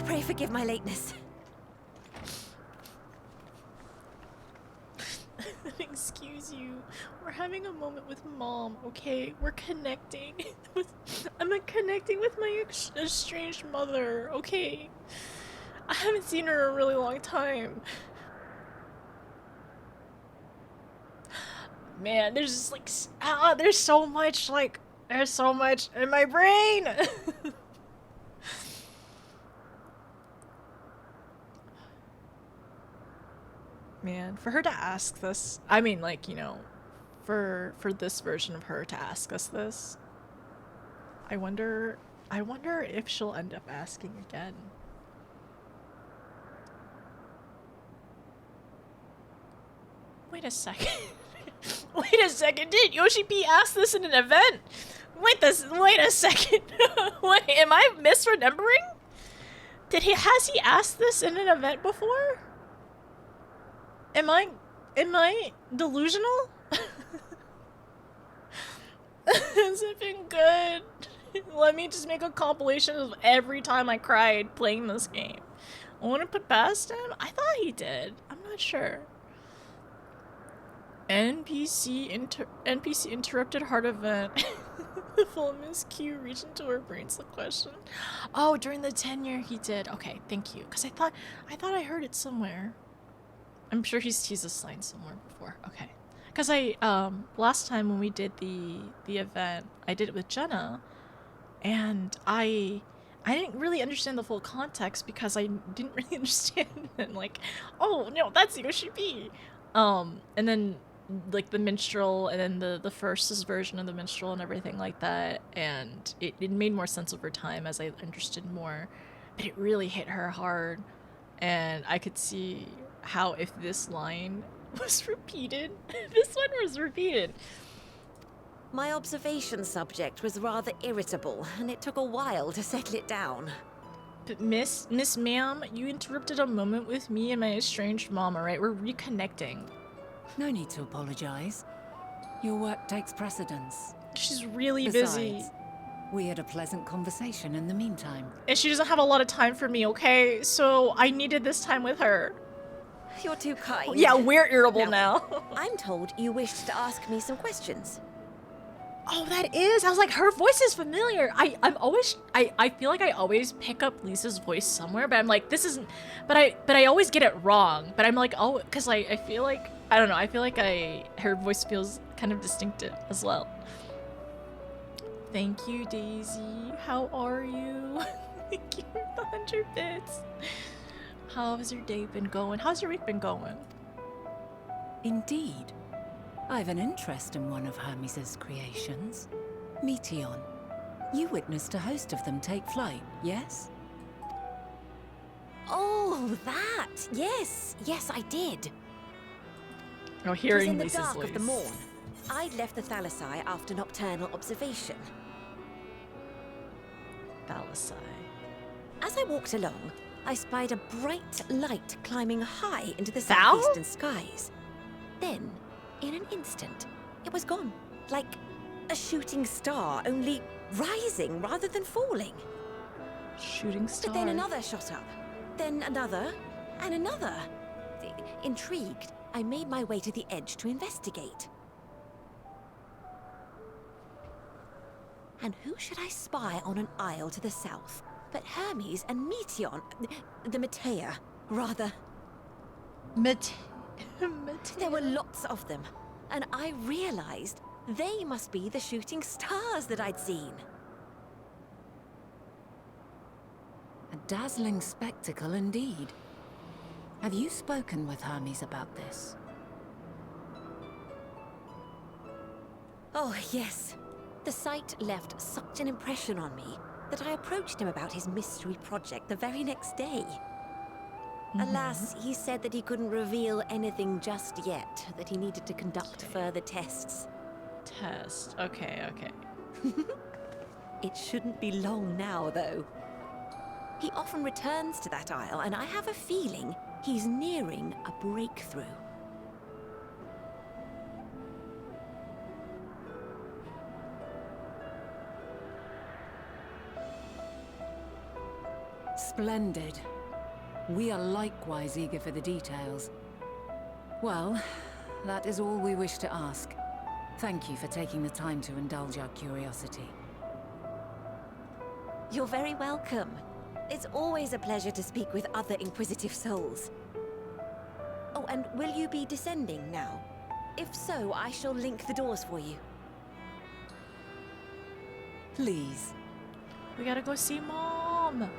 Pray forgive my lateness. Excuse you. We're having a moment with Mom, okay? We're connecting. I'm connecting with my estranged mother, okay? I haven't seen her in a really long time. Man, there's just there's so much There's so much in my brain. Man, for her to ask this, I mean, like, you know, for this version of her to ask us this, I wonder if she'll end up asking again. Wait a second. Wait a second. Did Yoshi P ask this in an event? Wait a second. Wait, am I misremembering? Has he asked this in an event before? Am I delusional? Has it been good? Let me just make a compilation of every time I cried playing this game. I want to put past him? I thought he did. I'm not sure. NPC interrupted heart event. The full MSQ reached into her brains. The question. Oh, during the tenure he did. Okay, thank you. Because I thought I heard it somewhere. I'm sure he's teased this line somewhere before. Okay. Because last time when we did the event, I did it with Jenna, and I didn't really understand the full context because I didn't really understand it. Like, oh no, that's Yoshi P. And then like the minstrel, and then the first version of the minstrel and everything like that, and it made more sense over time as I understood more, but it really hit her hard, and I could see how if this line was repeated, this one was repeated. My observation subject was rather irritable, and it took a while to settle it down. But Miss Ma'am, you interrupted a moment with me and my estranged mom, alright? We're reconnecting. No need to apologize. Your work takes precedence. She's really Besides, busy. We had a pleasant conversation in the meantime. And she doesn't have a lot of time for me, okay? So I needed this time with her. You're too kind. Yeah, we're irritable now. I'm told you wished to ask me some questions. Oh, that is. I was like, her voice is familiar. I feel like I always pick up Lisa's voice somewhere, but I'm like, this isn't. But I always get it wrong. But I'm like, oh, because I feel like, I don't know. I feel like her voice feels kind of distinctive as well. Thank you, Daisy. How are you? Thank you for the 100 bits. How has your day been going? How's your week been going? Indeed. I've an interest in one of Hermes' creations. Meteon. You witnessed a host of them take flight, yes? Oh, that! Yes, I did. Oh, hearing Lisa's Lisa's dark voice. of the morn. I'd left the Thalassai after nocturnal observation. Thalassai. As I walked along, I spied a bright light climbing high into the Thal? southeastern skies. Then, in an instant, it was gone. Like a shooting star, only rising rather than falling. Shooting star. But then another shot up. Then another, and another. Intrigued, I made my way to the edge to investigate. And who should I spy on an isle to the south but Hermes and Meteon, the Matea, rather. There were lots of them, and I realized they must be the shooting stars that I'd seen. A dazzling spectacle indeed. Have you spoken with Hermes about this? Oh, yes. The sight left such an impression on me that I approached him about his mystery project the very next day. Alas, he said that he couldn't reveal anything just yet, that he needed to conduct further tests. Okay. It shouldn't be long now, though. He often returns to that isle, and I have a feeling he's nearing a breakthrough. Splendid. We are likewise eager for the details. Well, that is all we wish to ask. Thank you for taking the time to indulge our curiosity. You're very welcome. It's always a pleasure to speak with other inquisitive souls. Oh, and will you be descending now? If so, I shall link the doors for you. Please. We gotta go see Mom.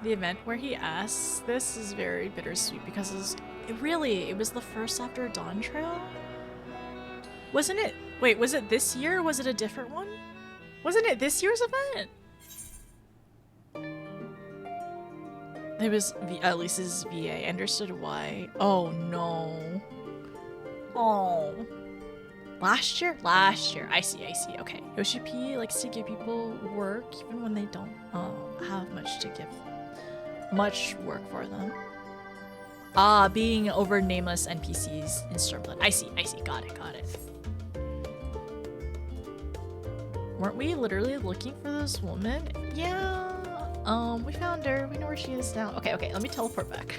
The event where he asks this is very bittersweet because it was the first after Dawn Trail? Wasn't it? Wait, was it this year or was it a different one? Wasn't it this year's event? It was Lisa's VA. Understood why. Oh no. Oh. Last year? Last year. I see. Okay. Yoshi P likes to give people work even when they don't have much to give. Much work for them. Ah, being over nameless NPCs in Stormblood. I see. Got it. Weren't we literally looking for this woman? Yeah. We found her. We know where she is now. Okay, let me teleport back.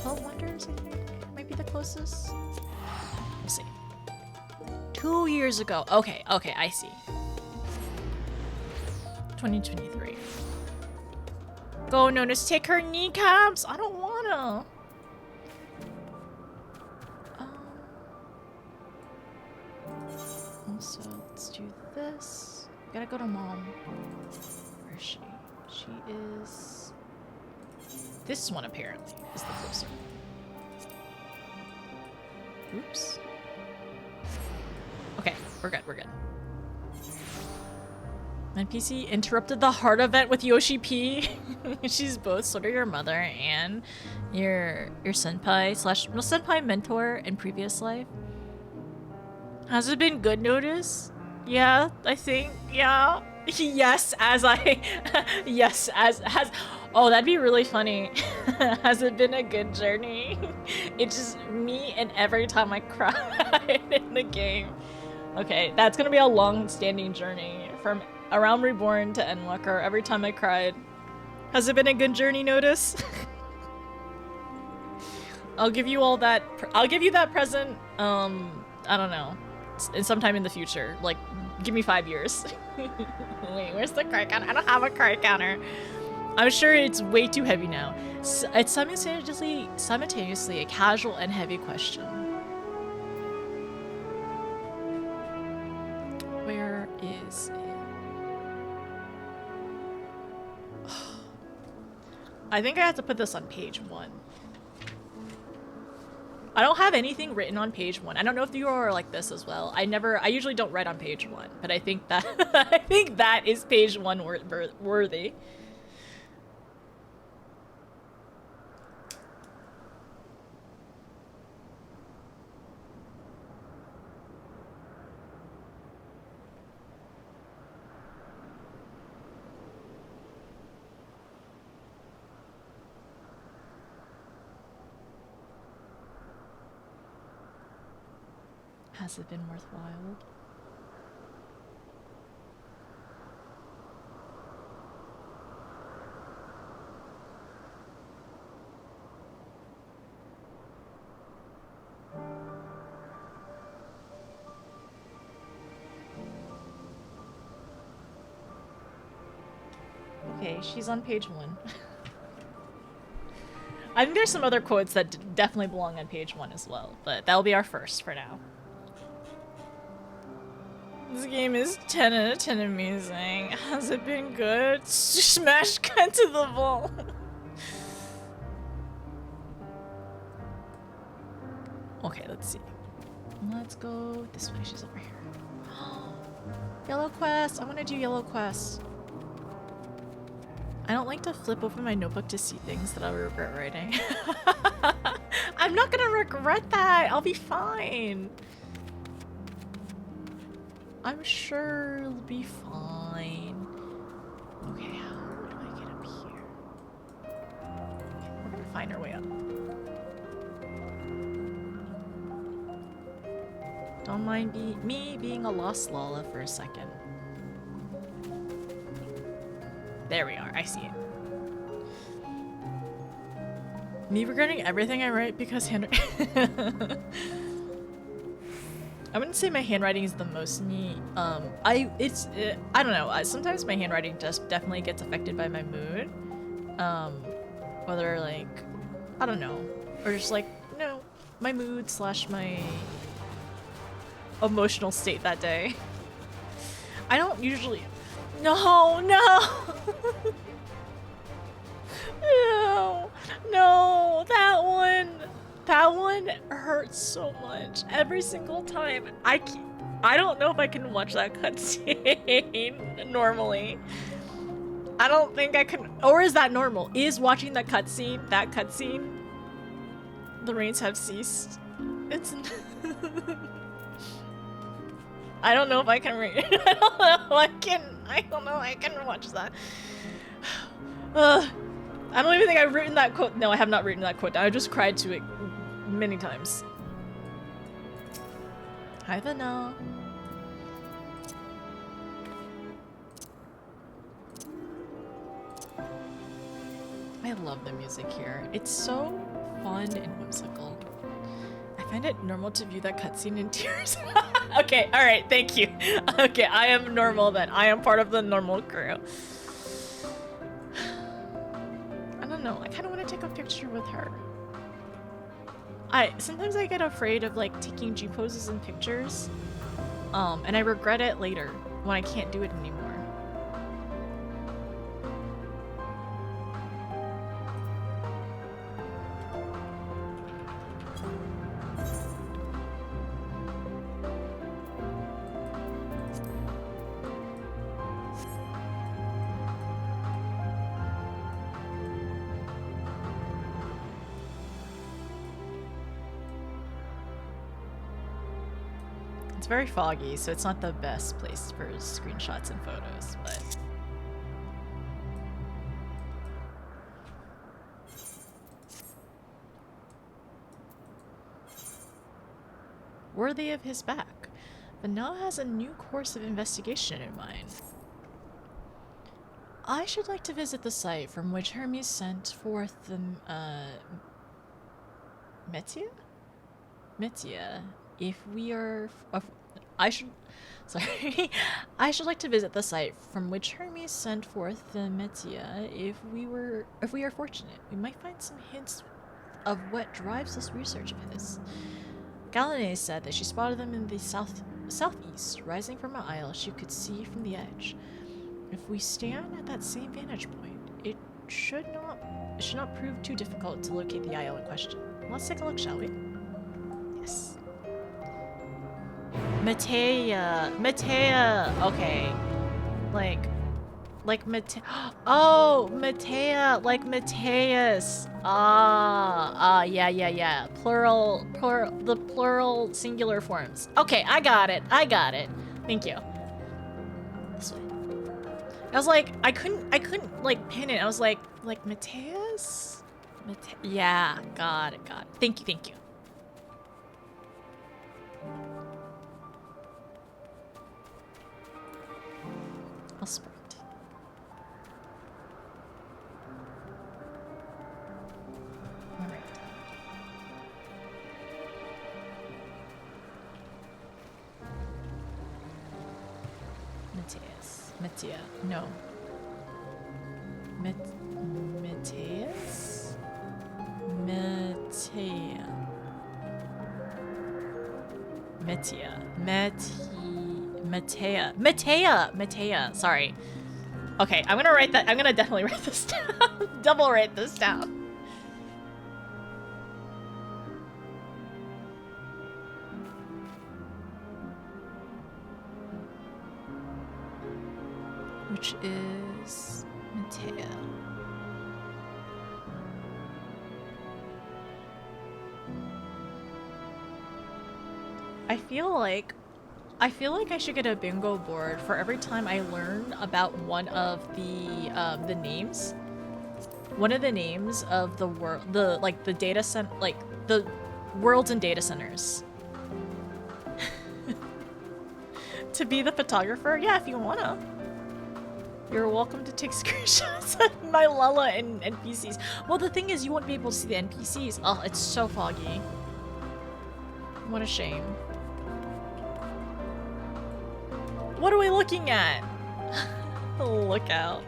12 Wonders, I think, might be the closest. We'll see. 2 years ago. Okay, I see. 2023. Go, Notice, take her kneecaps! I don't wanna! So let's do this. Gotta go to Mom. Where is she? She is... This one, apparently, is the closer. Oops. Okay, we're good. NPC interrupted the heart event with Yoshi P. She's both sort of your mother and your senpai / senpai mentor in previous life. Has it been good, Notice? Yeah, I think. Yeah. Yes, as oh, that'd be really funny. Has it been a good journey? It's just me and every time I cry in the game. Okay, that's gonna be a long-standing journey from around Reborn to Endwalker. Every time I cried. Has it been a good journey, Notice? I'll give you all that. I'll give you that present. I don't know. Sometime in the future. Like, give me 5 years. Wait, where's the cry counter? I don't have a cry counter. I'm sure it's way too heavy now. It's simultaneously a casual and heavy question. Where is it? I think I have to put this on page 1. I don't have anything written on page 1. I don't know if you are like this as well. I usually don't write on page 1, but I think that I think that is page 1 worthy. Has it been worthwhile? Okay, she's on page 1. I think there's some other quotes that definitely belong on page 1 as well, but that'll be our first for now. This game is 10 out of 10 amazing. Has it been good? Smash cut to the ball. Okay, let's see. Let's go this way. She's over here. Yellow quest. I want to do yellow quest. I don't like to flip open my notebook to see things that I'll regret writing. I'm not gonna regret that. I'll be fine. I'm sure it'll be fine. Okay, how do I get up here? Okay, we're gonna find our way up. Don't mind me being a lost Lala for a second. There we are, I see it. Me regretting everything I write because I wouldn't say my handwriting is the most neat. I don't know. Sometimes my handwriting just definitely gets affected by my mood. Whether like, I don't know, or just like, you know, my mood / my emotional state that day. I don't usually... No, no! No, no, that one hurts so much every single time. I don't know if I can watch that cutscene normally. I don't think I can, or is that normal? Is watching that cutscene, the rains have ceased? It's... I don't know if I can read. I don't know I can watch that. I don't even think I've written that quote. No, I have not written that quote down. I just cried to it many times. Hi, Vanna. I love the music here. It's so fun and whimsical. I find it normal to view that cutscene in tears. Okay, alright, thank you. Okay, I am normal then. I am part of the normal crew. I don't know, I kind of want to take a picture with her. Sometimes I get afraid of like taking G poses in pictures. And I regret it later when I can't do it anymore. It's very foggy, so it's not the best place for screenshots and photos, but... Worthy of his back, but now has a new course of investigation in mind. I should like to visit the site from which Hermes sent forth the, Metia? If we are... I should like to visit the site from which Hermes sent forth the Metia. If we are fortunate, we might find some hints of what drives this research of his. Galenay said that she spotted them in the southeast, rising from an isle she could see from the edge. If we stand at that same vantage point, it should not prove too difficult to locate the isle in question. Let's take a look, shall we? Yes. Metea, okay. Like Metea, oh, Metea, like Mateus. Yeah. Plural, the plural singular forms. Okay, I got it. Thank you. This way. I was like, I couldn't like pin it. I was like Mateus? Yeah, got it. Thank you. I'll sprint. Alright. Metea. No. Mateus? Metea. Sorry. Okay, I'm gonna write that. I'm gonna definitely write this down. Double write this down. Which is Metea. I feel like I should get a bingo board for every time I learn about one of the names. One of the names of the world, the data center, like the worlds and data centers. To be the photographer? Yeah, if you wanna. You're welcome to take screenshots of my Lala and NPCs. Well, the thing is, you won't be able to see the NPCs. Oh, it's so foggy. What a shame. What are we looking at? Look out.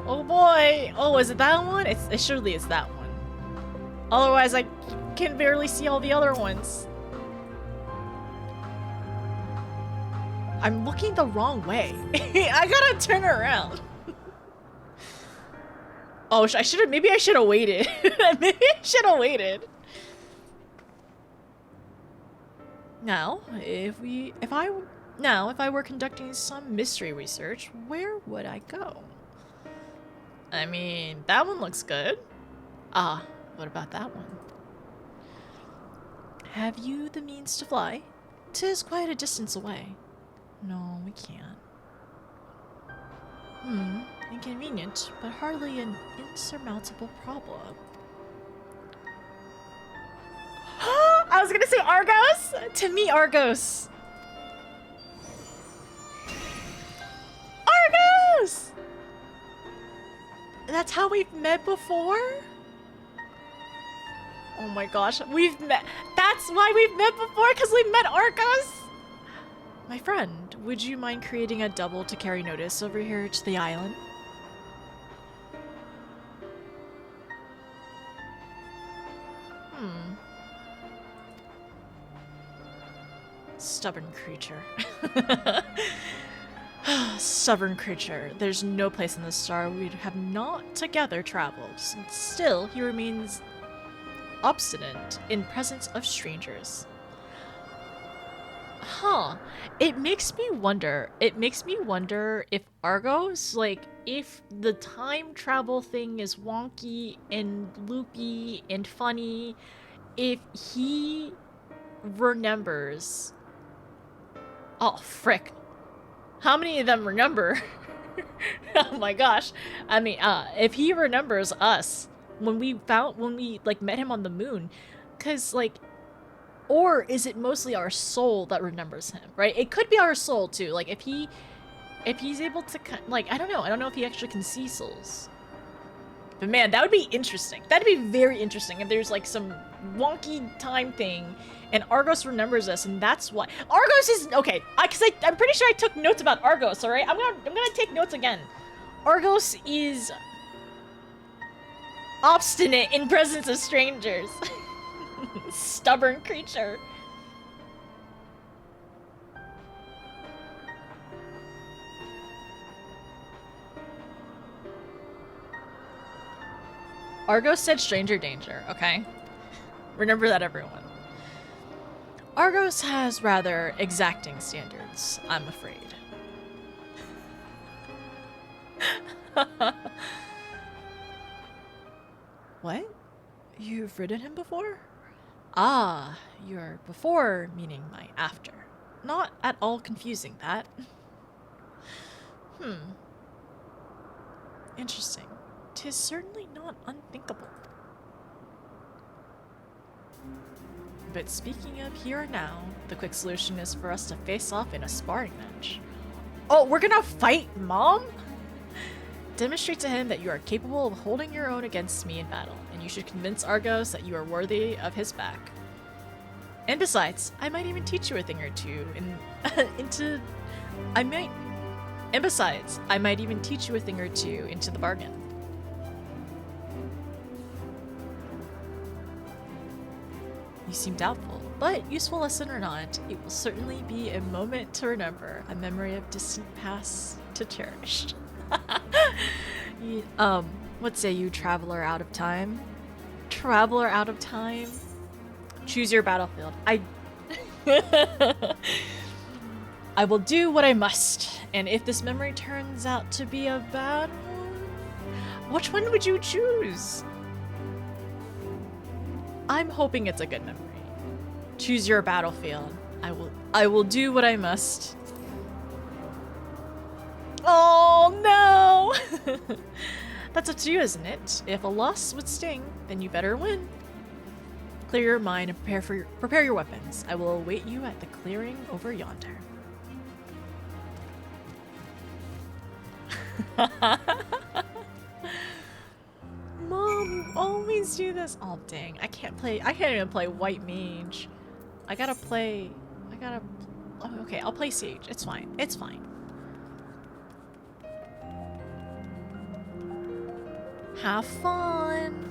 Oh boy. Oh, is it that one? It surely is that one. Otherwise, I can barely see all the other ones. I'm looking the wrong way. I gotta turn around. Oh, maybe I should have waited. Maybe I should have waited. Now, if I were conducting some mystery research, where would I go? I mean, that one looks good. Ah, what about that one? Have you the means to fly? 'Tis quite a distance away. No, we can't. Inconvenient, but hardly an insurmountable problem. I was gonna say Argos! To me, Argos! Argos! That's how we've met before? Oh my gosh, we've met. That's why we've met before, because we met Argos! My friend, would you mind creating a double to carry notice over here to the island? Stubborn creature. Stubborn creature. There's no place in the star we'd have not together traveled. Still, he remains obstinate in presence of strangers. Huh. It makes me wonder if Argos, like, if the time travel thing is wonky and loopy and funny, if he remembers. Oh, frick. How many of them remember? Oh my gosh. I mean, if he remembers us when we met him on the moon, cause like, or is it mostly our soul that remembers him, right? It could be our soul too. Like if he's able to, like, I don't know if he actually can see souls. But man, that would be interesting. That'd be very interesting if there's like some wonky time thing and Argos remembers us, and that's why Argos is okay. I'm pretty sure I took notes about Argos. All right, I'm gonna take notes again. Argos is obstinate in presence of strangers. Stubborn creature. Argos said stranger danger, okay? Remember that, everyone. Argos has rather exacting standards, I'm afraid. What? You've ridden him before? Ah, your before meaning my after. Not at all confusing, that. Interesting. 'Tis certainly not unthinkable. But speaking of here and now, the quick solution is for us to face off in a sparring match. Oh, we're gonna fight, Mom? Demonstrate to him that you are capable of holding your own against me in battle, and you should convince Argos that you are worthy of his back. And besides, I might even teach you a thing or two into the bargain. You seem doubtful, but useful lesson or not, it will certainly be a moment to remember, a memory of distant past to cherish. What say you, traveler out of time? Traveler out of time? Choose your battlefield. I will do what I must, and if this memory turns out to be a bad one, which one would you choose? I'm hoping it's a good memory. Choose your battlefield. I will do what I must. Oh no! That's up to you, isn't it? If a loss would sting, then you better win. Clear your mind and prepare your weapons. I will await you at the clearing over yonder. Mom, you always do this. Oh dang, I can't even play White Mage. Oh, okay, I'll play Sage. It's fine. It's fine. Have fun.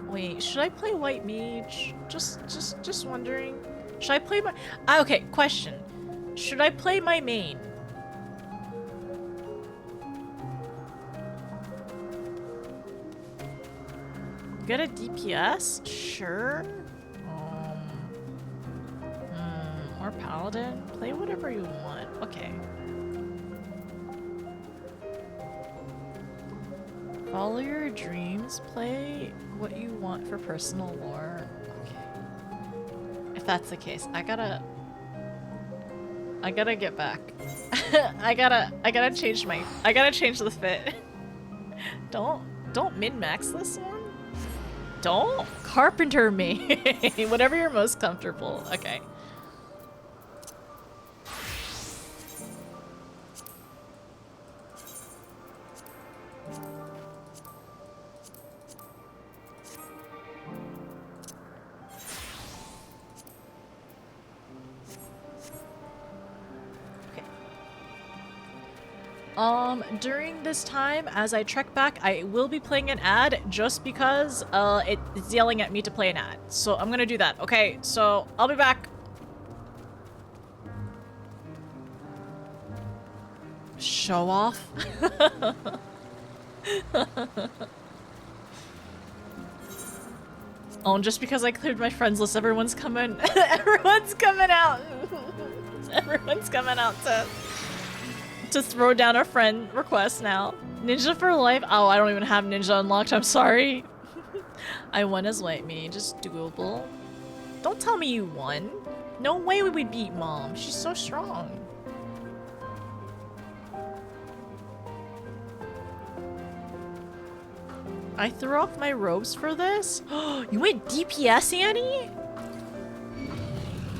Wait, should I play White Mage? Just wondering. Should I play my... okay, question. Should I play my main, Get a DPS? Sure. Or paladin? Play whatever you want. Okay. Follow your dreams. Play what you want for personal lore. Okay. If that's the case, I gotta get back. I gotta change the fit. Don't min-max this one. Don't carpenter me. Whatever you're most comfortable. Okay. During this time, as I trek back, I will be playing an ad just because it's yelling at me to play an ad. So I'm gonna do that. Okay, so I'll be back. Show off. Oh, and just because I cleared my friends list, everyone's coming. Everyone's coming out. Everyone's coming out to throw down a friend request now. Ninja for life? Oh, I don't even have ninja unlocked. I'm sorry. I won as white mage. Just doable. Don't tell me you won. No way we would beat Mom. She's so strong. I threw off my robes for this? You went DPS, Annie?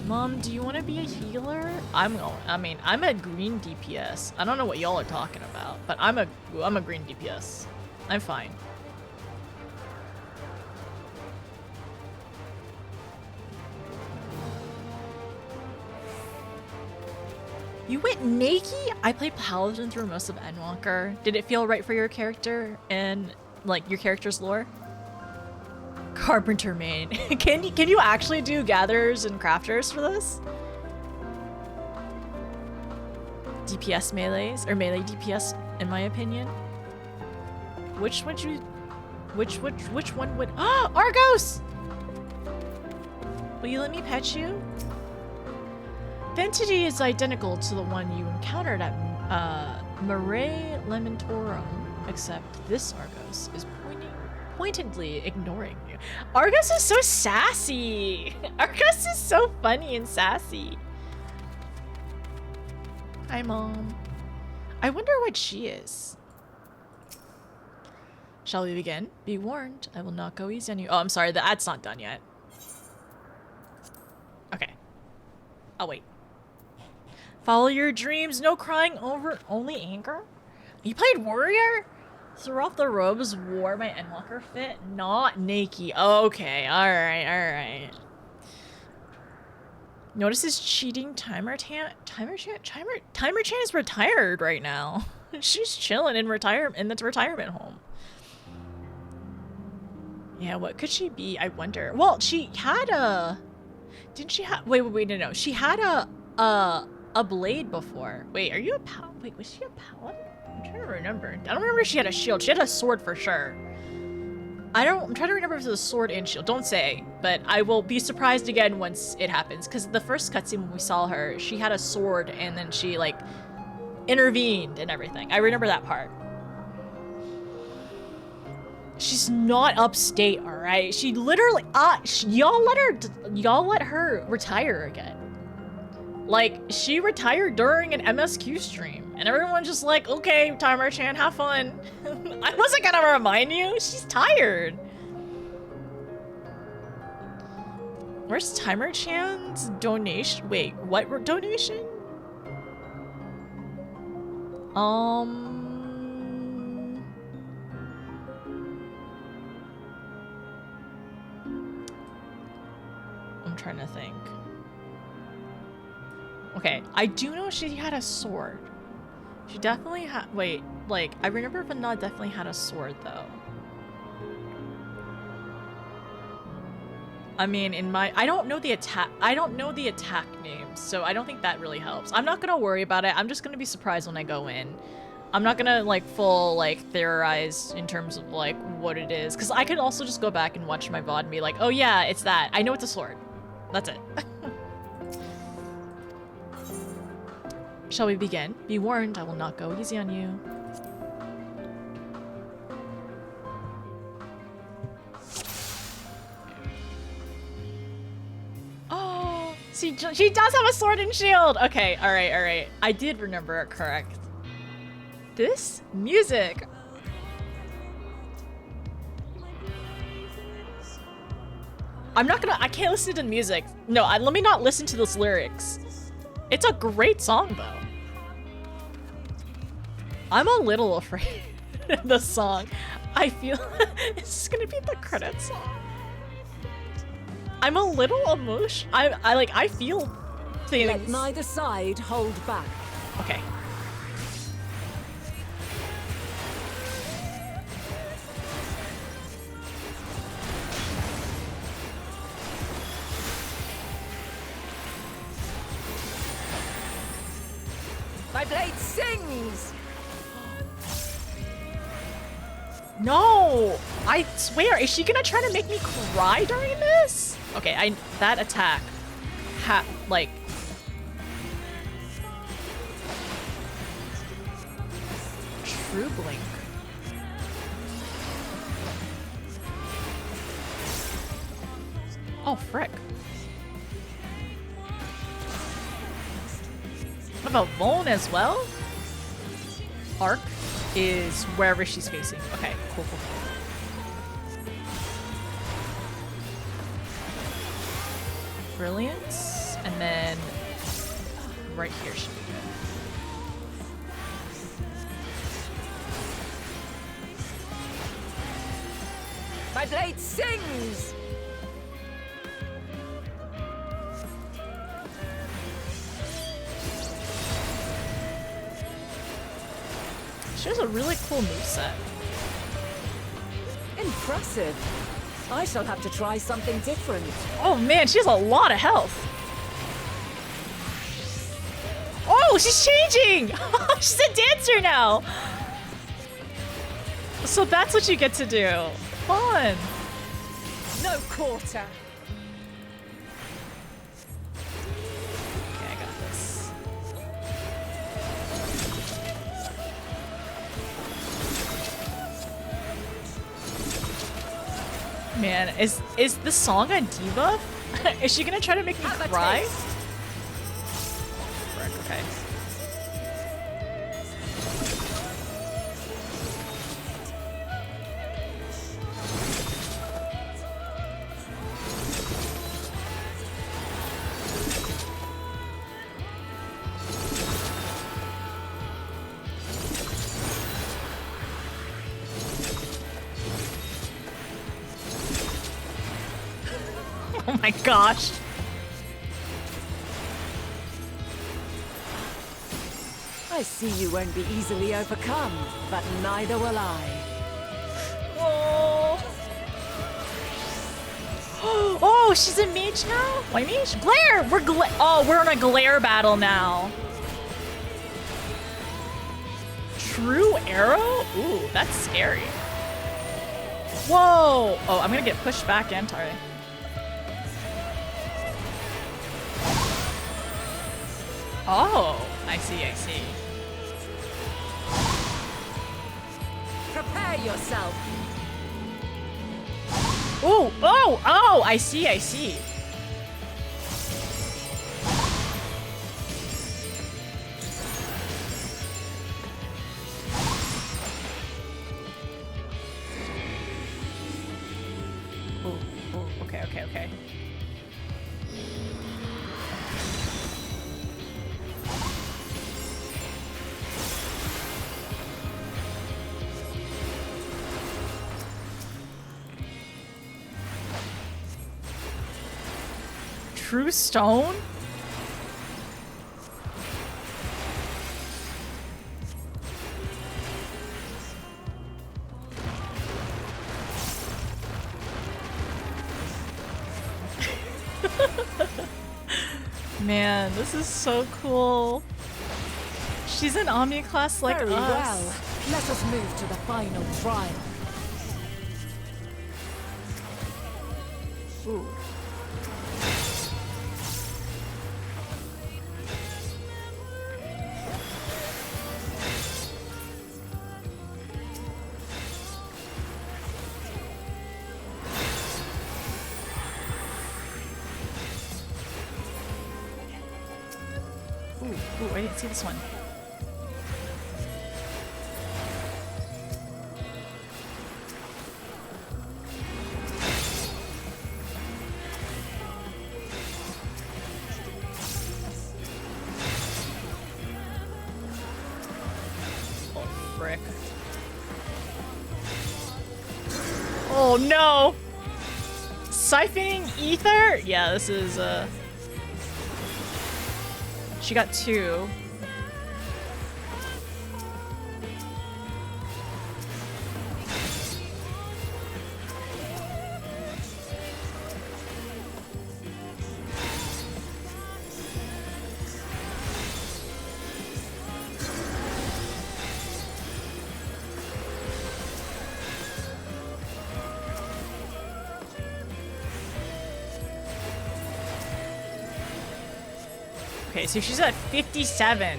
Mom, do you want to be a healer? I'm a green DPS. I don't know what y'all are talking about, but I'm a green DPS. I'm fine. You went Nakey? I played Paladin through most of Endwalker. Did it feel right for your character and like your character's lore? Carpenter main. Can you actually do gatherers and crafters for this? DPS melees or melee DPS, in my opinion. Which one would? Ah, Argos! Will you let me pet you? Ventity is identical to the one you encountered at Mare Lementorum, except this Argos is pointedly ignoring you. Argos is so sassy! Argos is so funny and sassy. Hi, Mom. I wonder what she is. Shall we begin? Be warned, I will not go easy on you. Oh, I'm sorry, the ad's not done yet. Okay. I'll wait. Follow your dreams, no crying over, only anger? You played warrior? Threw off the robes, wore my Endwalker fit, not Nakey. Okay, alright. Notice his cheating Timer Chan is retired right now. She's chilling in the retirement home. Yeah, what could she be? I wonder. Well, she had a... Didn't she have... Wait, no. She had a blade before. Wait, are you a pal? Wait, was she a paladin? I'm trying to remember. I don't remember if she had a shield. She had a sword for sure. I'm trying to remember if it was a sword and shield. Don't say, but I will be surprised again once it happens. Because the first cutscene when we saw her, she had a sword and then she, like, intervened and everything. I remember that part. She's not upstate, all right? She literally, y'all let her retire again. Like, she retired during an MSQ stream, and everyone's just like, okay, Timer Chan, have fun. I wasn't gonna remind you, she's tired. Where's Timer Chan's donation? Wait, what donation? I'm trying to think. Okay, I do know she had a sword. She definitely had. Wait, like I remember Vanna definitely had a sword though. I mean, I don't know the attack names, so I don't think that really helps. I'm not gonna worry about it. I'm just gonna be surprised when I go in. I'm not gonna like full like theorize in terms of like what it is, because I could also just go back and watch my VOD and be like, oh yeah, it's that. I know it's a sword. That's it. Shall we begin? Be warned, I will not go easy on you. Oh, she does have a sword and shield. Okay, all right. I did remember it correct. This music. I can't listen to the music. No, let me not listen to those lyrics. It's a great song though. I'm a little afraid of the song. I feel it's gonna be the credits song. I'm a little emotional. I feel things. Let neither side hold back. Okay. My blade sings! No! I swear, is she gonna try to make me cry during this? Okay, that attack like True Blink. Oh frick. What about Vone as well? Arc is wherever she's facing. Okay, cool. Brilliance, and then right here should be good. My blade sings! She has a really cool moveset. Impressive. I shall have to try something different. Oh man, she has a lot of health. Oh, she's changing! She's a dancer now! So that's what you get to do. Fun. No quarter. Okay, I got this. Man, is the song a debuff? Is she gonna try to make me cry? Frick, okay. Oh my gosh. I see you won't be easily overcome, but neither will I. Oh. Oh, she's a mage now? Why mage? Glare! We're on a glare battle now. True arrow? Ooh, that's scary. Whoa! Oh, I'm gonna get pushed back, ain't I? Oh, I see. Prepare yourself. Ooh, oh, I see. Ooh, okay. True stone? Man, this is so cool. She's an Omni class like Very us. well. Let us move to the final trial. Ooh. Ooh, I didn't see this one. Oh, frick. Oh, no! Siphoning ether? Yeah, this is, She got 2. Okay, so she's at 57.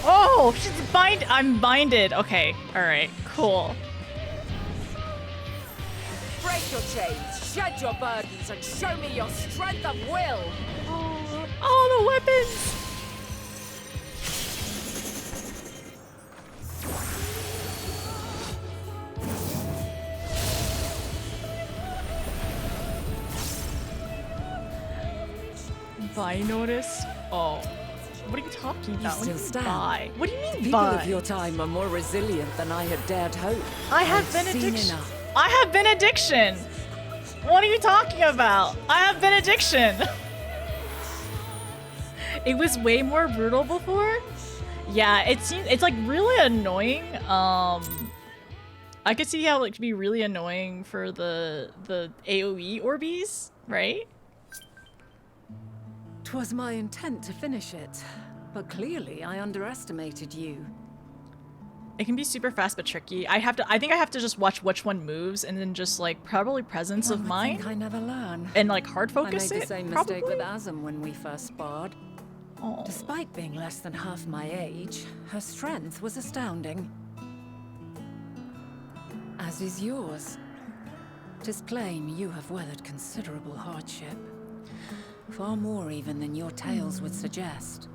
Oh, she's I'm binded. Okay, alright, cool. Break your chains, shed your burdens, and show me your strength of will. Oh, the weapons! Buy notice? Oh. What are you talking about? You still stand. Buy? What do you mean People buy? of your time are more resilient than I had dared hope. I have I've seen benediction. enough. I have benediction. What are you talking about? I have benediction. It was way more brutal before. Yeah, it's like really annoying. I could see how it could be really annoying for the AoE Orbeez, right? 'Twas my intent to finish it, but clearly I underestimated you. It can be super fast but tricky. I think I have to just watch which one moves and then just like probably presence of I mind think I never learn. and like hard focus I made it. the same probably. mistake with Azem when we first sparred. Oh. Despite being less than half my age, her strength was astounding. As is yours. 'Tis plain you have weathered considerable hardship. Far more even than your tales would suggest.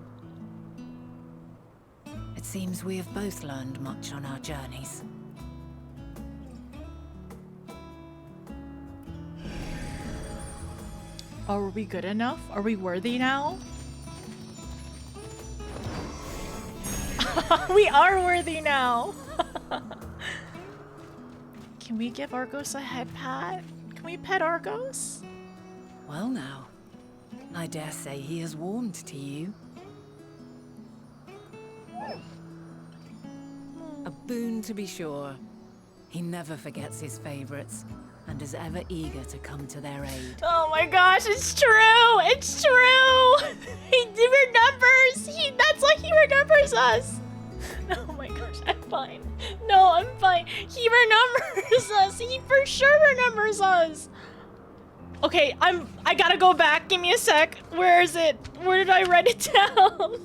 It seems we have both learned much on our journeys. Are we good enough? Are we worthy now? We are worthy now! Can we give Argos a head pat? Can we pet Argos? Well now, I dare say he has warmed to you. A boon to be sure. He never forgets his favorites, and is ever eager to come to their aid. Oh my gosh, it's true! It's true! He remembers! That's like he remembers us! Oh my gosh, I'm fine. No, I'm fine. He remembers us! He for sure remembers us! Okay, I gotta go back. Give me a sec. Where is it? Where did I write it down?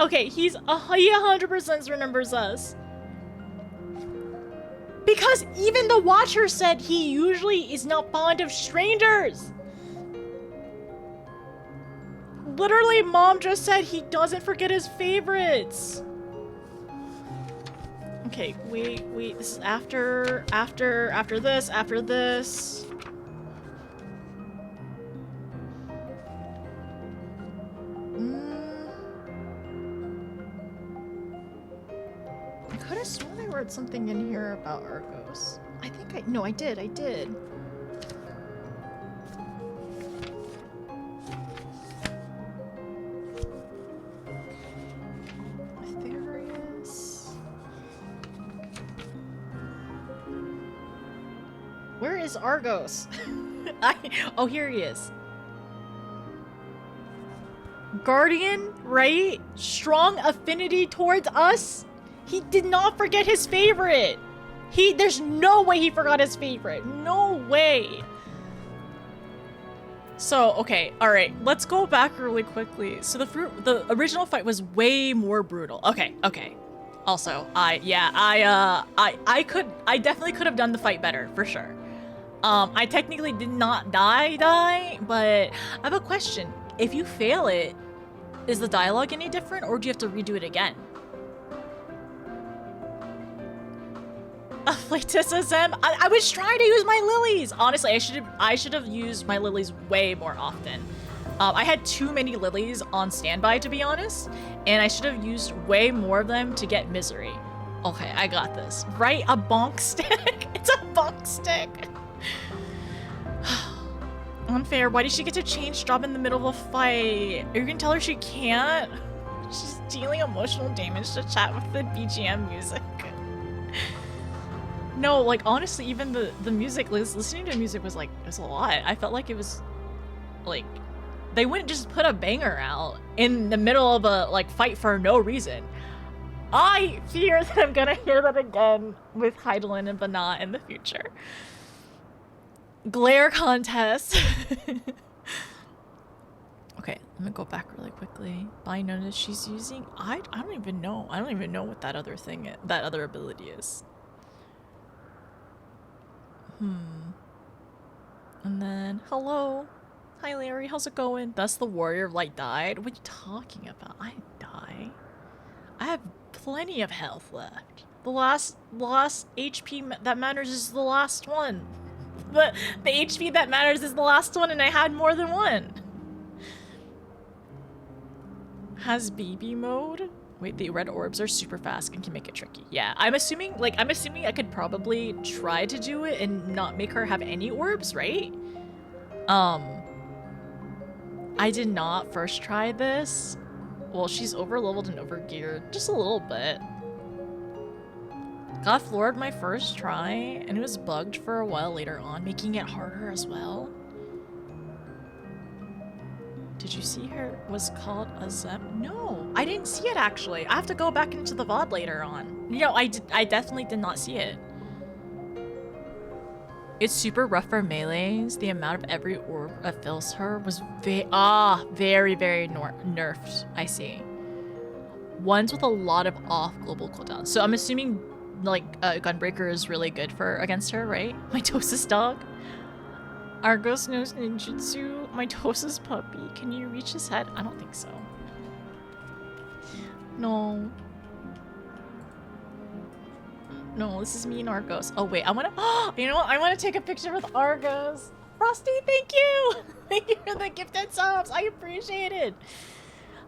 Okay, he 100% remembers us. Because even the Watcher said he usually is not fond of strangers. Literally, Mom just said he doesn't forget his favorites. Okay, wait, this is after this. I could have sworn I wrote something in here about Argos. I did. Aetherius. Where is Argos? Oh, here he is. guardian, right? Strong affinity towards us. He did not forget his favorite. There's no way he forgot his favorite. No way. So, okay, all right, let's go back really quickly. So the original fight was way more brutal. Okay. Also, I definitely could have done the fight better, for sure. I technically did not die, but I have a question. If you fail it, is the dialogue any different, or do you have to redo it again? I was trying to use my lilies. Honestly, I should have used my lilies way more often. I had too many lilies on standby, to be honest, and I should have used way more of them to get misery. Okay, I got this. Right? A bonk stick? It's a bonk stick. Unfair. Why did she get to change job in the middle of a fight? Are you gonna tell her she can't? She's dealing emotional damage to chat with the BGM music. No, like, honestly, even the music, listening to music was like, it was a lot. I felt like it was, like, they wouldn't just put a banger out in the middle of a, like, fight for no reason. I fear that I'm gonna hear that again with Heidelin and Banat in the future. Glare contest. Okay, let me go back really quickly. Buy notice she's using, I don't even know. I don't even know what that other thing, that other ability is. And then, hello. Hi, Larry. How's it going? That's the warrior of light died. What are you talking about? I didn't die. I have plenty of health left. The last HP that matters is the last one. But the HP that matters is the last one, and I had more than one. Has BB mode? Wait, the red orbs are super fast and can make it tricky. Yeah, I'm assuming I could probably try to do it and not make her have any orbs, right? I did not first try this. Well, she's over-leveled and over-geared just a little bit. Got floored my first try, and it was bugged for a while later on, making it harder as well. Did you see her was called a Zem? No, I didn't see it actually. I have to go back into the VOD later on. You know, I definitely did not see it. It's super rough for melees. The amount of every orb that fills her was very, very nerfed. I see. Ones with a lot of off global cooldowns. So I'm assuming like Gunbreaker is really good for against her, right? My Tosis dog. Argos knows ninjutsu. My Tosis puppy. Can you reach his head? I don't think so. No. No, this is me and Argos. Oh wait, I wanna, you know what? I wanna take a picture with Argos. Frosty, thank you! Thank you for the gifted subs. I appreciate it.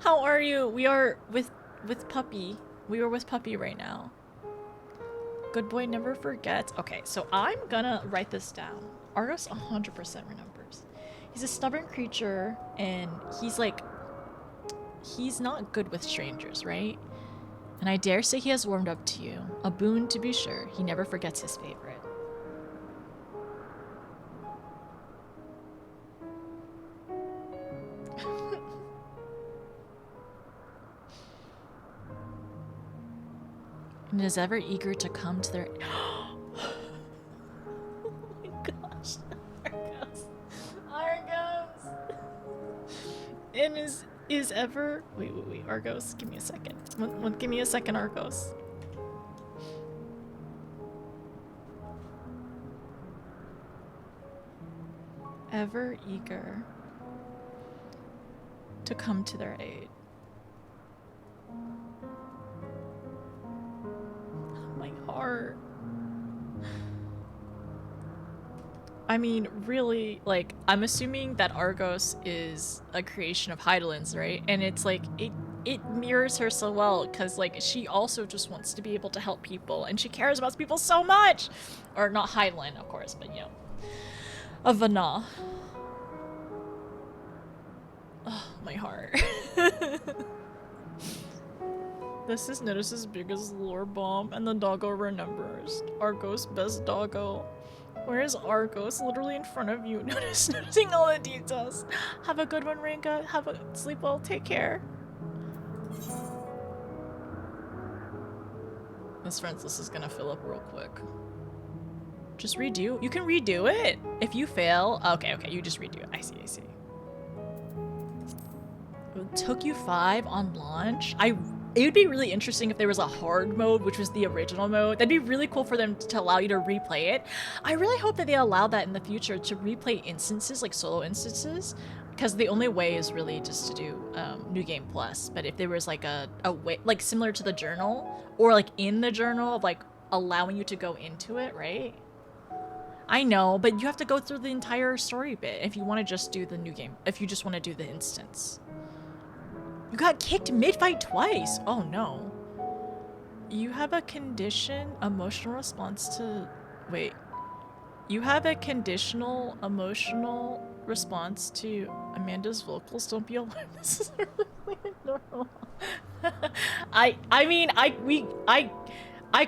How are you? We are with Puppy. We are with Puppy right now. Good boy never forgets. Okay, so I'm gonna write this down. Argos 100% remembers. He's a stubborn creature, and he's not good with strangers, right? And I dare say he has warmed up to you. A boon to be sure. He never forgets his favorite. And is ever eager to come to their... Oh my gosh. Argos! And is ever... Wait, Argos, give me a second. Give me a second, Argos. Ever eager to come to their aid. My heart. I mean, really, like, I'm assuming that Argos is a creation of Heidelin's, right? And it's like, it mirrors her so well, because, like, she also just wants to be able to help people, and she cares about people so much! Or not Heidelin, of course, but, you know. A Vana. Oh, my heart. This is Notice's biggest lore bomb, and the doggo remembers. Argos best doggo. Where's Argos? Literally in front of you. Noticing all the details. Have a good one, Ringa. Have a sleep well. Take care. This friends list is gonna fill up real quick. Just redo. You can redo it if you fail. Okay, you just redo it. I see. It took you 5 on launch. It would be really interesting if there was a hard mode, which was the original mode. That'd be really cool for them to allow you to replay it. I really hope that they allow that in the future to replay instances, like solo instances, because the only way is really just to do New Game Plus. But if there was like a way, like similar to the journal, or like in the journal of like allowing you to go into it, right? I know, but you have to go through the entire story bit if you want to just do the new game, if you just want to do the instance. You got kicked mid-fight twice. Oh no. You have a emotional response to... Wait. You have a conditional emotional response to Amanda's vocals. Don't be alarmed. This is really normal. I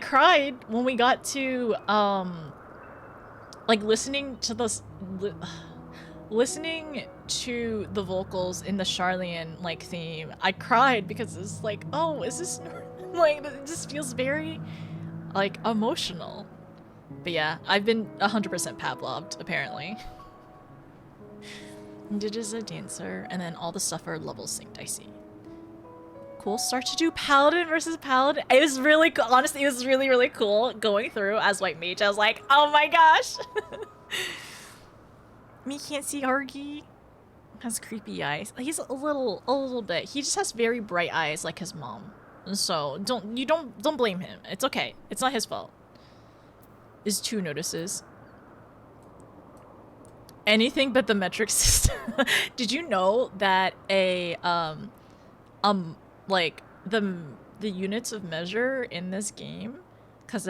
cried when we got to like listening to the vocals in the Charlian like theme. I cried because it's like, oh, is this like, it just feels very like emotional. But yeah, I've been 100% Pavloved apparently. Did as a dancer, and then all the stuff are level synced. I see. Cool. Start to do Paladin versus Paladin. It was really cool. Honestly, it was really cool going through as White Mage. I was like, oh my gosh. Me can't see Argy. Has creepy eyes. He's a little bit. He just has very bright eyes like his mom. So don't blame him. It's okay. It's not his fault. Is 2 notices. Anything but the metric system. Did you know that like the units of measure in this game, because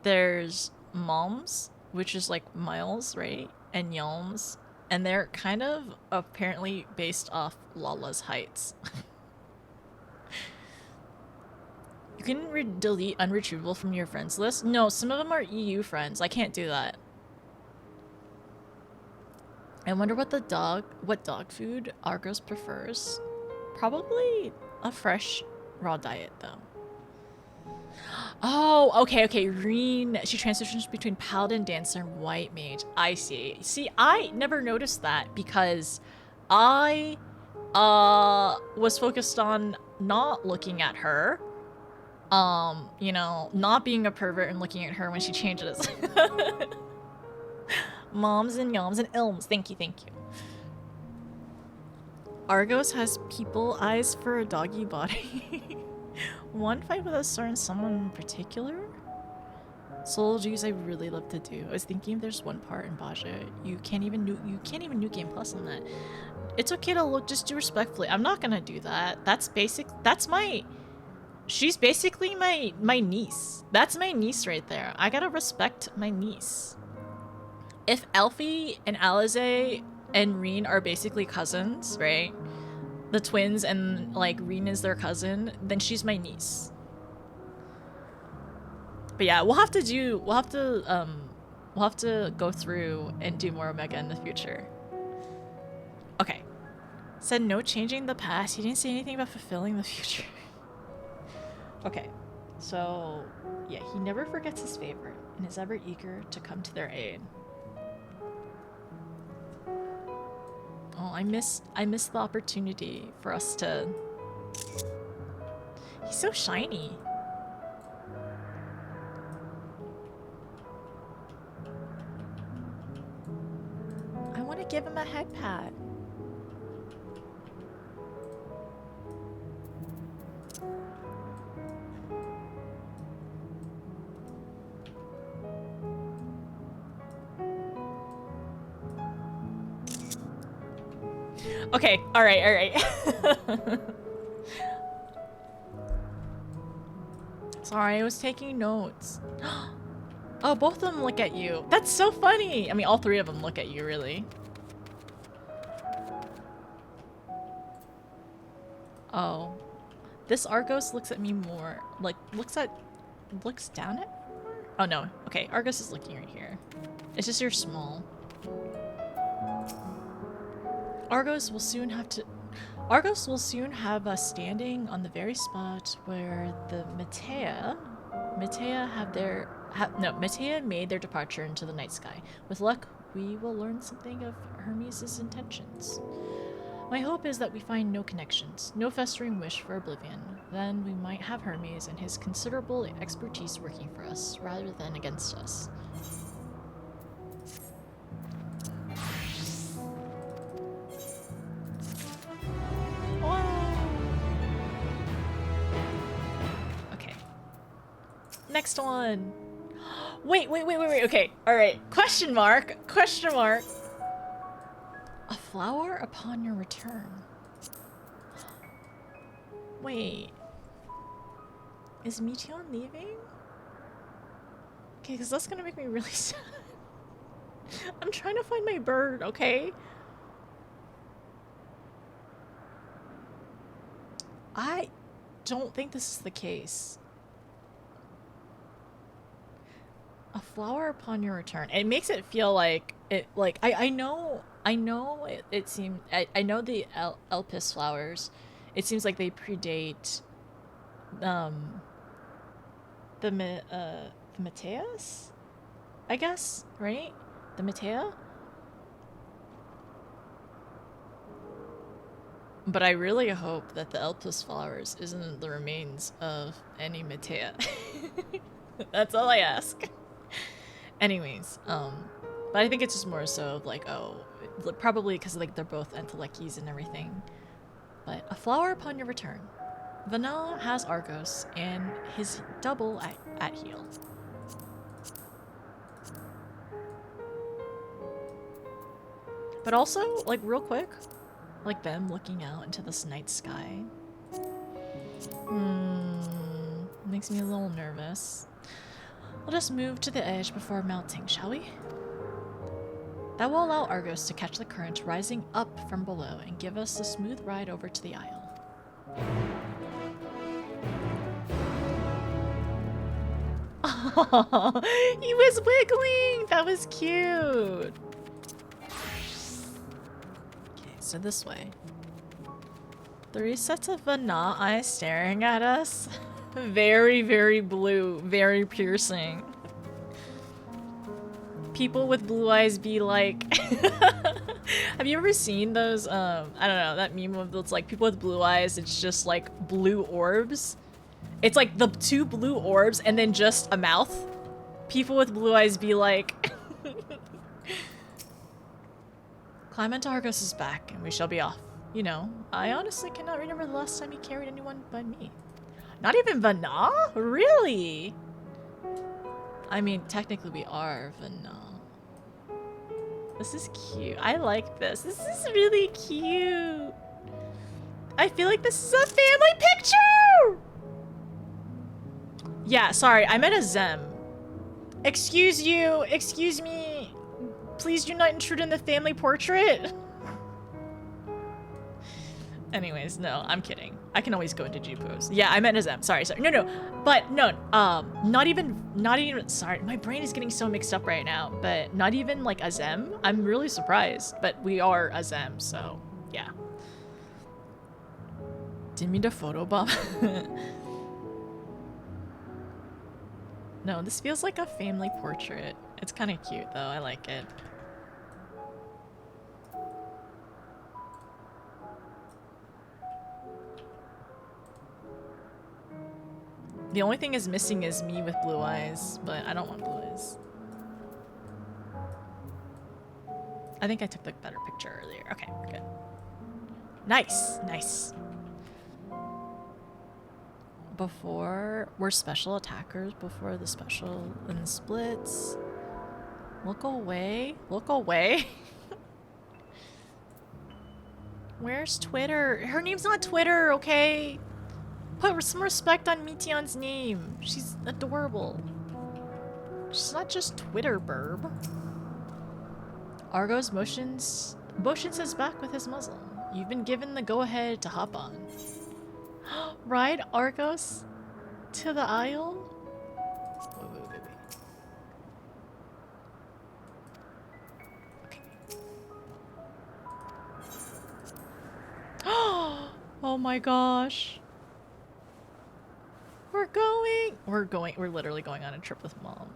there's moms, which is like miles, right? And yalms, and they're kind of apparently based off Lala's heights. You can delete unretrievable from your friends list. No, some of them are EU friends. I can't do that. I wonder what dog food Argos prefers. Probably a fresh raw diet though. Oh, okay. Reen, she transitions between Paladin, Dancer, and White Mage. I see. See, I never noticed that because I was focused on not looking at her. You know, not being a pervert and looking at her when she changes. Moms and yalms and ilms. Thank you. Argos has people eyes for a doggy body. One fight with a certain someone in particular? Soul Juice I really love to do. I was thinking if there's one part in Baja, you can't even new game plus on that. It's okay to just do respectfully. I'm not gonna do that. She's basically my niece. That's my niece right there. I gotta respect my niece. If Elfie and Alize and Reen are basically cousins, right? The twins and like Reen is their cousin, then she's my niece. But yeah, we'll have to go through and do more Omega in the future. Okay. Said no changing the past. He didn't say anything about fulfilling the future. Okay. So yeah, he never forgets his favorite and is ever eager to come to their aid. Oh, I miss the opportunity for us to... He's so shiny. I want to give him a head pat. Okay, all right. Sorry, I was taking notes. Oh, both of them look at you. That's so funny. I mean, all 3 of them look at you, really. Oh. This Argos looks at me more. Like, looks down at me more? Oh no. Okay, Argos is looking right here. It's just you're small. Argos will soon have us standing on the very spot where the Metea made their departure into the night sky. With luck, we will learn something of Hermes' intentions. My hope is that we find no connections, no festering wish for oblivion. Then we might have Hermes and his considerable expertise working for us, rather than against us. Okay. Next one. Wait. Okay. All right. Question mark. A flower upon your return. Wait. Is Meteon leaving? Okay, because that's gonna make me really sad. I'm trying to find my bird, okay? I don't think this is the case. A flower upon your return. It makes it feel like it, like I know it seems I know the Elpis flowers. It seems like they predate the Mateas, I guess, right? The Metea? But I really hope that the Elpis flowers isn't the remains of any Metea. That's all I ask. Anyways, but I think it's just more so of like, oh, probably because like they're both entelekis and everything. But a flower upon your return. Vanilla has Argos and his double at heel. But also, like real quick, like them looking out into this night sky. Makes me a little nervous. Let us move to the edge before melting, shall we? That will allow Argos to catch the current rising up from below and give us a smooth ride over to the isle. Oh, he was wiggling! That was cute! Okay, so this way. 3 sets of Vana eyes staring at us. Very, very blue, very piercing. People with blue eyes be like... Have you ever seen those, I don't know, that meme of it's like people with blue eyes, it's just like blue orbs? It's like the 2 blue orbs and then just a mouth. People with blue eyes be like... Climb into Argos' back and we shall be off. You know, I honestly cannot remember the last time he carried anyone but me. Not even Vana? Really? I mean, technically we are Vana. This is cute. I like this. This is really cute. I feel like this is a family picture! Yeah, sorry, I meant a Zem. Excuse you, excuse me. Please do not intrude in the family portrait. Anyways, no, I'm kidding. I can always go into G pose. Yeah, I meant a Zem. Sorry. No. But no, not even, sorry, my brain is getting so mixed up right now, but not even like a Zem. I'm really surprised, but we are a Zem, so yeah. Didn't mean to photobomb. No, this feels like a family portrait. It's kind of cute though, I like it. The only thing is missing is me with blue eyes, but I don't want blue eyes. I think I took the better picture earlier. Okay, we're good. Nice, nice. Before, we're special attackers before the special and splits. Look away. Look away. Where's Twitter? Her name's not Twitter, okay? Put some respect on Meteon's name. She's adorable. She's not just Twitter burb. Argos motions his back with his muzzle. You've been given the go-ahead to hop on. Ride Argos to the isle? Wait. my gosh. We're literally going on a trip with Mom.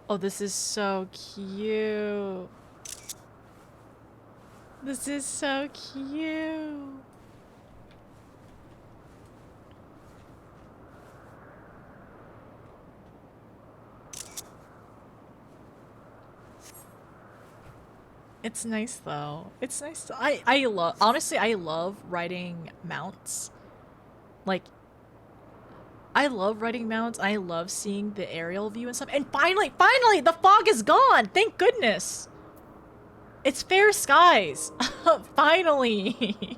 Oh, this is so cute. This is so cute. It's nice though. It's nice. I love, honestly, I love riding mounts. Like, I love riding mounts. I love seeing the aerial view and stuff. And finally, the fog is gone. Thank goodness. It's fair skies. Finally.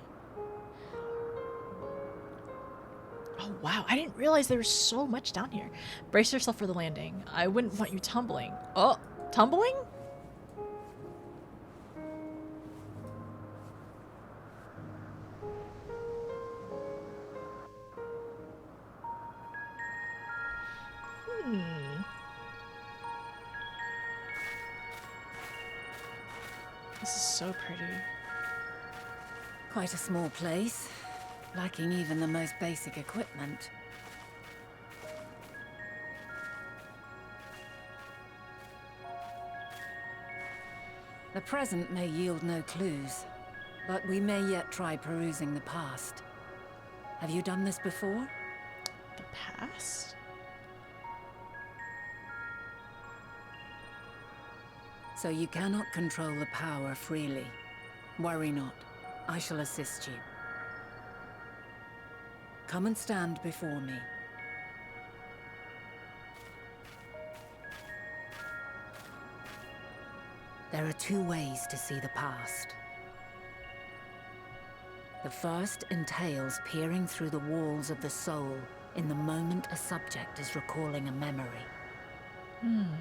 Oh wow, I didn't realize there was so much down here. Brace yourself for the landing. I wouldn't want you tumbling. Oh, tumbling? This is so pretty. Quite a small place, lacking even the most basic equipment. The present may yield no clues, but we may yet try perusing the past. Have you done this before? The past? So you cannot control the power freely. Worry not. I shall assist you. Come and stand before me. There are two ways to see the past. The first entails peering through the walls of the soul in the moment a subject is recalling a memory.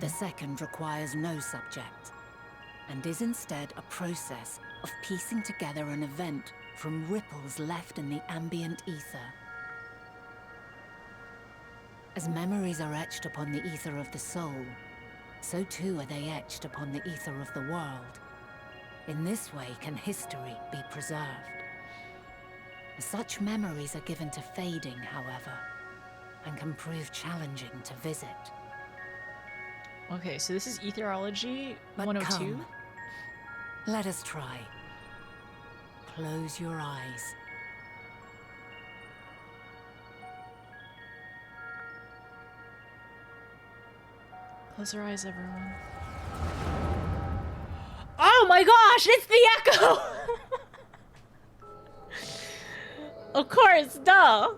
The second requires no subject, and is instead a process of piecing together an event from ripples left in the ambient ether. As memories are etched upon the ether of the soul, so too are they etched upon the ether of the world. In this way can history be preserved. Such memories are given to fading, however, and can prove challenging to visit. Okay, so this is Etherology 102. Come. Let us try. Close your eyes. Close your eyes, everyone. Oh my gosh, it's the echo! Of course, duh!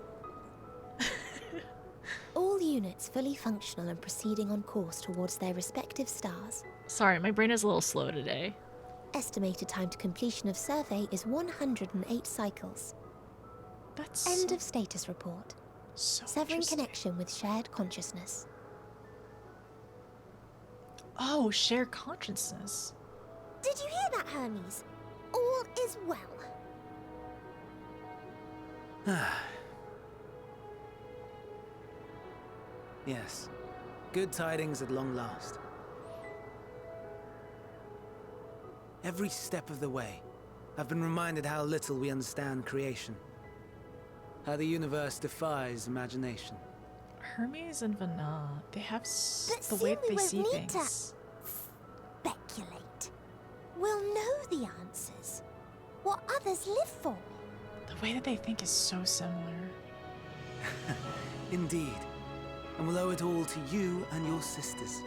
All units fully functional and proceeding on course towards their respective stars. Sorry, my brain is a little slow today. Estimated time to completion of survey is 108 cycles. That's End so, of status report. so Severing connection with shared consciousness. Oh, shared consciousness. Did you hear that, Hermes? All is well. Yes. Good tidings at long last. Every step of the way, I've been reminded how little we understand creation. How the universe defies imagination. Hermes and Vanna, they have the But way soon we they won't see need to things. speculate. We'll know the answers. What others live for. The way that they think is so similar. Indeed. And we'll owe it all to you and your sisters.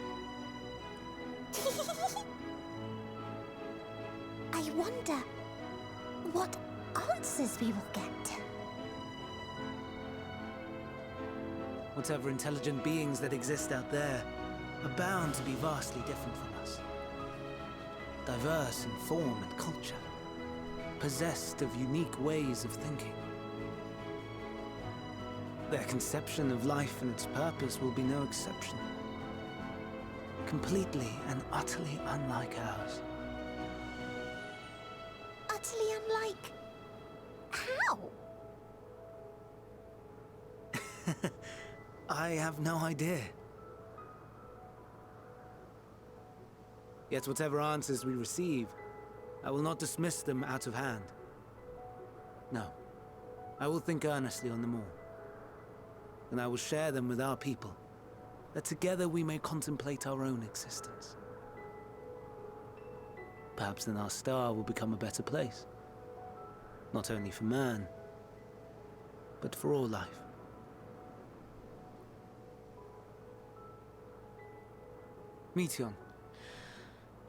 I wonder what answers we will get. Whatever intelligent beings that exist out there are bound to be vastly different from us. Diverse in form and culture. Possessed of unique ways of thinking. Their conception of life and its purpose will be no exception. Completely and utterly unlike ours. Utterly unlike. How? I have no idea. Yet whatever answers we receive, I will not dismiss them out of hand. No, I will think earnestly on them all. And I will share them with our people, that together we may contemplate our own existence. Perhaps then our star will become a better place. Not only for man, but for all life. Meteon,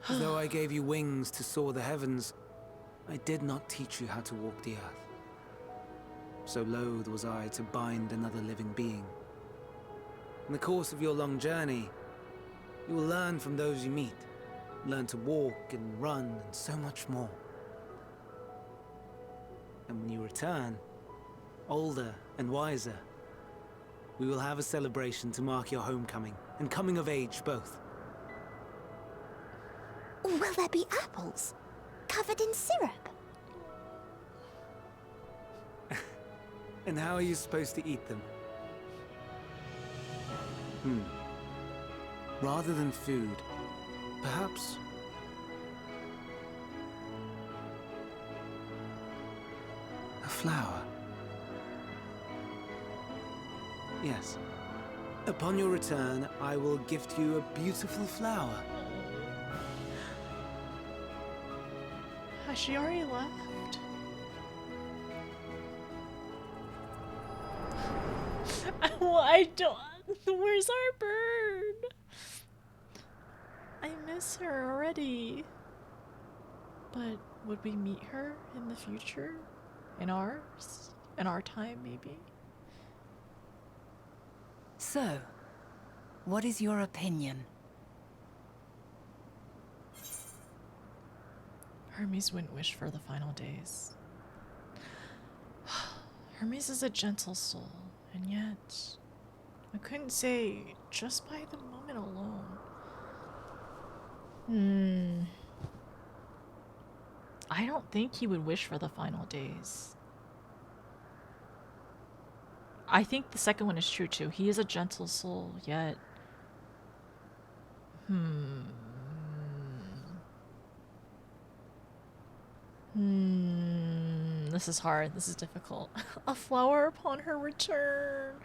as though I gave you wings to soar the heavens, I did not teach you how to walk the earth. So loath was I to bind another living being. In the course of your long journey, you will learn from those you meet, learn to walk and run and so much more. And when you return, older and wiser, we will have a celebration to mark your homecoming and coming of age both. Will there be apples? Covered in syrup? And how are you supposed to eat them? Rather than food, perhaps... a flower. Yes. Upon your return, I will gift you a beautiful flower. Has she already left? Well, I don't. Where's our bird? I miss her already. But would we meet her in the future? In ours? In our time, maybe? So, what is your opinion? Hermes wouldn't wish for the final days. Hermes is a gentle soul, and yet I couldn't say just by the moment alone. I don't think he would wish for the final days. I think the second one is true too. He is a gentle soul, yet this is hard. This is difficult. A flower upon her return.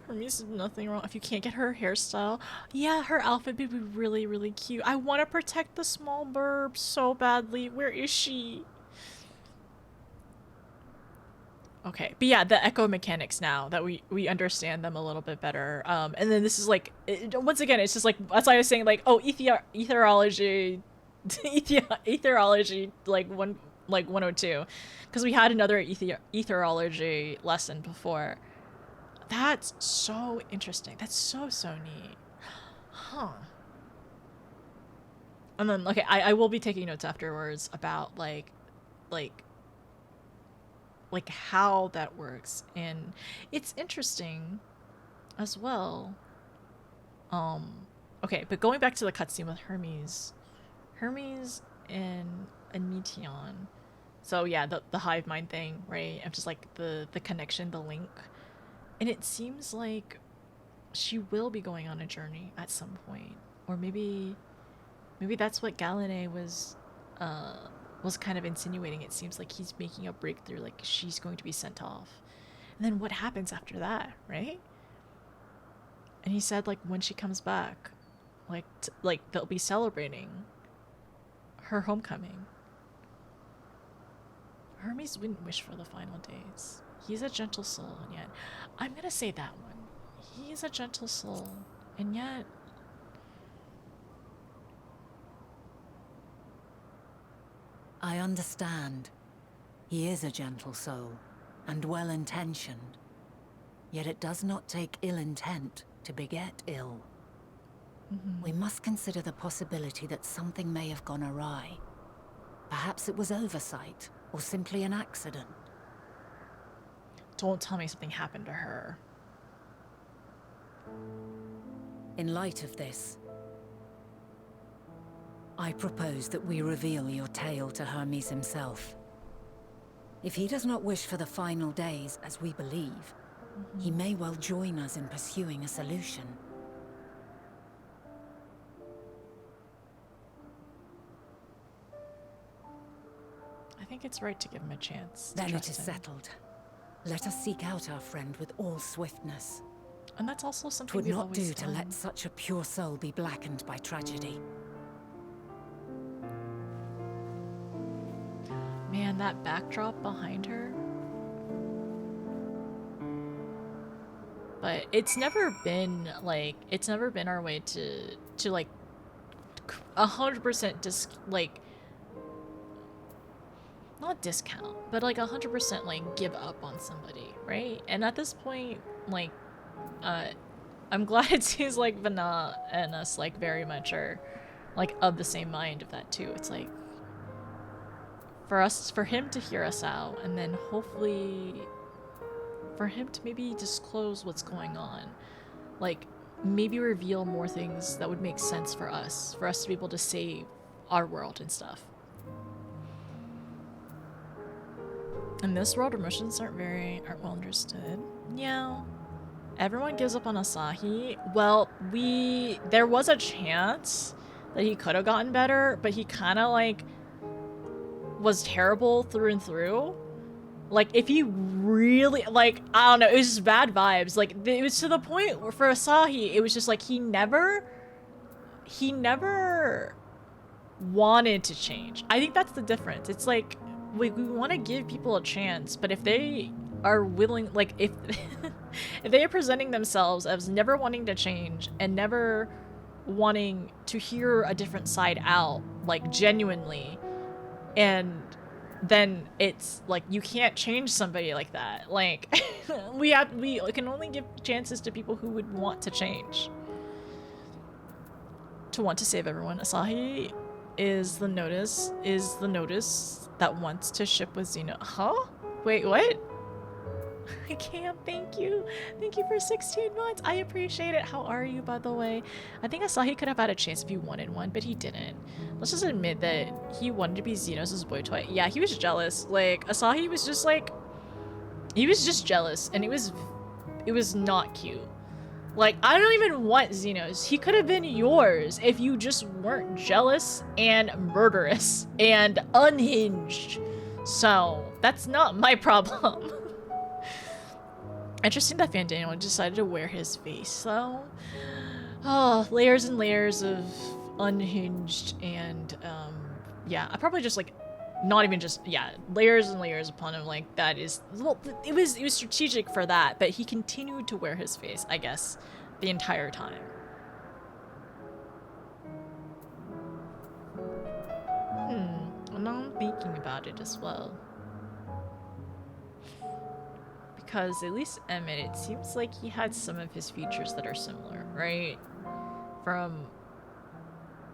Hermes did nothing wrong. If you can't get her hairstyle, yeah, her outfit would be really, really cute. I want to protect the small burb so badly. Where is she? Okay, but yeah, the echo mechanics now that we understand them a little bit better. And then this is like, once again, it's just like, that's why I was saying like, oh, etherology, etherology, like 102, because we had another etherology lesson before. That's so interesting. That's so neat. Huh. And then, okay, I will be taking notes afterwards about like how that works, and it's interesting as well. Okay, but going back to the cutscene with Hermes and Meteon. So yeah, the hive mind thing, right? I'm just like the connection, the link. And it seems like she will be going on a journey at some point. Or maybe that's what Galenay was kind of insinuating. It seems like he's making a breakthrough, like she's going to be sent off. And then what happens after that, right? And he said like when she comes back, like they'll be celebrating her homecoming. Hermes wouldn't wish for the final days. He's a gentle soul, and yet I'm gonna say that one. He's a gentle soul, and yet I understand. He is a gentle soul, and well-intentioned. Yet it does not take ill intent to beget ill. We must consider the possibility that something may have gone awry. Perhaps it was oversight, or simply an accident. Don't tell me something happened to her. In light of this, I propose that we reveal your tale to Hermes himself. If he does not wish for the final days, as we believe, he may well join us in pursuing a solution. think it's right to give him a chance. Then it is settled. Let us seek out our friend with all swiftness. And that's also something Twould we've not always do to done. let such a pure soul be blackened by tragedy. Man, that backdrop behind her. But it's never been like, it's never been our way to like 100% like, not discount, but like 100% like give up on somebody, right? And at this point, like, I'm glad it seems like Vana and us like very much are like of the same mind of that too. It's like, for him to hear us out, and then hopefully for him to maybe disclose what's going on, like maybe reveal more things that would make sense for us to be able to save our world and stuff. In this world, emotions aren't well understood. Yeah, everyone gives up on Asahi. Well, there was a chance that he could have gotten better, but he kind of like was terrible through and through. Like, if he really, like, I don't know, it was just bad vibes. Like, it was to the point where for Asahi, it was just like he never wanted to change. I think that's the difference. It's like, we want to give people a chance, but if they are willing, like, if if they are presenting themselves as never wanting to change and never wanting to hear a different side out, like, genuinely, and then it's like you can't change somebody like that. Like, we can only give chances to people who would want to change, to want to save everyone. Asahi is the notice that wants to ship with Xeno. Huh? Wait, what? I can't. Thank you for 16 months. I appreciate it. How are you, by the way? I think Asahi could have had a chance if he wanted one, but he didn't. Let's just admit that he wanted to be Xenos' boy toy. Yeah, he was jealous. Like, Asahi was just like, he was just jealous, and it was not cute. Like, I don't even want Xenos. He could have been yours if you just weren't jealous and murderous and unhinged. So, that's not my problem. Interesting that Van Daniel decided to wear his face, though. Oh, layers and layers of unhinged and, yeah, I probably just, like, not even just, yeah, layers and layers upon him, like, that is, well, it was strategic for that, but he continued to wear his face, I guess, the entire time. And now I'm thinking about it as well. Because at least Emmett, it seems like he had some of his features that are similar, right? From,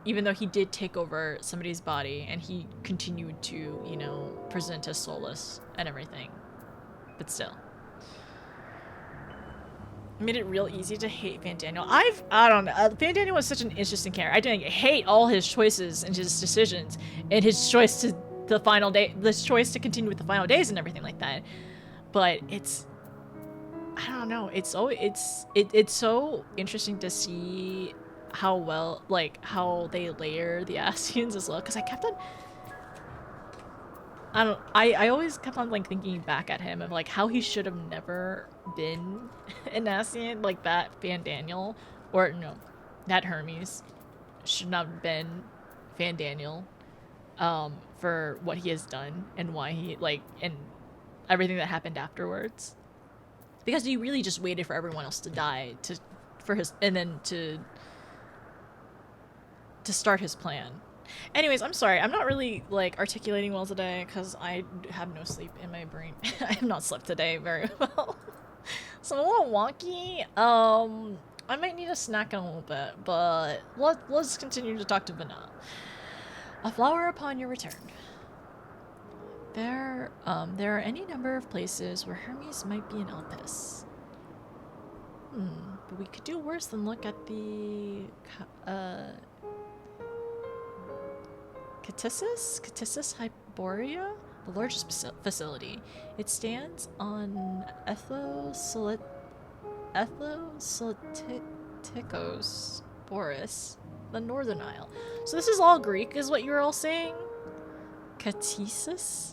even though he did take over somebody's body and he continued to, you know, present as soulless and everything. But still. It made it real easy to hate Van Daniel. I don't know. Van Daniel was such an interesting character. I didn't hate all his choices and his decisions and his choice to the final day, this choice to continue with the final days and everything like that. But it's, I don't know, it's so interesting to see how well, like, how they layer the Asians as well, because I kept on, I always kept on, like, thinking back at him of, like, how he should have never been an Asian, like that Van Daniel, or no, that Hermes should not have been Van Daniel, for what he has done and why he, like, and everything that happened afterwards, because he really just waited for everyone else to die and then to start his plan. Anyways, I'm sorry, I'm not really like articulating well today because I have no sleep in my brain. I have not slept today very well, so I'm a little wonky. I might need a snack in a little bit, but let's continue to talk to Vana. A flower upon your return. There are any number of places where Hermes might be an Elpis. But we could do worse than look at the Catissus Hyboria, the largest facility. It stands on Ethosolitikos Boris, the Northern Isle. So this is all Greek, is what you're all saying? Catissus?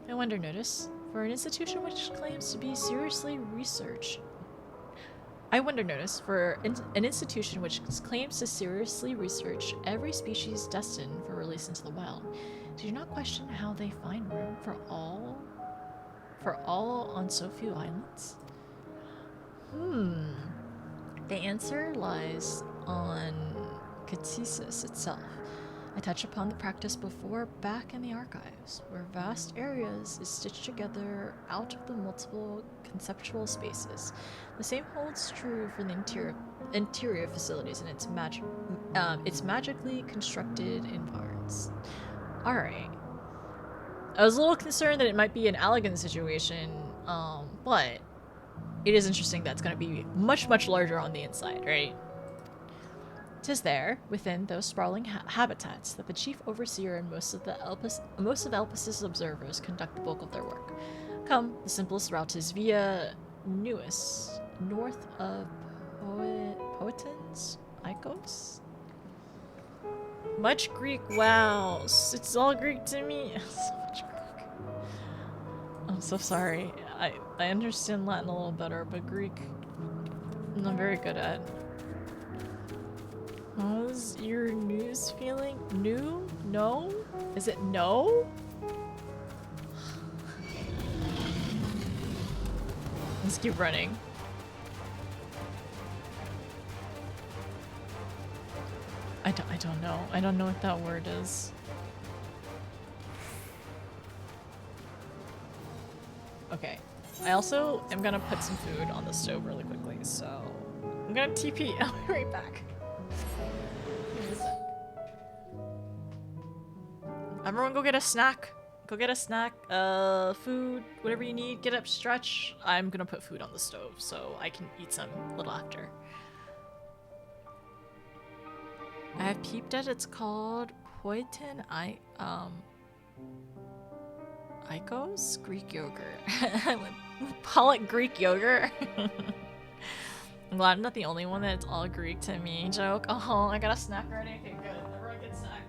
I wonder notice for an institution which claims to be seriously research. I wonder notice for an institution which claims to seriously research every species destined for release into the wild. Do you not question how they find room for all on so few islands? The answer lies on Catesis itself. I touch upon the practice before back in the archives, where vast areas is stitched together out of the multiple conceptual spaces. The same holds true for the interior facilities and its magically constructed environs. Alright. I was a little concerned that it might be an Allegan situation, but it is interesting that it's going to be much, much larger on the inside, right? 'Tis there, within those sprawling habitats, that the chief overseer and most of Elpis's observers conduct the bulk of their work. Come, the simplest route is via Newis, north of Poetins? Icos? Much Greek, wow. It's all Greek to me. So much Greek. I'm so sorry. I understand Latin a little better, but Greek, I'm not very good at. How's your news feeling? New? No? Is it no? Let's keep running. I don't know. I don't know what that word is. Okay. I also am gonna put some food on the stove really quickly, so I'm gonna TP. I'll be right back. Give me a sec. Everyone go get a snack. Go get a snack, food, whatever you need. Get up, stretch. I'm gonna put food on the stove so I can eat some a little after. I have peeped at it's called Poetin Icos? Greek yogurt. I would call it Greek yogurt. I'm glad I'm not the only one that's all Greek to me. Joke. Oh, I got a snack ready. Okay, good. Everyone get snacks.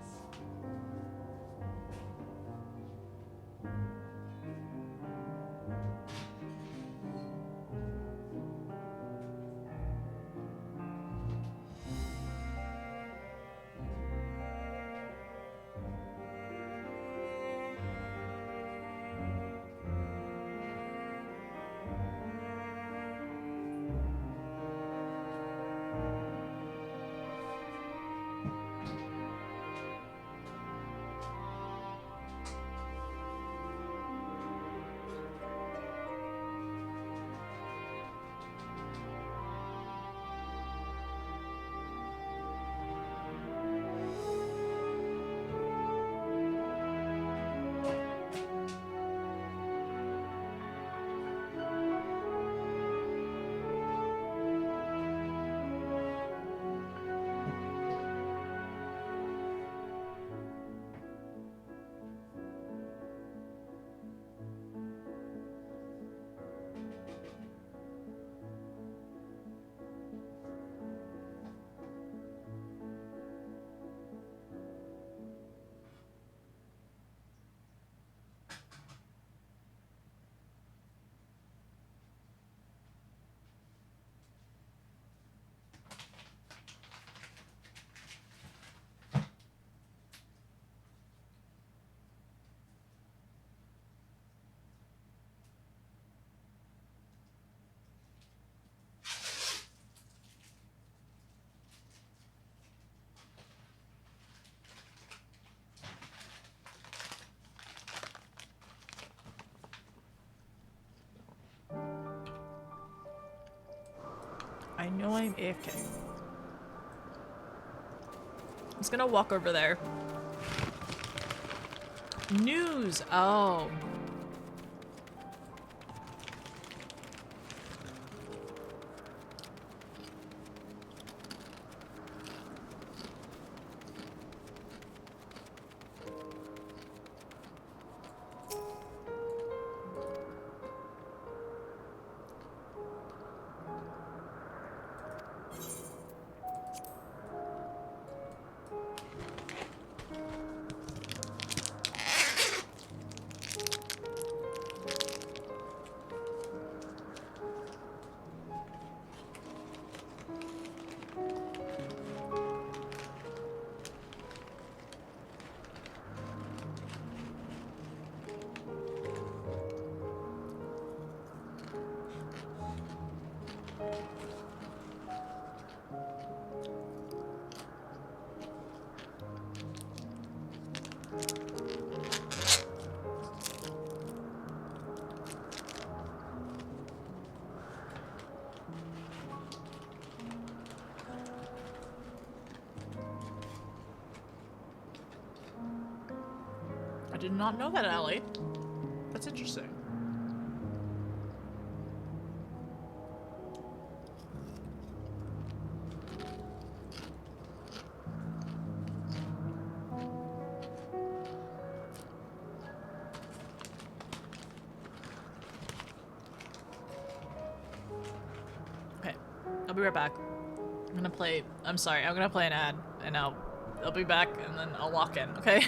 I know I'm AFK. I'm just gonna walk over there. News! Oh. did not know that, Allie. That's interesting. Okay, I'll be right back. I'm gonna play an ad, and I'll be back, and then I'll walk in, okay?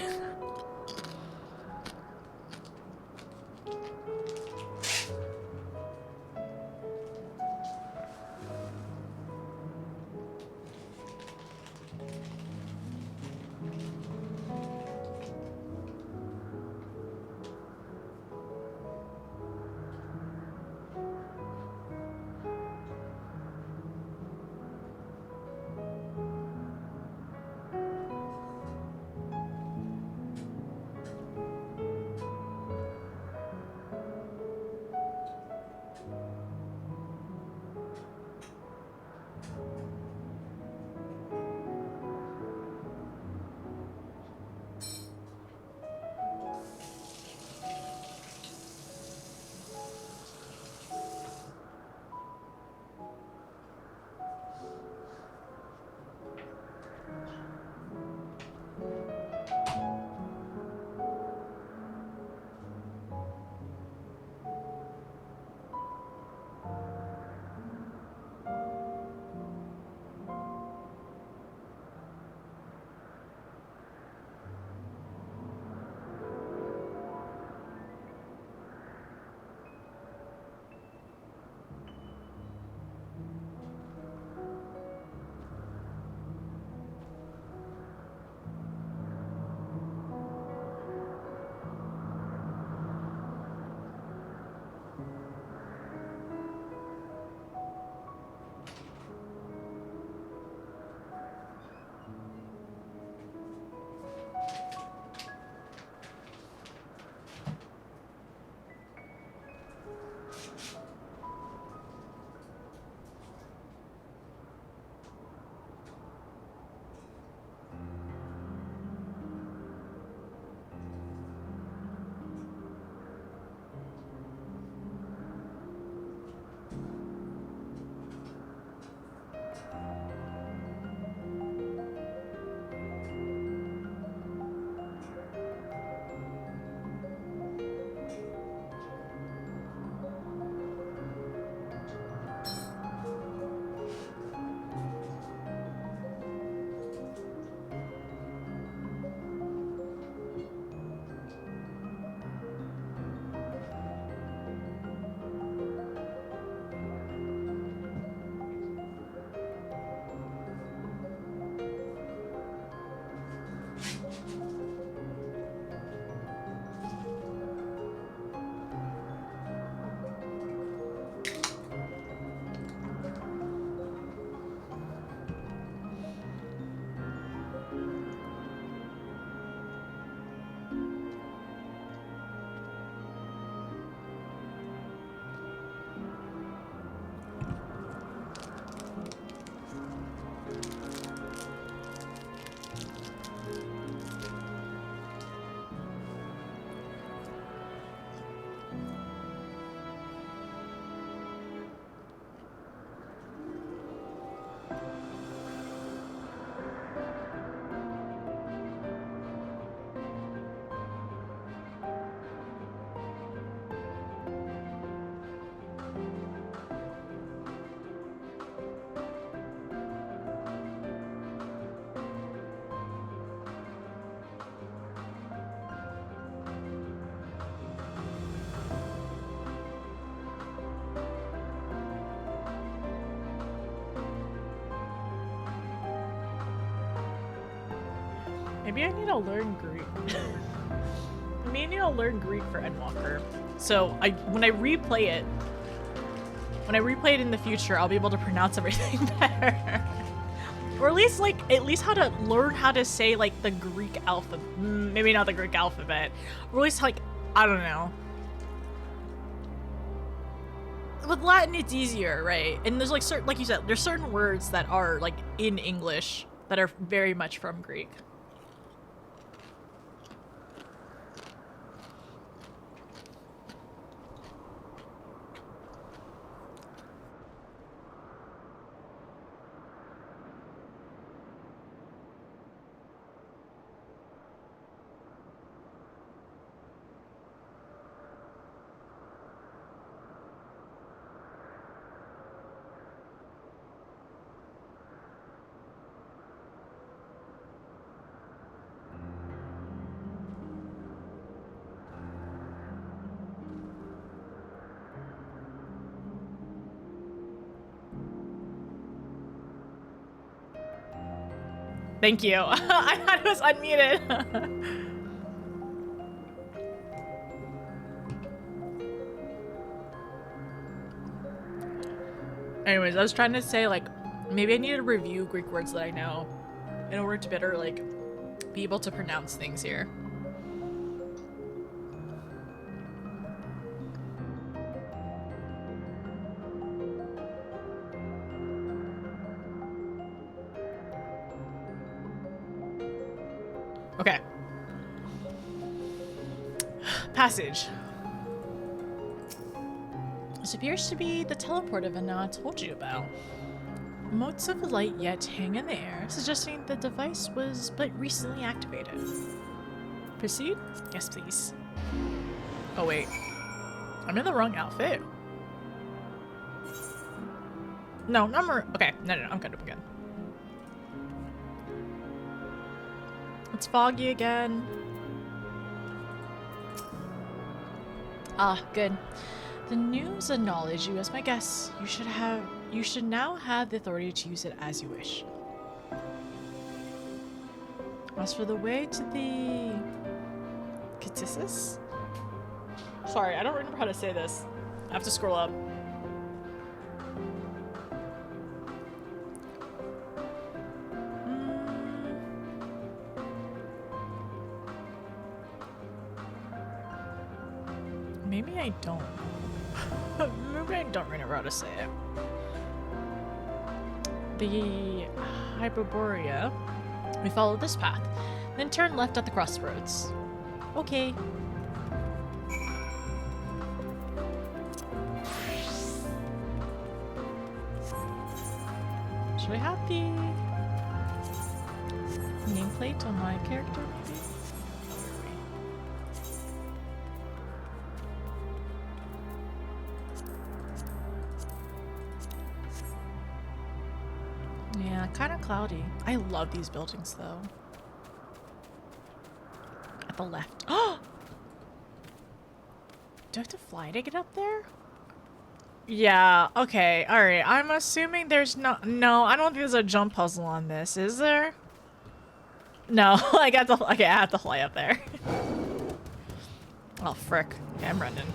Maybe I need to learn Greek. Maybe I need to learn Greek for Endwalker. So when I replay it in the future, I'll be able to pronounce everything better. Or at least how to learn how to say like the Greek alphabet. Maybe not the Greek alphabet. Or at least like, I don't know. With Latin, it's easier, right? And there's like like you said, there's certain words that are like in English that are very much from Greek. Thank you. I thought it was unmuted. Anyways, I was trying to say, like, maybe I need to review Greek words that I know in order to better, like, be able to pronounce things here. Okay. Passage. This appears to be the teleport Ivana told you about. Motes of light yet hang in the air, suggesting the device was but recently activated. Proceed? Yes, please. Oh wait. I'm in the wrong outfit. No, okay, no, I'm good, I'm good. It's foggy again. Ah, good. The news acknowledge you as my guest. You should now have the authority to use it as you wish. As for the way to the Catissus? Sorry, I don't remember how to say this. I have to scroll up. Maybe I don't. Maybe I don't remember how to say it. The Hyperborea. We follow this path, then turn left at the crossroads. Okay. Should I have the nameplate on my character, maybe? Yeah, kind of cloudy. I love these buildings, though. At the left. Oh! Do I have to fly to get up there? Yeah, okay, alright. I'm assuming there's no, I don't think there's a jump puzzle on this, is there? No, I have to fly up there. Oh, frick. Okay, I'm running.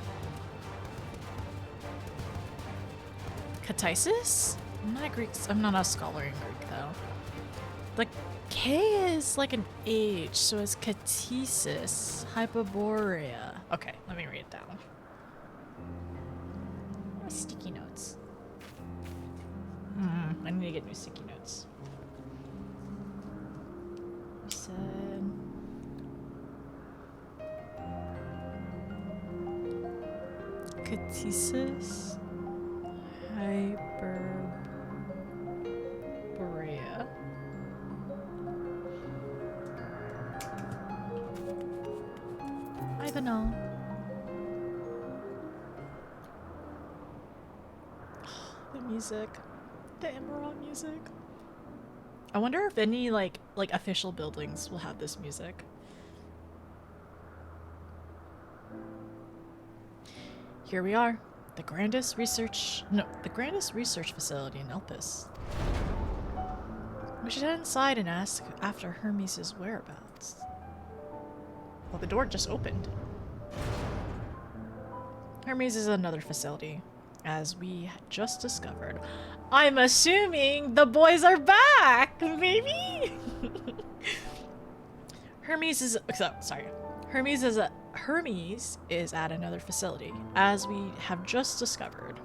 Catissus? I'm not a scholar in Greek, though. The K is like an H, so it's Catissus. Hyperborea. Okay, let me read it down. My sticky notes. I need to get new sticky notes. You said... Catissus. Hyperborea. I don't know. The music. The Emerald music. I wonder if any like official buildings will have this music. Here we are. The grandest research facility in Elpis. We should head inside and ask after Hermes' whereabouts. Well, the door just opened. Hermes is another facility, as we just discovered. I'm assuming the boys are back, maybe? Hermes is at another facility, as we have just discovered.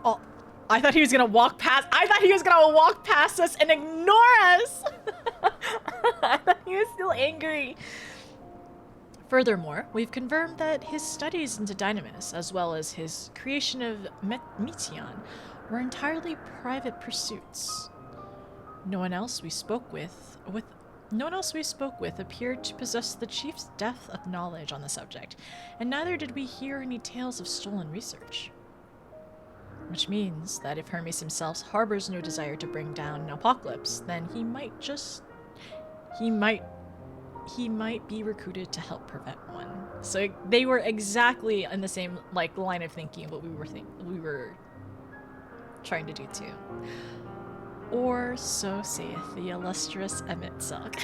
Oh, I thought he was gonna walk past. I thought he was gonna walk past us and ignore us. I thought he was still angry. Furthermore, we've confirmed that his studies into Dynamis, as well as his creation of Metion, were entirely private pursuits. No one else we spoke with appeared to possess the chief's depth of knowledge on the subject, and neither did we hear any tales of stolen research. Which means that if Hermes himself harbors no desire to bring down an apocalypse, then he might be recruited to help prevent one. So they were exactly in the same like line of thinking what we were trying to do too. Or so saith the illustrious Emmett Suck.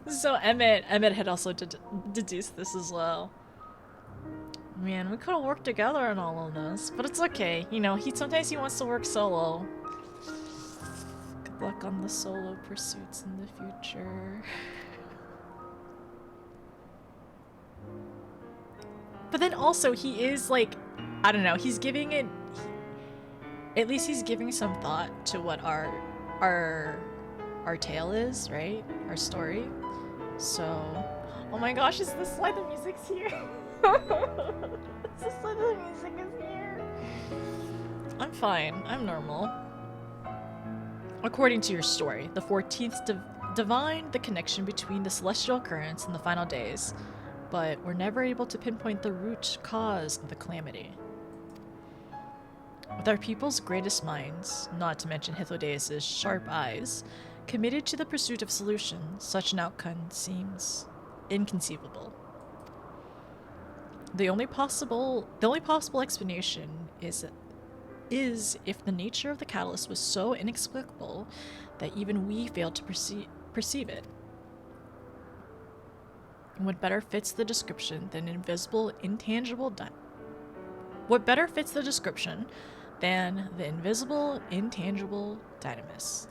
So Emmett had also deduced this as well. Man, we could have worked together on all of this, but it's okay. You know, sometimes he wants to work solo. Good luck on the solo pursuits in the future. But then also he is like, I don't know, he's giving it, at least he's giving some thought to what our tale is, right? Our story. So, oh my gosh, is this why the music's here? Is this why the music is here? I'm fine. I'm normal. According to your story, the 14th divined the connection between the celestial currents and the final days, but were never able to pinpoint the root cause of the calamity. With our people's greatest minds, not to mention Hythlodaeus' sharp eyes, committed to the pursuit of solutions, such an outcome seems inconceivable. The only possible explanation is if the nature of the catalyst was so inexplicable that even we failed to perceive it. And what better fits the description than invisible, intangible dynamis?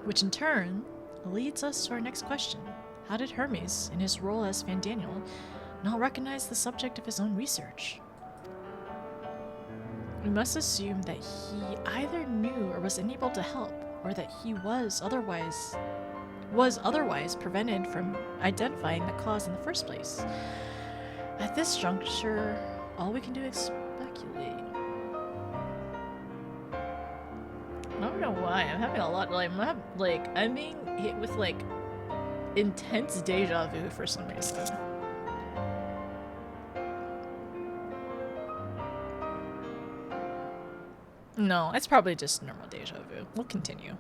Which in turn leads us to our next question. How did Hermes, in his role as Fandaniel, not recognize the subject of his own research? We must assume that he either knew or was unable to help, or that he was otherwise prevented from identifying the cause in the first place. At this juncture, all we can do is speculate. I don't know why. I'm having a lot. I'm being hit with like intense deja vu for some reason. No, it's probably just normal deja vu. We'll continue.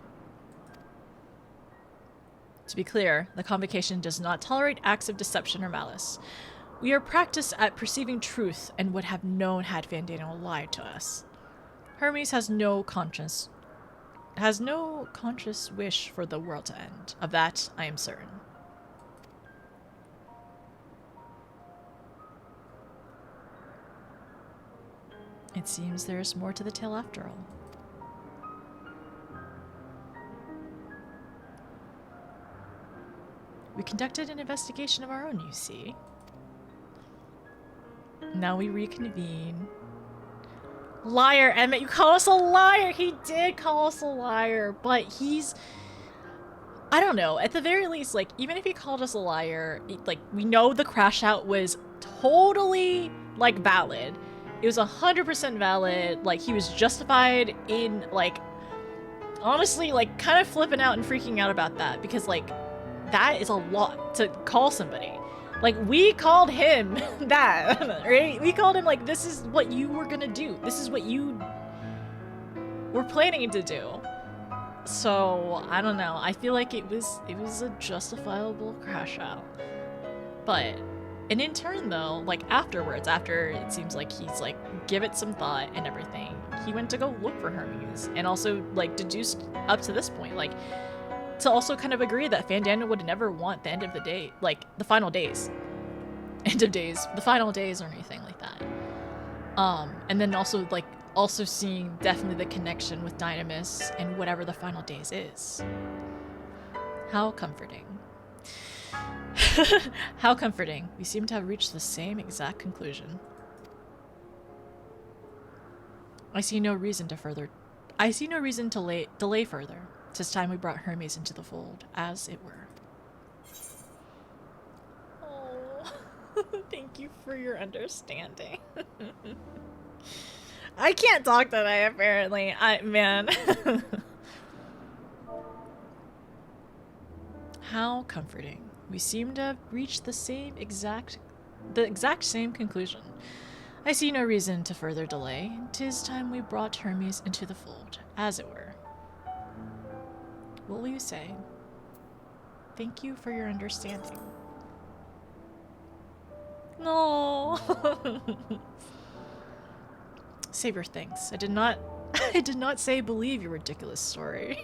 To be clear, the Convocation does not tolerate acts of deception or malice. We are practiced at perceiving truth and would have known had Fandaniel lied to us. Hermes has no conscious wish for the world to end. Of that, I am certain. It seems there is more to the tale after all. We conducted an investigation of our own, you see. Now we reconvene. Liar, Emmett, you call us a liar! He did call us a liar, but he's... I don't know, at the very least, like, even if he called us a liar, like, we know the crash out was totally, like, valid. It was 100% valid, like, he was justified in, like, honestly, like, kind of flipping out and freaking out about that, because, like, that is a lot to call somebody. Like, we called him that, right? We called him, like, this is what you were gonna do. This is what you were planning to do. So, I don't know. I feel like it was a justifiable crash out. But, and in turn, though, like, afterwards, after it seems like he's, like, give it some thought and everything, he went to go look for Hermes. And also, like, deduced up to this point, like, to also kind of agree that Fandaniel would never want the end of the day, like, the final days. End of days. The final days or anything like that. And then also, like, also seeing definitely the connection with Dynamis and whatever the final days is. How comforting. How comforting. We seem to have reached the same exact conclusion. I see no reason to delay further. 'Tis time we brought Hermes into the fold, as it were. Oh, thank you for your understanding. I can't talk today, apparently. Man. How comforting. We seem to have reached the exact same conclusion. I see no reason to further delay. 'Tis time we brought Hermes into the fold, as it were. What will you say? Thank you for your understanding. No. Save your things. I did not say believe your ridiculous story.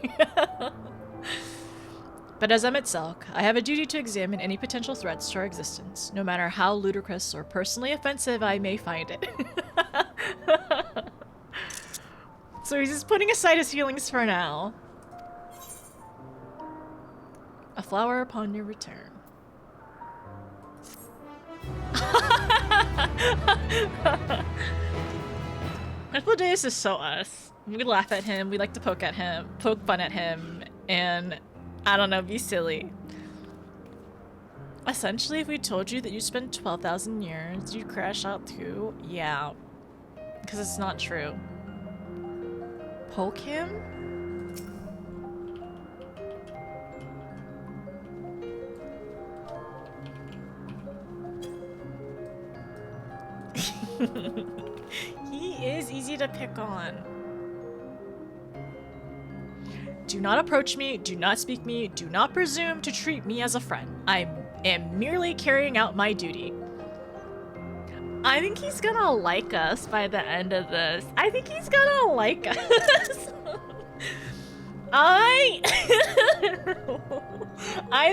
But as Emet-Selch, I have a duty to examine any potential threats to our existence, no matter how ludicrous or personally offensive I may find it. So he's just putting aside his feelings for now. A flower upon your return. Hypnodeus is so us. We laugh at him, we like to poke fun at him, and I don't know, be silly. Essentially, if we told you that you spent 12,000 years, you'd crash out too. Yeah. Because it's not true. Poke him? He is easy to pick on. Do not approach me, do not speak me, do not presume to treat me as a friend. I am merely carrying out my duty. I think he's gonna like us by the end of this. I think he's gonna like us. I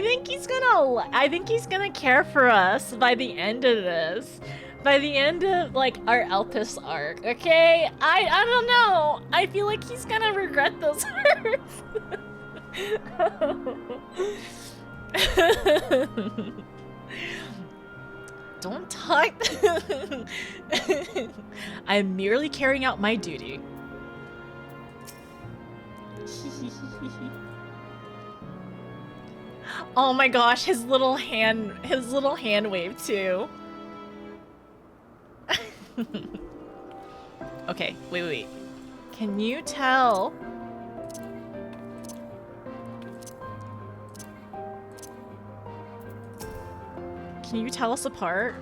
think he's gonna care for us by the end of this. By the end of, like, our Elpis arc, okay? I don't know. I feel like he's gonna regret those words. Don't talk. I'm merely carrying out my duty. Oh my gosh, his little hand wave too. Okay, wait. Can you tell? Can you tell us apart?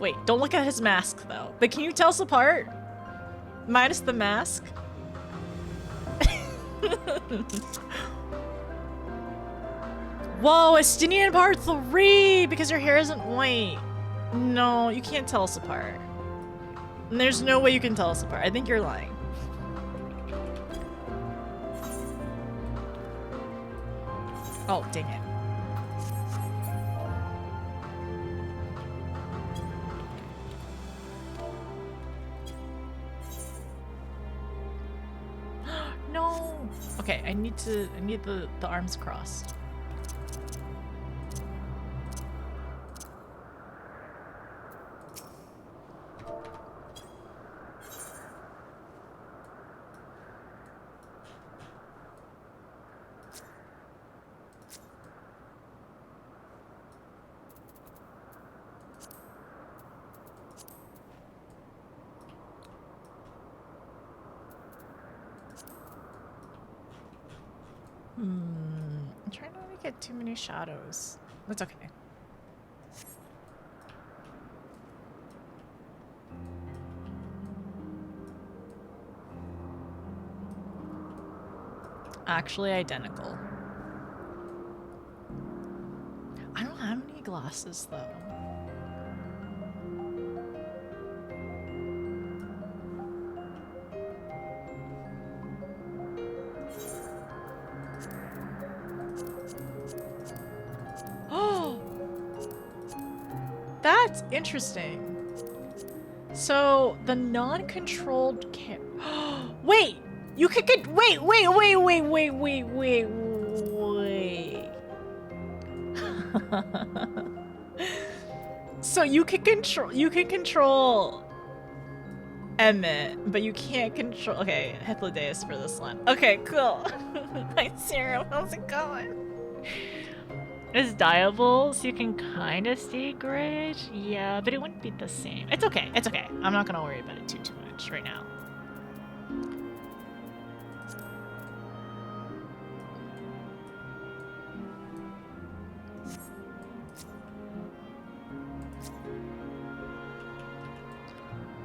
Wait, don't look at his mask though. But can you tell us apart? Minus the mask? Whoa, Estinian part 3! Because your hair isn't white. No, you can't tell us apart. And there's no way you can tell us apart. I think you're lying. Oh, dang it. No! Okay, I need the arms crossed. I'm trying not to get too many shadows. That's okay. Actually identical. I don't have any glasses though. That's interesting. So the non-controlled wait, you could get wait. So you can control Emmett, but you can't control. Okay, Hypnodeus for this one. Okay, cool. Hi Serum, how's it going? It's dyeable, so you can kind of stay grayish. Yeah, but it wouldn't be the same. It's okay. It's okay. I'm not gonna worry about it too much right now.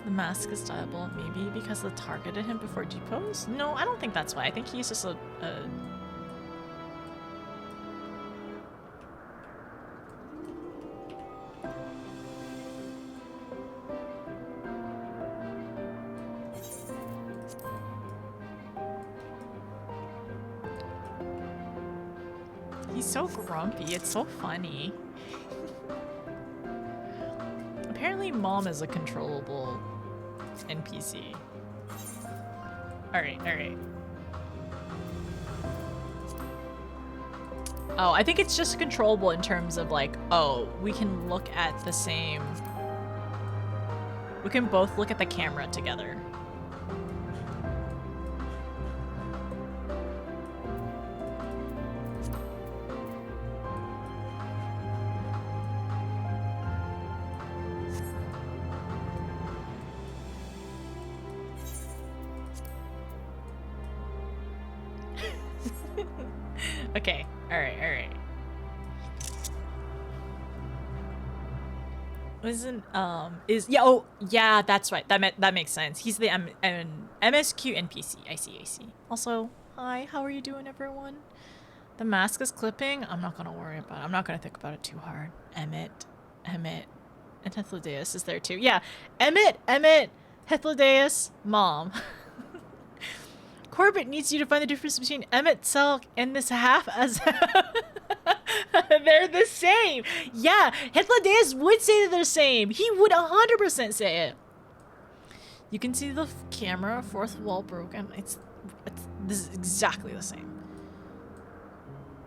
The mask is dyeable, maybe because they targeted him before depots? No, I don't think that's why. I think he's just a He's so grumpy, it's so funny. Apparently Mom is a controllable NPC. Alright, alright. Oh, I think it's just controllable in terms of like, oh, we can look at the same... We can both look at the camera together. Okay, alright, alright. Yeah, that's right. That makes sense. He's the MSQ NPC. I see. Also, hi, how are you doing, everyone? The mask is clipping. I'm not gonna worry about it. I'm not gonna think about it too hard. Emmett, and Hethlodeus is there too. Yeah, Emmett, Hethlodeus, Mom. Corbett needs you to find the difference between Emmett Selk and this half as they're the same. Yeah, Hethlodeus would say that they're the same. He would 100% say it. You can see the camera, fourth wall broken. This is exactly the same.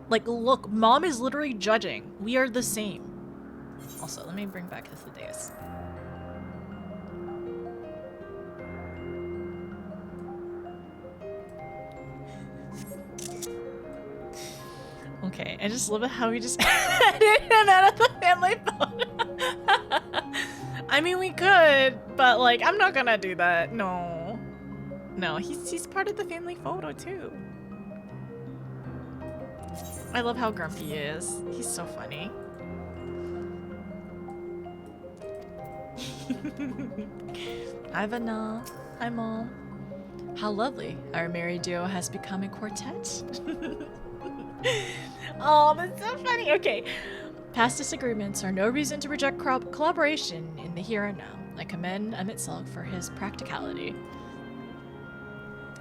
Like, look, Mom is literally judging. We are the same. Also, let me bring back Hethlodeus. Okay, I just love it how we just edited him out of the family photo. I mean, we could, but like, I'm not gonna do that. No, he's part of the family photo too. I love how grumpy he is. He's so funny. Hi, Vanna. Hi, Mom. How lovely. Our married duo has become a quartet. Oh, that's so funny. Okay. Past disagreements are no reason to reject collaboration in the here and now. I commend Emmett Selk for his practicality.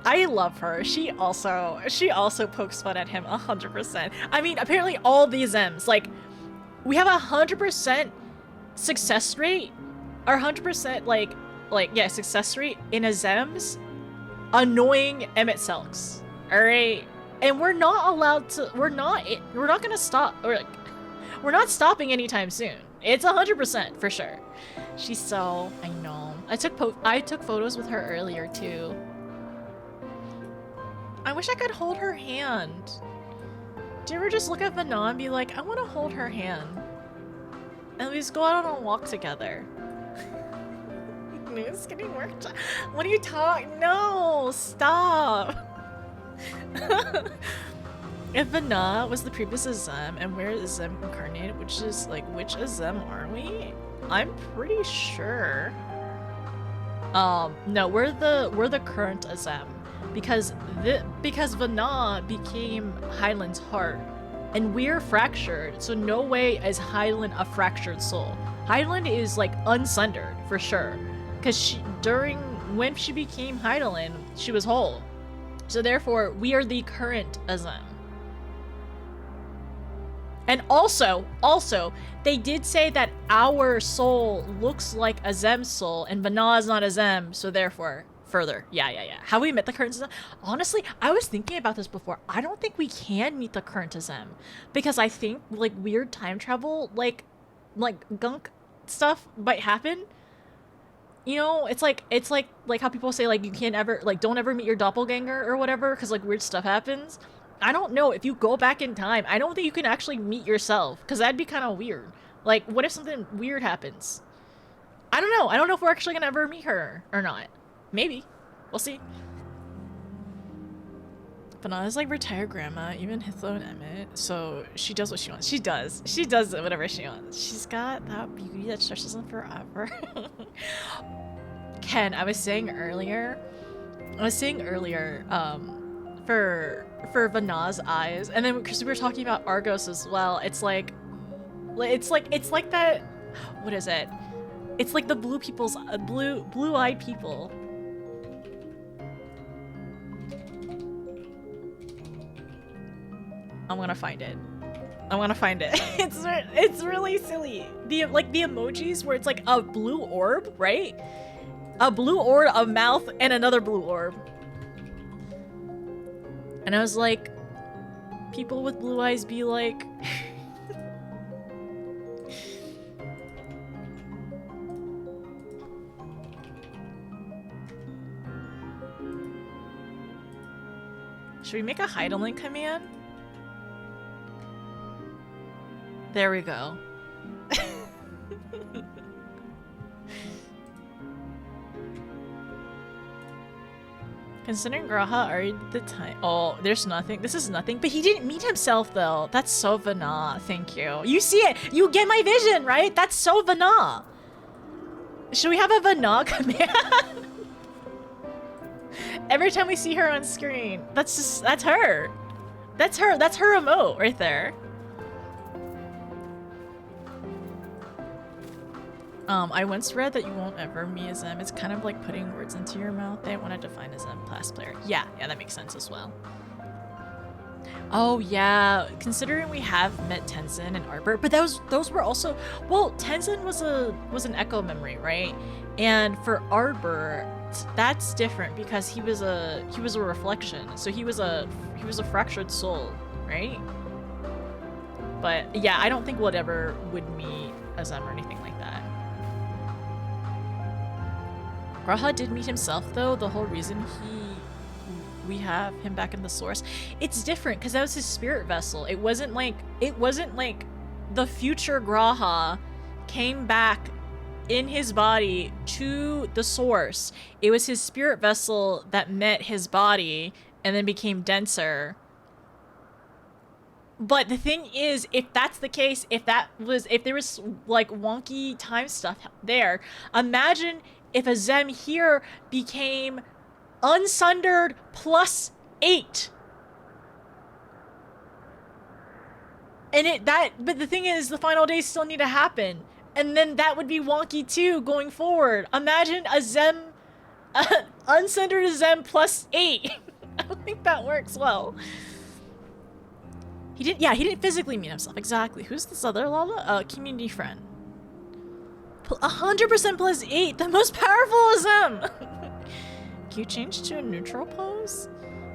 I love her. She also pokes fun at him 100%. I mean, apparently all these M's, like, we have 100% success rate, or 100% yeah, success rate in a Zems annoying Emmett Selks. Alright? And we're not allowed to, we're not gonna stop, or like, we're not stopping anytime soon. It's 100% for sure. She's so, I know. I took photos with her earlier too. I wish I could hold her hand. Do you ever just look at Vanna and be like, I want to hold her hand? And we just go out on a walk together. It's getting worked. What are you talking? No, stop. If Vanna was the previous Azem, and where is Azem incarnated, which is like, which Azem are we? I'm pretty sure. No, we're the current Azem, because Vanna became Highland's heart, and we're fractured. So no way is Highland a fractured soul. Highland is like unsundered for sure, because when she became Highland, she was whole. So therefore, we are the current Azem. And also, they did say that our soul looks like Azem's soul, and Vanna is not Azem, so therefore, further. Yeah. Have we met the current Azem? Honestly, I was thinking about this before. I don't think we can meet the current Azem, because I think, like, weird time travel, like gunk stuff might happen. You know, it's like how people say, like, you can't ever, like, don't ever meet your doppelganger or whatever, because, like, weird stuff happens. I don't know, if you go back in time, I don't think you can actually meet yourself, because that'd be kind of weird. Like, what if something weird happens? I don't know. I don't know if we're actually gonna ever meet her or not. Maybe. We'll see. Vanna's like retired grandma, even Hitho and Emmett, so she does what she wants. She does whatever she wants. She's got that beauty that stretches on forever. Ken, I was saying earlier, for Vanna's eyes, and then because we were talking about Argos as well, it's like that, what is it? It's like the blue-eyed people. I'm gonna find it. It's really silly. The emojis where it's like a blue orb, right? A blue orb, a mouth, and another blue orb. And I was like, people with blue eyes be like... Should we make a hide-a-link command? There we go. Considering Graha are the time. Oh, there's nothing. This is nothing. But he didn't meet himself though. That's so Vanna. Thank you. You see it. You get my vision, right? That's so Vanna. Should we have a Vanna command? Every time we see her on screen, that's her. That's her emote right there. I once read that you won't ever meet a Zem. It's kind of like putting words into your mouth. They want to define a Zem class player. Yeah, that makes sense as well. Oh yeah, considering we have met Tenzin and Arbor, but those were also, well, Tenzin was an echo memory, right? And for Arbor, that's different because he was a reflection. So he was a fractured soul, right? But yeah, I don't think we'll ever would meet a Zem or anything like that. Graha did meet himself though. The whole reason we have him back in the source, it's different because that was his spirit vessel. It wasn't like the future Graha came back in his body to the source. It was his spirit vessel that met his body and then became denser. But the thing is, if that's the case, if there was like wonky time stuff there, imagine if a Zem here became unsundered +8. And but the thing is, the final days still need to happen. And then that would be wonky too going forward. Imagine a Zem, unsundered Zem +8. I don't think that works well. He didn't physically meet himself. Exactly. Who's this other Lala? Community friend. 100% +8, the most powerful Zem. Can you change to a neutral pose?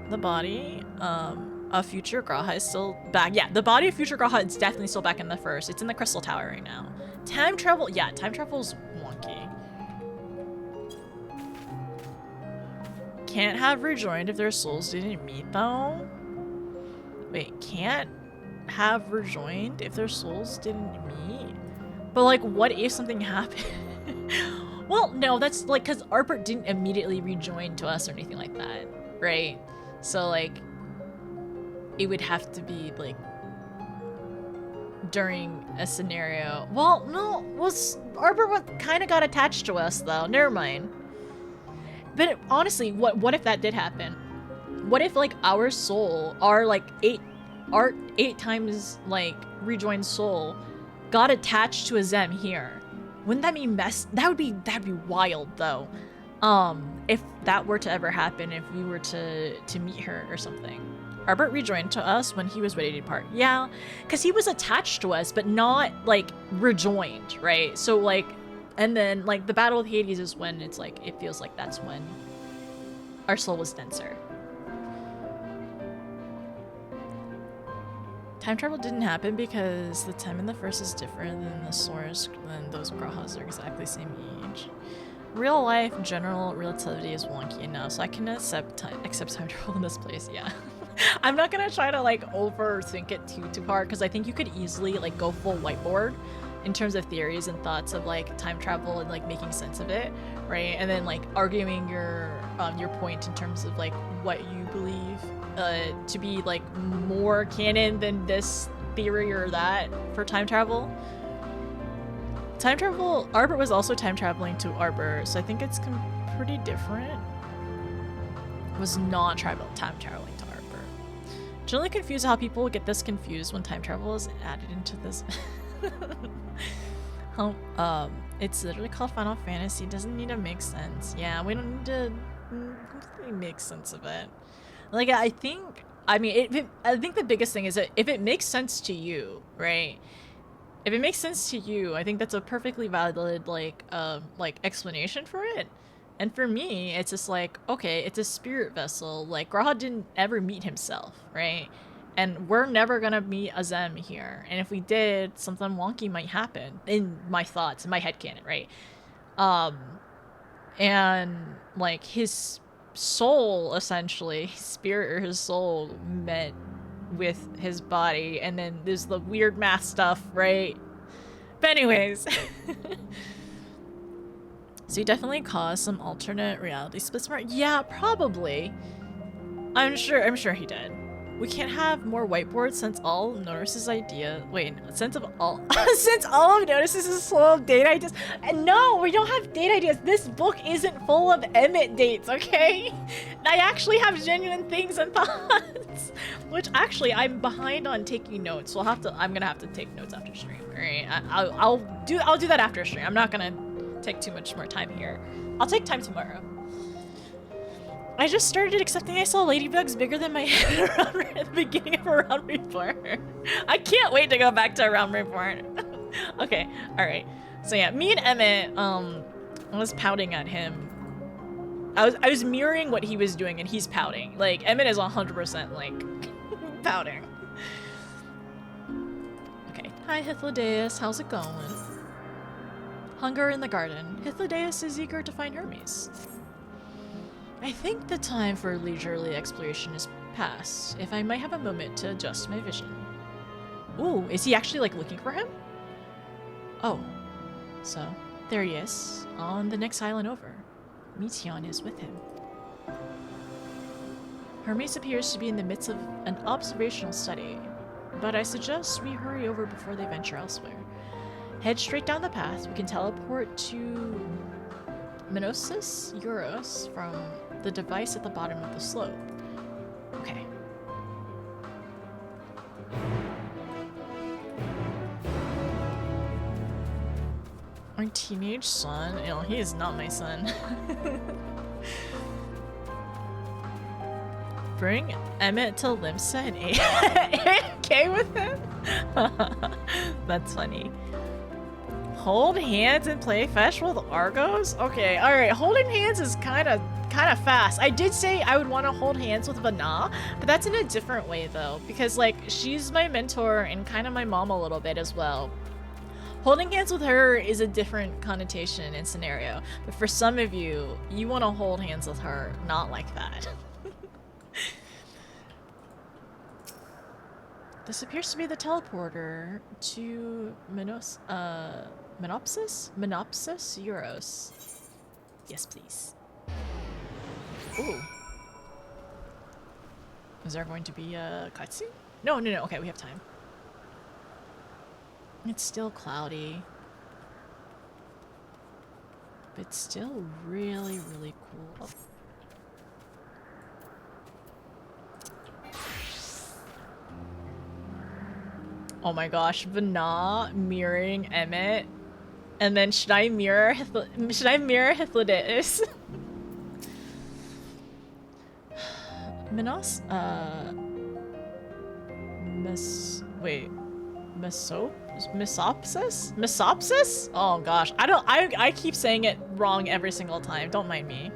The body of future Graha is still back. Yeah, the body of future Graha is definitely still back in the first. It's in the Crystal Tower right now. Time travel, yeah, time travel's wonky. Can't have rejoined if their souls didn't meet though. Wait, can't have rejoined if their souls didn't meet? But like, what if something happened? Well, no, that's like, because Arpert didn't immediately rejoin to us or anything like that, right? So like, it would have to be like, during a scenario. Well, no, Arpert kind of got attached to us though, never mind. But honestly, what if that did happen? What if like our soul, our 8 times like rejoined soul got attached to a Zem here? Wouldn't that be that'd be wild though. If that were to ever happen, if we were to meet her or something. Arbert rejoined to us when he was ready to depart. Yeah, because he was attached to us, but not like rejoined, right? So like, and then like the Battle of Hades is when it's like, it feels like that's when our soul was denser. Time travel didn't happen because the time in the first is different than the source, and those Grahas are exactly the same age. Real life, general relativity is wonky enough, so I can accept time travel in this place, yeah. I'm not gonna try to like overthink it too hard, because I think you could easily like go full whiteboard in terms of theories and thoughts of like time travel and like making sense of it, right? And then like arguing your point in terms of like what you believe to be like more canon than this theory or that for time travel. Time travel, Arbor was also time traveling to Arbor, so I think it's pretty different. Was not time traveling to Arbor. Generally confused how people get this confused when time travel is added into this. It's literally called Final Fantasy. Doesn't need to make sense. Yeah, we don't need to completely make sense of it. Like, I think the biggest thing is that if it makes sense to you, right? If it makes sense to you, I think that's a perfectly valid, like explanation for it. And for me, it's just like, okay, it's a spirit vessel. Like, Graha didn't ever meet himself, right? And we're never gonna meet Azem here. And if we did, something wonky might happen. In my thoughts, in my headcanon, right? And, like, his soul, essentially, his spirit or his soul met with his body. And then there's the weird math stuff, right? But anyways... So he definitely caused some alternate reality splits. Yeah, probably. I'm sure he did. We can't have more whiteboards since all of Notice's idea. Wait, since all of Notice's is full of date ideas. And no, we don't have date ideas. This book isn't full of Emmett dates, okay? I actually have genuine things and thoughts. Which actually, I'm behind on taking notes. So I'm gonna have to take notes after stream. Alright, I'll do that after stream. I'm not gonna take too much more time here. I'll take time tomorrow. I just started accepting I saw ladybugs bigger than my head at the beginning of a round report. I can't wait to go back to a round report. Okay, alright. So yeah, me and Emmett, I was pouting at him. I was mirroring what he was doing and he's pouting. Like, Emmett is 100% like, pouting. Okay, hi Hythlodeus, how's it going? Hunger in the garden. Hythlodeus is eager to find Hermes. I think the time for leisurely exploration is past. If I might have a moment to adjust my vision. Ooh, is he actually like looking for him? Oh, so there he is, on the next island over. Meteon is with him. Hermes appears to be in the midst of an observational study, but I suggest we hurry over before they venture elsewhere. Head straight down the path. We can teleport to MSQ87 from the device at the bottom of the slope. Okay. My teenage son? No, he is not my son. Bring Emmett to Limsa and AFK with him? That's funny. Hold hands and play fetch with Argos? Okay, alright, holding hands is kind of fast. I did say I would want to hold hands with Vana, but that's in a different way though, because like she's my mentor and kind of my mom a little bit as well. Holding hands with her is a different connotation and scenario, but for some of you, you want to hold hands with her, not like that. This appears to be the teleporter to MSQ87? Yes, please. Ooh. Is there going to be a cutscene? No. Okay, we have time. It's still cloudy. But it's still really, really cool. Oh my gosh, Vana mirroring Emmett. And then should I mirror Hythlodeus? Mesopsis? Oh gosh, I keep saying it wrong every single time, don't mind me.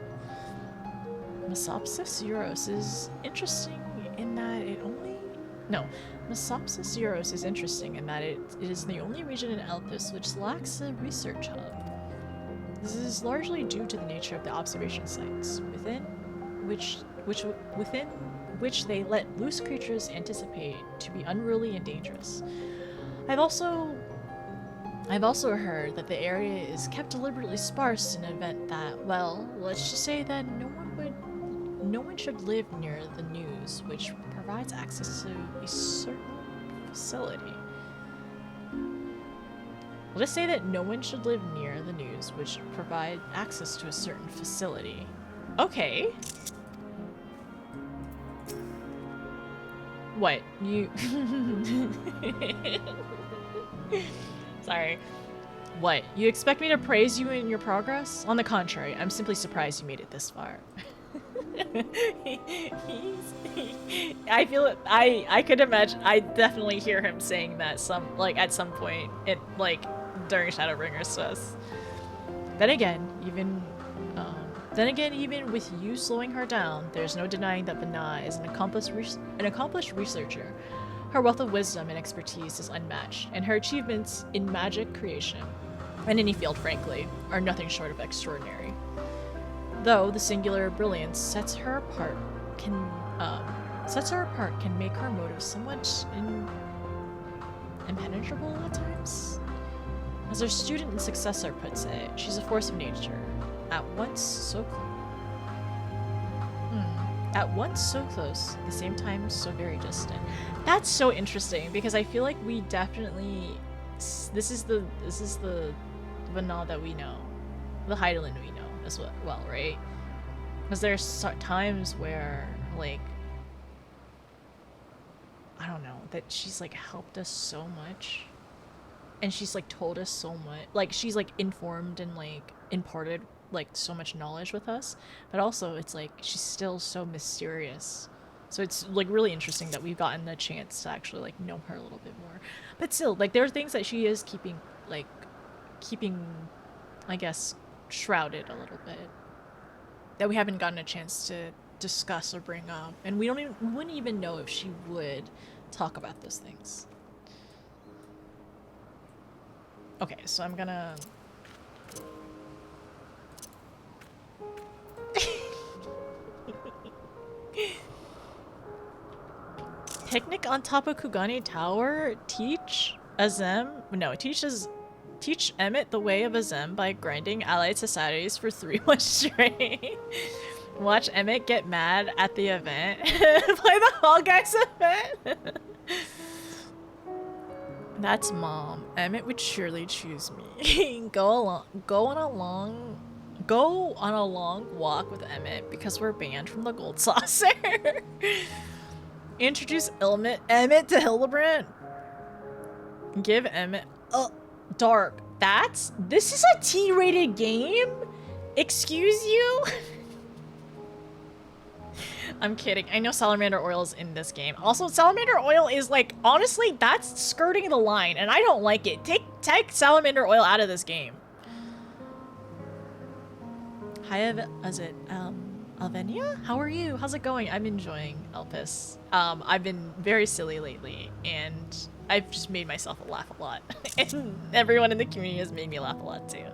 Mesopsis is interesting in that it only... No. Mesopsis is interesting in that it is the only region in Elpis which lacks a research hub. This is largely due to the nature of the observation sites, within which they let loose creatures anticipate to be unruly and dangerous. I've also heard that the area is kept deliberately sparse in an event that, well, let's just say that no one should live near the news, which provides access to a certain facility. We'll just say that no one should live near the news which provide access to a certain facility. Okay. What? You... Sorry. What? You expect me to praise you in your progress? On the contrary, I'm simply surprised you made it this far. I feel it. I could imagine. I definitely hear him saying that at some point during Shadowbringers to us. Then again, even with you slowing her down, there's no denying that Vana is an accomplished researcher. Her wealth of wisdom and expertise is unmatched, and her achievements in magic creation, and any field, frankly, are nothing short of extraordinary. Though the singular brilliance sets her apart can make her motives somewhat impenetrable at times. As her student and successor puts it, she's a force of nature, at once so close, at the same time so very distant. That's so interesting because I feel like we definitely this is the Vana that we know, the Hydaelyn we know as well, right? Because there's times where like I don't know that she's like helped us so much, and she's like told us so much, like she's like informed and like imparted like so much knowledge with us, but also it's like she's still so mysterious. So it's like really interesting that we've gotten a chance to actually like know her a little bit more. But still, like there are things that she is keeping I guess shrouded a little bit that we haven't gotten a chance to discuss or bring up, and we wouldn't even know if she would talk about those things. Okay, so I'm gonna picnic on top of Kugane Tower. Teach Emmett the way of Azem by grinding allied societies for 3 months straight. Watch Emmett get mad at the event. Play the Fall Guys event. That's Mom. Emmett would surely choose me. Go on a long walk with Emmett because we're banned from the Gold Saucer. Introduce Emmett to Hildebrand. Give Emmett Dark. This is a T-rated game? Excuse you? I'm kidding. I know salamander oil is in this game. Also, salamander oil is like, honestly, that's skirting the line, and I don't like it. Take salamander oil out of this game. Hi, Alvenia? How are you? How's it going? I'm enjoying Elpis. I've been very silly lately, and I've just made myself laugh a lot. And everyone in the community has made me laugh a lot too.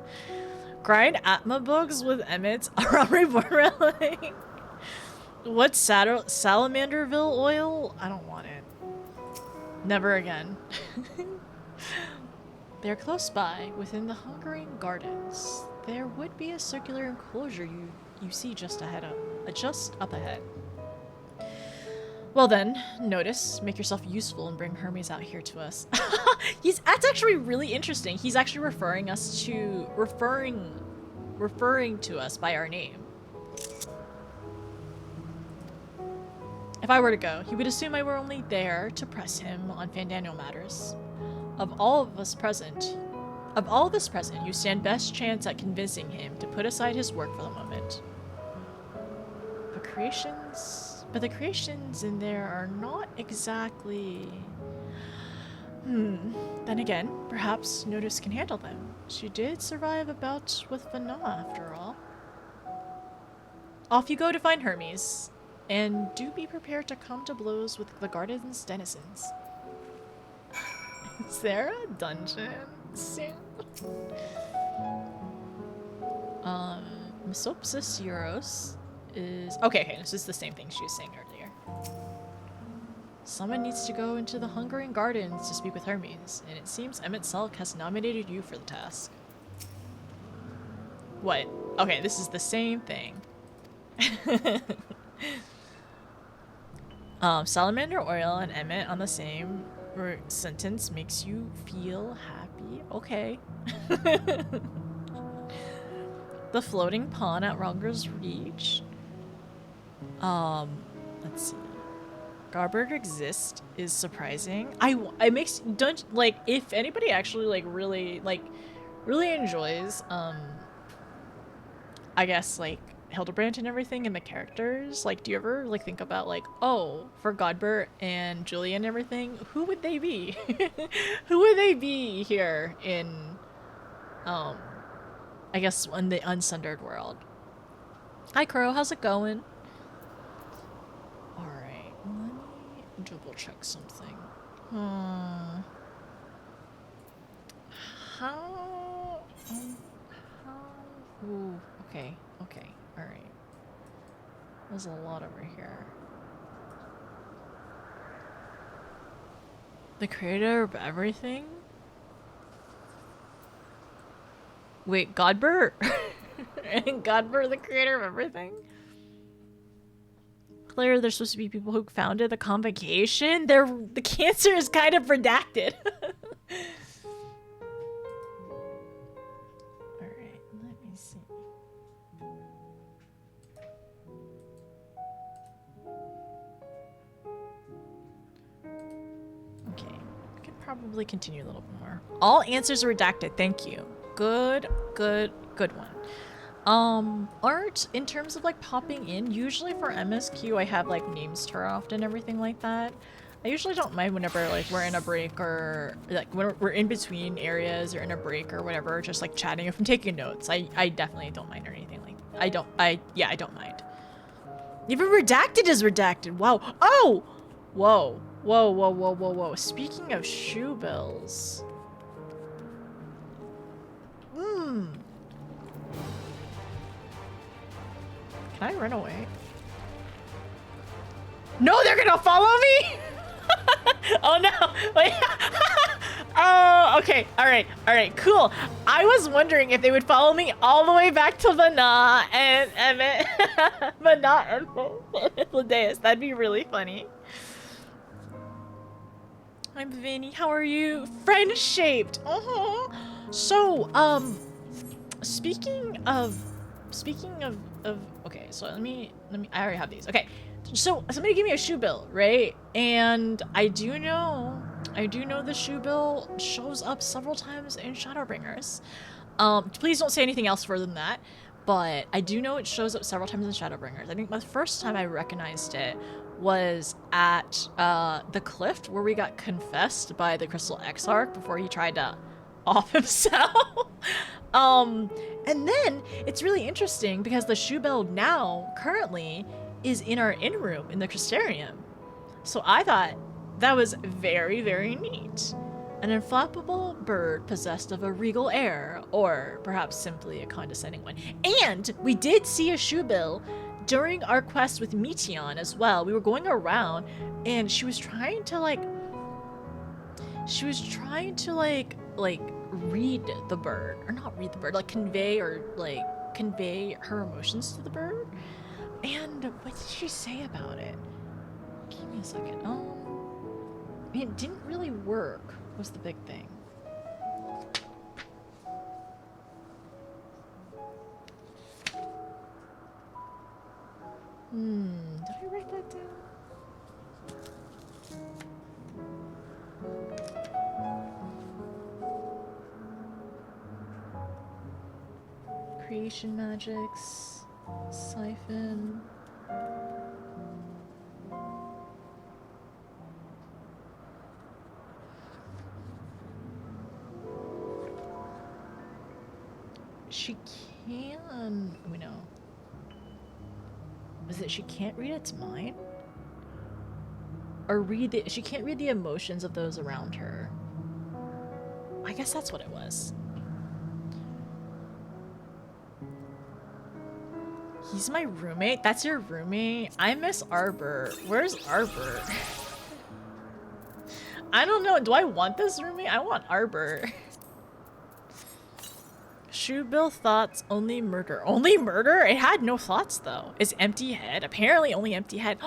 Grind Atma bugs with Emmett's around Reborn Relic. What's Salamanderville oil? I don't want it. Never again. They're close by, within the Hungering Gardens. There would be a circular enclosure you see just up ahead. Well then, notice, make yourself useful and bring Hermes out here to us. That's actually really interesting. He's actually referring to us by our name. If I were to go, he would assume I were only there to press him on Fandaniel matters. Of all of us present, you stand best chance at convincing him to put aside his work for the moment. But the creations in there are not exactly... Then again, perhaps Notice can handle them. She did survive a bout with Vana, after all. Off you go to find Hermes. And do be prepared to come to blows with the garden's denizens. Is there a dungeon soon? Mesopsis Euros is... Okay, this is the same thing she was saying earlier. Someone needs to go into the Hungering Gardens to speak with Hermes, and it seems Emmett Selk has nominated you for the task. What? Okay, this is the same thing. Salamander oil and Emmett on the same sentence makes you feel happy. Okay. The floating pond at Ronger's Reach. Let's see. Garbert exist is surprising. It makes don't like if anybody actually like really enjoys I guess like Hildebrandt and everything and the characters, like do you ever like think about like, oh, for Godbert and Julia and everything, who would they be? Who would they be here in I guess in the Unsundered world? Hi Crow, how's it going? Alright, let me double check something. How ooh, okay, alright. There's a lot over here. The creator of everything? Wait, Godbert? And Godbert the creator of everything? Claire, there's supposed to be people who founded the convocation? The cancer is kind of redacted. Alright, let me see. Okay, I could probably continue a little bit more. All answers are redacted, thank you. Good one. Art, in terms of like popping in, usually for MSQ I have like names turn off and everything like that. I usually don't mind whenever like we're in a break or like when we're in between areas or in a break or whatever, just like chatting. If I'm taking notes, I definitely don't mind or anything like that. I don't mind. Even redacted is redacted. Wow. Oh! Whoa. Speaking of shoe bills. Can I run away? No, they're gonna follow me? Oh no, wait. Oh, okay, all right, cool. I was wondering if they would follow me all the way back to Mana and Emmett. Mana and Ladeus, that'd be really funny. I'm Vinny, how are you? Friend-shaped, So, speaking of, okay, so let me, I already have these. Okay, so somebody gave me a shoe bill, right? And I do know the shoe bill shows up several times in Shadowbringers. Please don't say anything else further than that, but I do know it shows up several times in Shadowbringers. I think the first time I recognized it was at the cliff where we got confessed by the Crystal Exarch before he tried to off himself. And then it's really interesting because the shoe bell now currently is in our inn room in the Crystarium. So I thought that was very, very neat. An inflappable bird possessed of a regal air, or perhaps simply a condescending one. And we did see a shoe bill during our quest with Meteon as well. We were going around and she was trying to read the bird, or not read the bird, like convey her emotions to the bird. And what did she say about it? Give me a second. It didn't really work, was the big thing. Did I write that down? Creation magics, siphon. She can, we know. Was it she can't read its mind? Or she can't read the emotions of those around her. I guess that's what it was. He's my roommate? That's your roommate? I miss Arbor. Where's Arbor? I don't know. Do I want this roommate? I want Arbor. Shoe bill thoughts, only murder. Only murder? It had no thoughts though. It's empty head. Apparently only empty head.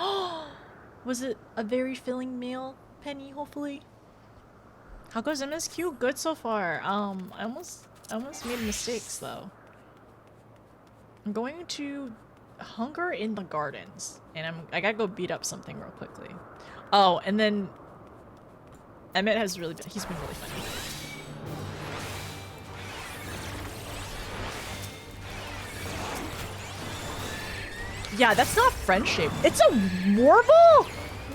Was it a very filling meal, Penny, hopefully? How goes MSQ? Good so far. I almost made mistakes though. I'm going to Hunger in the Gardens, and I gotta go beat up something real quickly. Oh, and then Emmett has he's been really funny. Yeah, that's not friendship. It's a Warble?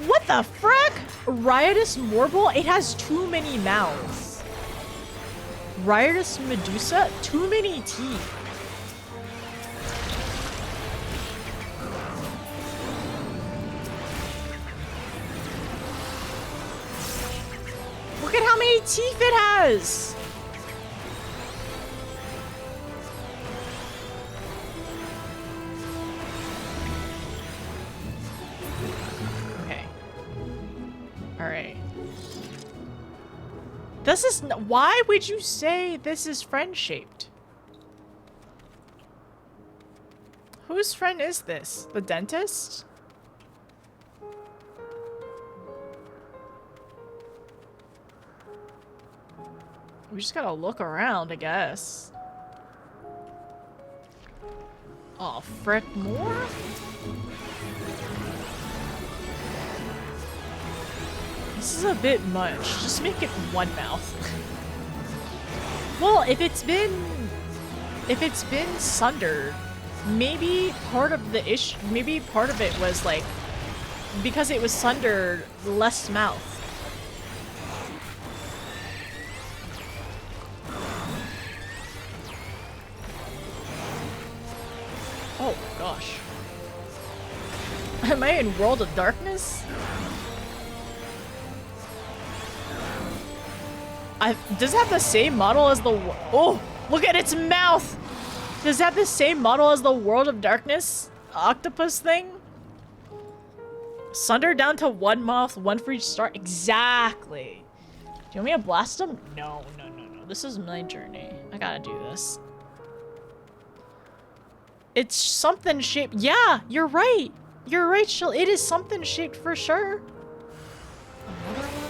What the frick? Riotous Warble? It has too many mouths. Riotous Medusa? Too many teeth. Look at how many teeth it has! Okay. Alright. This is why would you say this is friend-shaped? Whose friend is this? The dentist? We just gotta look around, I guess. Oh, frick, more? This is a bit much. Just make it one mouth. Well, if it's been sundered, maybe part of the issue, maybe part of it was like, because it was sundered, less mouth. Oh my gosh. Am I in World of Darkness? Does it have the same model as the... Oh! Look at its mouth! Does it have the same model as the World of Darkness octopus thing? Sunder down to one mouth, one for each star. Exactly! Do you want me to blast them? No, no, no, no. This is my journey. I gotta do this. It's something shaped. Yeah, you're right. You're right, Shell. It is something shaped for sure. Another one?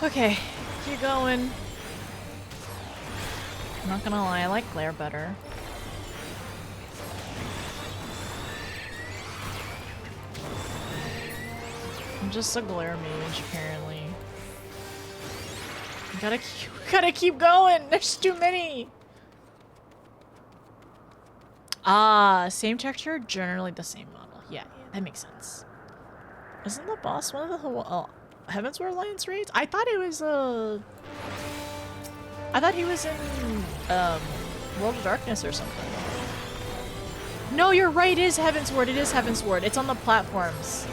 Okay, keep going. I'm not gonna lie, I like Glare better. I'm just a Glare mage, apparently. Gotta keep going! There's too many! Ah, same texture, generally the same model. Yeah, that makes sense. Isn't the boss one of the Heavensward Alliance raids? I thought it was I thought he was in World of Darkness or something. No, you're right, it is Heavensward. It is Heavensward. It's on the platforms.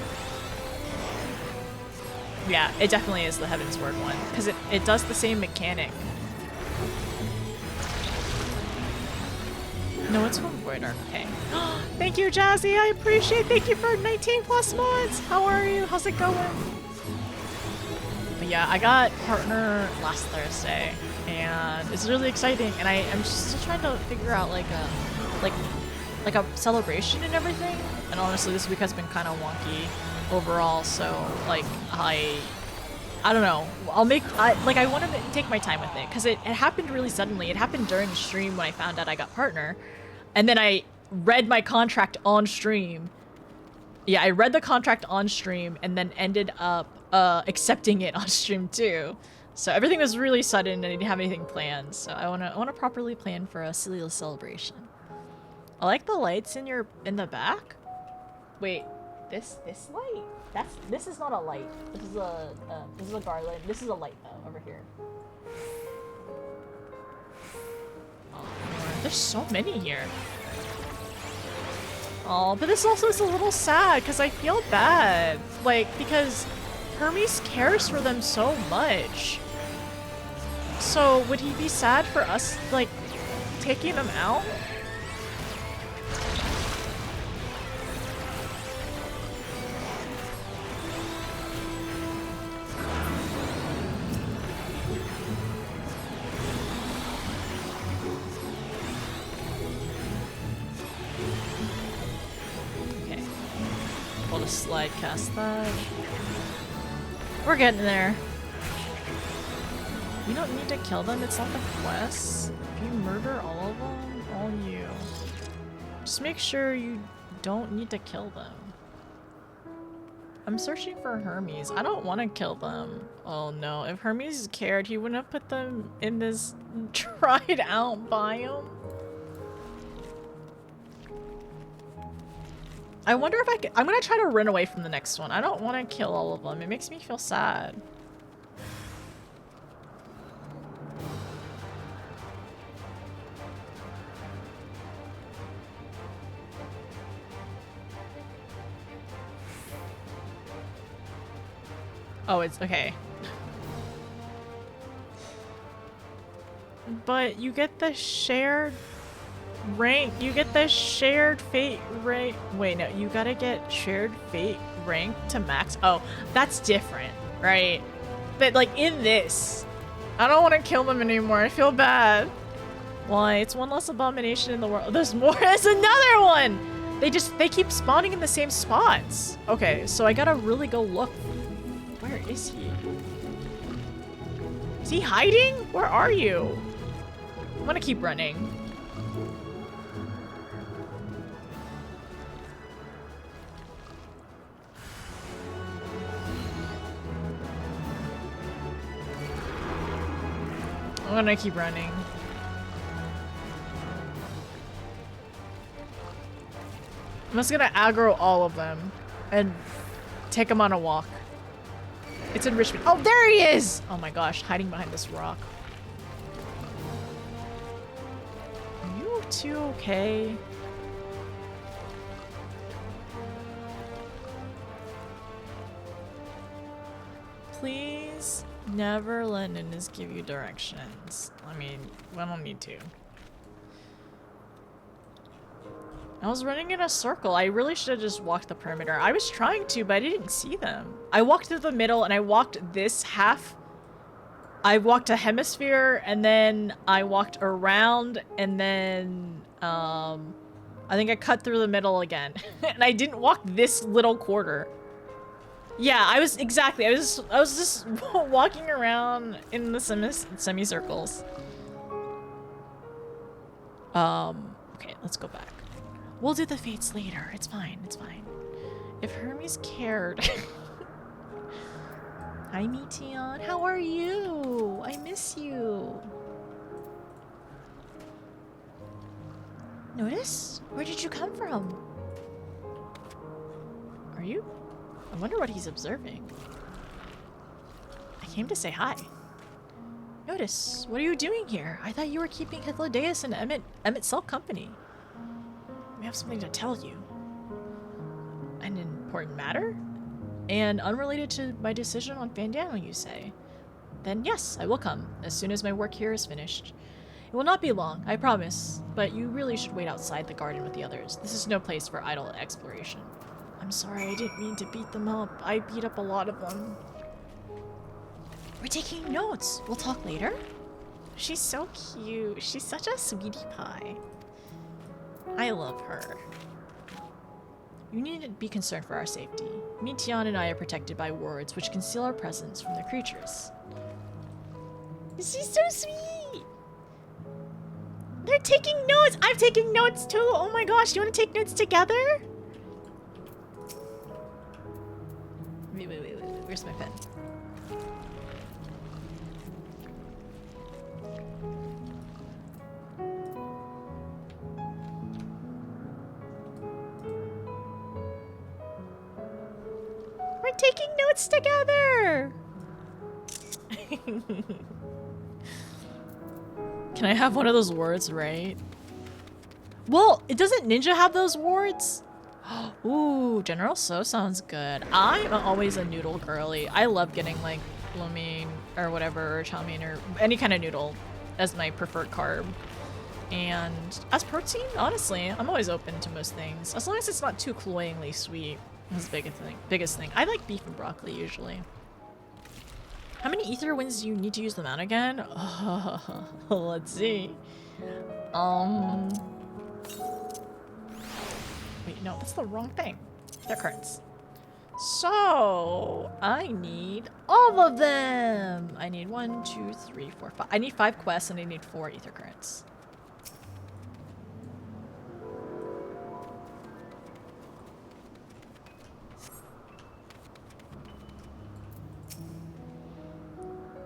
Yeah, it definitely is the Heavensward one because it does the same mechanic. No, it's from Void Arc. Okay. Thank you, Jazzy. I appreciate. Thank you for 19 plus months. How are you? How's it going? But yeah, I got partner last Thursday, and it's really exciting. And I'm still trying to figure out like a celebration and everything. And honestly, this week has been kind of wonky overall. So like I don't know. I want to take my time with it because it happened really suddenly. It happened during the stream when I found out I got partner, and then I read my contract on stream. Yeah, I read the contract on stream and then ended up accepting it on stream too. So everything was really sudden and I didn't have anything planned. So I wanna properly plan for a silly little celebration. I like the lights in the back. Wait, this light? This is not a light. This is a garland. This is a light though over here. Oh, there's so many here. Oh, but this also is a little sad because I feel bad. Like, because Hermes cares for them so much. So would he be sad for us, like, taking them out? Okay. We'll just slide cast that. We're getting there. You don't need to kill them, it's not the quest. If you murder all of them, all you. Just make sure you don't need to kill them. I'm searching for Hermes. I don't want to kill them. Oh no, if Hermes cared, he wouldn't have put them in this dried out biome. I wonder if I can— I'm gonna try to run away from the next one. I don't want to kill all of them. It makes me feel sad. Oh, it's okay. But you get the shared rank. You get the shared fate rank. Wait, no, you gotta get shared fate rank to max. Oh, that's different, right? But like in this, I don't want to kill them anymore. I feel bad. Why? It's one less abomination in the world. There's more. There's another one. They keep spawning in the same spots. Okay, so I gotta really go look. Where is he? Is he hiding? Where are you? I'm gonna keep running. I'm gonna keep running. I'm just gonna aggro all of them and take them on a walk. It's enrichment. Oh, there he is! Oh my gosh, hiding behind this rock. Are you two okay? Please never let Ninjas give you directions. I mean, we don't need to. I was running in a circle. I really should have just walked the perimeter. I was trying to, but I didn't see them. I walked through the middle and I walked this half. I walked a hemisphere and then I walked around and then I think I cut through the middle again. And I didn't walk this little quarter. Yeah, I was just walking around in the semicircles. Okay, let's go back. We'll do the fates later. It's fine. It's fine. If Hermes cared. Hi, Meteon. How are you? I miss you. Notice? Where did you come from? Are you? I wonder what he's observing. I came to say hi. Notice, what are you doing here? I thought you were keeping Hythlodeus and Emmett Cell company. We have something to tell you. An important matter? And unrelated to my decision on Fandano, you say? Then yes, I will come, as soon as my work here is finished. It will not be long, I promise, but you really should wait outside the garden with the others. This is no place for idle exploration. I'm sorry, I didn't mean to beat them up. I beat up a lot of them. We're taking notes. We'll talk later. She's so cute. She's such a sweetie pie. I love her. You need to be concerned for our safety. Meteon and I are protected by wards which conceal our presence from the creatures. She's so sweet! They're taking notes! I'm taking notes too! Oh my gosh, you want to take notes together? Wait. Where's my pen? We're taking notes together! Can I have one of those wards, right? Well, doesn't Ninja have those wards? Ooh, General So sounds good. I'm always a noodle girly. I love getting like lo mein or whatever, or chow mein or any kind of noodle as my preferred carb. And as protein, honestly, I'm always open to most things. As long as it's not too cloyingly sweet. That's the biggest thing. I like beef and broccoli usually. How many ether wins do you need to use them out again? Let's see. Wait, no, that's the wrong thing. They're currents. So, I need all of them! I need 1, 2, 3, 4, 5. I need 5 quests and I need 4 ether currents.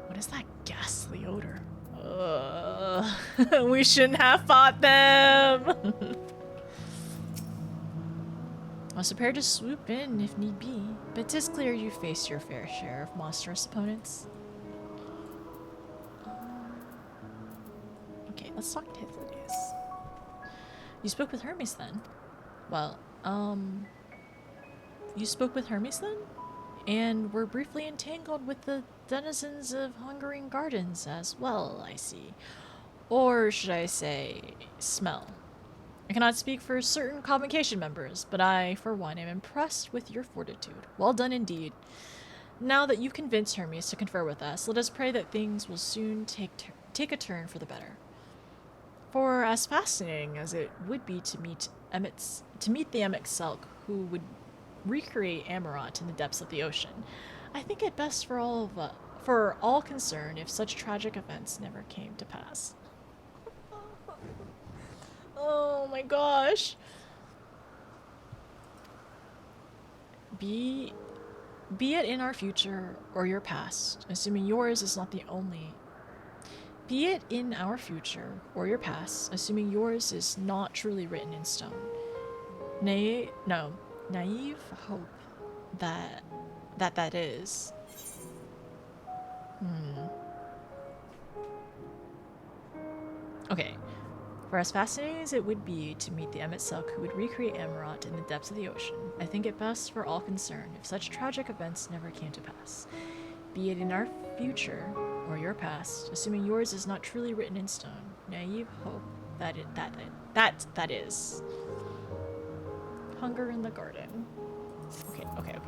What is that ghastly odor? We shouldn't have fought them! I was prepared to swoop in if need be, but it is clear you faced your fair share of monstrous opponents. Okay, let's talk to Hythlodes. You spoke with Hermes then? Well, you spoke with Hermes then? And were briefly entangled with the denizens of Hungering Gardens as well, I see. Or should I say, smell. I cannot speak for certain convocation members, but I, for one, am impressed with your fortitude. Well done indeed. Now that you've convinced Hermes to confer with us, let us pray that things will soon take a turn for the better. For as fascinating as it would be to meet the Emmet who would recreate Amarant in the depths of the ocean, I think it best for all concerned if such tragic events never came to pass. Oh my gosh. Be it in our future or your past, assuming yours is not the only. Be it in our future or your past, assuming yours is not truly written in stone. Naive hope that is. Okay. For as fascinating as it would be to meet the Emmet who would recreate Amarant in the depths of the ocean, I think it best for all concerned if such tragic events never came to pass. Be it in our future or your past, assuming yours is not truly written in stone. Naive hope that is. Hunger in the garden. Okay, I gotta.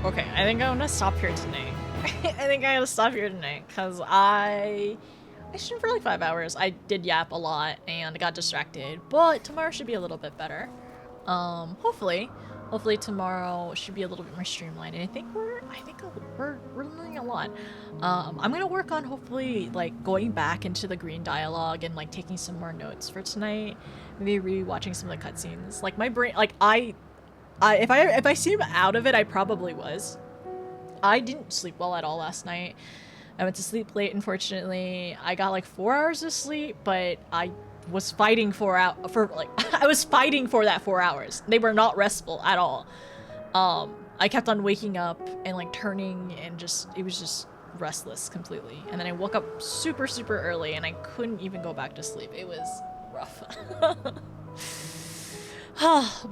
Okay, I think I'm gonna stop here tonight. I think I gotta stop here tonight, because I streamed for like 5 hours. I did yap a lot and got distracted, but tomorrow should be a little bit better. Hopefully tomorrow should be a little bit more streamlined, and I think we're learning a lot. I'm gonna work on hopefully like going back into the green dialogue and like taking some more notes for tonight. Maybe re-watching some of the cutscenes. Like my brain, like if I seem out of it, I probably was. I didn't sleep well at all last night. I went to sleep late, unfortunately. I got like 4 hours of sleep, but I was fighting I was fighting for that 4 hours. They were not restful at all. I kept on waking up and like turning, and it was just restless completely. And then I woke up super early and I couldn't even go back to sleep. It was rough.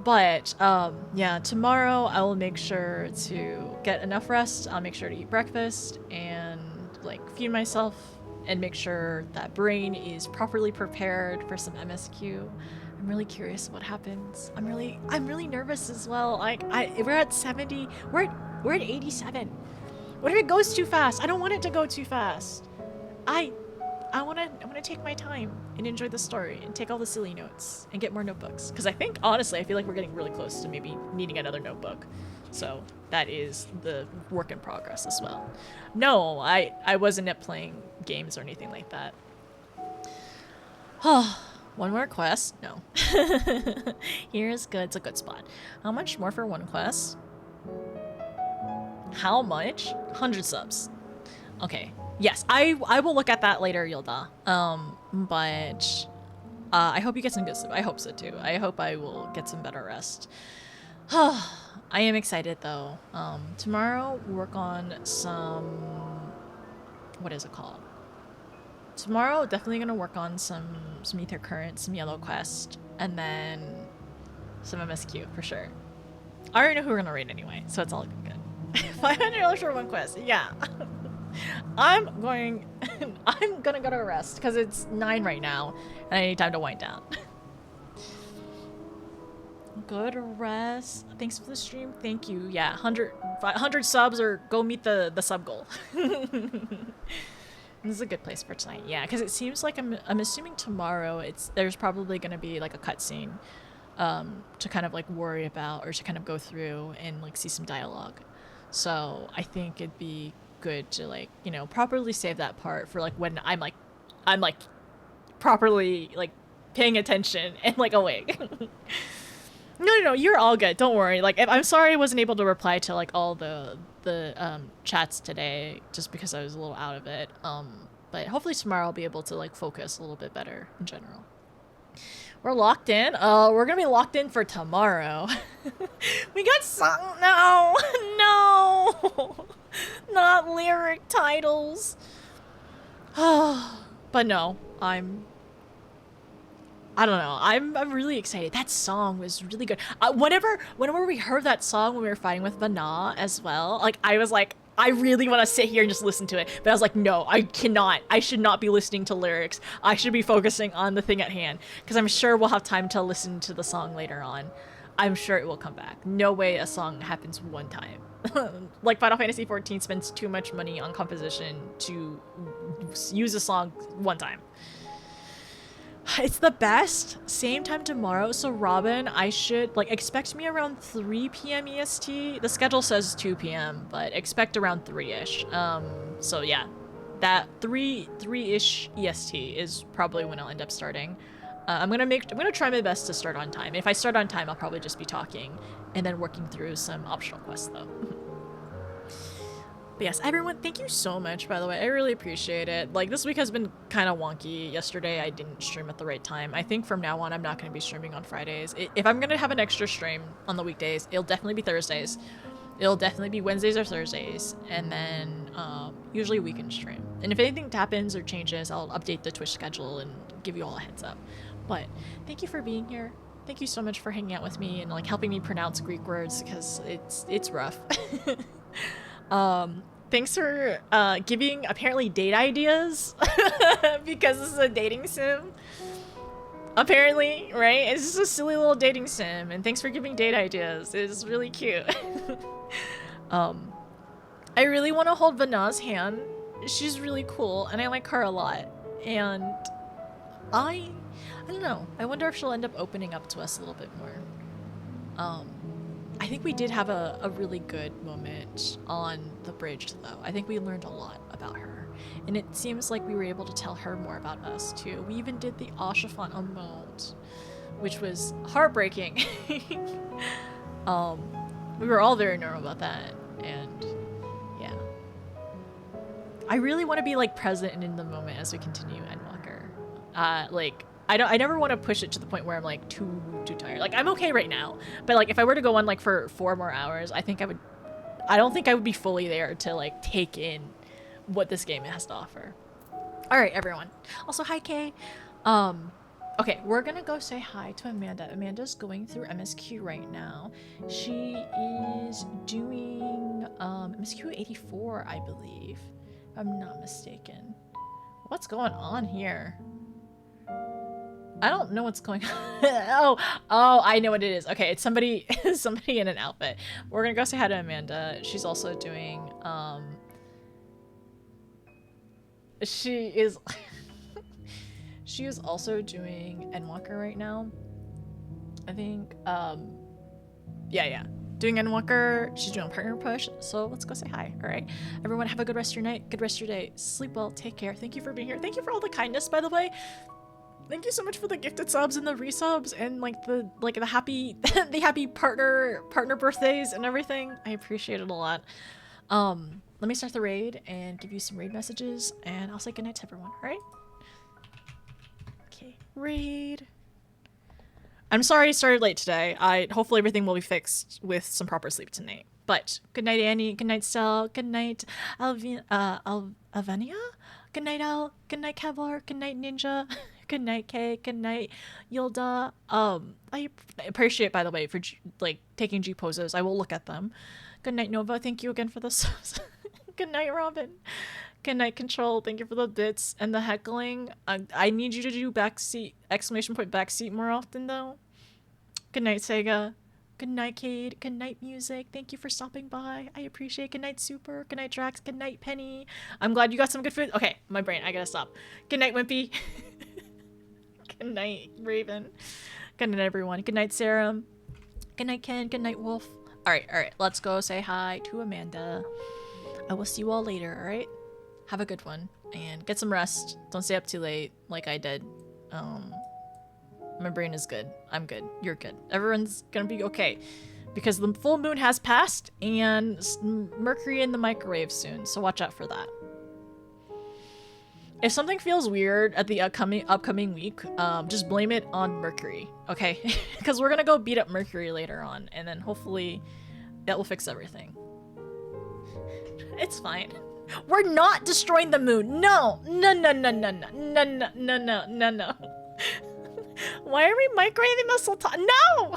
But yeah, tomorrow I will make sure to get enough rest. I'll make sure to eat breakfast and like feed myself and make sure that brain is properly prepared for some MSQ. I'm really curious what happens. I'm really nervous as well. Like we're at 70. We're at 87. What if it goes too fast? I don't want it to go too fast. I want to take my time and enjoy the story and take all the silly notes and get more notebooks. Because honestly, I feel like we're getting really close to maybe needing another notebook. So that is the work in progress as well. No, I wasn't at playing games or anything like that. One more quest? No. Here's good. It's a good spot. How much more for one quest? How much? 100 subs. Okay. Yes, I will look at that later, Yilda. But I hope you get some good sleep. I hope so too. I hope I will get some better rest. I am excited though. Tomorrow we'll work on some, what is it called? tomorrow, definitely gonna work on some Ether Current, some Yellow Quest, and then some MSQ for sure. I already know who we're gonna raid anyway, so it's all good. $500 for one quest, yeah. I'm gonna go to rest because it's 9 right now, and I need time to wind down. Go to rest. Thanks for the stream. Thank you. Yeah, 100 subs or go meet the sub goal. This is a good place for tonight. Yeah, because it seems like I'm assuming tomorrow there's probably gonna be like a cutscene to kind of like worry about or to kind of go through and like see some dialogue. So I think it'd be good to like, you know, properly save that part for like when I'm like properly like paying attention and like awake. No, you're all good. Don't worry. Like, I'm sorry I wasn't able to reply to like all the chats today just because I was a little out of it. But hopefully tomorrow I'll be able to like focus a little bit better in general. We're locked in. We're gonna be locked in for tomorrow. We got some. No, not lyric titles. But no, I don't know. I'm really excited. That song was really good. Whenever we heard that song when we were fighting with Vana as well, like I was like, I really want to sit here and just listen to it. But I was like, no, I cannot. I should not be listening to lyrics. I should be focusing on the thing at hand because I'm sure we'll have time to listen to the song later on. I'm sure it will come back. No way a song happens one time. Like Final Fantasy XIV spends too much money on composition to use a song one time. It's the best. Same time tomorrow. So Robin, I should like expect me around 3 p.m. EST. The schedule says 2 p.m., but expect around 3-ish. So yeah, that 3-ish EST is probably when I'll end up starting. I'm gonna try my best to start on time. If I start on time, I'll probably just be talking and then working through some optional quests though. But yes, everyone, thank you so much, by the way. I really appreciate it. Like, this week has been kind of wonky. Yesterday, I didn't stream at the right time. I think from now on, I'm not going to be streaming on Fridays. If I'm going to have an extra stream on the weekdays, it'll definitely be Thursdays. It'll definitely be Wednesdays or Thursdays. And then usually a weekend stream. And if anything happens or changes, I'll update the Twitch schedule and give you all a heads up. But thank you for being here. Thank you so much for hanging out with me and like helping me pronounce Greek words because it's rough. Thanks for giving apparently date ideas because this is a dating sim. Apparently, right? It's just a silly little dating sim, and thanks for giving date ideas. It's really cute. I really want to hold Vana's hand. She's really cool, and I like her a lot. And I don't know. I wonder if she'll end up opening up to us a little bit more. I think we did have a really good moment on the bridge, though. I think we learned a lot about her. And it seems like we were able to tell her more about us, too. We even did the Ashafant emote, which was heartbreaking. We were all very normal about that. And, yeah. I really want to be, like, present and in the moment as we continue Endwalker. Like, I never want to push it to the point where I'm like too tired. Like I'm okay right now, but like if I were to go on like for 4 more hours, I don't think I would be fully there to like take in what this game has to offer. All right, everyone. Also, hi Kay. Okay, we're gonna go say hi to Amanda. Amanda's going through MSQ right now. She is doing MSQ87, I believe, if I'm not mistaken. What's going on here? I don't know what's going on. Oh, I know what it is. Okay, it's somebody in an outfit. We're gonna go say hi to Amanda. She's also doing she is also doing Endwalker right now. I think yeah. Doing Endwalker. She's doing partner push. So let's go say hi. All right. Everyone have a good rest of your night. Good rest of your day. Sleep well. Take care. Thank you for being here. Thank you for all the kindness, by the way. Thank you so much for the gifted subs and the resubs and like the happy the happy partner birthdays and everything. I appreciate it a lot. Let me start the raid and give you some raid messages and I'll say goodnight to everyone, alright? Okay, raid. I'm sorry I started late today. Hopefully everything will be fixed with some proper sleep tonight. But good night, Annie. Good night, Stell. Good night, Alvania. Good night, Al. Good night, Kevlar. Good night, Ninja. Good night, Kay. Good night, Yilda. I appreciate, by the way, for like taking G poses. I will look at them. Good night, Nova. Thank you again for the subs. Good night, Robin. Good night, Control. Thank you for the bits and the heckling. I need you to do backseat, exclamation point backseat more often, though. Good night, Sega. Good night, Cade. Good night, Music. Thank you for stopping by. I appreciate it. Good night, Super. Good night, Drax. Good night, Penny. I'm glad you got some good food. Okay, my brain. I gotta stop. Good night, Wimpy. Good night, Raven. Good night, everyone. Good night, Sarah. Good night, Ken. Good night, Wolf. All right. Let's go say hi to Amanda. I will see you all later, all right? Have a good one. And get some rest. Don't stay up too late like I did. My brain is good. I'm good. You're good. Everyone's gonna be okay. Because the full moon has passed and Mercury in the microwave soon. So watch out for that. If something feels weird at the upcoming week, just blame it on Mercury, okay? Because we're gonna go beat up Mercury later on, and then hopefully that will fix everything. It's fine. We're not destroying the moon. No. Why are we microwaving the Sultan? No!